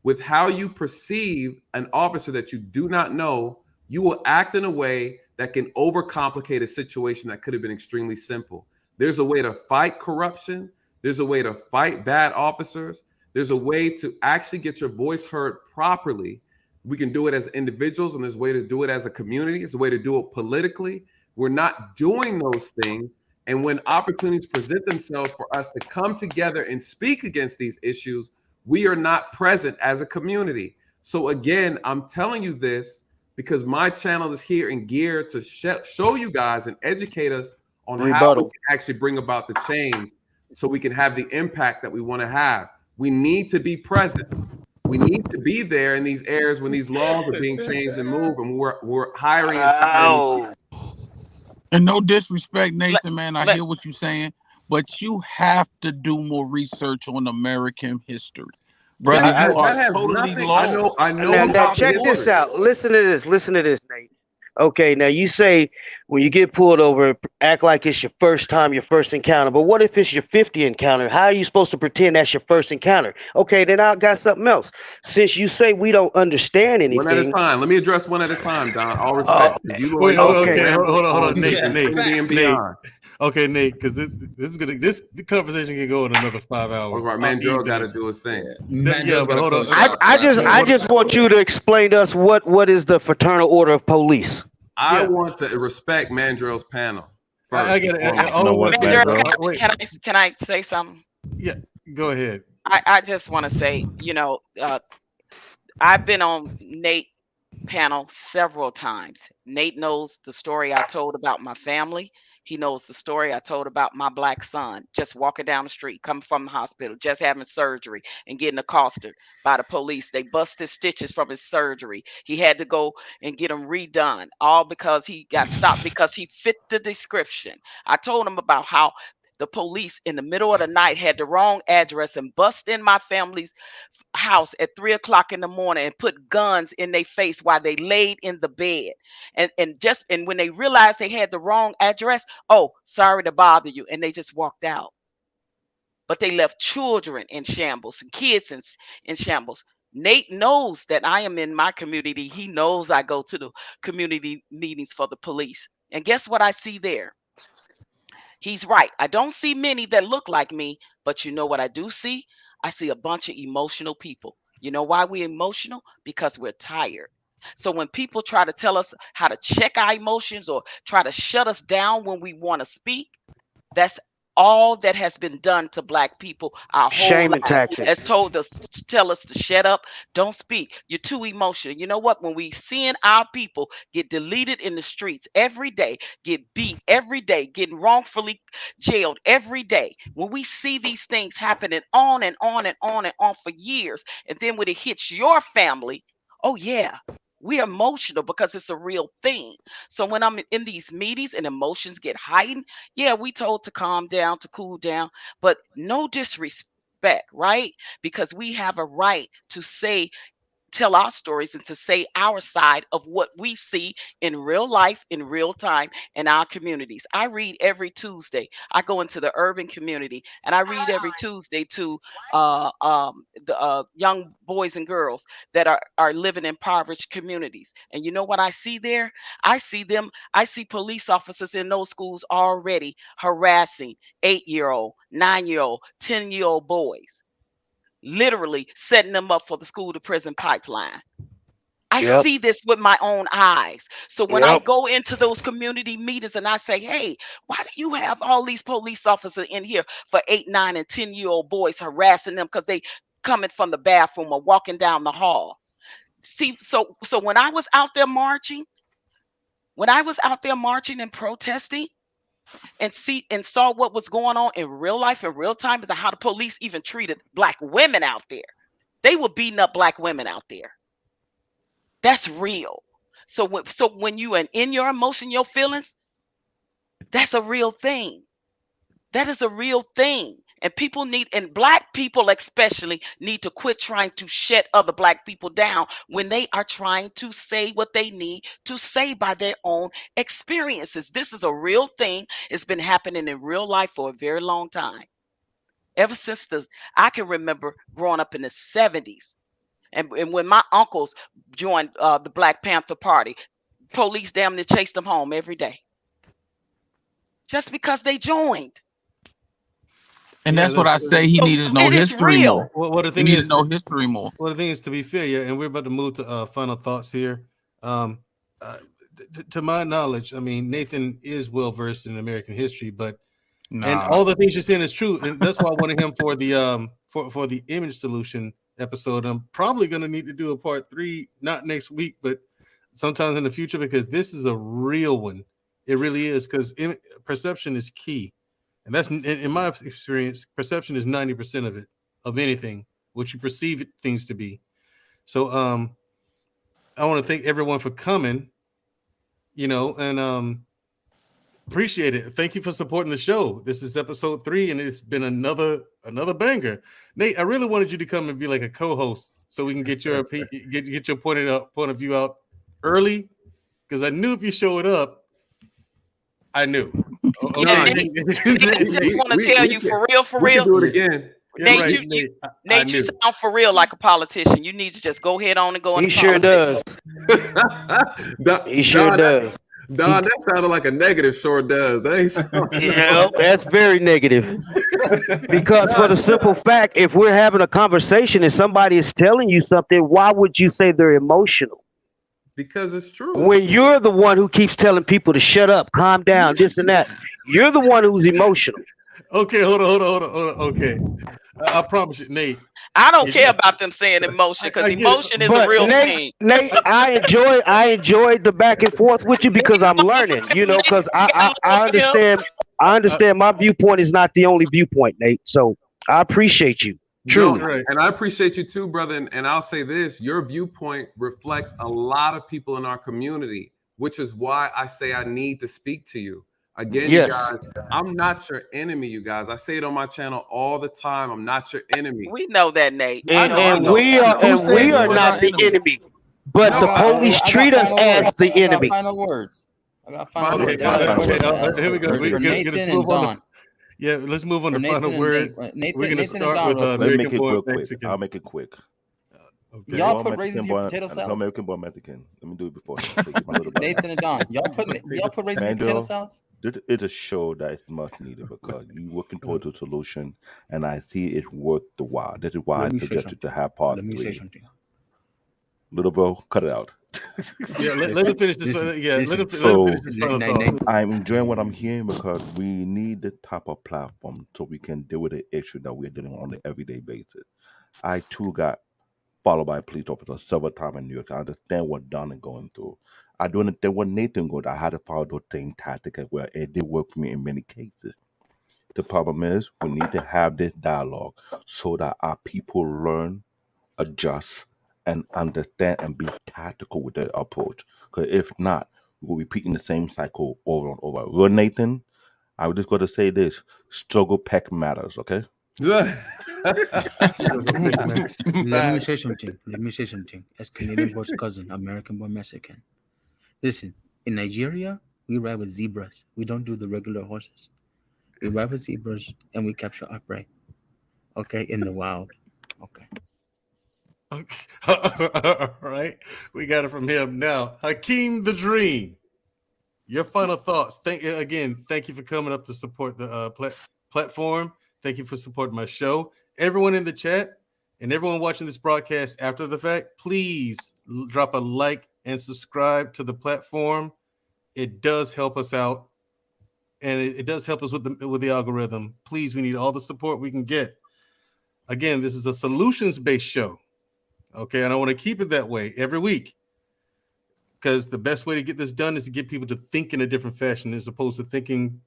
with how you perceive an officer that you do not know, you will act in a way that can overcomplicate a situation that could have been extremely simple. There's a way to fight corruption. There's a way to fight bad officers. There's a way to actually get your voice heard properly. We can do it as individuals, and there's a way to do it as a community. There's a way to do it politically. We're not doing those things. And when opportunities present themselves for us to come together and speak against these issues, we are not present as a community. So again, I'm telling you this because my channel is here and geared to show you guys and educate us on how we can actually bring about the change so we can have the impact that we want to have. We need to be present. We need to be there in these areas when these laws are being changed and moved, and we're hiring. And no disrespect, Nathan, man, I hear what you're saying, but you have to do more research on American history. Brother, you are totally lost. I know. Now check this out. Listen to this, Nate. Okay, now you say when you get pulled over, act like it's your first time, your first encounter. But what if it's your 50th encounter? How are you supposed to pretend that's your first encounter? Okay, then I got something else. Since you say we don't understand anything. One at a time. Let me address one at a time, Don. All respect. Wait, okay, hold on, Nate. Okay, Nate, because this conversation can go in another 5 hours. All right, Mandrell got to do his thing. Yeah, but hold on. I just want you to explain to us what is the fraternal order of police. I want to respect Mandrell's panel. I get it. Can I say something? Yeah, go ahead. I just want to say, I've been on Nate panel several times. Nate knows the story I told about my family. He knows the story I told about my black son just walking down the street, coming from the hospital, just having surgery and getting accosted by the police. They busted stitches from his surgery. He had to go and get them redone, all because he got stopped because he fit the description. I told him about how the police in the middle of the night had the wrong address and bust in my family's house at 3 o'clock in the morning and put guns in their face while they laid in the bed. And when they realized they had the wrong address, oh, sorry to bother you. And they just walked out. But they left children in shambles and kids in shambles. Nate knows that I am in my community. He knows I go to the community meetings for the police. And guess what I see there? He's right. I don't see many that look like me, but you know what I do see? I see a bunch of emotional people. You know why we're emotional? Because we're tired. So when people try to tell us how to check our emotions or try to shut us down when we want to speak, that's all that has been done to Black people our whole life. Has told us, tell us to shut up, don't speak. You're too emotional. You know what? When we seeing our people get deleted in the streets every day, get beat every day, getting wrongfully jailed every day, when we see these things happening on and on and on and on for years, and then when it hits your family, oh yeah, we're emotional because it's a real thing. So when I'm in these meetings and emotions get heightened, yeah, we told to calm down, to cool down, but no disrespect, right? Because we have a right to say tell our stories and to say our side of what we see in real life, in real time, in our communities. I read every Tuesday. I go into the urban community and I read every Tuesday to the young boys and girls that are living in impoverished communities. And you know what I see there? I see police officers in those schools already harassing 8-year-old, 9-year-old, 10-year-old boys, literally setting them up for the school to prison pipeline. I see this with my own eyes. So when I go into those community meetings and I say, hey, why do you have all these police officers in here for 8, 9, and 10-year-old boys harassing them because they coming from the bathroom or walking down the hall? See, so when I was out there marching, and protesting and saw what was going on in real life, in real time, is how the police even treated Black women out there. They were beating up Black women out there. That's real. So when you are in your emotion, your feelings, that's a real thing. That is a real thing. And people and Black people especially need to quit trying to shut other Black people down when they are trying to say what they need to say by their own experiences. This is a real thing. It's been happening in real life for a very long time. Ever since I can remember growing up in the 70s. And when my uncles joined the Black Panther Party, police damn near chased them home every day. Just because they joined. And that's what I say. He needs to know history more. Well, the thing is, know history more. Well, the thing is, to be fair, yeah, and we're about to move to final thoughts here. To my knowledge, I mean, Nathan is well versed in American history, but and all the things you're saying is true, and that's why I wanted him for the for the image solution episode. I'm probably going to need to do a part 3, not next week, but sometime in the future, because this is a real one. It really is, because perception is key. And that's, in my experience, perception is 90% of it, of anything, what you perceive things to be. So I want to thank everyone for coming, and appreciate it. Thank you for supporting the show. This is episode 3, and it's been another banger. Nate, I really wanted you to come and be like a co-host so we can get your get your point of view out early, because I knew if you showed up, I knew. I just want to tell you, for real. We can do it again. Nate, Nate, you sound for real like a politician. You need to just go ahead on and go. He sure does. He sure does. Don, that sounded like a negative. Sure does. Yeah, that's very negative. Because for the simple fact, if we're having a conversation and somebody is telling you something, why would you say they're emotional? Because it's true. When you're the one who keeps telling people to shut up, calm down, this and that, you're the one who's emotional. Okay, hold on. Okay, I promise you, Nate. I don't care about them saying emotion, because emotion is a real thing. Nate, I enjoyed the back and forth with you because I'm learning, because I understand. I understand my viewpoint is not the only viewpoint, Nate. So I appreciate you. Truly. No, and I appreciate you too, brother. And I'll say this, your viewpoint reflects a lot of people in our community, which is why I say I need to speak to you. Again, yes. You guys, I'm not your enemy, you guys. I say it on my channel all the time. I'm not your enemy. We know that, Nate. And we are not the enemy. But the police treat us as the enemy. Final words. I got final words. Here we go. For Nathan and Don. Yeah, let's move on to final words. We're going to start with American boy Mexican. I'll make it quick. Okay. Y'all put raisins in your potato salads? American boy Mexican. Let me do it before. Nathan and Don, y'all put raisins in potato salads? It's a show that is much needed because you're working towards a solution, and I see it's worth the while. That is why I suggested to have part 3. Let me say something. Little bro, cut it out. Yeah, let him finish this. Let him finish this final thought. I'm enjoying what I'm hearing because we need the type of platform so we can deal with the issue that we're dealing on an everyday basis. I too got followed by a police officer several times in New York. I understand what Don is going through. I don't understand what Nathan goes. I had to follow those same tactics as well. It did work for me in many cases. The problem is we need to have this dialogue so that our people learn, adjust, and understand and be tactical with their approach. Because if not, we'll be repeating the same cycle over and over. Well, Nathan, I was just going to say this. Struggle pack matters, okay? Let me say something. As Canadian born cousin, American born Mexican. Listen, in Nigeria, we ride with zebras. We don't do the regular horses. We ride with zebras and we capture our prey. Okay, in the wild. Okay. All right, we got it from him now. Hakeem the Dream, your final thoughts. Thank you for coming up to support the platform. Thank you for supporting my show. Everyone in the chat and everyone watching this broadcast after the fact, please drop a like and subscribe to the platform. It does help us out, and it does help us with the algorithm. Please, we need all the support we can get. Again, this is a solutions-based show. Okay, and I want to keep it that way every week, because the best way to get this done is to get people to think in a different fashion as opposed to thinking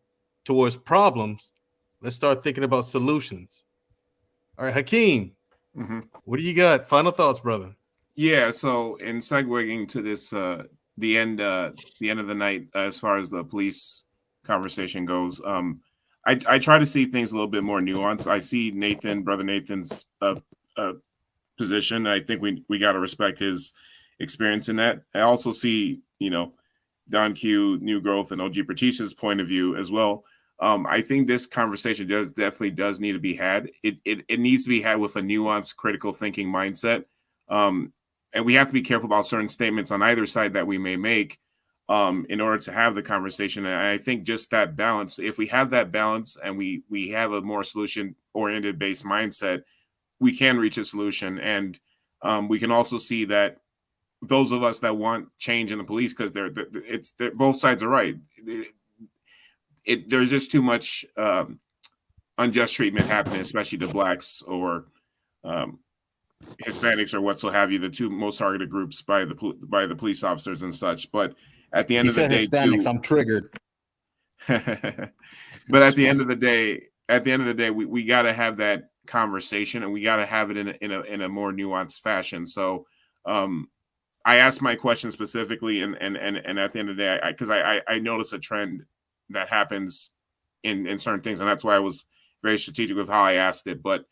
towards problems. Let's start thinking about solutions. All right, Hakeem, what do you got? Final thoughts, brother. Yeah, so in segueing to this, the end of the night, as far as the police conversation goes, I try to see things a little bit more nuanced. I see brother Nathan's position. I think we got to respect his experience in that. I also see, Don Q, New Growth, and OG Patricia's point of view as well. I think this conversation definitely does need to be had. It needs to be had with a nuanced, critical thinking mindset. And we have to be careful about certain statements on either side that we may make in order to have the conversation. And I think just that balance, if we have that balance and we have a more solution-oriented based mindset, we can reach a solution. And we can also see that those of us that want change in the police, because both sides are right. There's just too much unjust treatment happening, especially to blacks or Hispanics or what so have you, the two most targeted groups by the police officers and such. But at the end of the day, Hispanics, I'm triggered. But at the end of the day, we got to have that conversation, and we got to have it in a more nuanced fashion. So I asked my question specifically, and at the end of the day, because I noticed a trend that happens in certain things, and that's why I was very strategic with how I asked it. But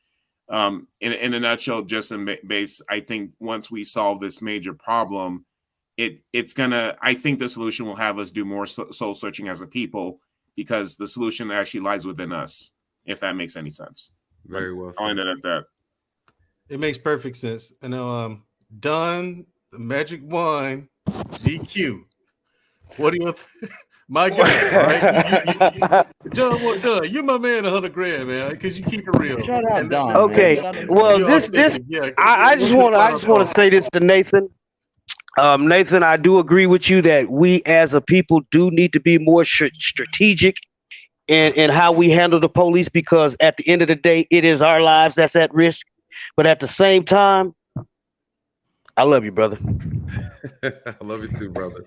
in a nutshell, just in base, I think once we solve this major problem, I think the solution will have us do more soul searching as a people, because the solution actually lies within us, if that makes any sense. Very well said. I'll end it at that. It makes perfect sense. I know, Don, the Magic Wine, DQ. What do you my guy, right? John, you're my man, $100,000, man, because you keep it real. Shout out, Don. Okay, well, I just want to say this to Nathan. Nathan, I do agree with you that we as a people do need to be more strategic in how we handle the police, because at the end of the day, it is our lives that's at risk. But at the same time, I love you, brother. I love you too, brother.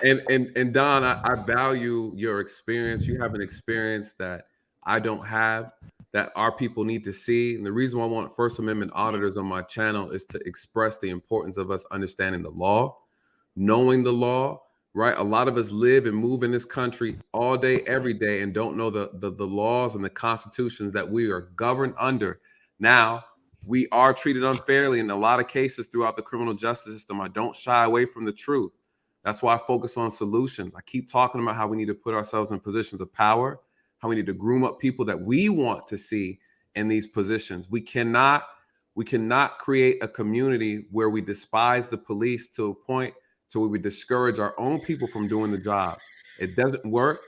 And Don, I value your experience. You have an experience that I don't have, that our people need to see. And the reason why I want First Amendment auditors on my channel is to express the importance of us understanding the law, knowing the law, right? A lot of us live and move in this country all day, every day, and don't know the laws and the constitutions that we are governed under. Now, we are treated unfairly in a lot of cases throughout the criminal justice system. I don't shy away from the truth. That's why I focus on solutions. I keep talking about how we need to put ourselves in positions of power, how we need to groom up people that we want to see in these positions. We cannot create a community where we despise the police to a point to where we discourage our own people from doing the job. It doesn't work.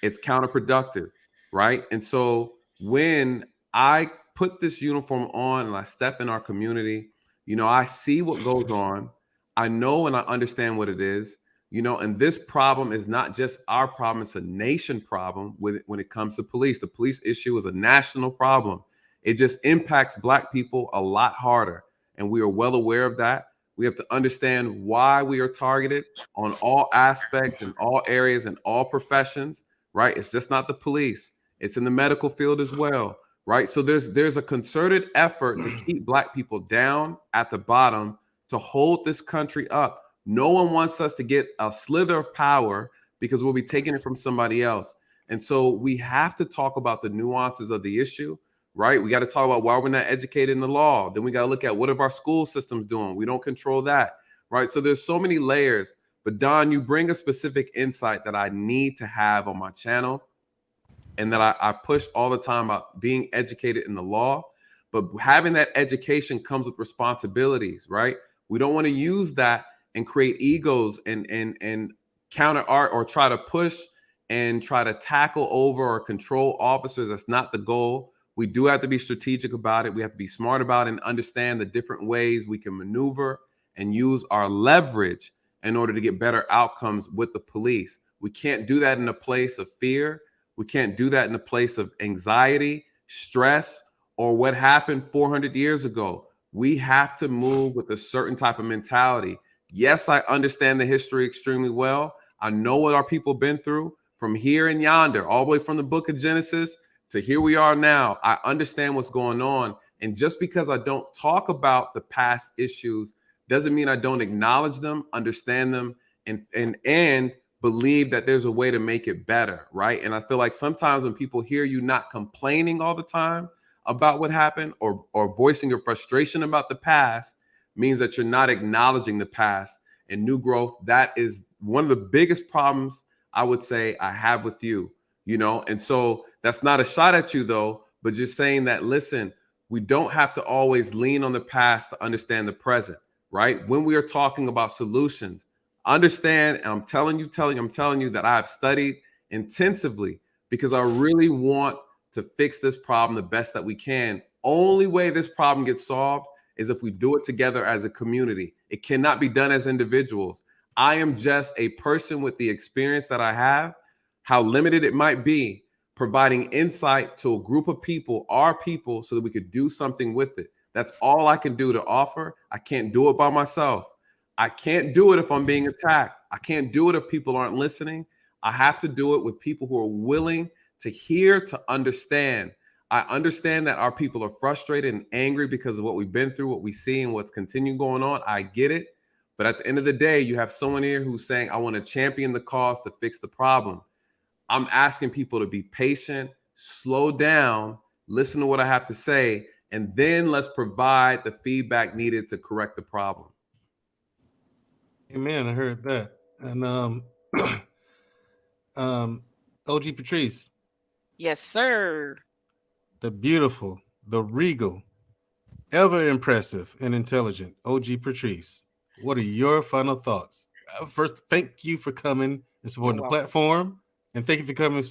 It's counterproductive, right? And so when I put this uniform on and I step in our community, I see what goes on. I know and I understand what it is, and this problem is not just our problem, it's a nation problem when it comes to police. The police issue is a national problem. It just impacts Black people a lot harder. And we are well aware of that. We have to understand why we are targeted on all aspects and all areas and all professions, right? It's just not the police. It's in the medical field as well, right? So there's a concerted effort to keep Black people down at the bottom, to hold this country up. No one wants us to get a slither of power because we'll be taking it from somebody else. And so we have to talk about the nuances of the issue, right? We got to talk about why we're not educated in the law. Then we got to look at what are our school systems doing? We don't control that, right? So there's so many layers. But Don, you bring a specific insight that I need to have on my channel and that I push all the time about being educated in the law. But having that education comes with responsibilities, right? We don't want to use that and create egos and counter art or try to push and try to tackle over or control officers. That's not the goal. We do have to be strategic about it. We have to be smart about it and understand the different ways we can maneuver and use our leverage in order to get better outcomes with the police. We can't do that in a place of fear. We can't do that in a place of anxiety, stress, or what happened 400 years ago. We have to move with a certain type of mentality. Yes, I understand the history extremely well. I know what our people been through from here and yonder, all the way from the book of Genesis to here we are now. I understand what's going on. And just because I don't talk about the past issues doesn't mean I don't acknowledge them, understand them, and believe that there's a way to make it better, right? And I feel like sometimes when people hear you not complaining all the time about what happened or voicing your frustration about the past means that you're not acknowledging the past and new growth. That is one of the biggest problems I would say I have with you, you know? And so that's not a shot at you though, but just saying that, listen, we don't have to always lean on the past to understand the present, right? When we are talking about solutions, understand, and I'm telling you that I have studied intensively because I really want to fix this problem the best that we can. Only way this problem gets solved is if we do it together as a community. It cannot be done as individuals. I am just a person with the experience that I have, how limited it might be, providing insight to a group of people, our people, so that we could do something with it. That's all I can do to offer. I can't do it by myself. I can't do it if I'm being attacked. I can't do it if people aren't listening. I have to do it with people who are willing to hear, to understand. I understand that our people are frustrated and angry because of what we've been through, what we see, and what's continuing going on. I get it. But at the end of the day, you have someone here who's saying, I want to champion the cause to fix the problem. I'm asking people to be patient, slow down, listen to what I have to say, and then let's provide the feedback needed to correct the problem. Amen. I heard that. And OG Patrice. Yes, sir. The beautiful, the regal, ever impressive and intelligent OG Patrice. What are your final thoughts? First, thank you for coming and supporting the platform, and thank you for coming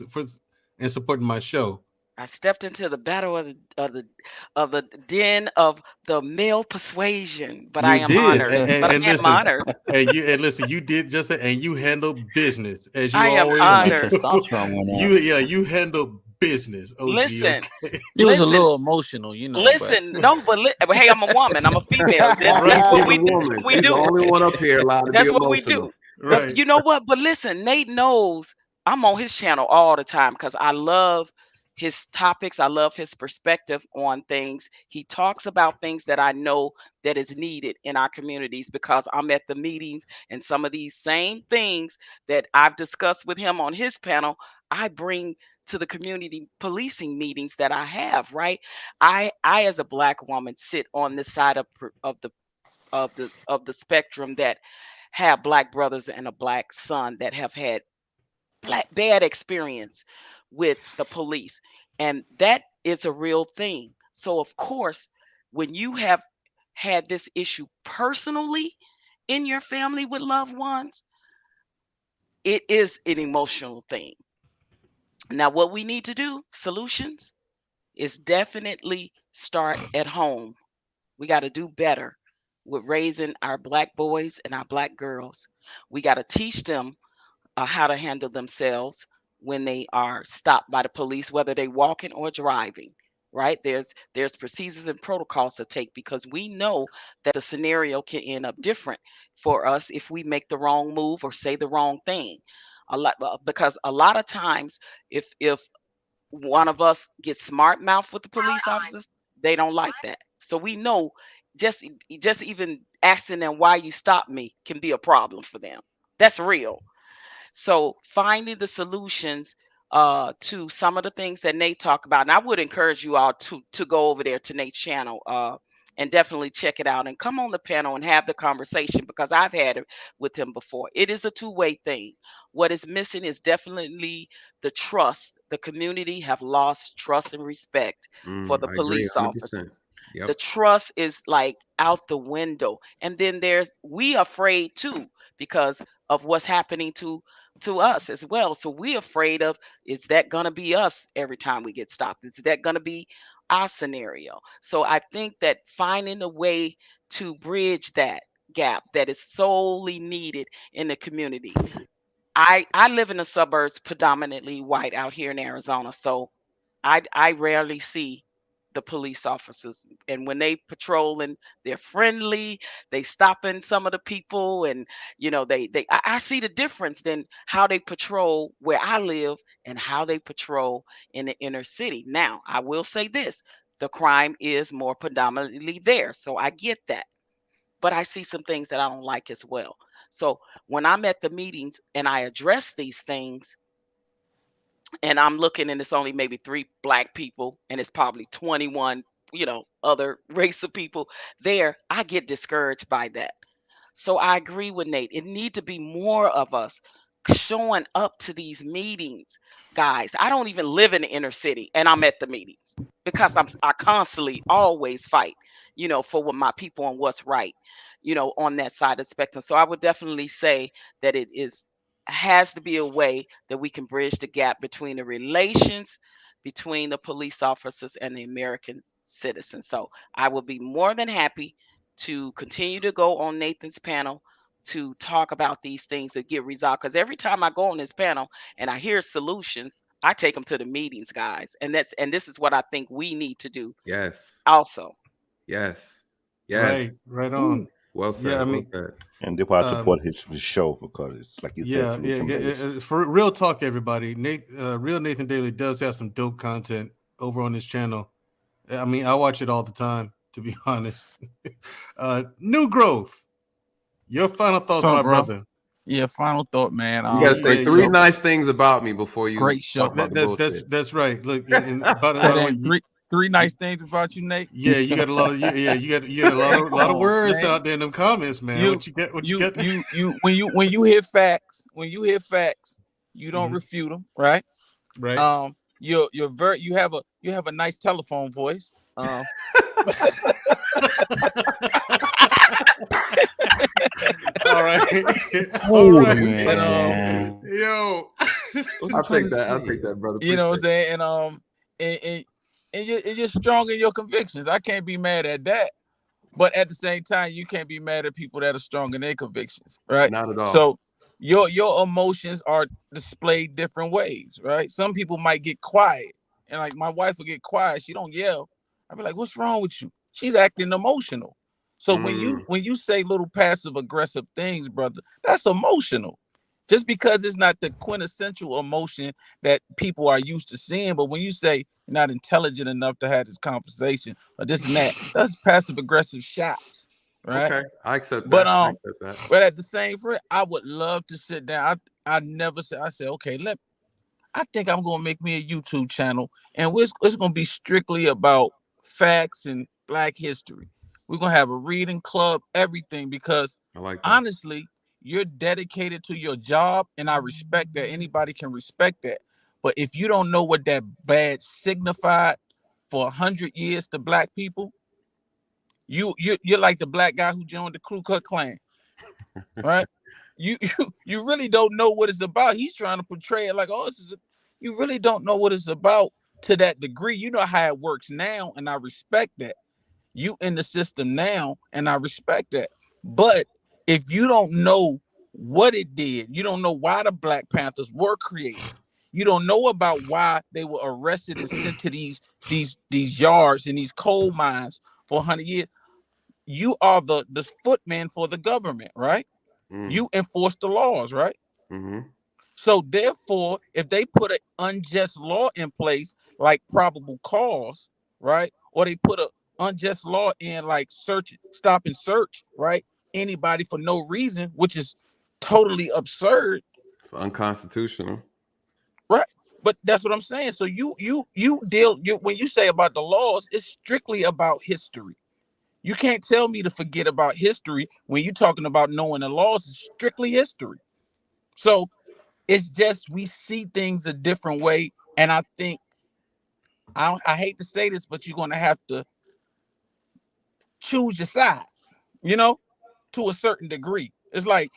and supporting my show. I stepped into the battle of the den of the male persuasion, but I am honored. I am honored. And listen, you did just that, and you handled business as you I am always honored. do. You handled business. OG, listen, okay? He was a little emotional, you know. Listen, no, but hey, I'm a woman. I'm a female. That's what we do. She's the only one up here allowed to That's be what we emotional. do. But you know what? But listen, Nate knows I'm on his channel all the time because I love his topics. I love his perspective on things. He talks about things that I know that is needed in our communities because I'm at the meetings, and some of these same things that I've discussed with him on his panel, I bring to the community policing meetings that I have, right? I as a Black woman sit on this side of the spectrum that have Black brothers and a Black son that have had bad experience with the police, and that is a real thing. So of course, when you have had this issue personally in your family with loved ones, it is an emotional thing. Now, what we need to do, solutions, is definitely start at home. We got to do better with raising our Black boys and our Black girls. We got to teach them how to handle themselves when they are stopped by the police, whether they walking or driving. Right? There's procedures and protocols to take because we know that the scenario can end up different for us if we make the wrong move or say the wrong thing. Because a lot of times, if one of us gets smart mouth with the police officers, they don't like that. So we know just even asking them why you stopped me can be a problem for them. That's real. So finding the solutions to some of the things that Nate talked about. And I would encourage you all to go over there to Nate's channel and definitely check it out and come on the panel and have the conversation, because I've had it with him before. It is a two-way thing. What is missing is definitely the trust. The community have lost trust and respect for the I agree police 100%. officers. Yep. The trust is like out the window. And then we afraid too, because of what's happening to us as well. So we're afraid of, is that going to be us every time we get stopped? Is that going to be our scenario? So I think that finding a way to bridge that gap that is solely needed in the community. I live in the suburbs, predominantly white out here in Arizona. So I rarely see the police officers, and when they patrol and they're friendly, they stopping some of the people, and I see the difference than how they patrol where I live and how they patrol in the inner city. Now, I will say this, the crime is more predominantly there, so I get that, but I see some things that I don't like as well. So when I'm at the meetings and I address these things, and I'm looking and it's only maybe 3 black people and it's probably 21, other race of people there, I get discouraged by that. So I agree with Nate. It need to be more of us showing up to these meetings, guys. I don't even live in the inner city and I'm at the meetings because I constantly always fight, for what my people and what's right, on that side of the spectrum. So I would definitely say that has to be a way that we can bridge the gap between the relations between the police officers and the American citizens. So I will be more than happy to continue to go on Nathan's panel to talk about these things that get resolved. Because every time I go on this panel and I hear solutions, I take them to the meetings, guys. And this is what I think we need to do. Yes. Also. Yes. Yes. Right on. Ooh. Well said. Yeah, I well mean, said. And that's why I support his show, because it's like you said. Yeah. For real talk, everybody, Real Nathan Daly does have some dope content over on his channel. I mean, I watch it all the time, to be honest. New Growth, your final thoughts, my brother. Yeah, final thought, man. You gotta say 3 nice things about me before you great show. talk about the bullshit. That's right. Look, by the way, three nice things about you, Nate. Yeah, you got a lot of you got a lot of words out there in them comments, man. What you get? When you hear facts, you don't refute them, right? Right. You have a nice telephone voice. All right. All right. Man. Yo. I'll take that, brother. You know what I'm saying? And you're strong in your convictions. I can't be mad at that. But at the same time, you can't be mad at people that are strong in their convictions, right? Not at all. So your emotions are displayed different ways, right? Some people might get quiet. And like my wife will get quiet. She don't yell. I'll be like, what's wrong with you? She's acting emotional. So when you say little passive aggressive things, brother, that's emotional. Just because it's not the quintessential emotion that people are used to seeing, but when you say you're not intelligent enough to have this conversation or this and that, that's passive aggressive shots, right? Okay, I accept that. But at the same time, I would love to sit down. I said, okay, I think I'm gonna make me a YouTube channel, and it's gonna be strictly about facts and Black history. We're gonna have a reading club, everything, because honestly, you're dedicated to your job, and I respect that. Anybody can respect that. But if you don't know what that badge signified for 100 years to Black people, you're like the black guy who joined the Ku Klux Klan, right? You really don't know what it's about. He's trying to portray it like, oh, you really don't know what it's about to that degree. You know how it works now, and I respect that. You in the system now, and I respect that. But if you don't know what it did, you don't know why the Black Panthers were created. You don't know about why they were arrested and sent to these yards and these coal mines for 100 years. You are the footman for the government, right? You enforce the laws, right? So therefore, if they put an unjust law in place, like probable cause, right? Or they put an unjust law in, like stop and search, right? Anybody for no reason, which is totally absurd. It's unconstitutional. Right. But that's what I'm saying. So you when you say about the laws, it's strictly about history. You can't tell me to forget about history when you're talking about knowing the laws. It's strictly history. So it's just we see things a different way, and I think I hate to say this, but you're gonna have to choose your side, to a certain degree. It's like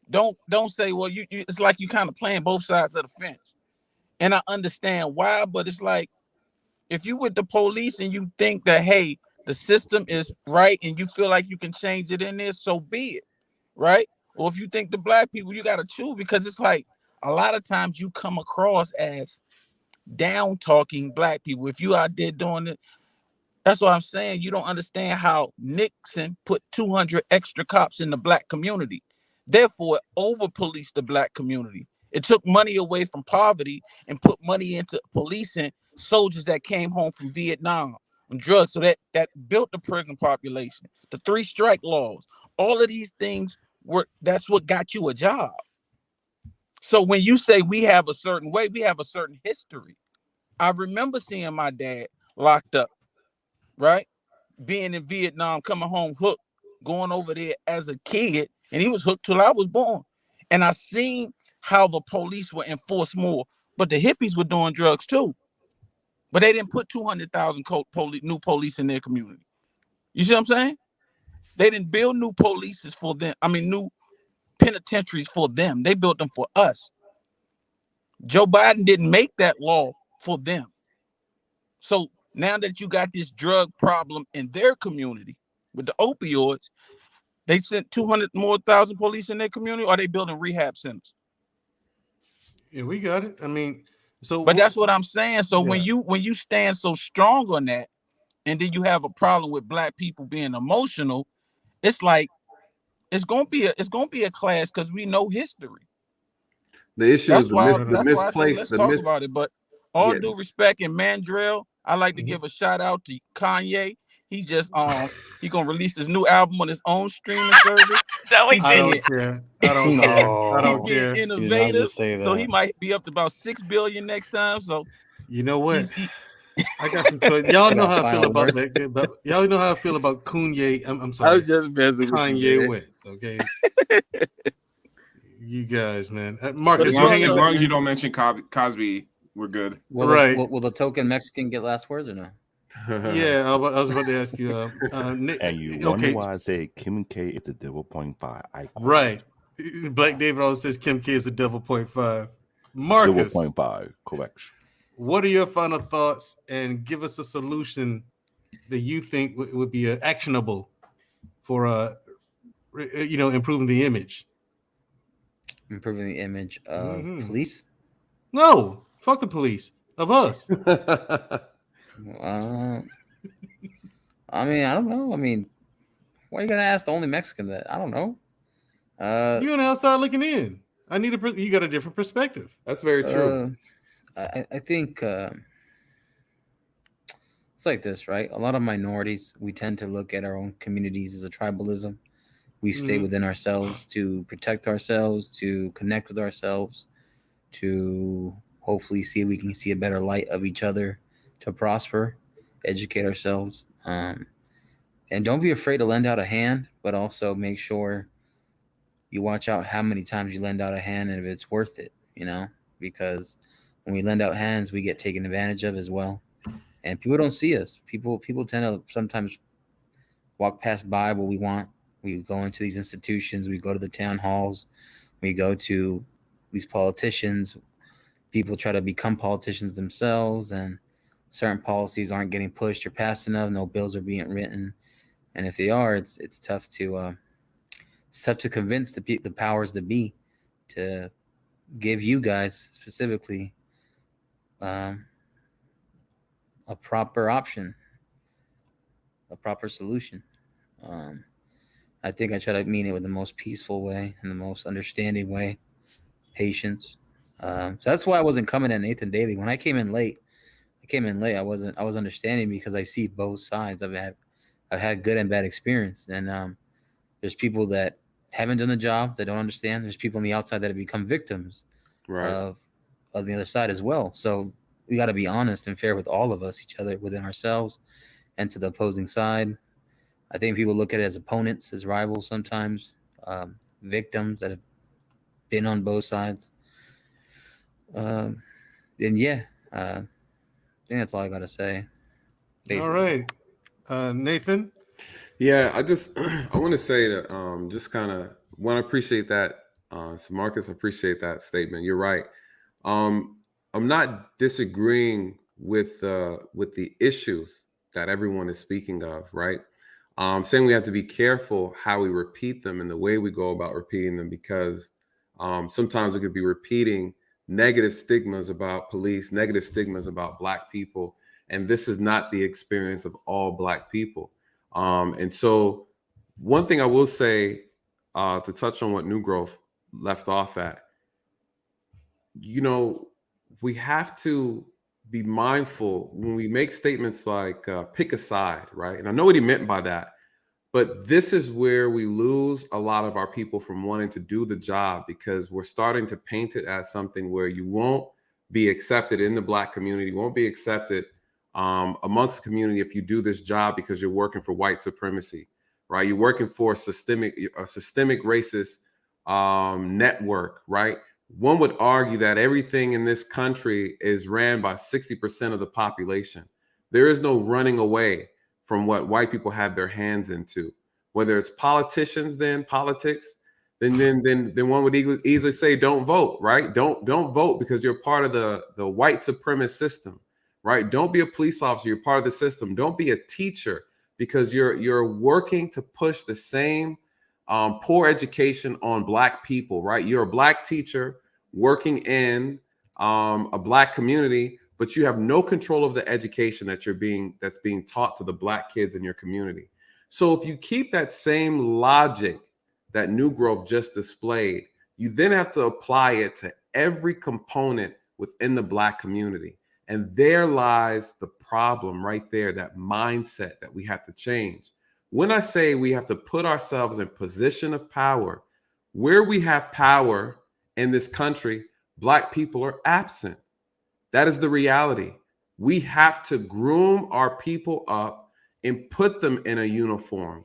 don't say, well, you it's like you kind of playing both sides of the fence. And I understand why, but it's like if you with the police and you think that, hey, the system is right and you feel like you can change it in there, so be it, right? Or if you think the black people, you got to choose, because it's like a lot of times you come across as down talking black people. If you out there doing it, that's what I'm saying. You don't understand how Nixon put 200 extra cops in the black community. Therefore, over policed the black community. It took money away from poverty and put money into policing soldiers that came home from Vietnam and drugs. So that built the prison population. The 3 strike laws. All of these things that's what got you a job. So when you say we have a certain way, we have a certain history. I remember seeing my dad locked up, right? Being in Vietnam, coming home hooked, going over there as a kid, and he was hooked till I was born. And I seen how the police were enforced more, but the hippies were doing drugs too. But they didn't put 200,000 new police in their community. You see what I'm saying? They didn't build new polices for them. I mean, new penitentiaries for them. They built them for us. Joe Biden didn't make that law for them. So now that you got this drug problem in their community with the opioids, they sent 200,000 more police in their community, or are they building rehab centers? Yeah, we got it. I mean, but that's what I'm saying. So yeah. when you stand so strong on that, and then you have a problem with black people being emotional, it's like it's gonna be a clash because we know history. The issue is the misplaced. Let's talk about it. But all due respect, and Mandrell, I like to give a shout out to Kanye. He just he gonna release his new album on his own streaming service. I don't care. I don't care. I don't care. Innovative. So he might be up to about 6 billion next time. So you know what? I got some choice. Y'all know how I feel about that. But y'all know how I feel about Kanye. I'm sorry. Kanye West. Okay. You guys, man. Marcus, as long as you don't mention Cosby, we're good. Will the token Mexican get last words or no? Yeah, I was about to ask you. And you wonder why I say Kim K is the devil 0.5. Right. Black David always says Kim K is the devil 0.5. Marcus. Devil 0.5, correct. What are your final thoughts? And give us a solution that you think would be actionable for improving the image. Improving the image of police? No, fuck the police. Of us. I mean, I don't know. I mean, why are you gonna ask the only Mexican that? I don't know. You're on the outside looking in. You got a different perspective. That's very true. I think it's like this, right? A lot of minorities, we tend to look at our own communities as a tribalism. We stay within ourselves to protect ourselves, to connect with ourselves, to hopefully see if we can see a better light of each other, to prosper, educate ourselves. And don't be afraid to lend out a hand, but also make sure you watch out how many times you lend out a hand and if it's worth it, because when we lend out hands, we get taken advantage of as well. And people don't see us. People tend to sometimes walk past by what we want. We go into these institutions. We go to the town halls. We go to these politicians. People try to become politicians themselves, and certain policies aren't getting pushed or passed enough. No bills are being written, and if they are, it's tough to convince the powers that be to give you guys specifically a proper option, a proper solution. I think I try to mean it with the most peaceful way and the most understanding way, patience. So that's why I wasn't coming at Nathan Daly. When I came in late, I was understanding because I see both sides. I've had good and bad experience. And there's people that haven't done the job that don't understand. There's people on the outside that have become victims of of the other side as well. So we got to be honest and fair with all of us, each other, within ourselves, and to the opposing side. I think people look at it as opponents, as rivals sometimes, victims that have been on both sides. And yeah, I think that's all I got to say. Basically. All right. Nathan? Yeah, I want to say that just kind of want to appreciate that. So Marcus, I appreciate that statement. You're right. I'm not disagreeing with the issues that everyone is speaking of, right? Saying we have to be careful how we repeat them and the way we go about repeating them, because sometimes we could be repeating negative stigmas about police, negative stigmas about Black people, and this is not the experience of all Black people. And so one thing I will say to touch on what New Growth left off at, we have to be mindful when we make statements like pick a side, right? And I know what he meant by that, but this is where we lose a lot of our people from wanting to do the job, because we're starting to paint it as something where you won't be accepted in the Black community, won't be accepted amongst the community if you do this job because you're working for white supremacy, right? You're working for a systemic racist network, right? One would argue that everything in this country is ran by 60% of the population. There is no running away from what white people have their hands into. Whether it's politicians, politics, then one would easily say, don't vote, right? Don't vote because you're part of the white supremacist system, right? Don't be a police officer, you're part of the system. Don't be a teacher because you're working to push the same poor education on Black people, right? You're a Black teacher working in a Black community, but you have no control of the education that's being taught to the Black kids in your community. So if you keep that same logic that New Growth just displayed, you then have to apply it to every component within the Black community. And there lies the problem right there, that mindset that we have to change. When I say we have to put ourselves in position of power, where we have power in this country, Black people are absent. That is the reality. We have to groom our people up and put them in a uniform.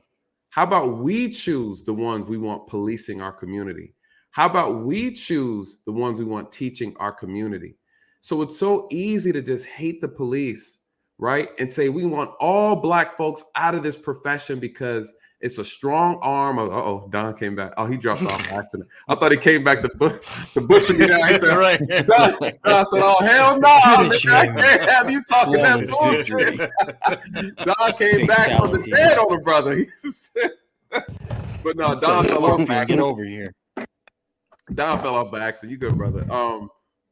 How about we choose the ones we want policing our community? How about we choose the ones we want teaching our community? So it's so easy to just hate the police, right? And say we want all Black folks out of this profession because it's a strong arm of, uh-oh, Don came back. Oh, he dropped off by accident. I thought he came back to butcher me down. He said, right. Don said, oh, hell no, I can't have you talking that bullshit. Don came back from the dead on the brother. But no, Don fell off by accident. Get over here. Don fell off by accident. You good, brother.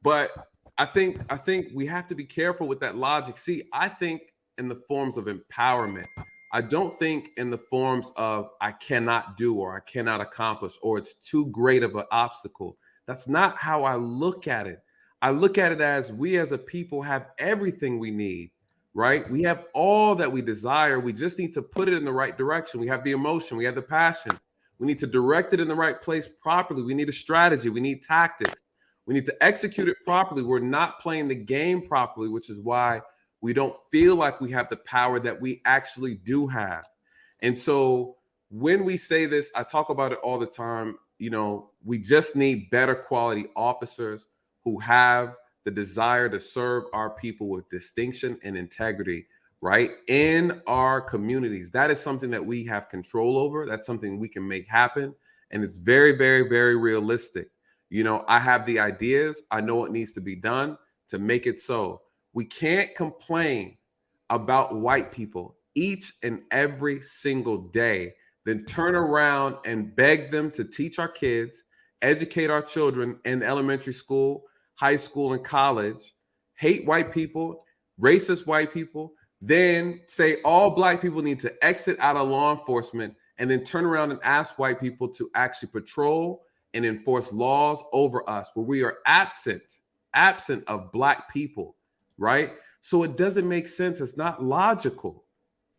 But I think we have to be careful with that logic. See, I think in the forms of empowerment. I don't think in the forms of I cannot do or I cannot accomplish or it's too great of an obstacle. That's not how I look at it. I look at it as we as a people have everything we need, right? We have all that we desire. We just need to put it in the right direction. We have the emotion. We have the passion. We need to direct it in the right place properly. We need a strategy. We need tactics. We need to execute it properly. We're not playing the game properly, which is why we don't feel like we have the power that we actually do have. And so when we say this, I talk about it all the time. We just need better quality officers who have the desire to serve our people with distinction and integrity, right? In our communities. That is something that we have control over. That's something we can make happen. And it's very, very, very realistic. I have the ideas. I know what needs to be done to make it so. We can't complain about white people each and every single day, then turn around and beg them to teach our kids, educate our children in elementary school, high school, and college, hate white people, racist white people, then say all Black people need to exit out of law enforcement, and then turn around and ask white people to actually patrol and enforce laws over us, where we are absent of Black people. Right? So it doesn't make sense. It's not logical.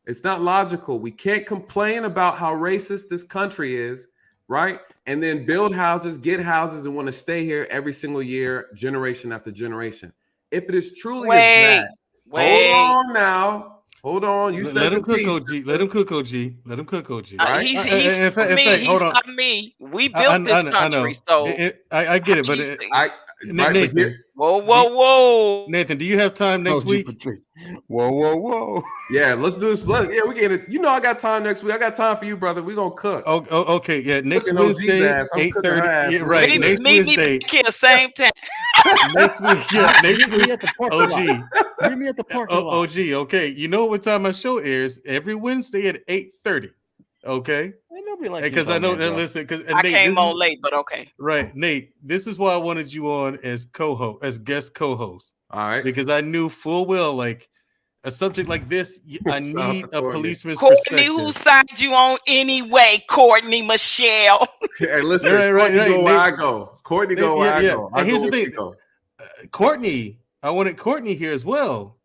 It's not logical. We can't complain about how racist this country is, right? and then build houses, get houses, and want to stay here every single year, generation after generation. If it is truly as that, hold on now. Hold on. You said let him the cook, piece. OG. Let him cook, OG. Let him cook, OG. Right? He in told fact, me. hold on. Me. We built this country, I know. so I get it, but Nathan. Whoa. Nathan, do you have time next week? Patrice. Whoa. Yeah, let's do this. We get it. You know, I got time next week. I got time for you, brother. We're gonna cook. Oh, okay. Yeah, next Wednesday, Wednesday, 8:30. Yeah, right. Next Meet Wednesday. me back here same time. Next week, yeah. Next week at the parking lot. OG. Meet me at the parking lot. OG. Okay. You know what time my show airs? Every Wednesday at 8:30. Okay. Ain't nobody like because I know. Listen, because I came on late, but okay. Right, Nate. This is why I wanted you on as co-host, as guest co-host. All right. Because I knew full well, like a subject like this, I need a policeman's Courtney, perspective. whose side you on anyway? Courtney Michelle. Hey, listen. Right. Go where I go. Courtney go where I go. And here's the thing, Courtney. I wanted Courtney here as well.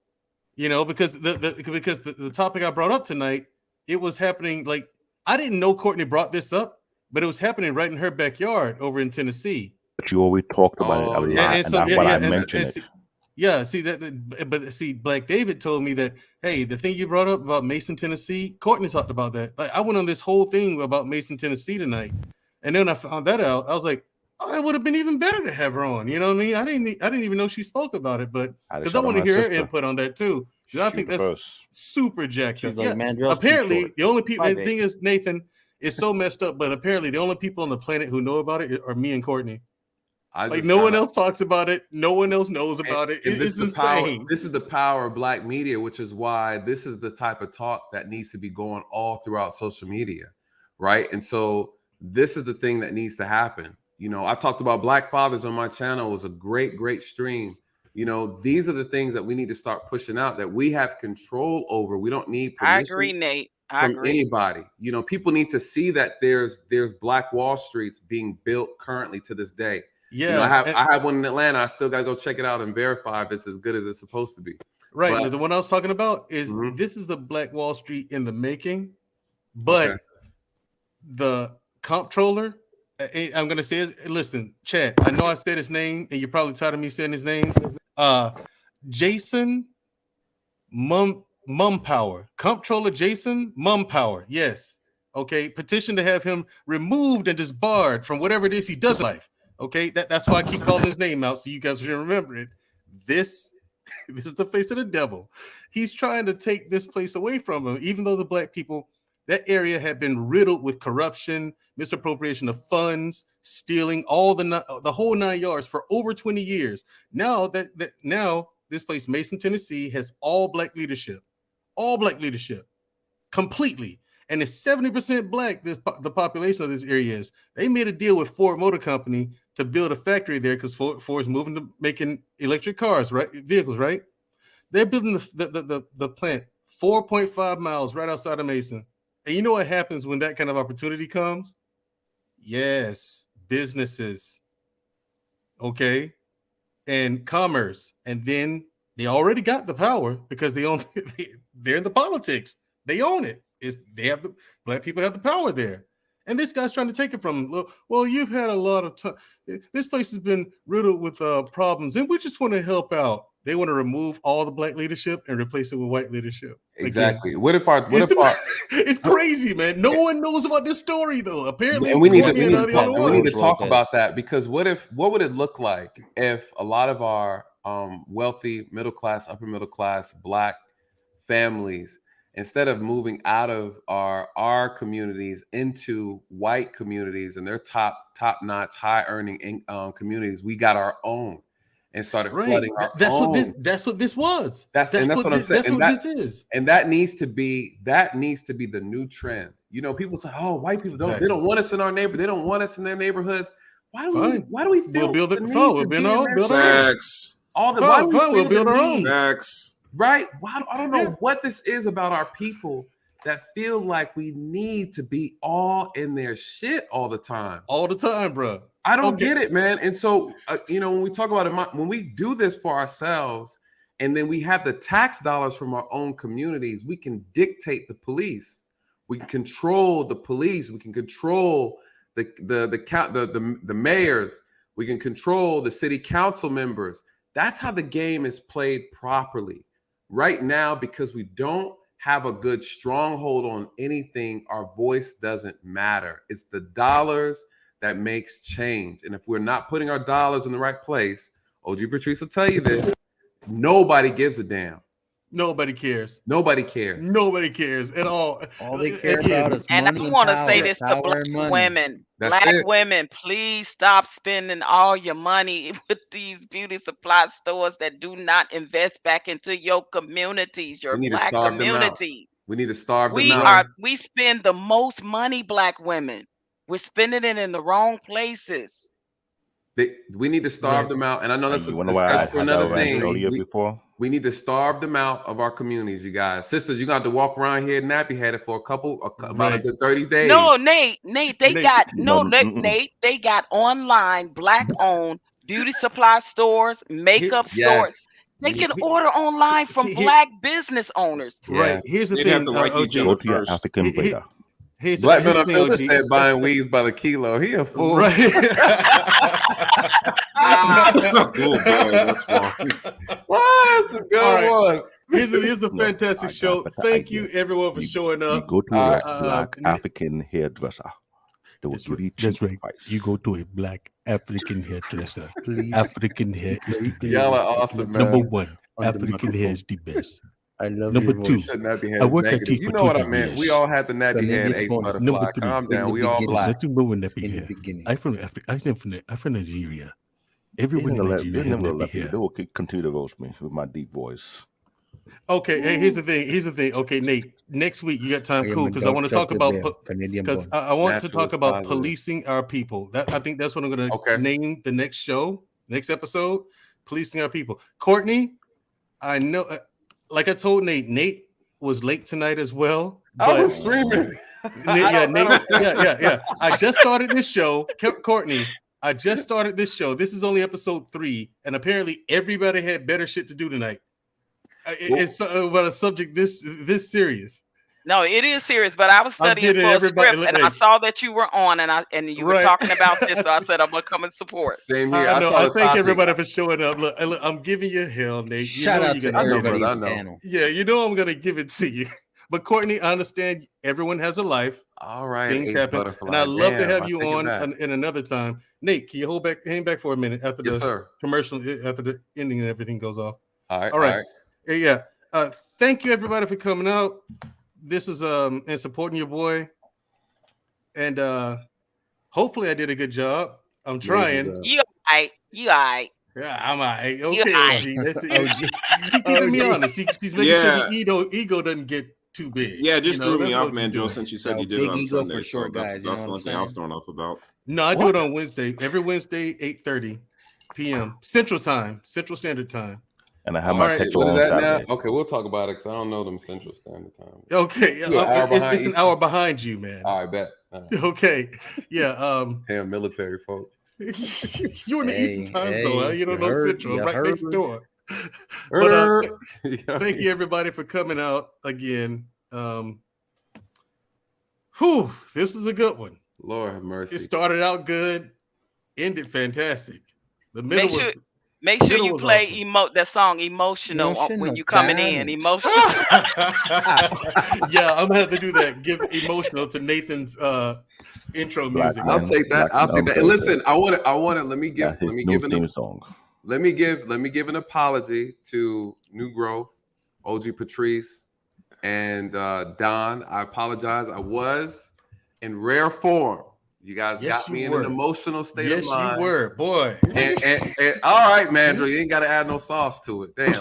You know, because the topic I brought up tonight, it was happening. Like I didn't know Courtney brought this up, but it was happening right in her backyard over in Tennessee. But you always talked about it a lot, and that's why I mentioned it. Yeah, see that, but see, Black David told me that, hey, the thing you brought up about Mason, Tennessee, Courtney talked about that. Like I went on this whole thing about Mason, Tennessee tonight, and then I found that out. I was like, oh, it would have been even better to have her on. You know what I mean? I didn't even know she spoke about it, but because I want to hear her input on that too. Because I think that's super jacked up. Like, Mandrell's apparently, the only people. The thing is, Nathan, it's so messed up. But apparently, the only people on the planet who know about it are me and Courtney. Like no one else talks about it. No one else knows about it. It's insane. This is the power of Black media, which is why this is the type of talk that needs to be going all throughout social media, right? And so this is the thing that needs to happen. You know, I talked about Black fathers on my channel. It was a great stream. You know, these are the things that we need to start pushing out that we have control over. We don't need permission. I agree, Nate. From anybody. You know, people need to see that there's Black Wall Streets being built currently to this day. Yeah, you know, I have one in Atlanta. I still got to go check it out and verify if it's as good as it's supposed to be. Right. But the one I was talking about is this is a Black Wall Street in the making, but the comptroller, I'm going to say, listen, Chad, I know I said his name and you're probably tired of me saying his name. Jason Mumpower, comptroller Jason Mumpower. Yes. Okay. Petition to have him removed and disbarred from whatever it is he does in life. Okay, that's why I keep calling his name out so you guys can remember it. This is the face of the devil. He's trying to take this place away from him, even though the Black people, that area had been riddled with corruption, misappropriation of funds, stealing, all the whole 9 yards for over 20 years. Now now this place, Mason, Tennessee, has all Black leadership, completely. And it's 70% Black, the population of this area is. They made a deal with Ford Motor Company to build a factory there because Ford's moving to making electric cars, right? Vehicles, right? They're building the plant 4.5 miles right outside of Mason. And you know what happens when that kind of opportunity comes? Yes, businesses, okay, and commerce. And then they already got the power because they're in the politics. They own it. Black people have the power there. And this guy's trying to take it from them. Well, you've had a lot of time. This place has been riddled with problems, and we just want to help out. They want to remove all the Black leadership and replace it with white leadership. Exactly. Again, it's crazy, man. No one knows about this story, though. Apparently, and we need to talk about that, because what would it look like if a lot of our wealthy, middle class, upper middle class Black families, instead of moving out of our communities into white communities and their top-notch, high-earning communities, we got our own and started flooding our own. That's what this was. That's what I'm saying. That's what this is. And that needs to be the new trend. You know, people say, "Oh, white people they don't want us in our neighborhood. They don't want us in their neighborhoods." Why do we feel we'll build the it? need We'll to build be our own. Facts. We'll build our own. Facts. Right? Well, I don't know what this is about our people that feel like we need to be all in their shit all the time. All the time, bro. I don't get it, man. And so, you know, when we talk about it, when we do this for ourselves, and then we have the tax dollars from our own communities, we can dictate the police. We can control the police. We can control the mayors. We can control the city council members. That's how the game is played properly. Right now, because we don't have a good stronghold on anything, our voice doesn't matter. It's the dollars that makes change. And if we're not putting our dollars in the right place, OG Patrice will tell you this, nobody gives a damn. Nobody cares. Nobody cares. Nobody cares at all. All they care about is And money I and want to power. say this to Power black and money. women. That's Black it. women, please stop spending all your money with these beauty supply stores that do not invest back into your communities, your We need to black starve them out. community. We need to starve them We out. spend the most money, black women. We're spending it in the wrong places. We need to starve them out. And I know that's you wonder why I had that rant earlier before? We need to starve them out of our communities, you guys. Sisters, you're going to have to walk around here nappy-headed for about a good 30 days. No, Nate, they got online black-owned beauty supply stores, makeup stores. They can order online from black business owners. Right. Here's the thing. Go to your African breeder. Black Man Unfiltered said buying weeds by the kilo. He a fool. Right. Oh, boy, that's wrong. That's a good one. Here's a fantastic show. Thank you, everyone, for showing up. Go to a black African hairdresser. That's right. You go to a black African hairdresser. African hair is the best. Y'all are awesome, man. Number one, African hair is the best. I love Number your two, voice. I work at Teeth You for know what 20 I meant. years. We all had the nappy head ace butterfly. Number three, Calm down. We all black. Nothing wrong with nappy hair. I'm from Africa. I'm from Nigeria. Everyone in Nigeria has nappy hair. They will continue to roast me with my deep voice. Okay, hey, here's the thing. Okay, Nate, next week you got time, cool, because I want to talk about policing our people. I think that's what I'm going to name the next episode, policing our people. Courtney, I know, like I told Nate was late tonight as well. I was streaming. Yeah. I just started this show, Courtney. I just started this show. This is only episode 3, and apparently everybody had better shit to do tonight. It's about a subject this serious. No, it is serious, but I was studying for the script, and I saw that you were on, and you were talking about this, so I said I'm gonna come and support. Same here. I thank everybody for showing up. Look, I'm giving you hell, Nate. Shout out to everybody on the panel. Yeah, you know I'm gonna give it to you. But Courtney, I understand everyone has a life. All right, things happen, and I'd love to have you on in another time. Nate, can you hang back for a minute after the commercial, after the ending and everything goes off? All right. Yeah. Thank you everybody for coming out. This is and supporting your boy. And hopefully I did a good job. I'm trying. You all right. Yeah, I'm all right. Okay, OG. That's it. She's keeping me honest. She's making sure the ego doesn't get too big. Yeah, just threw me off, man, Joe, since you said you did it on Sunday. So that's one thing I was thrown off about. No, I do it on Wednesday. Every Wednesday, 8:30 p.m. Central Standard Time. And I have my What is that now? Okay, we'll talk about it because I don't know them Central Standard Time. Okay, it's an hour behind you, man. I bet. Okay, yeah. Damn military folk. You're in the Eastern Time Zone, huh? You don't know Central, right next door. But thank you everybody for coming out again. This is a good one. Lord have mercy. It started out good, ended fantastic. The middle was. Make sure you play that song "Emotional" when you coming in. Emotional. Yeah, I'm gonna have to do that. Give "Emotional" to Nathan's intro music. I'll take that. And listen, I want to. Let me give an apology to New Growth, OG Patrice, and Don. I apologize. I was in rare form. You guys got me in an emotional state of mind. Yes, you were, boy. And all right, Mandrell, you ain't got to add no sauce to it. Damn.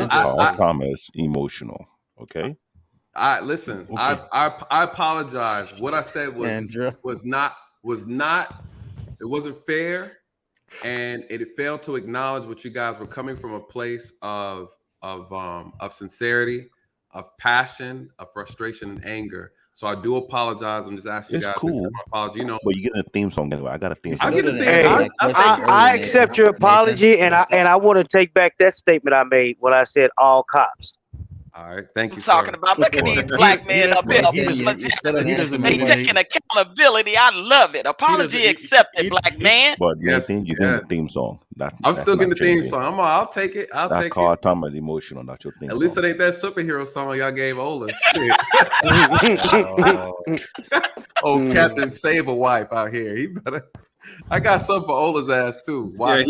I promise, emotional. Okay. Listen. Okay. I apologize. What I said was not. It wasn't fair, and it failed to acknowledge what you guys were coming from a place of sincerity, of passion, of frustration, and anger. So I do apologize. I'm just asking you guys to accept my apology. You know, but you get a theme song anyway. I got a theme song. I accept your apology, and I want to take back that statement I made when I said all cops. All right, thank you. I'm talking about. Look at these black men up here. He doesn't They taking accountability. I love it. Apology accepted, black man. But Nathan, you did the theme song. I'm still getting the theme song. I'll take it. I'll take it. That Tom is emotional. That's your thing. At least it ain't that superhero song y'all gave Ola. Shit. Captain Save a Wife out here. He better. I got something for Ola's ass too. Yeah,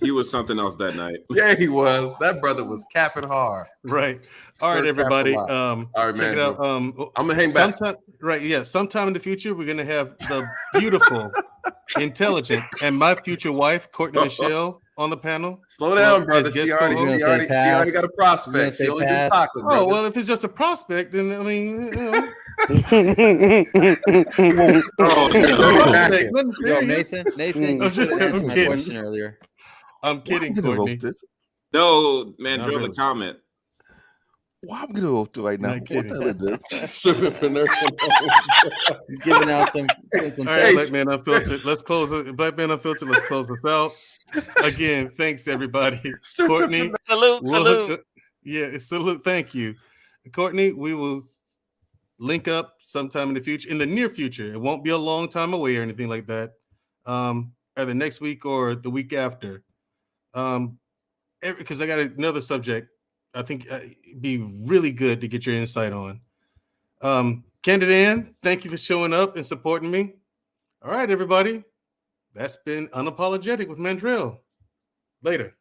he was something else that night. Yeah, he was. That brother was capping hard. Right. All right, everybody. All right, check it out. I'm gonna hang back. Sometime in the future, we're gonna have the beautiful, intelligent, and my future wife, Courtney Michelle, on the panel. Slow down, brother. She already got a prospect. She only just talking. Oh, well, if it's just a prospect, then I mean, you know. Yo, Nathan, you answered my question earlier. I'm kidding, Courtney. No, man, drill the comment. Why I'm gonna vote right now? What the hell is this? Stripping for nursing. He's giving out some. All right, Black Man Unfiltered. Let's close it. Black Man Unfiltered. Let's close this out. Again, thanks everybody. Courtney, salute. Salute. Thank you, Courtney. We will link up sometime in the future, in the near future. It won't be a long time away or anything like that. Either next week or the week after. Because I got another subject. I think it'd be really good to get your insight on. Candid Ann, thank you for showing up and supporting me. All right, everybody. That's been Unapologetic with Mandrell. Later.